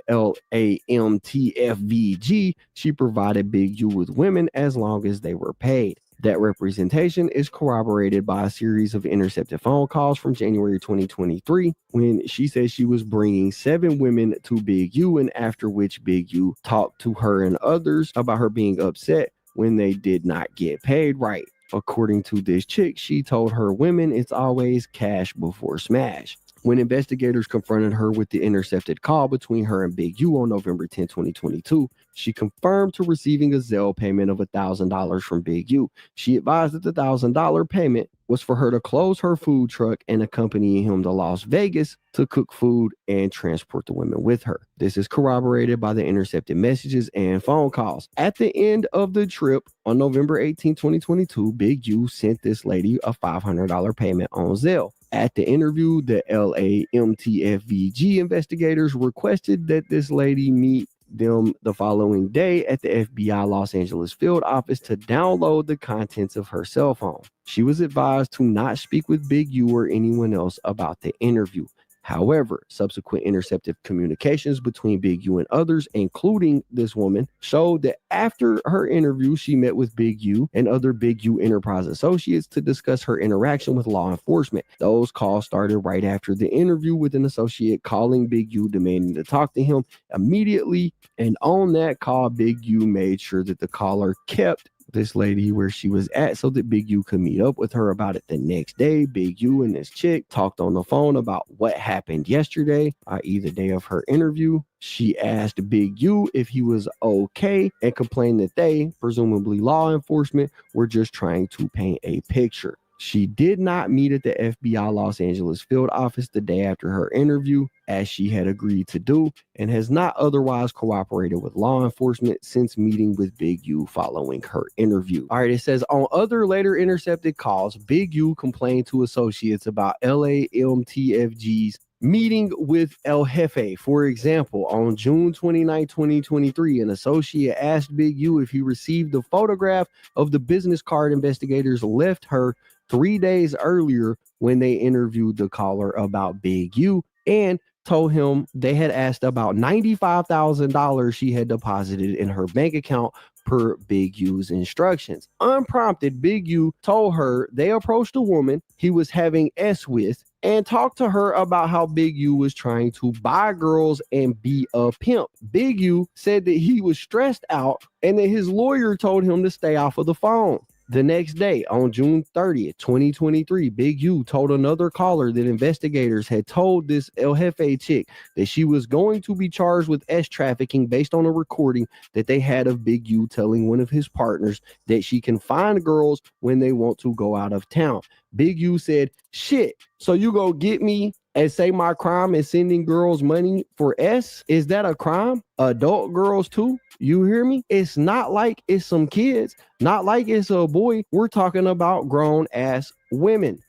LAMTFVG she provided Big U with women as long as they were paid. That representation is corroborated by a series of intercepted phone calls from January 2023 when she said she was bringing 7 women to Big U, and after which Big U talked to her and others about her being upset when they did not get paid right. According to this chick, she told her women it's always cash before smash. When investigators confronted her with the intercepted call between her and Big U on November 10, 2022, she confirmed to receiving a Zelle payment of $1,000 from Big U. She advised that the $1,000 payment was for her to close her food truck and accompany him to Las Vegas to cook food and transport the women with her. This is corroborated by the intercepted messages and phone calls. At the end of the trip on November 18, 2022, Big U sent this lady a $500 payment on Zelle. At the interview, the LAMTFVG investigators requested that this lady meet them the following day at the FBI Los Angeles field office to download the contents of her cell phone. She was advised to not speak with Big U or anyone else about the interview. However, subsequent intercepted communications between Big U and others, including this woman, showed that after her interview, she met with Big U and other Big U Enterprise associates to discuss her interaction with law enforcement. Those calls started right after the interview, with an associate calling Big U demanding to talk to him immediately. And on that call, Big U made sure that the caller kept this lady where she was at so that Big U could meet up with her about it the next day. Big U and this chick talked on the phone about what happened yesterday, i.e. the day of her interview. She asked Big U if he was okay and complained that they, presumably law enforcement, were just trying to paint a picture. She did not meet at the FBI Los Angeles field office the day after her interview, as she had agreed to do, and has not otherwise cooperated with law enforcement since meeting with Big U following her interview. All right, it says, on other later intercepted calls, Big U complained to associates about LAMTFG's meeting with El Jefe. For example, on June 29, 2023, an associate asked Big U if he received the photograph of the business card investigators left her 3 days earlier when they interviewed the caller about Big U, and told him they had asked about $95,000 she had deposited in her bank account per Big U's instructions. Unprompted, Big U told her they approached a woman he was having S with and talked to her about how Big U was trying to buy girls and be a pimp. Big U said that he was stressed out and that his lawyer told him to stay off of the phone. The next day, on June 30th, 2023, Big U told another caller that investigators had told this El Jefe chick that she was going to be charged with S trafficking based on a recording that they had of Big U telling one of his partners that she can find girls when they want to go out of town. Big U said, shit, so you go get me and say my crime is sending girls money for S? Is that a crime? Adult girls too? You hear me? It's not like it's some kids, not like it's a boy. We're talking about grown ass women.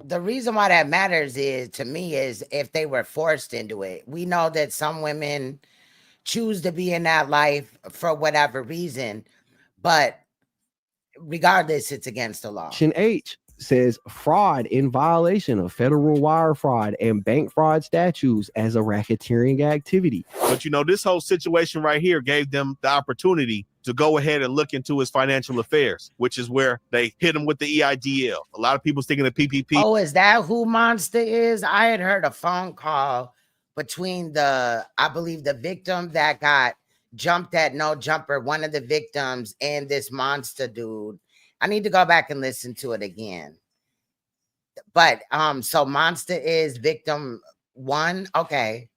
The reason why that matters is, to me, is if they were forced into it. We know that some women choose to be in that life for whatever reason, but regardless, it's against the law. H says fraud in violation of federal wire fraud and bank fraud statutes as a racketeering activity. But you know, this whole situation right here gave them the opportunity to go ahead and look into his financial affairs, which is where they hit him with the EIDL. A lot of people's thinking of PPP. Oh, is that who Monster is? I had heard a phone call between I believe the victim that got jumped at No Jumper, one of the victims, and this Monster dude. I need to go back and listen to it again. But so Monster is victim one. Okay.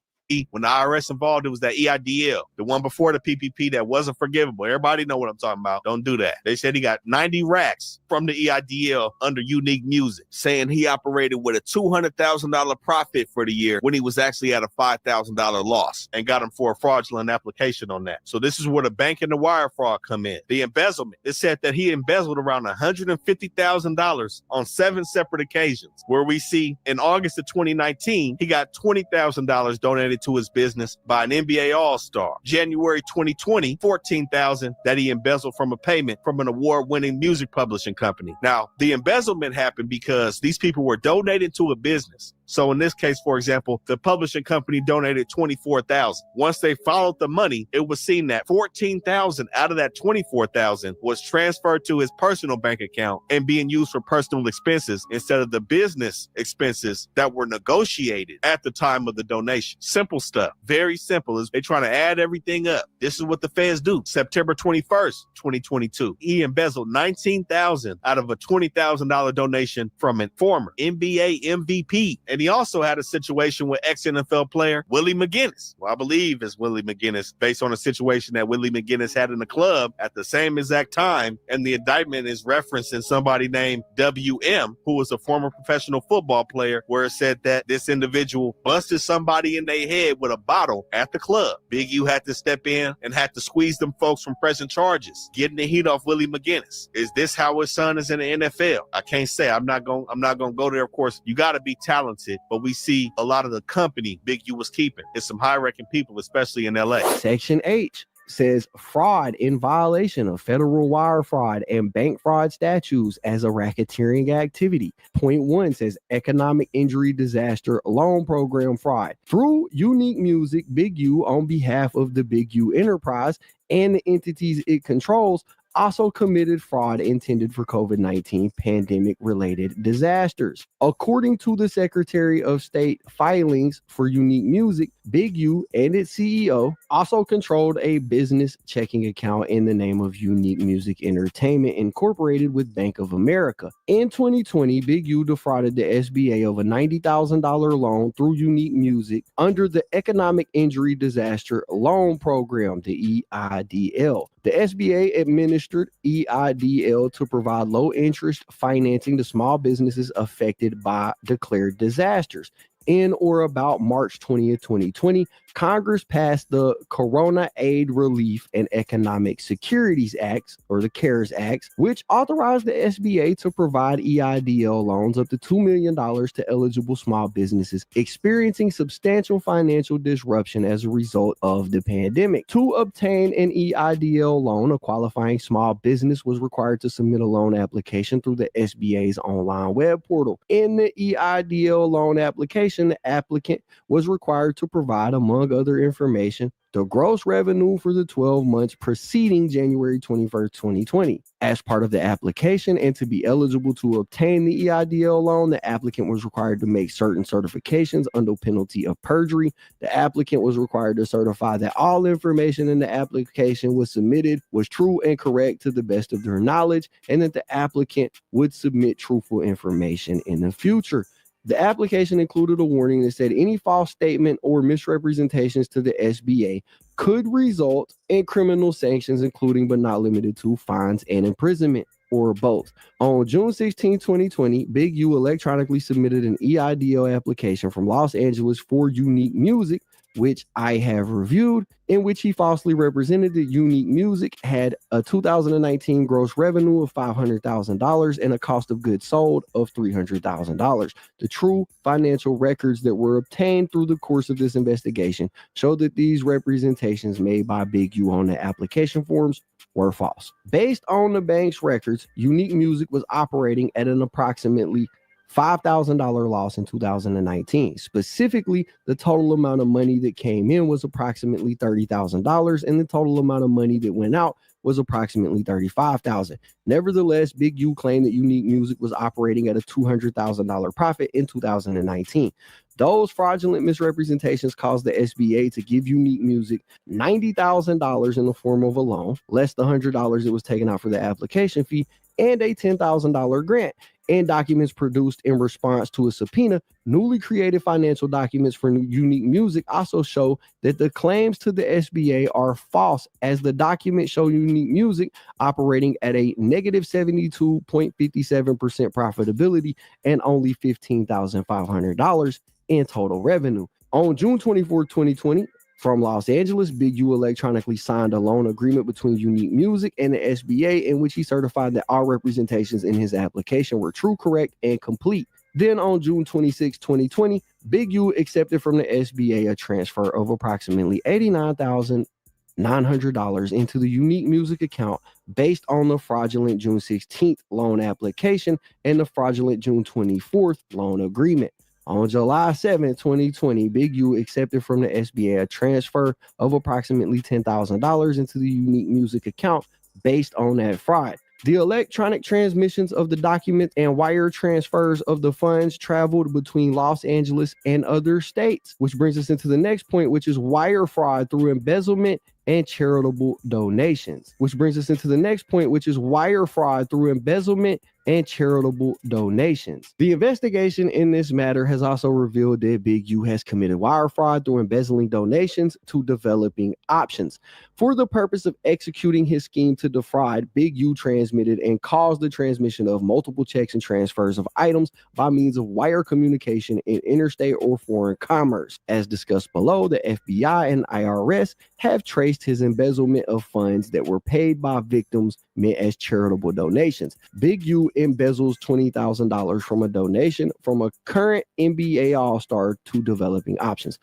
When the IRS involved, it was that EIDL, the one before the PPP that wasn't forgivable. Everybody know what I'm talking about. Don't do that. They said he got 90 racks from the EIDL under Unique Music, saying he operated with a $200,000 profit for the year when he was actually at a $5,000 loss, and got him for a fraudulent application on that. So this is where the bank and the wire fraud come in. The embezzlement. It said that he embezzled around $150,000 on 7 separate occasions, where we see in August of 2019, he got $20,000 donated to his business by an NBA All-Star. January 2020, $14,000 that he embezzled from a payment from an award-winning music publishing company. Now, the embezzlement happened because these people were donated to a business. So in this case, for example, the publishing company donated $24,000. Once they followed the money, it was seen that $14,000 out of that $24,000 was transferred to his personal bank account and being used for personal expenses instead of the business expenses that were negotiated at the time of the donation. Simple stuff. Very simple. They're trying to add everything up. This is what the feds do. September 21st, 2022, he embezzled $19,000 out of a $20,000 donation from a former NBA MVP. And he also had a situation with ex-NFL player Willie McGinnis. Well, I believe it's Willie McGinnis, based on a situation that Willie McGinnis had in the club at the same exact time. And the indictment is referencing somebody named WM, who was a former professional football player, where it said that this individual busted somebody in their head with a bottle at the club. Big U had to step in and had to squeeze them folks from pressing charges, getting the heat off Willie McGinnis. Is this how his son is in the NFL? I can't say. I'm not going to go there. Of course, you got to be talented limited, but we see a lot of the company Big U was keeping. It's some high-ranking people, especially in LA. Section H says fraud in violation of federal wire fraud and bank fraud statutes as a racketeering activity. Point 1 says economic injury disaster loan program fraud. Through Unique Music, Big U, on behalf of the Big U enterprise and the entities it controls, also committed fraud intended for COVID-19 pandemic-related disasters. According to the Secretary of State filings for Unique Music, Big U and its CEO also controlled a business checking account in the name of Unique Music Entertainment Incorporated with Bank of America. In 2020, Big U defrauded the SBA of a $90,000 loan through Unique Music under the Economic Injury Disaster Loan Program, the EIDL. The SBA administered EIDL to provide low-interest financing to small businesses affected by declared disasters. In or about March 20th, 2020, Congress passed the Corona Aid Relief and Economic Securities Acts, or the CARES Acts, which authorized the SBA to provide EIDL loans up to $2 million to eligible small businesses experiencing substantial financial disruption as a result of the pandemic. To obtain an EIDL loan, a qualifying small business was required to submit a loan application through the SBA's online web portal. In the EIDL loan application, the applicant was required to provide, among other information, the gross revenue for the 12 months preceding January 21st, 2020. As part of the application and to be eligible to obtain the EIDL loan, the applicant was required to make certain certifications under penalty of perjury. The applicant was required to certify that all information in the application was submitted was true and correct to the best of their knowledge, and that the applicant would submit truthful information in the future. The application included a warning that said any false statement or misrepresentations to the SBA could result in criminal sanctions, including but not limited to fines and imprisonment, or both. On June 16, 2020, Big U electronically submitted an EIDL application from Los Angeles for Unique Music, which I have reviewed, in which he falsely represented that Unique Music had a 2019 gross revenue of $500,000 and a cost of goods sold of $300,000. The true financial records that were obtained through the course of this investigation show that these representations made by Big U on the application forms were false. Based on the bank's records, Unique Music was operating at an approximately $5,000 loss in 2019. Specifically, the total amount of money that came in was approximately $30,000, and the total amount of money that went out was approximately $35,000. Nevertheless, Big U claimed that Unique Music was operating at a $200,000 profit in 2019. Those fraudulent misrepresentations caused the SBA to give Unique Music $90,000 in the form of a loan, less the $100 that was taken out for the application fee, and a $10,000 grant. And documents produced in response to a subpoena, newly created financial documents for Unique Music also show that the claims to the SBA are false, as the documents show Unique Music operating at a negative 72.57% profitability and only $15,500 in total revenue. On June 24, 2020, from Los Angeles, Big U electronically signed a loan agreement between Unique Music and the SBA, in which he certified that all representations in his application were true, correct, and complete. Then on June 26, 2020, Big U accepted from the SBA a transfer of approximately $89,900 into the Unique Music account based on the fraudulent June 16th loan application and the fraudulent June 24th loan agreement. On July 7, 2020, Big U accepted from the SBA a transfer of approximately $10,000 into the Unique Music account based on that fraud. The electronic transmissions of the documents and wire transfers of the funds traveled between Los Angeles and other states, which brings us into the next point, which is wire fraud through embezzlement and charitable donations, which brings us into the next point, which is wire fraud through embezzlement and charitable donations. The investigation in this matter has also revealed that Big U has committed wire fraud through embezzling donations to developing options. For the purpose of executing his scheme to defraud, Big U transmitted and caused the transmission of multiple checks and transfers of items by means of wire communication in interstate or foreign commerce. As discussed below, the FBI and IRS have traced his embezzlement of funds that were paid by victims meant as charitable donations. Big U embezzles $20,000 from a donation from a current NBA All-Star to Developing Options.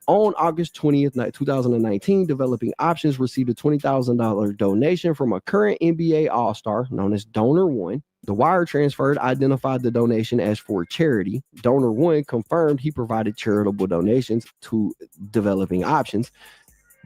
On August 20th, 2019, Developing Options received a $20,000 donation from a current NBA All-Star known as Donor 1. The wire transferred identified the donation as for charity. Donor 1 confirmed he provided charitable donations to Developing Options.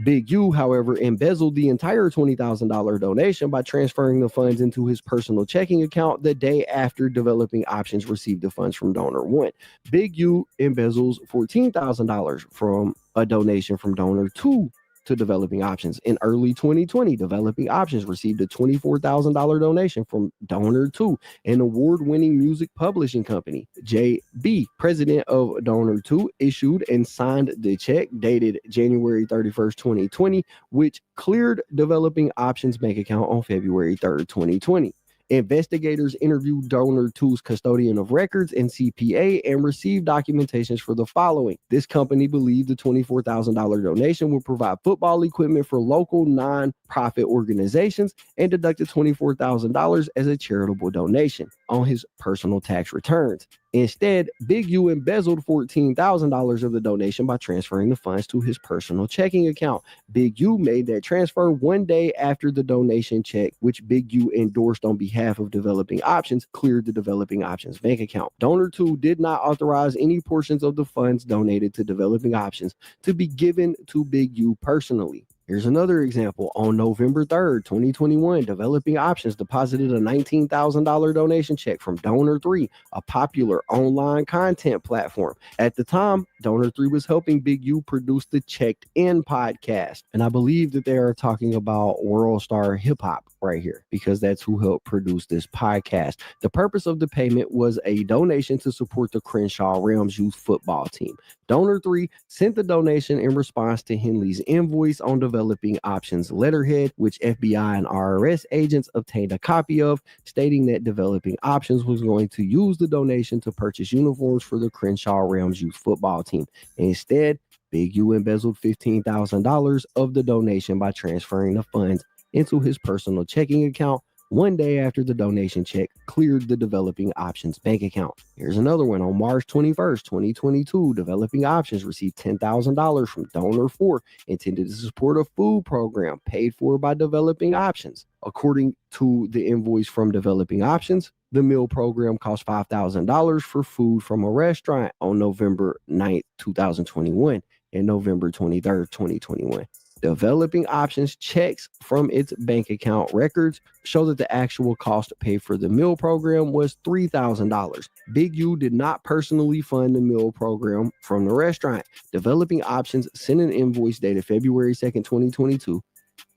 Big U, however, embezzled the entire $20,000 donation by transferring the funds into his personal checking account the day after Developing Options received the funds from Donor 1. Big U embezzles $14,000 from a donation from Donor 2 to Developing Options. In early 2020, Developing Options received a $24,000 donation from Donor 2, an award-winning music publishing company. JB, president of Donor 2, issued and signed the check dated January 31st, 2020, which cleared Developing Options bank account on February 3rd, 2020. Investigators interviewed Donor 2's custodian of records and CPA and received documentations for the following. This company believed the $24,000 donation would provide football equipment for local non-profit organizations and deducted $24,000 as a charitable donation on his personal tax returns. Instead, Big U embezzled $14,000 of the donation by transferring the funds to his personal checking account. Big U made that transfer one day after the donation check, which Big U endorsed on behalf of Developing Options, cleared the Developing Options bank account. Donor 2 did not authorize any portions of the funds donated to Developing Options to be given to Big U personally. Here's another example. On November 3rd, 2021, Developing Options deposited a $19,000 donation check from Donor 3, a popular online content platform. At the time, Donor 3 was helping Big U produce the Checked In podcast. And I believe that they are talking about World Star Hip Hop right here, because that's who helped produce this podcast. The purpose of the payment was a donation to support the Crenshaw Rams youth football team. Donor 3 sent the donation in response to Henley's invoice on Developing Options letterhead, which FBI and IRS agents obtained a copy of, stating that Developing Options was going to use the donation to purchase uniforms for the Crenshaw Rams youth football team. Instead, Big U embezzled $15,000 of the donation by transferring the funds into his personal checking account one day after the donation check cleared the Developing Options bank account. Here's another one. On March 21st, 2022, Developing Options received $10,000 from Donor 4, intended to support a food program paid for by Developing Options. According to the invoice from Developing Options, the meal program cost $5,000 for food from a restaurant on November 9th, 2021 and November 23rd, 2021. Developing Options checks from its bank account records show that the actual cost to pay for the meal program was $3,000. Big U did not personally fund the meal program from the restaurant. Developing Options sent an invoice dated February 2nd, 2022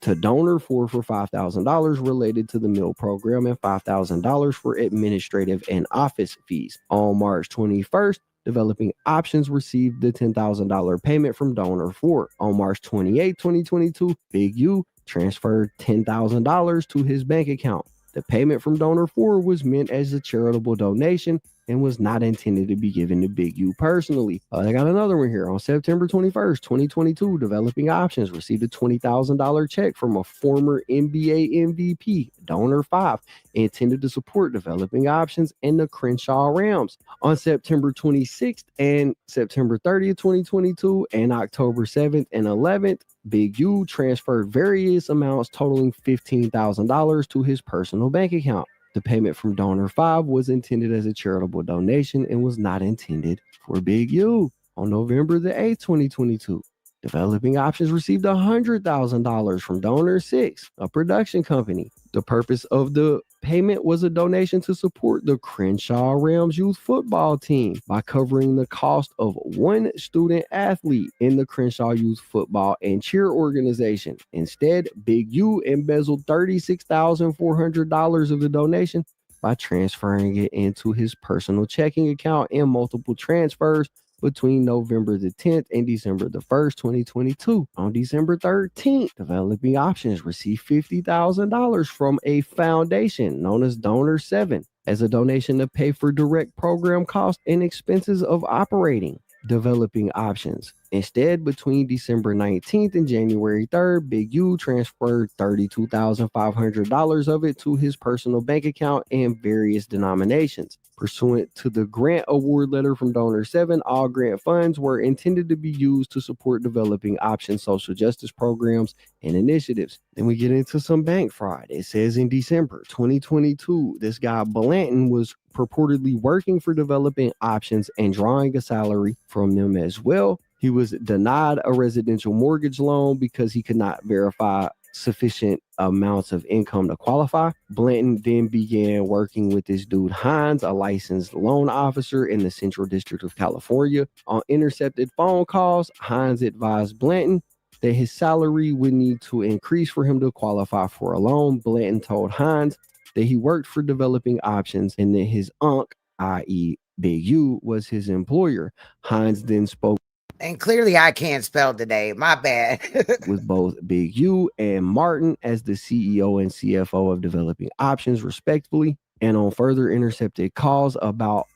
to Donor 4 for $5,000 related to the meal program and $5,000 for administrative and office fees. On March 21st, Developing Options received the $10,000 payment from Donor 4. On March 28, 2022, Big U transferred $10,000 to his bank account. The payment from Donor 4 was meant as a charitable donation and was not intended to be given to Big U personally. I got another one here. On September 21st, 2022, Developing Options received a $20,000 check from a former NBA MVP, Donor 5, intended to support Developing Options and the Crenshaw Rams. On September 26th and September 30th, 2022, and October 7th and 11th, Big U transferred various amounts totaling $15,000 to his personal bank account. The payment from Donor 5 was intended as a charitable donation and was not intended for Big U. On November the 8th, 2022, Developing Options received $100,000 from Donor 6, a production company. The purpose of the payment was a donation to support the Crenshaw Rams youth football team by covering the cost of one student athlete in the Crenshaw youth football and cheer organization. Instead, Big U embezzled $36,400 of the donation by transferring it into his personal checking account in multiple transfers between November the 10th and December the 1st, 2022. On December 13th, Developing Options received $50,000 from a foundation known as Donor 7 as a donation to pay for direct program costs and expenses of operating Developing Options Instead, between December 19th and January 3rd, Big U transferred $32,500 of it to his personal bank account in various denominations. Pursuant to the grant award letter from Donor 7, all grant funds were intended to be used to support developing option social justice programs and initiatives. Then we get into some bank fraud. It says in December 2022, this guy Blanton was purportedly working for developing options and drawing a salary from them as well. He was denied a residential mortgage loan because he could not verify sufficient amounts of income to qualify. Blanton then began working with this dude Hines, a licensed loan officer in the Central District of California. On intercepted phone calls, Hines advised Blanton that his salary would need to increase for him to qualify for a loan. Blanton told Hines that he worked for developing options and that his unc, i.e. Big U, was his employer. Hines then spoke. And clearly I can't spell today. My bad. with both Big U and Martin as the CEO and CFO of Developing Options, respectively, and on further intercepted calls about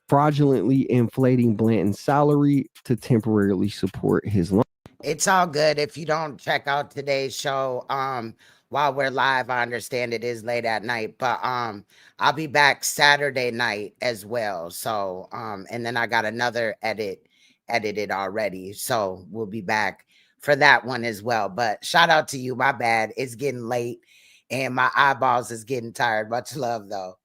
fraudulently inflating Blanton's salary to temporarily support his loan. It's all good. If you don't check out today's show, while we're live, I understand it is late at night, but I'll be back Saturday night as well. So and then I got another edited already, so we'll be back for that one as well. But shout out to you. My bad, it's getting late and my eyeballs is getting tired. Much love though.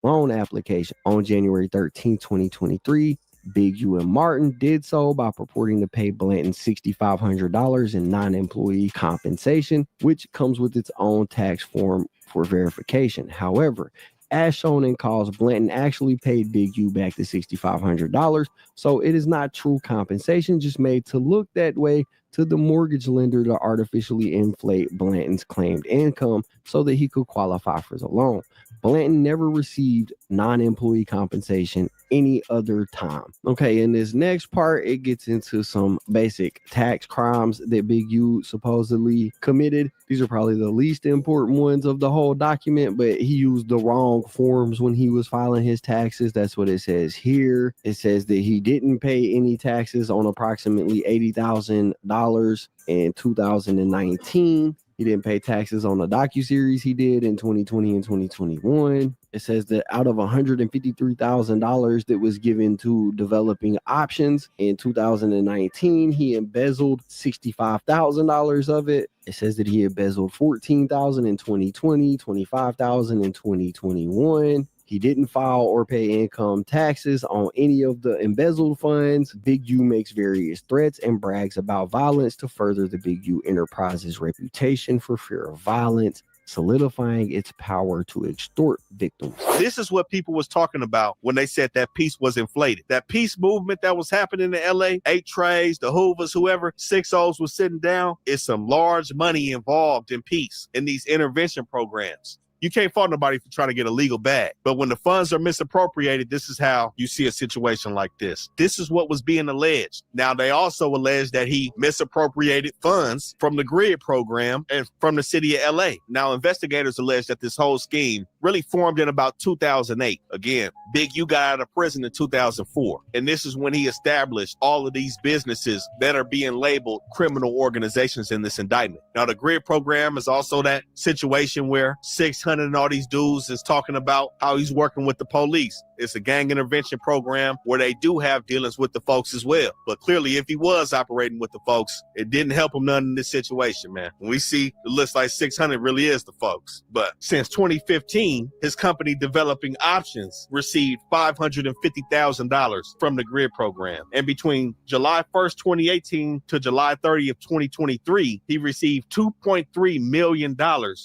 Loan application on January 13, 2023. Big U and Martin did so by purporting to pay Blanton $6,500 in non-employee compensation, which comes with its own tax form for verification. However, as shown in calls, Blanton actually paid Big U back the $6,500, so it is not true compensation, just made to look that way to the mortgage lender to artificially inflate Blanton's claimed income so that he could qualify for the loan. Blanton never received non-employee compensation any other time. Okay, in this next part, it gets into some basic tax crimes that Big U supposedly committed. These are probably the least important ones of the whole document, but he used the wrong forms when he was filing his taxes. That's what it says here. It says that he didn't pay any taxes on approximately $80,000 in 2019. He didn't pay taxes on the docuseries he did in 2020 and 2021. It says that out of $153,000 that was given to developing options in 2019, he embezzled $65,000 of it. It says that he embezzled $14,000 in 2020, $25,000 in 2021. He didn't file or pay income taxes on any of the embezzled funds. Big U makes various threats and brags about violence to further the Big U Enterprise's reputation for fear of violence, solidifying its power to extort victims. This is what people was talking about when they said that peace was inflated. That peace movement that was happening in LA, 8 Trays, the Hoovers, whoever, 6-0s was sitting down, is some large money involved in peace in these intervention programs. You can't fault nobody for trying to get a legal bag. But when the funds are misappropriated, this is how you see a situation like this. This is what was being alleged. Now, they also allege that he misappropriated funds from the GRID program and from the city of LA. Now, investigators allege that this whole scheme really formed in about 2008. Again, Big U got out of prison in 2004. And this is when he established all of these businesses that are being labeled criminal organizations in this indictment. Now, the GRID program is also that situation where 600 and all these dudes is talking about how he's working with the police. It's a gang intervention program where they do have dealings with the folks as well. But clearly, if he was operating with the folks, it didn't help him none in this situation, man. When we see it looks like 600 really is the folks. But since 2015, his company Developing Options received $550,000 from the GRID program. And between July 1st, 2018 to July 30th, 2023, he received $2.3 million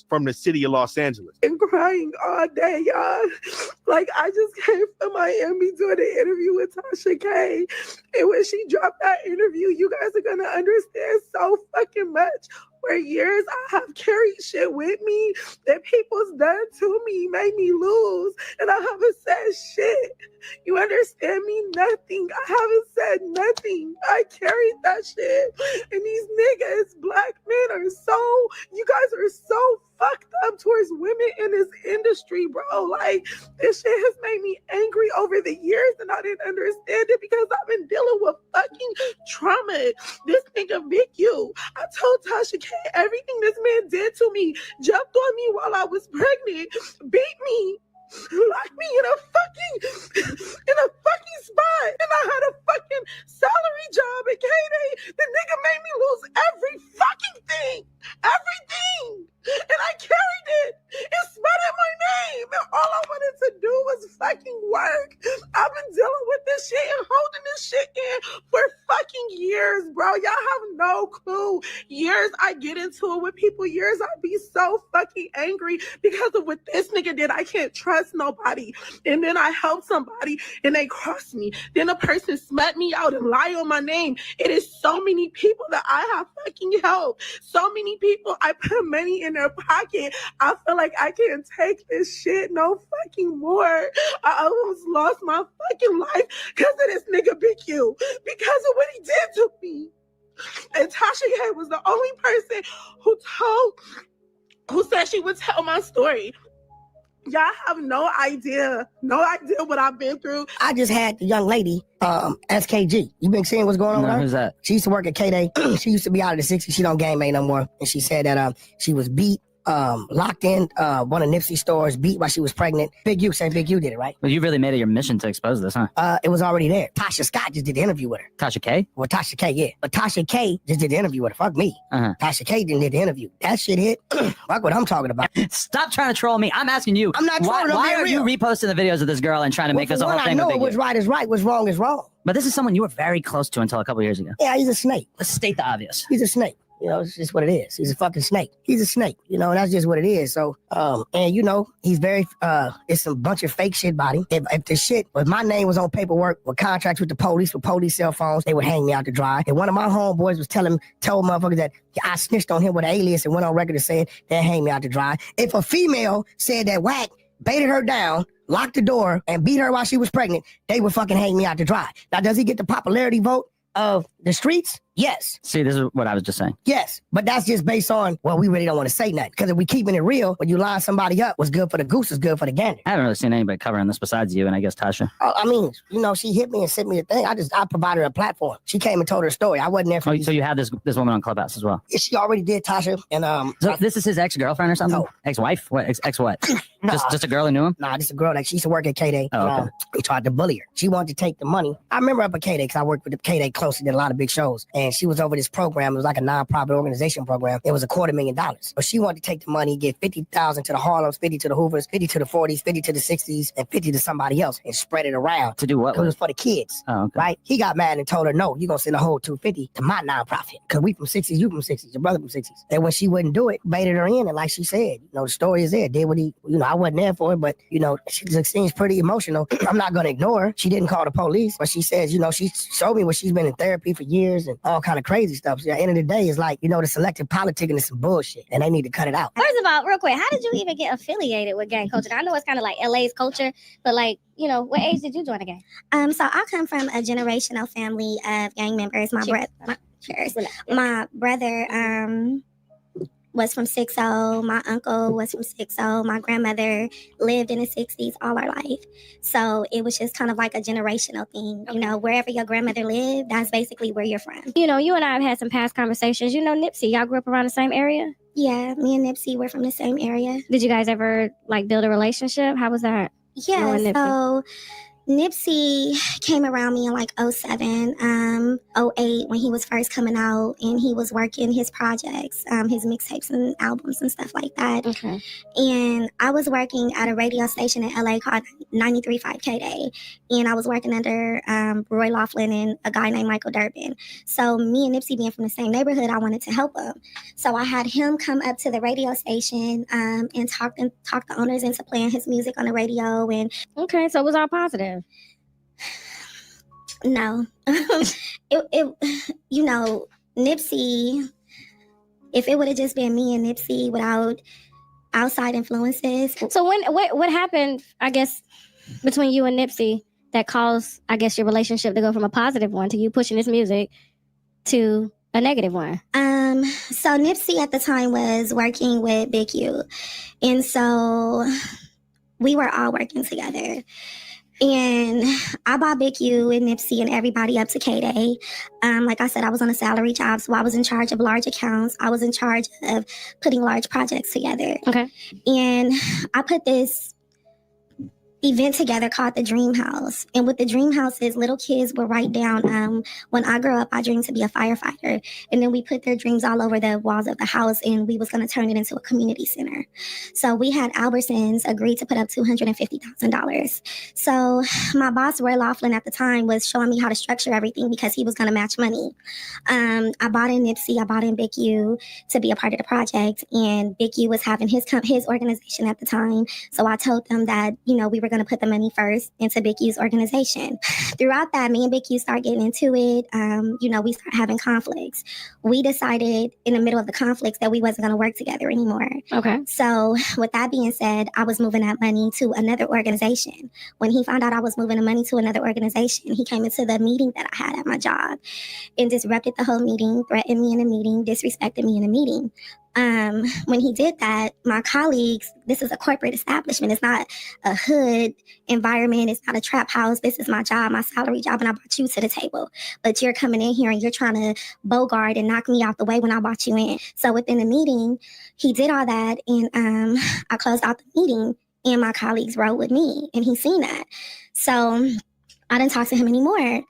from the city of Los Angeles. And crying all day, y'all. Like, I just came from Miami doing an interview with Tasha K. And when she dropped that interview, you guys are going to understand so fucking much. For years, I have carried shit with me that people's done to me, made me lose. And I haven't said shit. You understand me? Nothing. I haven't said nothing. I carried that shit. And these niggas, black men, you guys are so fucked up towards women in this industry, bro. Like, this shit has made me angry over the years, and I didn't understand it because I've been dealing with fucking trauma. This nigga Big U, I told Tasha K everything this man did to me, jumped on me while I was pregnant, beat me, locked me in a fucking spot, and I had a fucking salary job at K-Day. The nigga made me lose everything, and I carried it. It smutted my name, and all I wanted to do was fucking work. I've been dealing with this shit and holding this shit in for fucking years, bro. Y'all have no clue. Years I get into it with people, years I be so fucking angry because of what this nigga did. I can't trust nobody. And then I help somebody and they cross me. Then a person smut me out and lie on my name. It is so many people that I have fucking helped. So many people I put money in their pocket. I feel like I can't take this shit no fucking more. I almost lost my fucking life because of this nigga Big U. Because of what he did to me. And Tasha K was the only person who said she would tell my story. Y'all have no idea what I've been through. I just had the young lady, SKG. You been seeing what's going on with her? Who's that? She used to work at K-Day. She used to be out of the 60s. She don't game no more. And she said that she was beat, locked in one of Nipsey's stores, beat while she was pregnant. Big U said Big U did it, right? Well, you really made it your mission to expose this, huh? It was already there. Tasha Scott just did the interview with her. Tasha K? Well, Tasha K, yeah. But Tasha K just did the interview with her. Fuck me. Tasha K didn't did the interview. That shit hit. Fuck what I'm talking about. Stop trying to troll me. I'm asking you. I'm not trolling. Why are you reposting the videos of this girl and trying to make this a whole thing? I know what's right is right, what's wrong is wrong. But this is someone you were very close to until a couple years ago. Yeah, he's a snake. Let's state the obvious. He's a snake. You know, it's just what it is. He's a fucking snake. He's a snake. You know, and that's just what it is. So, and you know, he's very, it's a bunch of fake shit about him. If the shit, if my name was on paperwork with contracts with the police, with police cell phones, they would hang me out to dry. And one of my homeboys was told motherfuckers that I snitched on him with an alias and went on record and said they'd hang me out to dry. If a female said that Wack baited her down, locked the door, and beat her while she was pregnant, they would fucking hang me out to dry. Now, does he get the popularity vote of the streets? Yes. See, this is what I was just saying. Yes, but that's just based on, well, we really don't want to say nothing. Because if we keeping it real, when you line somebody up, what's good for the goose is good for the gander. I haven't really seen anybody covering this besides you and I guess Tasha. I mean, you know, she hit me and sent me a thing. I provided her a platform. She came and told her story. I wasn't there for so you had this woman on Clubhouse as well? She already did, Tasha. And so this is his ex-girlfriend or something? No. Ex-wife? What? Ex what? Nah. Just a girl who knew him? Nah, just a girl. Like, she used to work at K-Day. Oh, okay. He tried to bully her. She wanted to take the money. I remember up at K-Day because I worked with the K-Day closely, did a lot of big shows. And she was over this program. It was like a non-profit organization program. It was $250,000. But she wanted to take the money, give 50,000 to the Harlems, 50 to the Hoovers, 50 to the 40s, 50 to the 60s, and 50 to somebody else and spread it around. To do what? Because it was for the kids. Oh, okay. Right? He got mad and told her, no, you're going to send the whole 250 to my nonprofit. Because we from 60s, you from 60s, your brother from 60s. And when she wouldn't do it, baited her in. And like she said, you know, the story is there. Did what he, you know, I wasn't there for it, but, you know, she seems pretty emotional. I'm not going to ignore her. She didn't call the police, but she says, you know, she showed me where she's been in therapy for years and all kind of crazy stuff. So at the end of the day, it's like, you know, the selective politicking is some bullshit and they need to cut it out. First of all, real quick, how did you even get affiliated with gang culture? I know it's kind of like LA's culture, but like, you know, what age did you join the gang? So I come from a generational family of gang members. My brother was from 60. My uncle was from 60. My grandmother lived in the 60s all our life. So it was just kind of like a generational thing. You know, wherever your grandmother lived, that's basically where you're from. You know, you and I have had some past conversations. You know Nipsey, y'all grew up around the same area? Yeah, me and Nipsey were from the same area. Did you guys ever like build a relationship? How was that? Yeah, so Nipsey came around me in like 07, 08 when he was first coming out and he was working his projects, his mixtapes and albums and stuff like that. Okay. And I was working at a radio station in LA called 93.5 K-Day. And I was working under Roy Laughlin and a guy named Michael Durbin. So me and Nipsey being from the same neighborhood, I wanted to help him. So I had him come up to the radio station and talk the owners into playing his music on the radio. And okay, so it was all positive. No, you know, Nipsey, if it would have just been me and Nipsey without outside influences. So what happened, I guess, between you and Nipsey that caused, I guess, your relationship to go from a positive one to you pushing this music to a negative one? So Nipsey at the time was working with Big U. And so we were all working together. And I bought Big U and Nipsey and everybody up to K-Day. Like I said, I was on a salary job, so I was in charge of large accounts. I was in charge of putting large projects together. Okay. And I put this event together called the Dream House. And what the Dream House is, little kids will write down, when I grow up, I dreamed to be a firefighter. And then we put their dreams all over the walls of the house, and we was going to turn it into a community center. So we had Albertsons agreed to put up $250,000. So my boss, Roy Laughlin, at the time was showing me how to structure everything because he was going to match money. I bought in Nipsey, I bought in Big U to be a part of the project, and Big U was having his organization at the time. So I told them that, we were going to put the money first into Big U's organization. Throughout that, me and Big U started getting into it. We started having conflicts. We decided in the middle of the conflicts that we wasn't going to work together anymore. Okay. So with that being said, I was moving that money to another organization. When he found out I was moving the money to another organization, he came into the meeting that I had at my job and disrupted the whole meeting, threatened me in the meeting, disrespected me in the meeting. When he did that, my colleagues, this is a corporate establishment. It's not a hood environment. It's not a trap house. This is my job, my salary job, and I brought you to the table. But you're coming in here and you're trying to bogart and knock me out the way when I brought you in. So within the meeting, he did all that, and I closed out the meeting, and my colleagues rode with me, and he seen that. So I didn't talk to him anymore.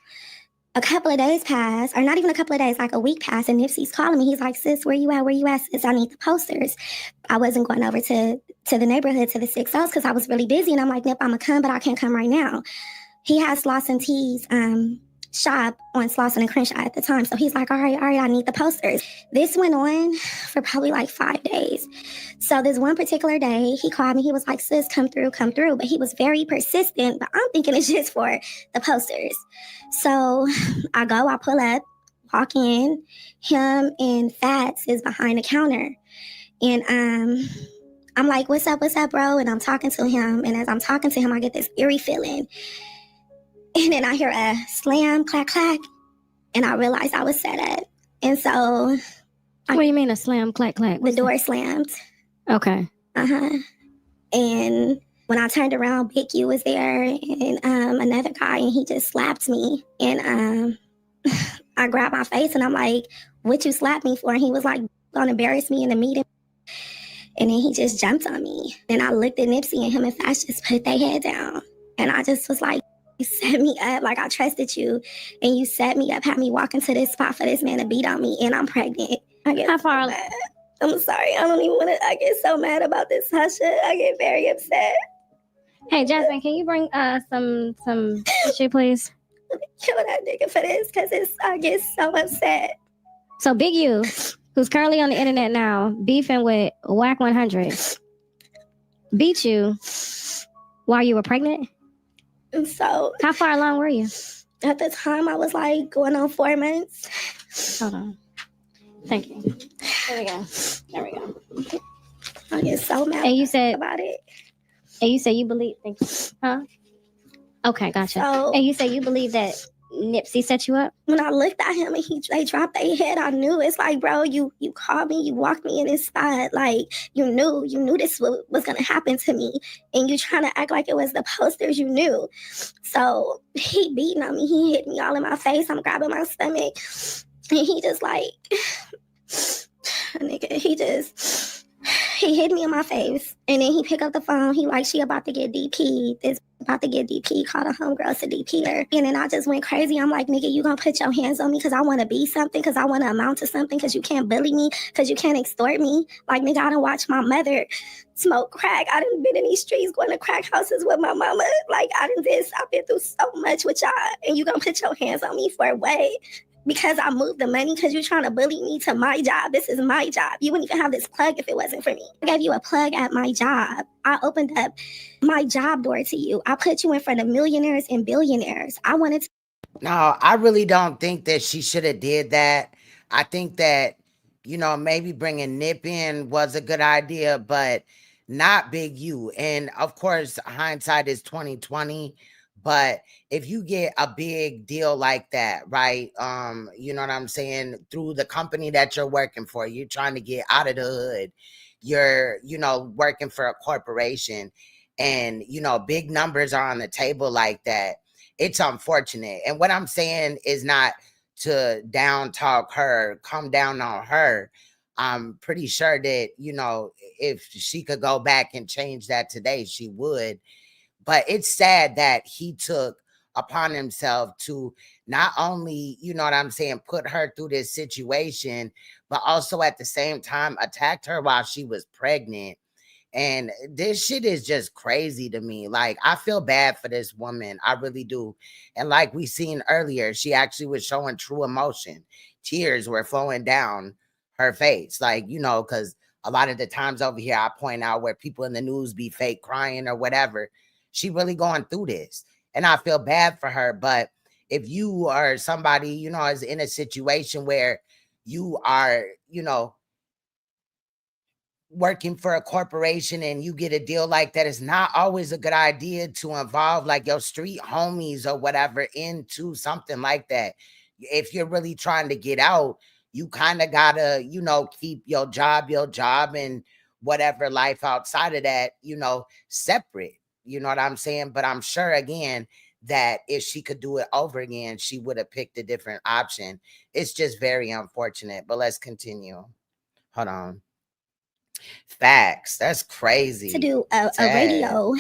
A couple of days passed, or not even a couple of days, like a week passed, and Nipsey's calling me. He's like, sis, where you at? Where you at, sis? I need the posters. I wasn't going over to the neighborhood, to the 6Os, because I was really busy. And I'm like, Nip, I'm going to come, but I can't come right now. He had Sloss and T's shop on Slauson and Crenshaw at the time. So he's like, all right, I need the posters. This went on for probably like 5 days. So this one particular day, he called me. He was like, sis, come through. But he was very persistent, but I'm thinking it's just for the posters. So I pull up, walk in. Him and Fats is behind the counter. And I'm like, what's up, bro? And I'm talking to him. And as I'm talking to him, I get this eerie feeling. And then I hear a slam, clack, clack, and I realized I was set up. And so... What do you mean a slam, clack, clack? The door slammed. Okay. And when I turned around, Big U was there and another guy, and he just slapped me. And I grabbed my face, and I'm like, what you slapped me for? And he was like, gonna embarrass me in the meeting. And then he just jumped on me. And I looked at Nipsey, and him and Flash just put their head down. And I just was like, you set me up, like I trusted you, and you set me up, had me walk into this spot for this man to beat on me, and I'm pregnant. I get How far? So mad. I'm sorry, I don't even want to. I get so mad about this, Husha. I get very upset. Hey, Jasmine, can you bring some tissue, please? Kill that nigga for this, because I get so upset. So Big U, who's currently on the internet now, beefing with Whack 100, beat you while you were pregnant? And so... How far along were you? At the time, I was like going on 4 months. Hold on. Thank you. There we go. I get so mad about it. And you say you believe... Thank you. Huh? Okay, gotcha. So, and you say you believe that Nipsey set you up? When I looked at him and they dropped their head, I knew. It's like, bro, you called me, you walked me in this spot. Like, you knew this was going to happen to me. And you trying to act like it was the posters, you knew. So he beating on me. He hit me all in my face. I'm grabbing my stomach. And he just like, nigga, he hit me in my face. And then he picked up the phone. He like, she about to get DP. This about to get DP, called a homegirl to DP her. And then I just went crazy. I'm like, nigga, you gonna put your hands on me because I want to be something, because I want to amount to something, because you can't bully me, because you can't extort me. Like, nigga, I done watched my mother smoke crack. I done been in these streets going to crack houses with my mama. Like, I've been through so much with y'all. And you gonna put your hands on me for what? Because I moved the money, because you're trying to bully me to my job. This is my job. You wouldn't even have this plug if it wasn't for me. I gave you a plug at my job. I opened up my job door to you. I put you in front of millionaires and billionaires. I wanted to. No, I really don't think that she should have did that. I think that, maybe bringing Nip in was a good idea, but not Big U. And of course, hindsight is 2020. But if you get a big deal like that, right? You know what I'm saying? Through the company that you're working for, you're trying to get out of the hood. You're, you know, working for a corporation, and, you know, big numbers are on the table like that. It's unfortunate. And what I'm saying is not to down talk her, come down on her. I'm pretty sure that, you know, if she could go back and change that today, she would. But it's sad that he took upon himself to not only, you know what I'm saying, put her through this situation, but also at the same time attacked her while she was pregnant. And this shit is just crazy to me. Like, I feel bad for this woman. I really do. And like we seen earlier, she actually was showing true emotion. Tears were flowing down her face. Like, you know, because a lot of the times over here, I point out where people in the news be fake crying or whatever. She really going through this. And I feel bad for her. But if you are somebody, you know, is in a situation where you are, you know, working for a corporation and you get a deal like that, it's not always a good idea to involve like your street homies or whatever into something like that. If you're really trying to get out, you kind of gotta, you know, keep your job, and whatever life outside of that, you know, separate. You know what I'm saying? But I'm sure, again, that if she could do it over again, she would have picked a different option. It's just very unfortunate. But let's continue. Hold on. Facts. That's crazy. To do a radio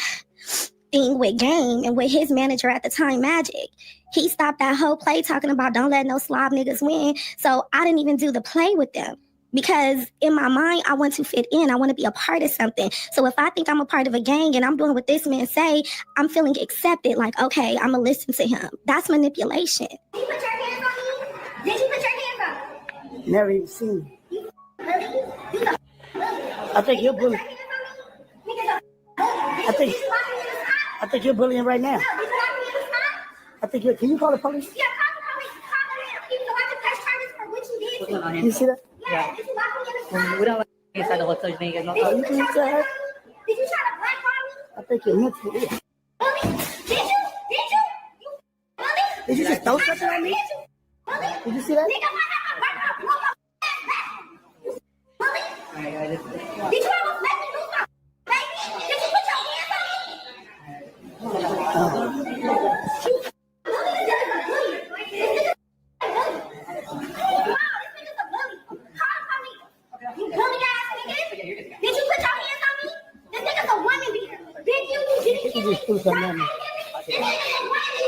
thing with Game and with his manager at the time, Magic. He stopped that whole play talking about don't let no slob niggas win. So I didn't even do the play with them. Because in my mind, I want to fit in. I want to be a part of something. So if I think I'm a part of a gang and I'm doing what this man say, I'm feeling accepted. Like, okay, I'm going to listen to him. That's manipulation. Did you put your hands on me? Did you put your hands on me? Never even seen me. Really? I think you're bullying. I think you're bullying right now. I think you're. Can you call the police? Yeah, call the police. Call them now. Even though I can press charges for what you did. What's going on here? You see that? Yeah. Did you lock me in the car? We don't let inside the hotel. Did you try to blackball me? I think you're mentally ill. Bully? Did you? Bully? Did you just throw something at me? Did you see that? Nigga, why not? Bully? Did you almost let me lose my baby? Did you put your hands on me? You bully ass nigga. Did you put your hands on me? This nigga's a woman beater. Did you? You just threw something at me.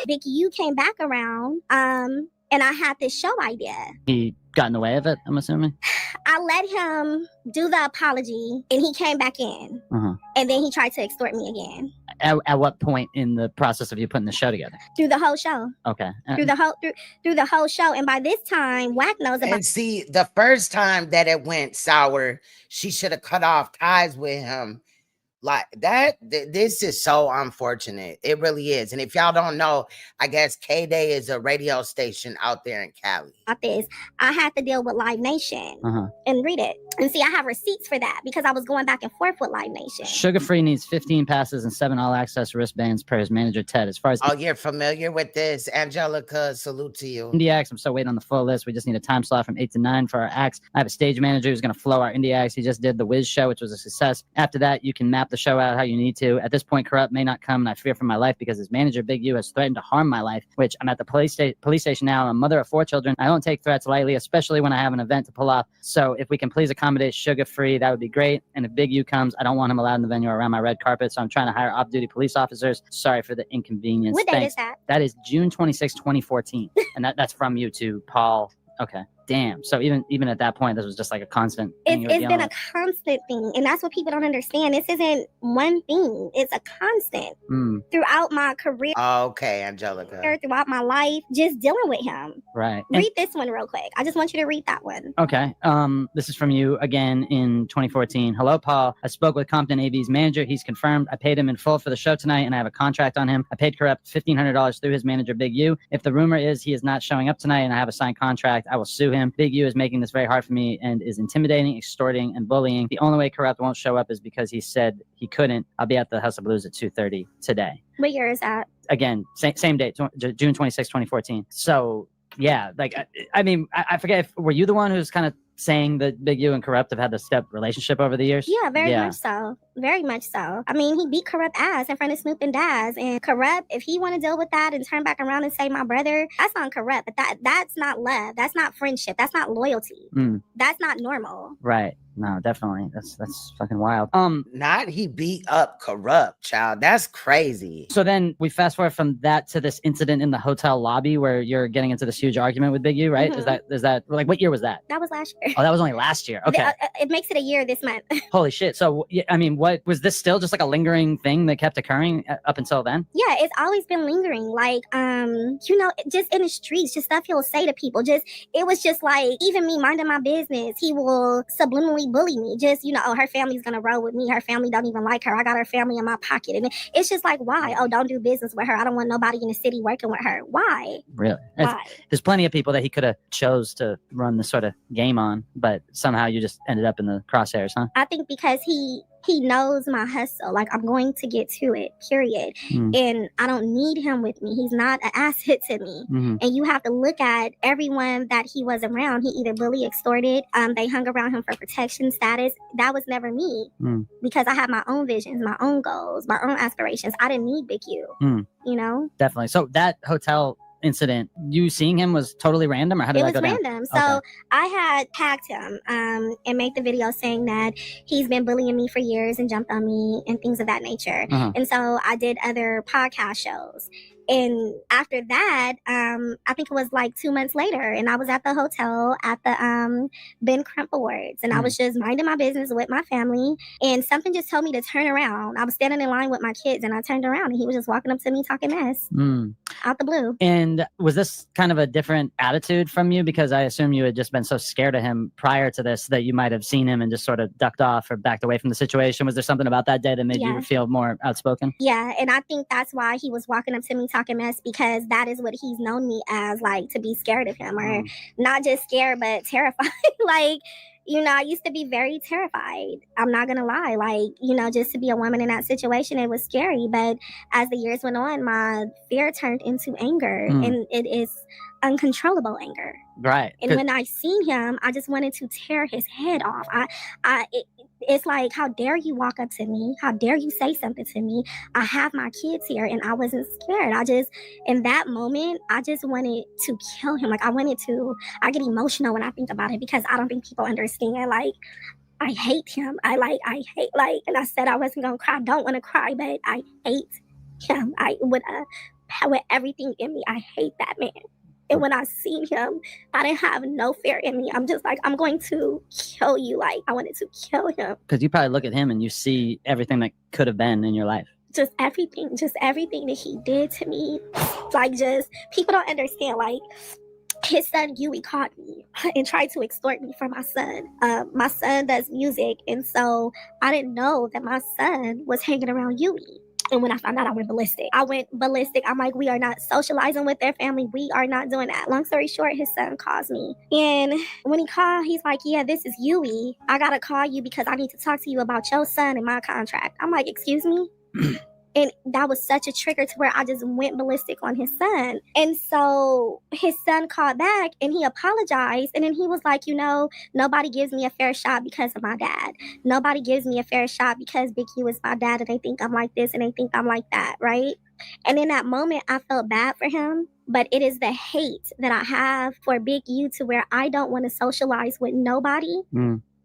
Big U came back around, and I had this show idea. He got in the way of it, I'm assuming? I let him do the apology, and he came back in. And then he tried to extort me again. At what point in the process of you putting the show together? Through the whole show. Okay. Through the whole show. And by this time, Wack knows about. And see, the first time that it went sour, she should have cut off ties with him. Like that, this is so unfortunate. It really is. And if y'all don't know, I guess K-Day is a radio station out there in Cali. This, I had to deal with Live Nation and read it. And see, I have receipts for that because I was going back and forth with Live Nation. Sugar Free needs 15 passes and 7 all-access wristbands per his manager, Ted. As far as... Oh, you're familiar with this. Angelica, salute to you. Indie acts, I'm still waiting on the full list. We just need a time slot from 8 to 9 for our acts. I have a stage manager who's going to flow our indie acts. He just did the Wiz show, which was a success. After that, you can map the show out how you need to. At this point, Corrupt may not come, and I fear for my life because his manager, Big U, has threatened to harm my life, which I'm at the police station now. I'm a mother of 4 children. I don't take threats lightly, especially when I have an event to pull off. So if we can please accommodate Sugar Free, that would be great. And if Big U comes, I don't want him allowed in the venue or around my red carpet, so I'm trying to hire off-duty police officers. Sorry for the inconvenience. What date is that? That is June 26, 2014. And that's from you to Paul. Okay. Damn. So even at that point, this was just like a constant thing. It's been a constant thing. And that's what people don't understand. This isn't one thing. It's a constant throughout my career. Okay, Angelica. Throughout my life, just dealing with him. Right. Read this one real quick. I just want you to read that one. Okay. This is from you again in 2014. Hello, Paul. I spoke with Compton AB's manager. He's confirmed. I paid him in full for the show tonight, and I have a contract on him. I paid Corrupt $1,500 through his manager, Big U. If the rumor is he is not showing up tonight and I have a signed contract, I will sue him him. Big U is making this very hard for me and is intimidating, extorting, and bullying. The only way Corrupt won't show up is because he said he couldn't. I'll be at the House of Blues at 2:30 today. What year is that? Again, same date, June 26, 2014. So yeah, like I mean, I forget if were you the one who's kind of saying that Big U and Corrupt have had this step relationship over the years? Yeah, very much so. Very much so. I mean, he beat Corrupt ass in front of Snoop and Daz. And Corrupt, if he want to deal with that and turn back around and say my brother, that's on Corrupt. But that's not love. That's not friendship. That's not loyalty. That's not normal. Right. No, definitely. That's fucking wild. Not he beat up Corrupt, child. That's crazy. So then we fast forward from that to this incident in the hotel lobby where you're getting into this huge argument with Big U, right? Is that like what year was that? That was last year. Oh, that was only last year. Okay. It makes it a year this month. Holy shit. So, I mean, what was this still just like a lingering thing that kept occurring up until then? Yeah, it's always been lingering. Like, you know, just in the streets, just stuff he'll say to people. It was just like, even me minding my business, he will subliminally bully me. Just, you know, oh, her family's gonna roll with me. Her family don't even like her. I got her family in my pocket. And it's just like, why? Oh, don't do business with her. I don't want nobody in the city working with her. Why? Really? Why? There's plenty of people that he could have chose to run this sort of game on, but somehow you just ended up in the crosshairs, huh? I think because he knows my hustle. Like, I'm going to get to it, period. And I don't need him with me. He's not an asset to me. And you have to look at everyone that he was around. He either bullied, extorted. They hung around him for protection status. That was never me because I have my own visions, my own goals, my own aspirations. I didn't need Big U, you know? Definitely. So that hotel incident, you seeing him was totally random, or how did that go down? It was random. So I had tagged him and made the video saying that he's been bullying me for years and jumped on me and things of that nature. And so I did other podcast shows. And after that, I think it was like 2 months later, and I was at the hotel at the Ben Crump Awards, and I was just minding my business with my family, and something just told me to turn around. I was standing in line with my kids, and I turned around, and he was just walking up to me talking mess out the blue. And was this kind of a different attitude from you? Because I assume you had just been so scared of him prior to this that you might have seen him and just sort of ducked off or backed away from the situation. Was there something about that day that made you feel more outspoken? Yeah, and I think that's why he was walking up to me talking mess, because that is what he's known me as, like, to be scared of him, or not just scared but terrified. Like, you know, I used to be very terrified. I'm not gonna lie. Like, you know, just to be a woman in that situation, it was scary. But as the years went on, my fear turned into anger, and it is uncontrollable anger. Right. And when I seen him, I just wanted to tear his head off. It's like, how dare you walk up to me? How dare you say something to me? I have my kids here, and I wasn't scared. In that moment, I just wanted to kill him. Like, I get emotional when I think about it, because I don't think people understand. Like, I hate him. And I said I wasn't going to cry. I don't want to cry, but I hate him. With everything in me, I hate that man. And when I seen him, I didn't have no fear in me. I'm just like, I'm going to kill you. Like, I wanted to kill him. Because you probably look at him and you see everything that could have been in your life. Just everything that he did to me. Like, just, people don't understand. Like, his son, Huey, called me and tried to extort me for my son. My son does music, and so I didn't know that my son was hanging around Huey. And when I found out, I went ballistic. I'm like, we are not socializing with their family. We are not doing that. Long story short, his son calls me. And when he called, he's like, yeah, this is Huey. I got to call you because I need to talk to you about your son and my contract. I'm like, excuse me? And that was such a trigger to where I just went ballistic on his son. And so his son called back and he apologized. And then he was like, you know, nobody gives me a fair shot because of my dad. Nobody gives me a fair shot because Big U is my dad, and they think I'm like this and they think I'm like that, right? And in that moment, I felt bad for him. But it is the hate that I have for Big U to where I don't want to socialize with nobody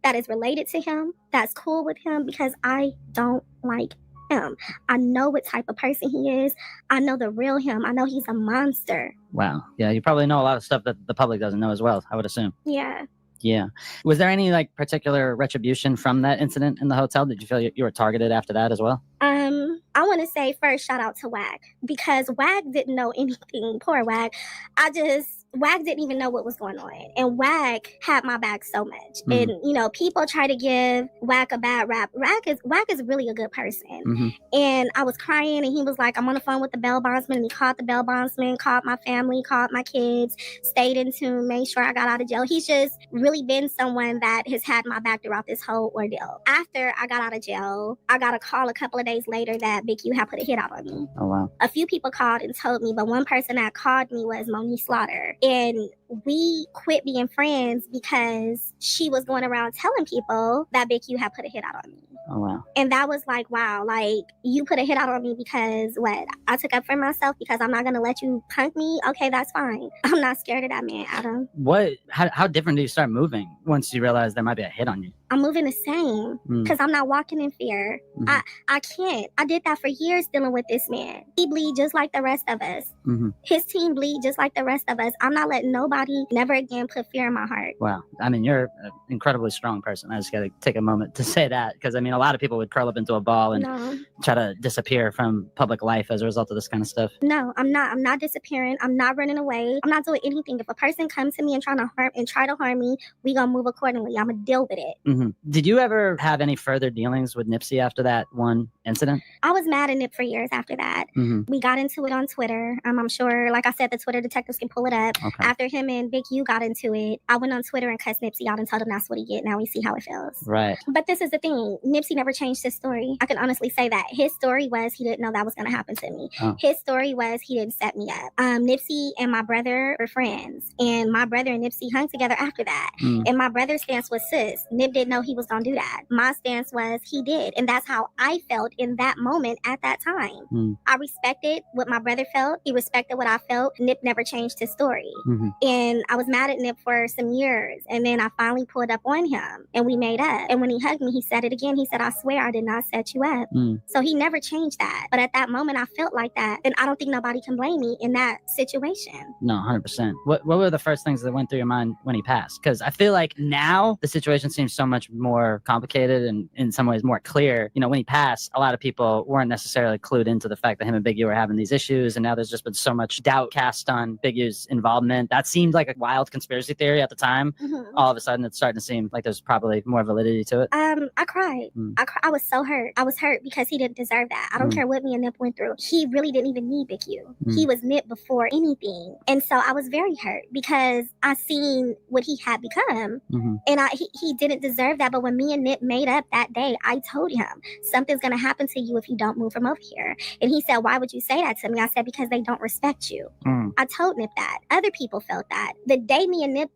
that is related to him, that's cool with him, because I don't like him. I know what type of person he is. I know the real him. I know he's a monster. Wow. Yeah, you probably know a lot of stuff that the public doesn't know as well, I would assume. Yeah. Yeah. Was there any like particular retribution from that incident in the hotel? Did you feel you were targeted after that as well? I want to say first shout out to WAG, because WAG didn't know anything. Poor WAG. Wack didn't even know what was going on. And Wack had my back so much. And, you know, people try to give Wack a bad rap. Wack is really a good person. And I was crying and he was like, I'm on the phone with the bail bondsman. And he called the bail bondsman, called my family, called my kids, stayed in tune, made sure I got out of jail. He's just really been someone that has had my back throughout this whole ordeal. After I got out of jail, I got a call a couple of days later that Big U had put a hit out on me. Oh, wow. A few people called and told me, but one person that called me was Monique Slaughter. And we quit being friends because she was going around telling people that Big U had put a hit out on me. Oh, wow. And that was like, wow, like you put a hit out on me because what? I took up for myself because I'm not going to let you punk me. Okay, that's fine. I'm not scared of that man, Adam. How different do you start moving once you realize there might be a hit on you? I'm moving the same because I'm not walking in fear. I can't. I did that for years dealing with this man. He bleed just like the rest of us. His team bleed just like the rest of us. I'm not letting nobody never again put fear in my heart. Wow. I mean, you're an incredibly strong person. I just got to take a moment to say that because, I mean, a lot of people would curl up into a ball and try to disappear from public life as a result of this kind of stuff. No, I'm not. I'm not disappearing. I'm not running away. I'm not doing anything. If a person comes to me and try to harm me, we gonna move accordingly. I'm gonna deal with it. Did you ever have any further dealings with Nipsey after that one incident? I was mad at Nip for years after that. We got into it on Twitter. I'm sure, like I said, the Twitter detectives can pull it up. Okay. After him and Big U got into it, I went on Twitter and cussed Nipsey out and told him that's what he get. Now we see how it feels. Right. But this is the thing. Nipsey never changed his story. I can honestly say that. His story was he didn't know that was going to happen to me. His story was he didn't set me up. Nipsey and my brother were friends. And my brother and Nipsey hung together after that. And my brother's stance was sis. Nip didn't know he was going to do that. My stance was he did. And that's how I felt in that moment at that time. I respected what my brother felt. He respected what I felt. Nip never changed his story. And I was mad at Nip for some years. And then I finally pulled up on him and we made up. And when he hugged me, he said it again. He said, I swear I did not set you up. So he never changed that. But at that moment, I felt like that. And I don't think nobody can blame me in that situation. No, 100%. What were the first things that went through your mind when he passed? Because I feel like now the situation seems so much more complicated and in some ways more clear. You know, when he passed, a lot of people weren't necessarily clued into the fact that him and Big U were having these issues. And now there's just been so much doubt cast on Big U's involvement. That seemed like a wild conspiracy theory at the time. All of a sudden, it's starting to seem like there's probably more validity to it. I cried. I was so hurt. I was hurt because he didn't deserve that. I don't care what me and Nip went through. He really didn't even need Big U. He was Nip before anything. And so I was very hurt because I seen what he had become. And he didn't deserve that. But when me and Nip made up that day, I told him, something's going to happen to you if you don't move from over here. And he said, why would you say that to me? I said, because they don't respect you. I told Nip that. Other people felt that. The day me and Nip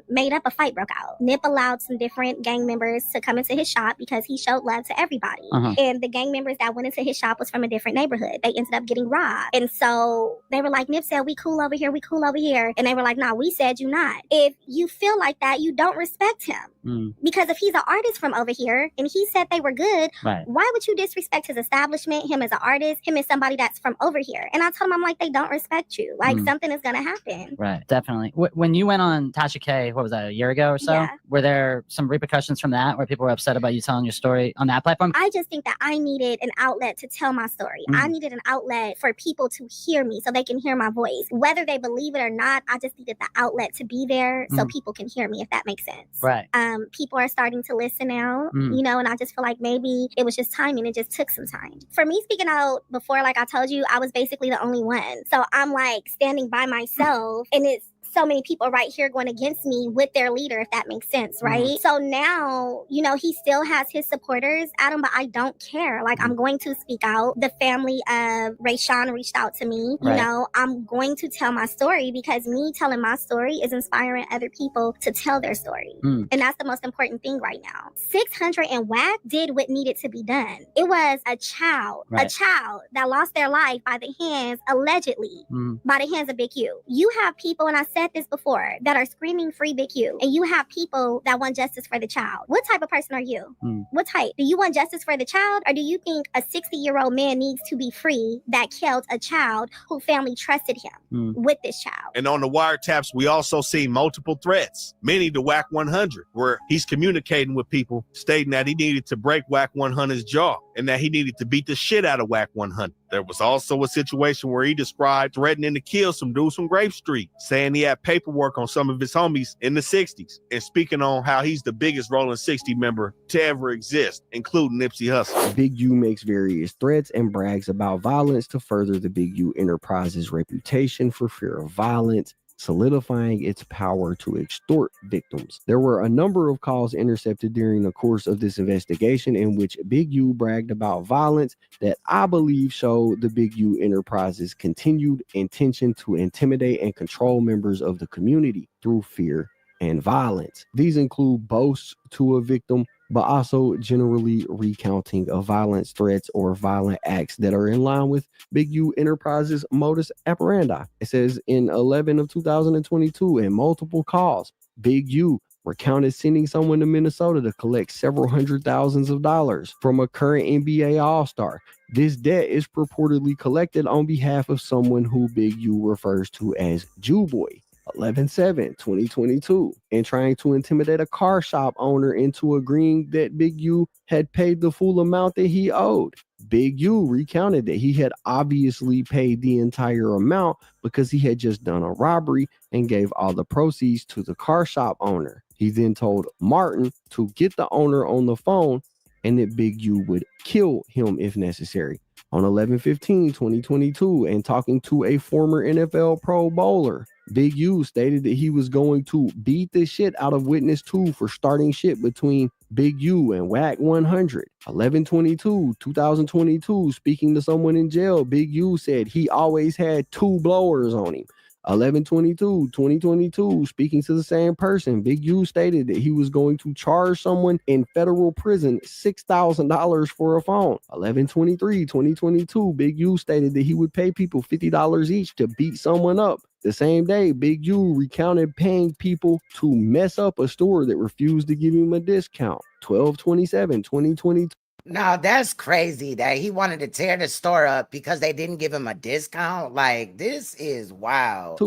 made up, a fight broke out. Nip allowed some different gang members to come into his shop because he showed love to everybody. And the gang members that went into his shop was from a different neighborhood. They ended up getting robbed. And so they were like, Nip said, we cool over here. We cool over here. And they were like, nah, we said you not. If you feel like that, you don't respect him. Because if he's an artist from over here and he said they were good, why would you disrespect his establishment, him as an artist, him as somebody that's from over here? And I told him, I'm like, they don't respect you. Like something is going to happen. Right, definitely. When you went on Tasha K, what was that, a year ago or so? Yeah. Were there some repercussions from that where people were upset about you telling your story on that platform? I just think that I needed an outlet to tell my story. I needed an outlet for people to hear me so they can hear my voice. Whether they believe it or not, I just needed the outlet to be there so people can hear me, if that makes sense. Right. People are starting to listen now, you know, and I just feel like maybe it was just timing. It just took some time. For me speaking out before, like I told you, I was basically the only one. So I'm like standing by myself and it's so many people right here going against me with their leader, if that makes sense, right? So now, you know, he still has his supporters, Adam, but I don't care. Like, I'm going to speak out. The family of Rayshawn reached out to me. You know, I'm going to tell my story because me telling my story is inspiring other people to tell their story. And that's the most important thing right now. 600 and Wack did what needed to be done. It was a child that lost their life by the hands, allegedly, by the hands of Big U. You have people, and I said this before, that are screaming free Big U, and you have people that want justice for the child. What type of person are you? What type? Do you want justice for the child, or do you think a 60-year-old man needs to be free that killed a child who family trusted him with this child? And on the wiretaps, we also see multiple threats, many to Wack 100, where he's communicating with people stating that he needed to break Wack 100's jaw and that he needed to beat the shit out of Wack 100. There was also a situation where he described threatening to kill some dudes from Grape Street, saying he had paperwork on some of his homies in the 60s and speaking on how he's the biggest Rolling 60 member to ever exist, including Nipsey Hussle. Big U makes various threats and brags about violence to further the Big U Enterprise's reputation for fear of violence, solidifying its power to extort victims. There were a number of calls intercepted during the course of this investigation in which Big U bragged about violence that I believe showed the Big U Enterprise's continued intention to intimidate and control members of the community through fear and violence. These include boasts to a victim, but also generally recounting of violence threats or violent acts that are in line with Big U Enterprises modus operandi. It says in 11 of 2022, in multiple calls, Big U recounted sending someone to Minnesota to collect several $100,000s from a current NBA All-Star. This debt is purportedly collected on behalf of someone who Big U refers to as Jew Boy. 11/7/2022, and trying to intimidate a car shop owner into agreeing that Big U had paid the full amount that he owed. Big U recounted that he had obviously paid the entire amount because he had just done a robbery and gave all the proceeds to the car shop owner. He then told Martin to get the owner on the phone and that Big U would kill him if necessary. On 11/15/2022, and talking to a former NFL Pro Bowler, Big U stated that he was going to beat the shit out of Witness 2 for starting shit between Big U and Whack 100. 11/22/2022, speaking to someone in jail, Big U said he always had 2 blowers on him. 11/22/2022, speaking to the same person, Big U stated that he was going to charge someone in federal prison $6,000 for a phone. 11/23/2022, Big U stated that he would pay people $50 each to beat someone up. The same day, Big U recounted paying people to mess up a store that refused to give him a discount. 12/27/2022. No, that's crazy that he wanted to tear the store up because they didn't give him a discount. Like, this is wild.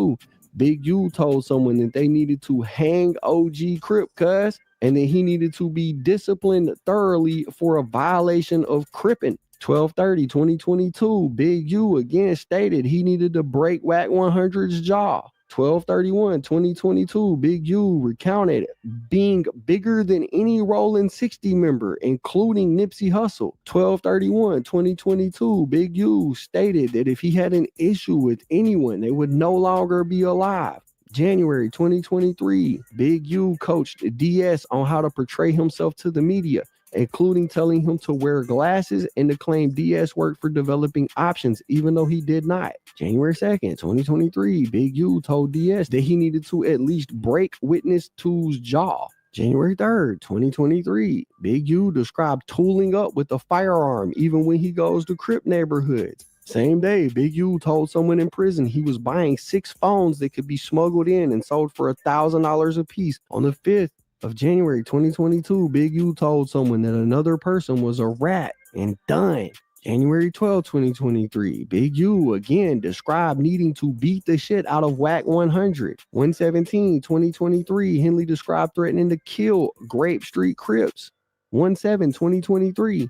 Big U told someone that they needed to hang OG Crip cuz, and that he needed to be disciplined thoroughly for a violation of Crippin'. 12/30/2022, Big U again stated he needed to break Whack 100's jaw. 12/31/2022, Big U recounted being bigger than any Rolling 60 member, including Nipsey Hussle. 12/31/2022, Big U stated that if he had an issue with anyone, they would no longer be alive. January 2023, Big U coached DS on how to portray himself to the media, including telling him to wear glasses and to claim DS worked for developing options, even though he did not. January 2nd, 2023, Big U told DS that he needed to at least break Witness 2's jaw. January 3rd, 2023, Big U described tooling up with a firearm even when he goes to Crip neighborhoods. Same day, Big U told someone in prison he was buying 6 phones that could be smuggled in and sold for $1,000 a piece. On the 5th of January 2022, Big U told someone that another person was a rat and done. January 12, 2023, Big U again described needing to beat the shit out of Whack 100. 1/17/2023, Henley described threatening to kill Grape Street Crips. 1/7/2023,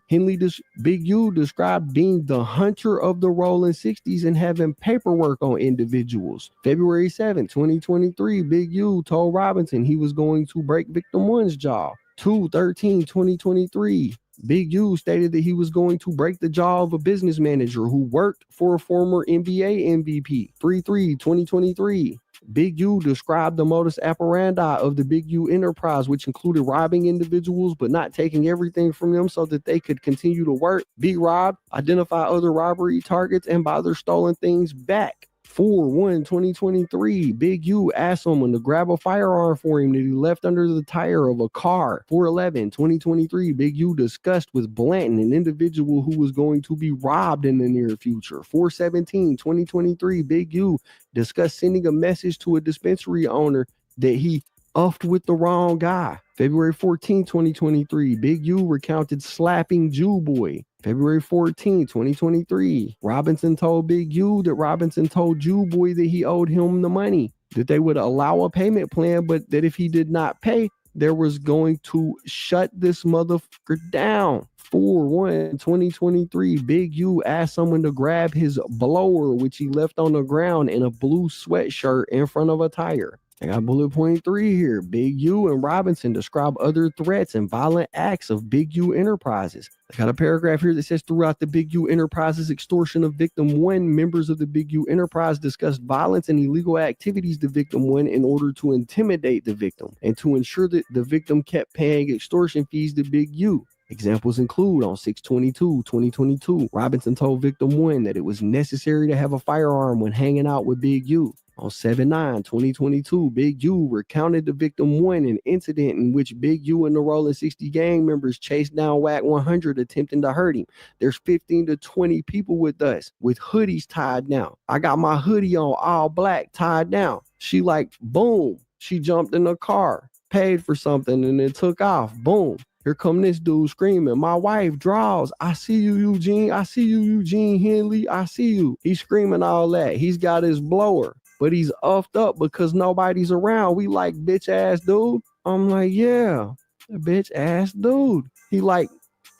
Big U described being the hunter of the Rolling 60s and having paperwork on individuals. February 7, 2023, Big U told Robinson he was going to break Victim 1's jaw. 2/13/2023, Big U stated that he was going to break the jaw of a business manager who worked for a former NBA MVP. 3/3/2023, Big U described the modus operandi of the Big U enterprise, which included robbing individuals but not taking everything from them so that they could continue to work, be robbed, identify other robbery targets, and buy their stolen things back. 4/1/2023, Big U asked someone to grab a firearm for him that he left under the tire of a car. 4/11/2023, Big U discussed with Blanton an individual who was going to be robbed in the near future. 4/17/2023, Big U discussed sending a message to a dispensary owner that he uffed with the wrong guy. February 14, 2023, Big U recounted slapping Jew Boy. February 14, 2023, Robinson told Big U that Robinson told Jew Boy that he owed him the money, that they would allow a payment plan, but that if he did not pay, there was going to shut this motherfucker down. 4/1/2023, Big U asked someone to grab his blower, which he left on the ground in a blue sweatshirt in front of a tire. I got bullet point 3 here. Big U and Robinson describe other threats and violent acts of Big U Enterprises. I got a paragraph here that says, throughout the Big U Enterprises extortion of victim 1, members of the Big U Enterprise discussed violence and illegal activities to victim 1 in order to intimidate the victim and to ensure that the victim kept paying extortion fees to Big U. Examples include on 6/22/2022, Robinson told victim 1 that it was necessary to have a firearm when hanging out with Big U. On 7/9/2022, Big U recounted to victim 1 an incident in which Big U and the Rolling 60 gang members chased down Whack 100 attempting to hurt him. There's 15 to 20 people with us with hoodies tied down. I got my hoodie on all black tied down. She like, boom. She jumped in the car, paid for something, and then took off. Boom. Here come this dude screaming, my wife draws. I see you, Eugene. I see you, Eugene Henley. I see you. He's screaming all that. He's got his blower, but he's uffed up because nobody's around. We like, bitch ass dude. I'm like, yeah, bitch ass dude. He like,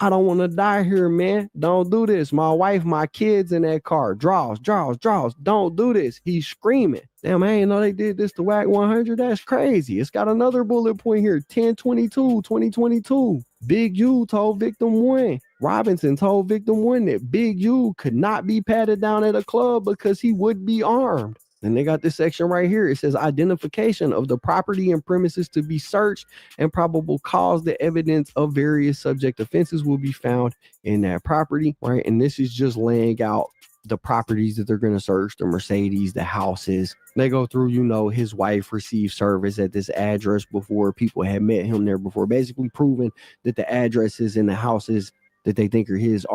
I don't want to die here, man. Don't do this. My wife, my kids in that car. Draws. Don't do this. He's screaming. Damn, I ain't know they did this to Whack 100. That's crazy. It's got another bullet point here. 10/22/2022. Big U told victim 1. Robinson told victim 1 that Big U could not be patted down at a club because he would be armed. Then they got this section right here. It says identification of the property and premises to be searched and probable cause the evidence of various subject offenses will be found in that property, right? And this is just laying out the properties that they're going to search, the Mercedes, the houses. They go through, you know, his wife received service at this address before. People had met him there before, basically proving that the addresses and the houses that they think are his.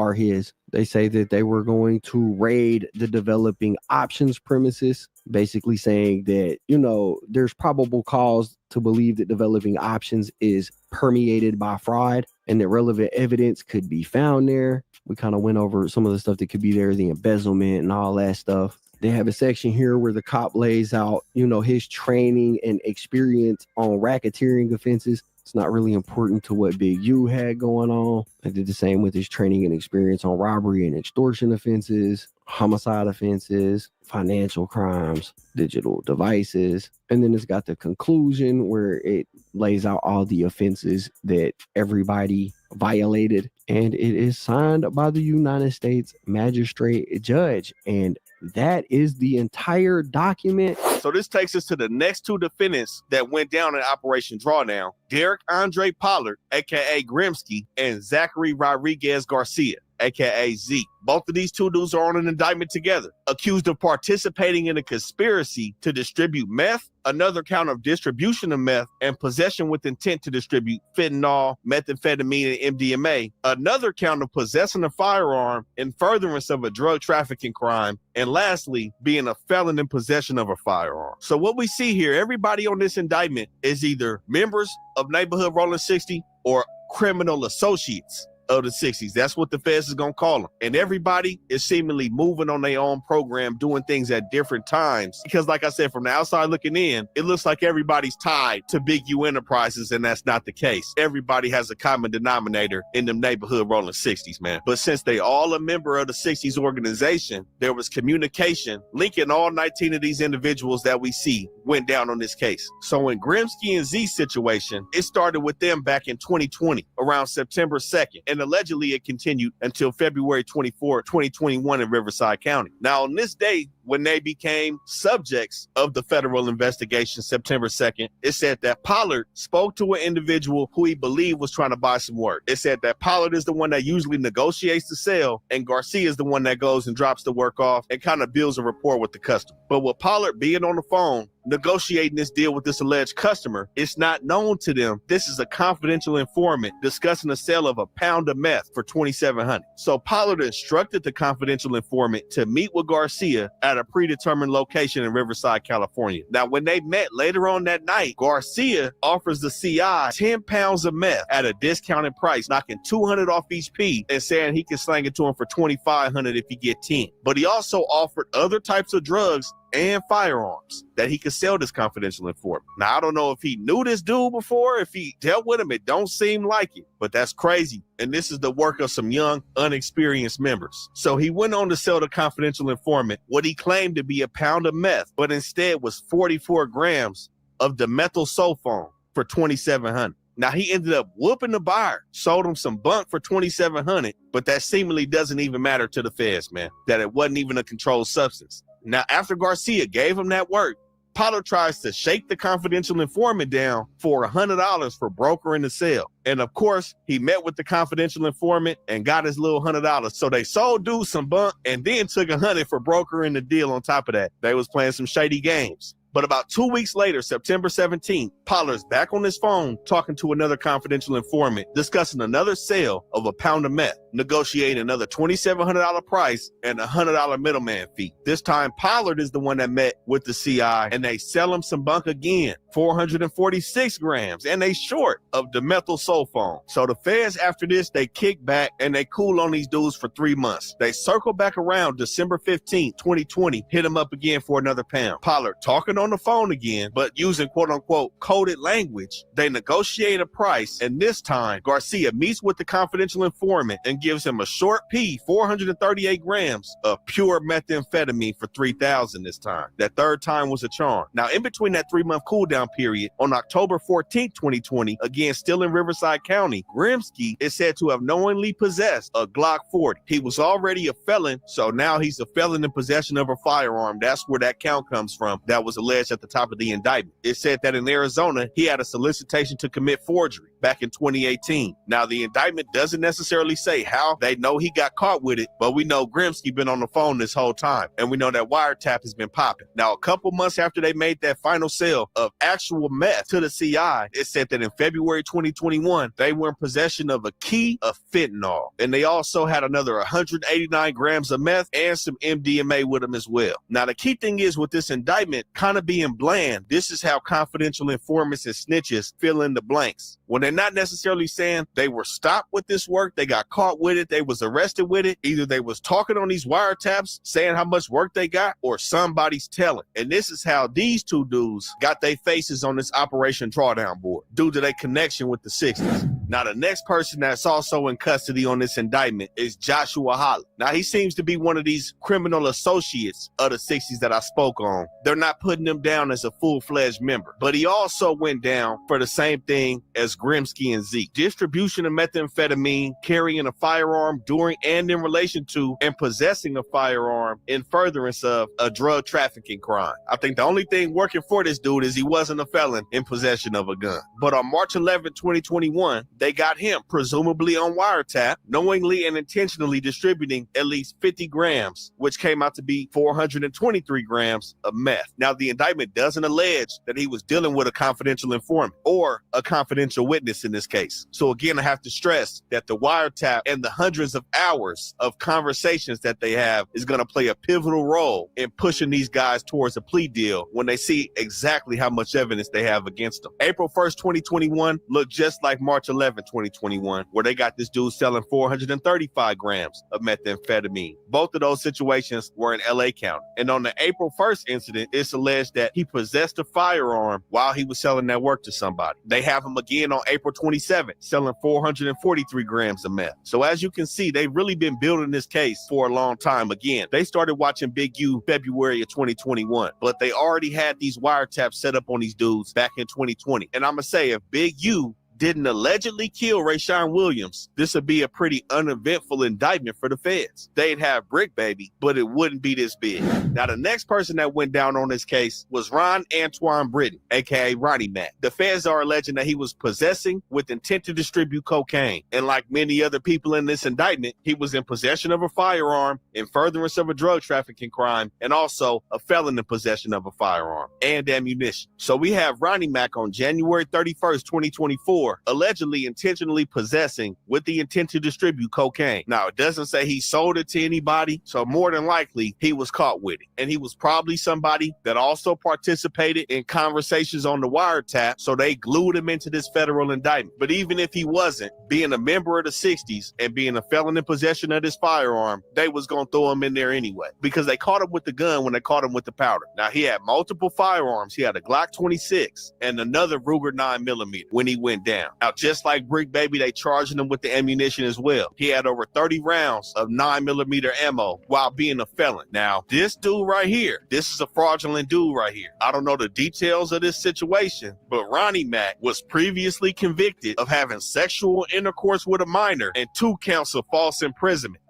They say that they were going to raid the developing options premises, basically saying that, you know, there's probable cause to believe that developing options is permeated by fraud and that relevant evidence could be found there. We kind of went over some of the stuff that could be there, the embezzlement and all that stuff. They have a section here where the cop lays out, you know, his training and experience on racketeering offenses. It's not really important to what Big U had going on. I did the same with his training and experience on robbery and extortion offenses, homicide offenses, financial crimes, digital devices. And then it's got the conclusion where it lays out all the offenses that everybody violated. And it is signed by the United States magistrate judge. And that is the entire document. So this takes us to the next 2 defendants that went down in Operation Drawdown, Derek Andre Pollard, aka Grimsky, and Zachary Rodriguez Garcia, aka Z. Both of these 2 dudes are on an indictment together, accused of participating in a conspiracy to distribute meth, another count of distribution of meth, and possession with intent to distribute fentanyl, methamphetamine, and MDMA, another count of possessing a firearm in furtherance of a drug trafficking crime, and lastly, being a felon in possession of a firearm. So what we see here, everybody on this indictment is either members of Neighborhood Rolling 60 or criminal associates of the 60s. That's what the feds is gonna call them. And everybody is seemingly moving on their own program, doing things at different times. Because like I said, from the outside looking in, it looks like everybody's tied to Big U Enterprises, and that's not the case. Everybody has a common denominator in them Neighborhood Rolling 60s, man. But since they all a member of the 60s organization, there was communication linking all 19 of these individuals that we see went down on this case. So in Grimsky and Z situation, it started with them back in 2020, around September 2nd. And allegedly it continued until February 24, 2021 in Riverside County. Now on this day, when they became subjects of the federal investigation, September 2nd, it said that Pollard spoke to an individual who he believed was trying to buy some work. It said that Pollard is the one that usually negotiates the sale, and Garcia is the one that goes and drops the work off and kind of builds a rapport with the customer. But with Pollard being on the phone, negotiating this deal with this alleged customer, it's not known to them this is a confidential informant discussing the sale of a pound of meth for $2,700. So Pollard instructed the confidential informant to meet with Garcia at a predetermined location in Riverside, California. Now, when they met later on that night, Garcia offers the CI 10 pounds of meth at a discounted price, knocking $200 off each piece and saying he can slang it to him for $2,500 if he get 10. But he also offered other types of drugs and firearms that he could sell this confidential informant. Now, I don't know if he knew this dude before, if he dealt with him. It don't seem like it, but that's crazy. And this is the work of some young, unexperienced members. So he went on to sell the confidential informant what he claimed to be a pound of meth, but instead was 44 grams of dimethyl for $2,700. Now, he ended up whooping the buyer, sold him some bunk for $2,700, but that seemingly doesn't even matter to the feds, man, that it wasn't even a controlled substance. Now, after Garcia gave him that work, Pollard tries to shake the confidential informant down for $100 for brokering the sale. And of course, he met with the confidential informant and got his little $100. So they sold dude some bunk and then took $100 for brokering the deal on top of that. They was playing some shady games. But about 2 weeks later, September 17th, Pollard's back on his phone talking to another confidential informant, discussing another sale of a pound of meth, negotiating another $2,700 price and a $100 middleman fee. This time, Pollard is the one that met with the CI, and they sell him some bunk again, 446 grams, and they short of dimethyl sulfone. So the feds, after this, they kick back and they cool on these dudes for 3 months. They circle back around December 15th, 2020, hit him up again for another pound. Pollard talking on the phone again, but using quote-unquote coded language. They negotiate a price, and this time Garcia meets with the confidential informant and gives him a short P, 438 grams of pure methamphetamine for $3,000 this time. That third time was a charm. Now, in between that 3-month cool down period, on October 14th, 2020, again still in Riverside County, Grimsky is said to have knowingly possessed a Glock 40. He was already a felon, so now he's a felon in possession of a firearm. That's where that count comes from. That was alleged at the top of the indictment. It said that in Arizona, he had a solicitation to commit forgery back in 2018. Now, the indictment doesn't necessarily say how they know he got caught with it, but we know Grimsky been on the phone this whole time, and we know that wiretap has been popping. Now, a couple months after they made that final sale of actual meth to the CI, it said that in February 2021, they were in possession of a key of fentanyl, and they also had another 189 grams of meth and some MDMA with them as well. Now, the key thing is with this indictment kind of being bland, this is how confidential informants and snitches fill in the blanks. When they're not necessarily saying they were stopped with this work, they got caught with it, they was arrested with it, either they was talking on these wiretaps, saying how much work they got, or somebody's telling. And this is how these two dudes got their faces on this Operation Drawdown board, due to their connection with the 60s. Now, the next person that's also in custody on this indictment is Joshua Holland. Now, he seems to be one of these criminal associates of the 60s that I spoke on. They're not putting him down as a full-fledged member, but he also went down for the same thing as Grimsky and Zeke. Distribution of methamphetamine, carrying a firearm during and in relation to, and possessing a firearm in furtherance of a drug trafficking crime. I think the only thing working for this dude is he wasn't a felon in possession of a gun. But on March 11, 2021, they got him, presumably on wiretap, knowingly and intentionally distributing at least 50 grams, which came out to be 423 grams of meth. Now, the indictment doesn't allege that he was dealing with a confidential informant or a confidential witness in this case. So again, I have to stress that the wiretap and the hundreds of hours of conversations that they have is going to play a pivotal role in pushing these guys towards a plea deal when they see exactly how much evidence they have against them. April 1st, 2021 looked just like March 11, 2021, where they got this dude selling 435 grams of methamphetamine. Both of those situations were in LA County. And on the April 1st incident, it's alleged that he possessed a firearm while he was selling that work to somebody. They have him again on April 27th, selling 443 grams of meth. So as you can see, they've really been building this case for a long time. Again, they started watching Big U February of 2021, but they already had these wiretaps set up on these dudes back in 2020. And I'm going to say, if Big U didn't allegedly kill Raan Williams, this would be a pretty uneventful indictment for the feds. They'd have Bricc Baby, but it wouldn't be this big. Now, the next person that went down on this case was Ron Antoine Britton, aka Ronnie Mac. The feds are alleging that he was possessing with intent to distribute cocaine. And like many other people in this indictment, he was in possession of a firearm, in furtherance of a drug trafficking crime, and also a felon in possession of a firearm and ammunition. So we have Ronnie Mac on January 31st, 2024, for allegedly intentionally possessing with the intent to distribute cocaine. Now, it doesn't say he sold it to anybody, so more than likely he was caught with it. And he was probably somebody that also participated in conversations on the wiretap, so they glued him into this federal indictment. But even if he wasn't, being a member of the 60s and being a felon in possession of this firearm, they was gonna throw him in there anyway, because they caught him with the gun when they caught him with the powder. Now, he had multiple firearms. He had a Glock 26 and another Ruger 9mm when he went down. Now, just like Bricc Baby, they charged him with the ammunition as well. He had over 30 rounds of 9mm ammo while being a felon. Now, this dude right here, this is a fraudulent dude right here. I don't know the details of this situation, but Ronnie Mac was previously convicted of having sexual intercourse with a minor and 2 counts of false imprisonment.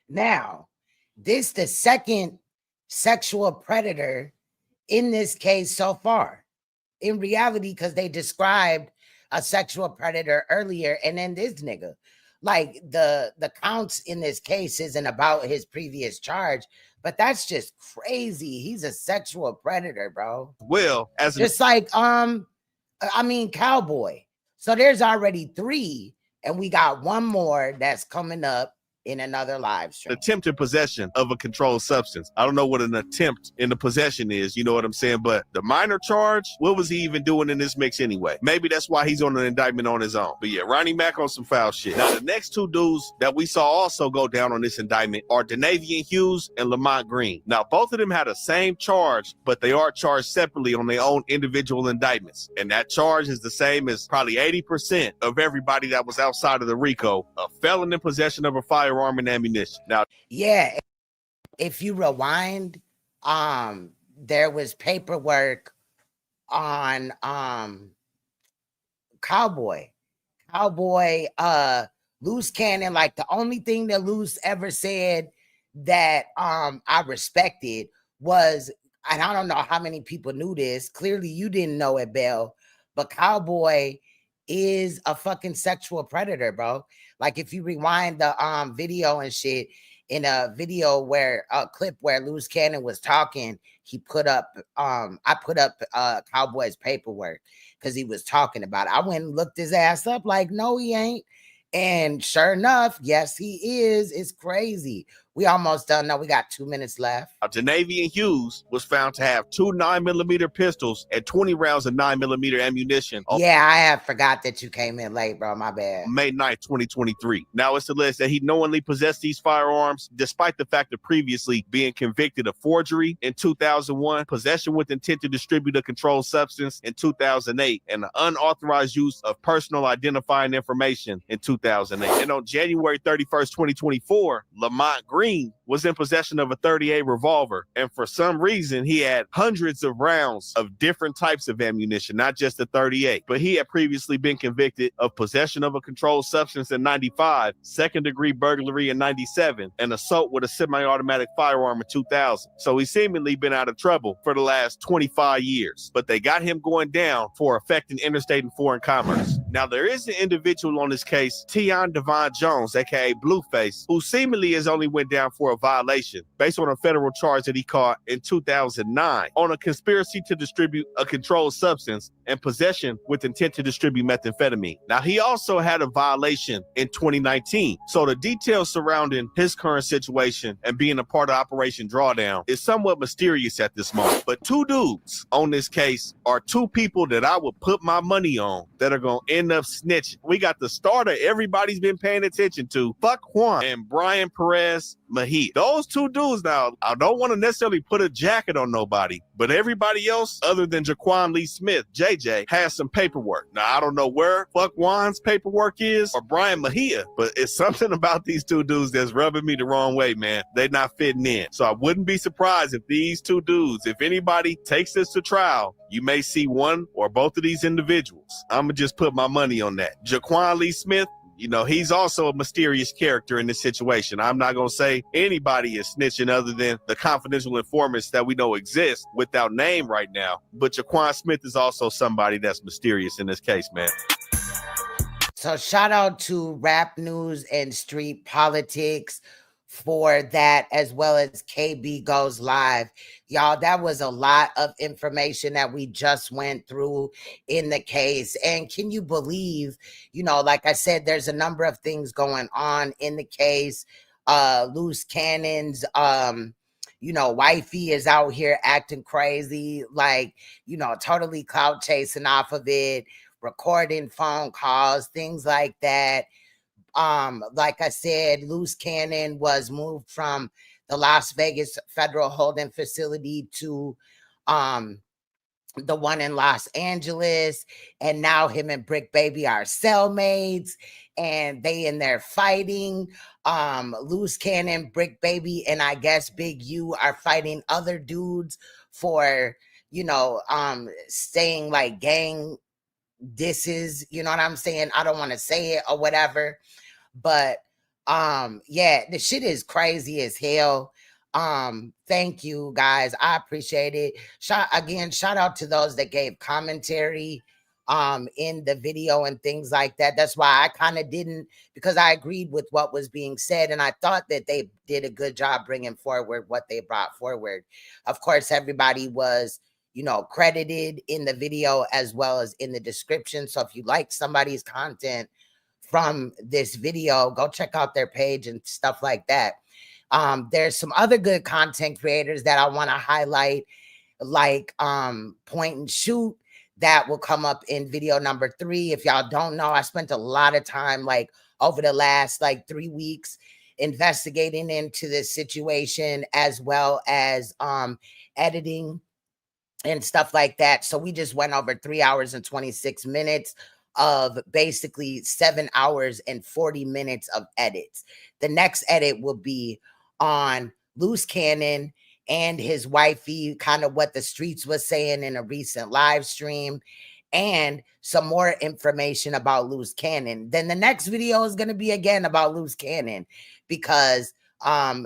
Now, this the second sexual predator in this case so far. In reality, because they described a sexual predator earlier, and then this nigga. Like, the counts in this case isn't about his previous charge, but that's just crazy. He's a sexual predator, bro. Well, as just like Cowboy. So there's already 3, and we got one more that's coming up in another live stream. Attempted possession of a controlled substance. I don't know what an attempt in the possession is, you know what I'm saying? But the minor charge, what was he even doing in this mix anyway? Maybe that's why he's on an indictment on his own. But yeah, Ronnie Mac on some foul shit. Now, the next 2 dudes that we saw also go down on this indictment are Denavian Hughes and Lamont Green. Now, both of them had the same charge, but they are charged separately on their own individual indictments. And that charge is the same as probably 80% of everybody that was outside of the Rico, a felon in possession of a firearm and ammunition. Now, yeah, if you rewind, there was paperwork on Cowboy, Luce Cannon. Like, the only thing that Luce ever said that I respected was, and I don't know how many people knew this, clearly you didn't know it, Bell, but Cowboy is a fucking sexual predator, bro. Like, if you rewind the video and shit, in a video where a clip where Luce Cannon was talking, he put up I put up Cowboy's paperwork because he was talking about it. I went and looked his ass up, like, no, he ain't. And sure enough, yes, he is. It's crazy. We almost done. No, we got 2 minutes left. Denavian Hughes was found to have 2 9mm pistols and 20 rounds of 9mm ammunition. Yeah, I have forgot that you came in late, bro. My bad. May 9th, 2023. Now it's alleged that he knowingly possessed these firearms, despite the fact of previously being convicted of forgery in 2001, possession with intent to distribute a controlled substance in 2008, and the unauthorized use of personal identifying information in 2008. And on January 31st, 2024, Lamont Green was in possession of a .38 revolver, and for some reason he had hundreds of rounds of different types of ammunition, not just the .38. But he had previously been convicted of possession of a controlled substance in 95, second-degree burglary in 97, and assault with a semi-automatic firearm in 2000. So he's seemingly been out of trouble for the last 25 years. But they got him going down for affecting interstate and foreign commerce. Now, there is an individual on this case, Tion Devon Jones, aka Blueface, who seemingly has only went down for a violation based on a federal charge that he caught in 2009 on a conspiracy to distribute a controlled substance and possession with intent to distribute methamphetamine. Now, he also had a violation in 2019. So the details surrounding his current situation and being a part of Operation Drawdown is somewhat mysterious at this moment. But 2 dudes on this case are 2 people that I would put my money on that are going to end up snitching. We got the starter everybody's been paying attention to, Fuck Juan and Bryan Perez Mejia. Those 2 dudes, now, I don't want to necessarily put a jacket on nobody, but everybody else other than Jaquan Lee Smith, JJ, has some paperwork. Now, I don't know where Fuck Juan's paperwork is or Bryan Mejia, but it's something about these 2 dudes that's rubbing me the wrong way, man. They're not fitting in. So I wouldn't be surprised if these 2 dudes, if anybody takes this to trial, you may see one or both of these individuals. I'm going to just put my money on that. Jaquan Lee Smith, you know, he's also a mysterious character in this situation. I'm not going to say anybody is snitching other than the confidential informants that we know exist without name right now. But Jaquan Smith is also somebody that's mysterious in this case, man. So shout out to Rap News and Street Politics for that, as well as KB Goes Live. Y'all, that was a lot of information that we just went through in the case. And can you believe, like I said, there's a number of things going on in the case. Luce Cannon's, wifey is out here acting crazy, like, totally clout chasing off of it, recording phone calls, things like that. Like I said, Luce Cannon was moved from the Las Vegas Federal Holding Facility to the one in Los Angeles, and now him and Bricc Baby are cellmates, and they in there fighting. Luce Cannon, Bricc Baby, and I guess Big U are fighting other dudes for, saying like gang disses, you know what I'm saying? I don't want to say it or whatever. But yeah, the shit is crazy as hell. Thank you guys. I appreciate it. Shout out to those that gave commentary in the video and things like that. That's why I kind of didn't, because I agreed with what was being said, and I thought that they did a good job bringing forward what they brought forward. Of course, everybody was, credited in the video as well as in the description. So if you like somebody's content from this video, go check out their page and stuff like that. There's some other good content creators that I want to highlight, like Point and Shoot, that will come up in video number 3. If y'all don't know, I spent a lot of time, like over the last 3 weeks, investigating into this situation, as well as editing and stuff like that. So we just went over 3 hours and 26 minutes of basically 7 hours and 40 minutes of edits. The next edit will be on Luce Cannon and his wifey, kind of what the streets was saying in a recent live stream, and some more information about Luce Cannon. Then the next video is going to be again about Luce Cannon, because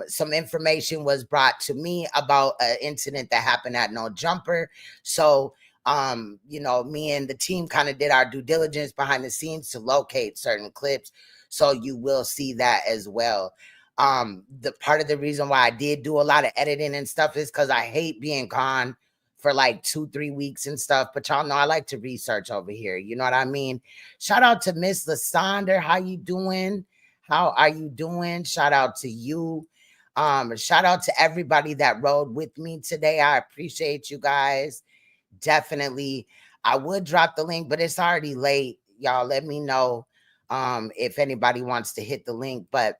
some information was brought to me about an incident that happened at No Jumper. So me and the team kind of did our due diligence behind the scenes to locate certain clips. So you will see that as well. The part of the reason why I did do a lot of editing and stuff is because I hate being gone for 2-3 weeks and stuff. But y'all know I like to research over here. You know what I mean? Shout out to Miss Lasonder. How you doing? How are you doing? Shout out to you. Shout out to everybody that rode with me today. I appreciate you guys. Definitely. I would drop the link, but it's already late. Y'all let me know if anybody wants to hit the link. But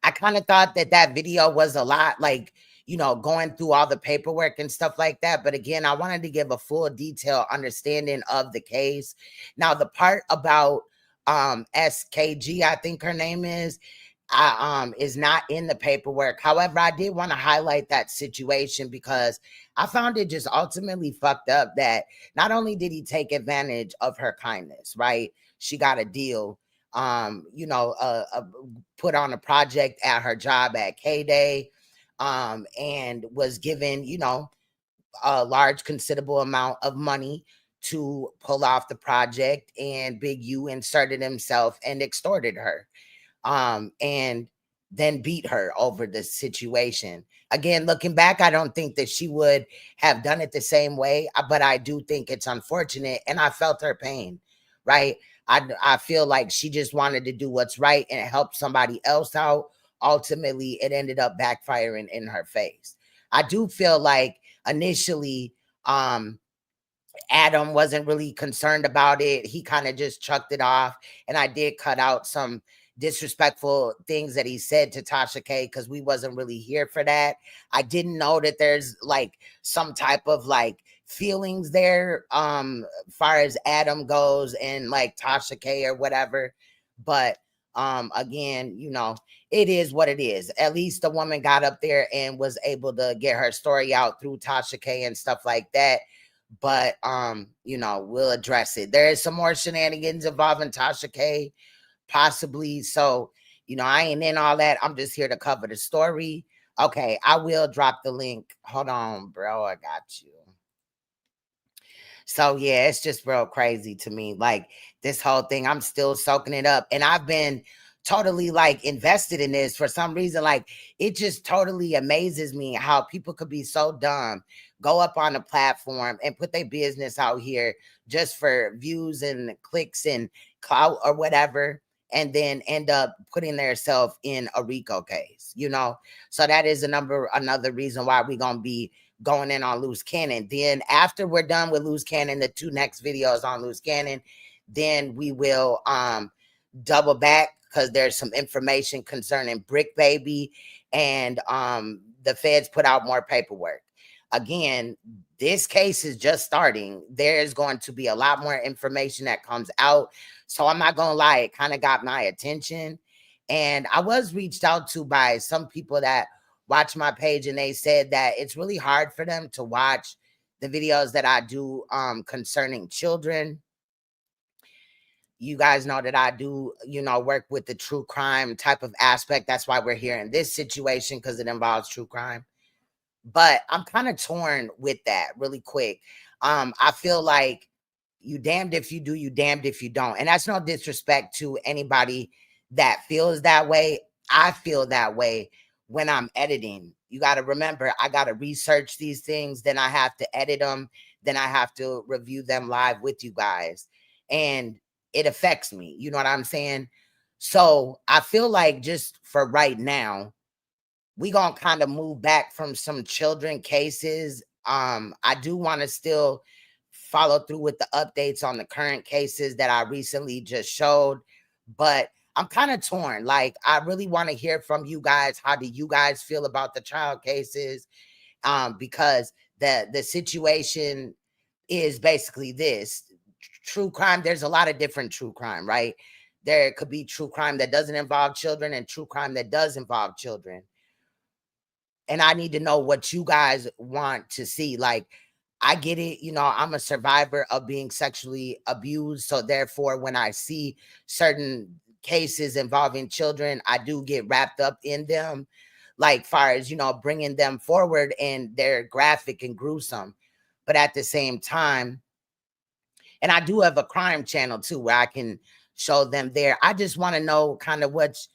I kind of thought that video was a lot, going through all the paperwork and stuff like that. But again, I wanted to give a full detailed understanding of the case. Now, the part about SKG, I think her name is not in the paperwork. However, I did want to highlight that situation because I found it just ultimately fucked up that not only did he take advantage of her kindness, right? She got a deal, put on a project at her job at K-Day, and was given, a large considerable amount of money to pull off the project, and Big U inserted himself and extorted her, and then beat her over the situation. Again, looking back, I don't think that she would have done it the same way, but I do think it's unfortunate, and I felt her pain, right? I feel like she just wanted to do what's right and help somebody else out. Ultimately, it ended up backfiring in her face. I do feel like initially, Adam wasn't really concerned about it. He kind of just chucked it off. And I did cut out some disrespectful things that he said to Tasha K because we wasn't really here for that. I didn't know that there's some type of feelings there far as Adam goes and Tasha K or whatever. But again, it is what it is. At least the woman got up there and was able to get her story out through Tasha K and stuff like that. But we'll address it. There is some more shenanigans involving Tasha K, possibly. So, I ain't in all that. I'm just here to cover the story. Okay, I will drop the link. Hold on, bro. I got you. So yeah, it's just real crazy to me. This whole thing, I'm still soaking it up. And I've been totally like invested in this for some reason. Like, it just totally amazes me how people could be so dumb, go up on a platform and put their business out here just for views and clicks and clout or whatever, and then end up putting themselves in a Rico case, you know? So that is another reason why we're gonna be going in on Luce Cannon. Then after we're done with Luce Cannon, the 2 next videos on Luce Cannon, then we will double back because there's some information concerning Bricc Baby, and the feds put out more paperwork. Again, this case is just starting. There's going to be a lot more information that comes out. So I'm not gonna lie, it kind of got my attention. And I was reached out to by some people that watch my page, and they said that it's really hard for them to watch the videos that I do concerning children. You guys know that I do, you know, work with the true crime type of aspect. That's why we're here in this situation, because it involves true crime. But I'm kind of torn with that really quick. I feel like you damned if you do, you damned if you don't. And that's no disrespect to anybody that feels that way. I feel that way when I'm editing. You got to remember, I got to research these things, then I have to edit them, then I have to review them live with you guys. And it affects me. You know what I'm saying? So I feel like just for right now, we gonna kind of move back from some children cases. I do want to still follow through with the updates on the current cases that I recently just showed, but I'm kind of torn. Like, I really want to hear from you guys. How do you guys feel about the child cases? Because the situation is basically this. True crime, there's a lot of different true crime, right? There could be true crime that doesn't involve children and true crime that does involve children. And I need to know what you guys want to see. Like, I get it, you know, I'm a survivor of being sexually abused. So therefore, when I see certain cases involving children, I do get wrapped up in them. Like, far as, you know, bringing them forward, and they're graphic and gruesome. But at the same time, and I do have a crime channel too, where I can show them there. I just want to know kind of what's,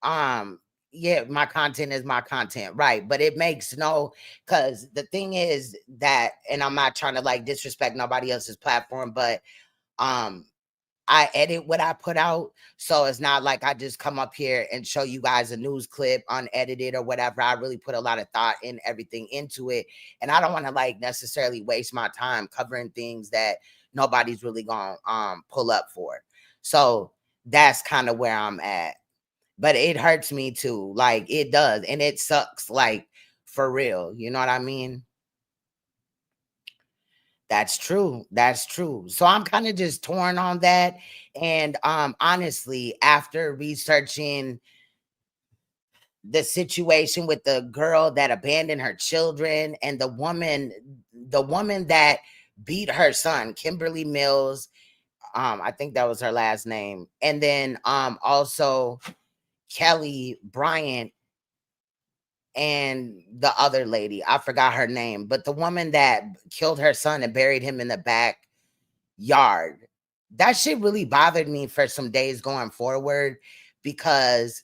yeah, my content is my content, right? But it makes no, because the thing is that, and I'm not trying to like disrespect nobody else's platform, but I edit what I put out. So it's not like I just come up here and show you guys a news clip unedited or whatever. I really put a lot of thought and everything into it. And I don't want to like necessarily waste my time covering things that nobody's really gonna pull up for. So that's kind of where I'm at. But it hurts me too. Like, it does. And it sucks, like, for real. You know what I mean? That's true. That's true. So I'm kind of just torn on that. And honestly, after researching the situation with the girl that abandoned her children, and the woman that beat her son, Kimberly Mills, I think that was her last name. And then also Kelly Bryan, and the other lady, I forgot her name, but the woman that killed her son and buried him in the backyard. That shit really bothered me for some days going forward, because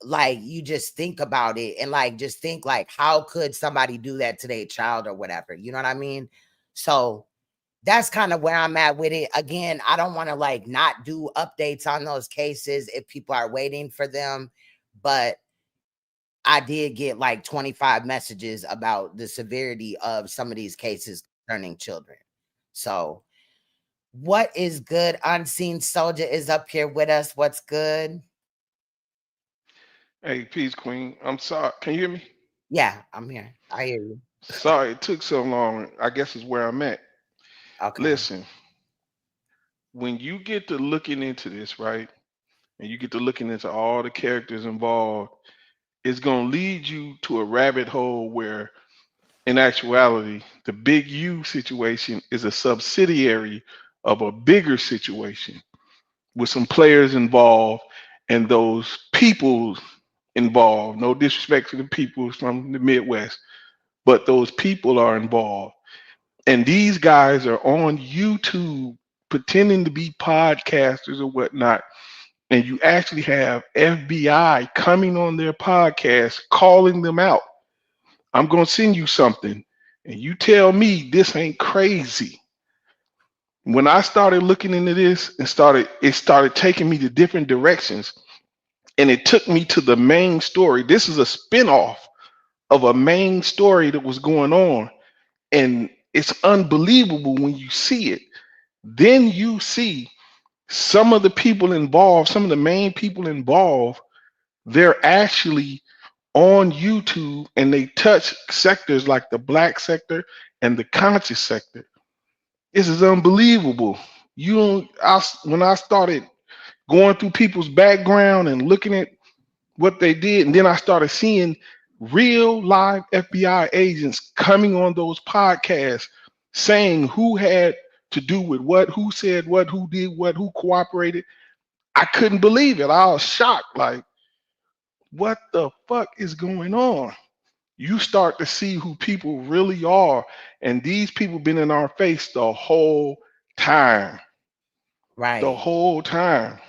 like, you just think about it and like, just think like, how could somebody do that to their child or whatever? You know what I mean? So that's kind of where I'm at with it. Again, I don't want to like not do updates on those cases if people are waiting for them, but I did get like 25 messages about the severity of some of these cases concerning children. So what is good? Unseen Soldier is up here with us. What's good? Hey, peace, Queen. I'm sorry. Can you hear me? Yeah, I'm here. I hear you. Sorry it took so long. I guess it's where I'm at. Okay. Listen, when you get to looking into this, right, and you get to looking into all the characters involved, it's going to lead you to a rabbit hole where, in actuality, the Big U situation is a subsidiary of a bigger situation with some players involved and those people involved. No disrespect to the people from the Midwest, but those people are involved. And these guys are on YouTube pretending to be podcasters or whatnot, and you actually have FBI coming on their podcast calling them out. I'm going to send you something, and you tell me this ain't crazy. When I started looking into this and it started taking me to different directions, and it took me to the main story. This is a spinoff of a main story that was going on, and it's unbelievable when you see it. Then you see some of the people involved, some of the main people involved, they're actually on YouTube, and they touch sectors like the black sector and the conscious sector. This is unbelievable. When I started going through people's background and looking at what they did, and then I started seeing real live FBI agents coming on those podcasts saying who had to do with what, who said what, who did what, who cooperated. I couldn't believe it. I was shocked. Like, what the fuck is going on? You start to see who people really are, and these people been in our face the whole time. Right. The whole time.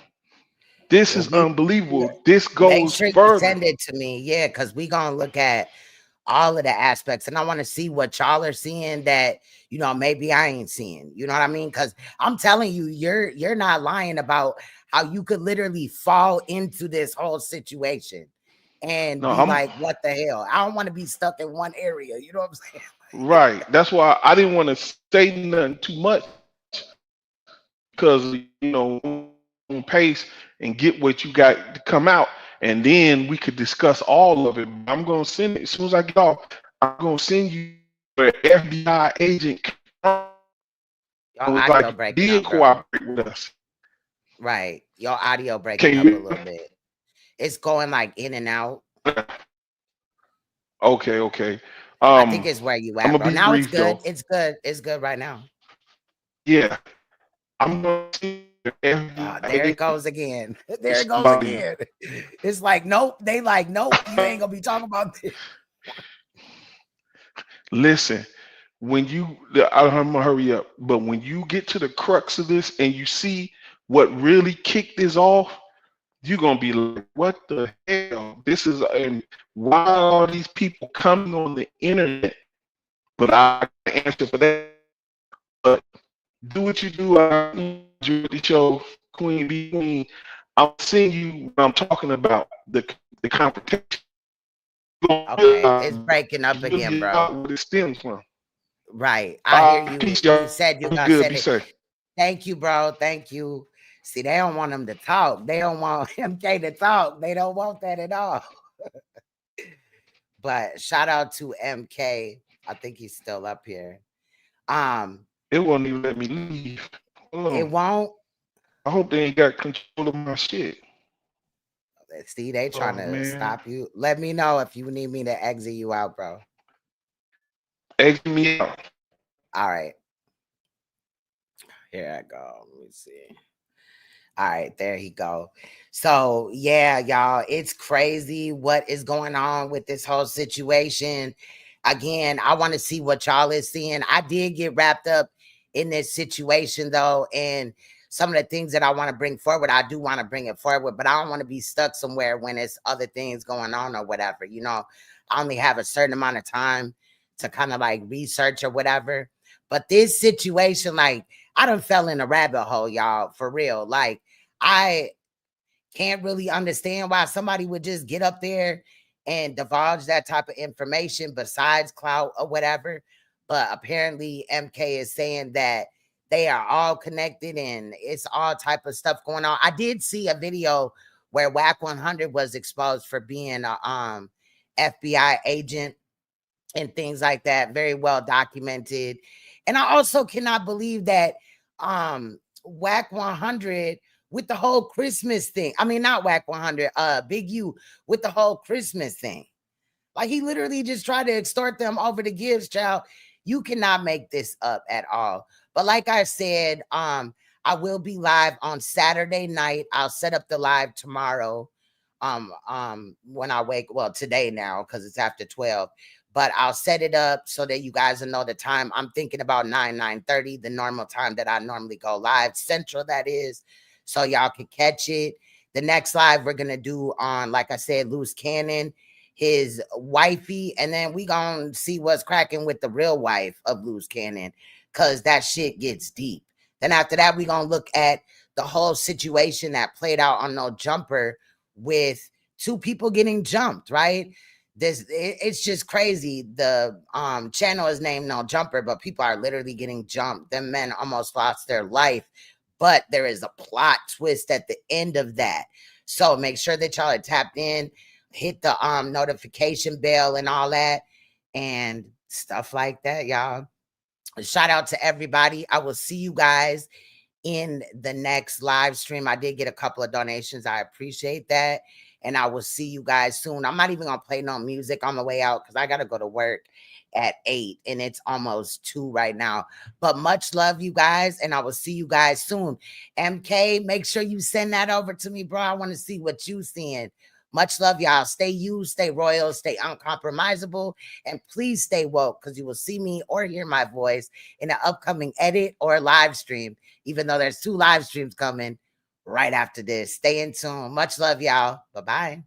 This is unbelievable. Yeah. This Make goes sure you further. send it to me. Yeah, because we gonna look at all of the aspects, and I want to see what y'all are seeing that, you know, maybe I ain't seeing. You know what I mean? Because I'm telling you, you're not lying about how you could literally fall into this whole situation and No, be like, what the hell? I don't want to be stuck in one area. You know what I'm saying? Right. That's why I didn't want to say nothing too much, because, you know, on pace and get what you got to come out, and then we could discuss all of it. I'm gonna send it as soon as I get off. I'm gonna send you an FBI agent Your was audio like breaking did up, bro. cooperate with us. Right. Your audio breaking Can up a you? little bit. It's going like in and out. Okay. I think it's where you I'm at, gonna bro. be Now it's brief good. though. It's good. It's good right now. Yeah, I'm gonna see the Ah, there it FBI goes again. There it goes somebody. again. It's like, nope. They like, nope. You ain't gonna be talking about this. Listen, when I'm gonna hurry up, but when you get to the crux of this and you see what really kicked this off, you're gonna be like, what the hell? This is, and why are all these people coming on the internet? But I can't answer for that. But do what you do. I enjoy the show, Queen Be Queen. I'll send you what I'm talking about, the confrontation. Okay, it's breaking up again, bro. What it stems from. Right. I hear you. Peace, You y'all. said you're Be gonna good. send Be it. safe. Thank you, bro. Thank you. See, they don't want him to talk. They don't want MK to talk. They don't want that at all. But shout out to MK. I think he's still up here. It won't even let me leave. It won't. I hope they ain't got control of my shit. See, they trying to stop you. Let me know if you need me to exit you out, bro. Exit me out. All right. Here I go. Let me see. All right, there he go. So yeah, y'all, it's crazy what is going on with this whole situation. Again, I want to see what y'all is seeing. I did get wrapped up in this situation though, and some of the things that I want to bring forward, I do want to bring it forward, but I don't want to be stuck somewhere when it's other things going on or whatever. You know, I only have a certain amount of time to kind of like research or whatever. But this situation, like, I done fell in a rabbit hole, y'all, for real. Like, I can't really understand why somebody would just get up there and divulge that type of information besides clout or whatever. But apparently MK is saying that they are all connected and it's all type of stuff going on. I did see a video where WAC 100 was exposed for being a FBI agent and things like that. Very well documented. And I also cannot believe that WAC 100 with the whole Christmas thing. I mean, not WAC 100, Big U with the whole Christmas thing. Like, he literally just tried to extort them over the gifts, child. You cannot make this up at all. But like I said, I will be live on Saturday night. I'll set up the live tomorrow. When I wake, well, today now, because it's after 12. But I'll set it up so that you guys will know the time. I'm thinking about 9:30, the normal time that I normally go live, Central, that is. So y'all can catch it. The next live we're gonna do on, like I said, Luce Cannon, his wifey, and then we gonna see what's cracking with the real wife of Luce Cannon, because that shit gets deep. Then after that, we gonna look at the whole situation that played out on No Jumper with 2 people getting jumped, right? It's just crazy. The channel is named No Jumper, but people are literally getting jumped. Them men almost lost their life, but there is a plot twist at the end of that. So make sure that y'all are tapped in, hit the notification bell and all that and stuff like that, y'all. Shout out to everybody. I will see you guys in the next live stream. I did get a couple of donations. I appreciate that. And I will see you guys soon. I'm not even going to play no music on the way out because I got to go to work at 8 and it's almost 2 right now. But much love, you guys, and I will see you guys soon. MK, make sure you send that over to me, bro. I want to see what you seeing. Much love, y'all. Stay you, stay royal, stay uncompromisable, and please stay woke, because you will see me or hear my voice in an upcoming edit or live stream, even though there's 2 live streams coming right after this. Stay in tune. Much love, y'all. Bye-bye.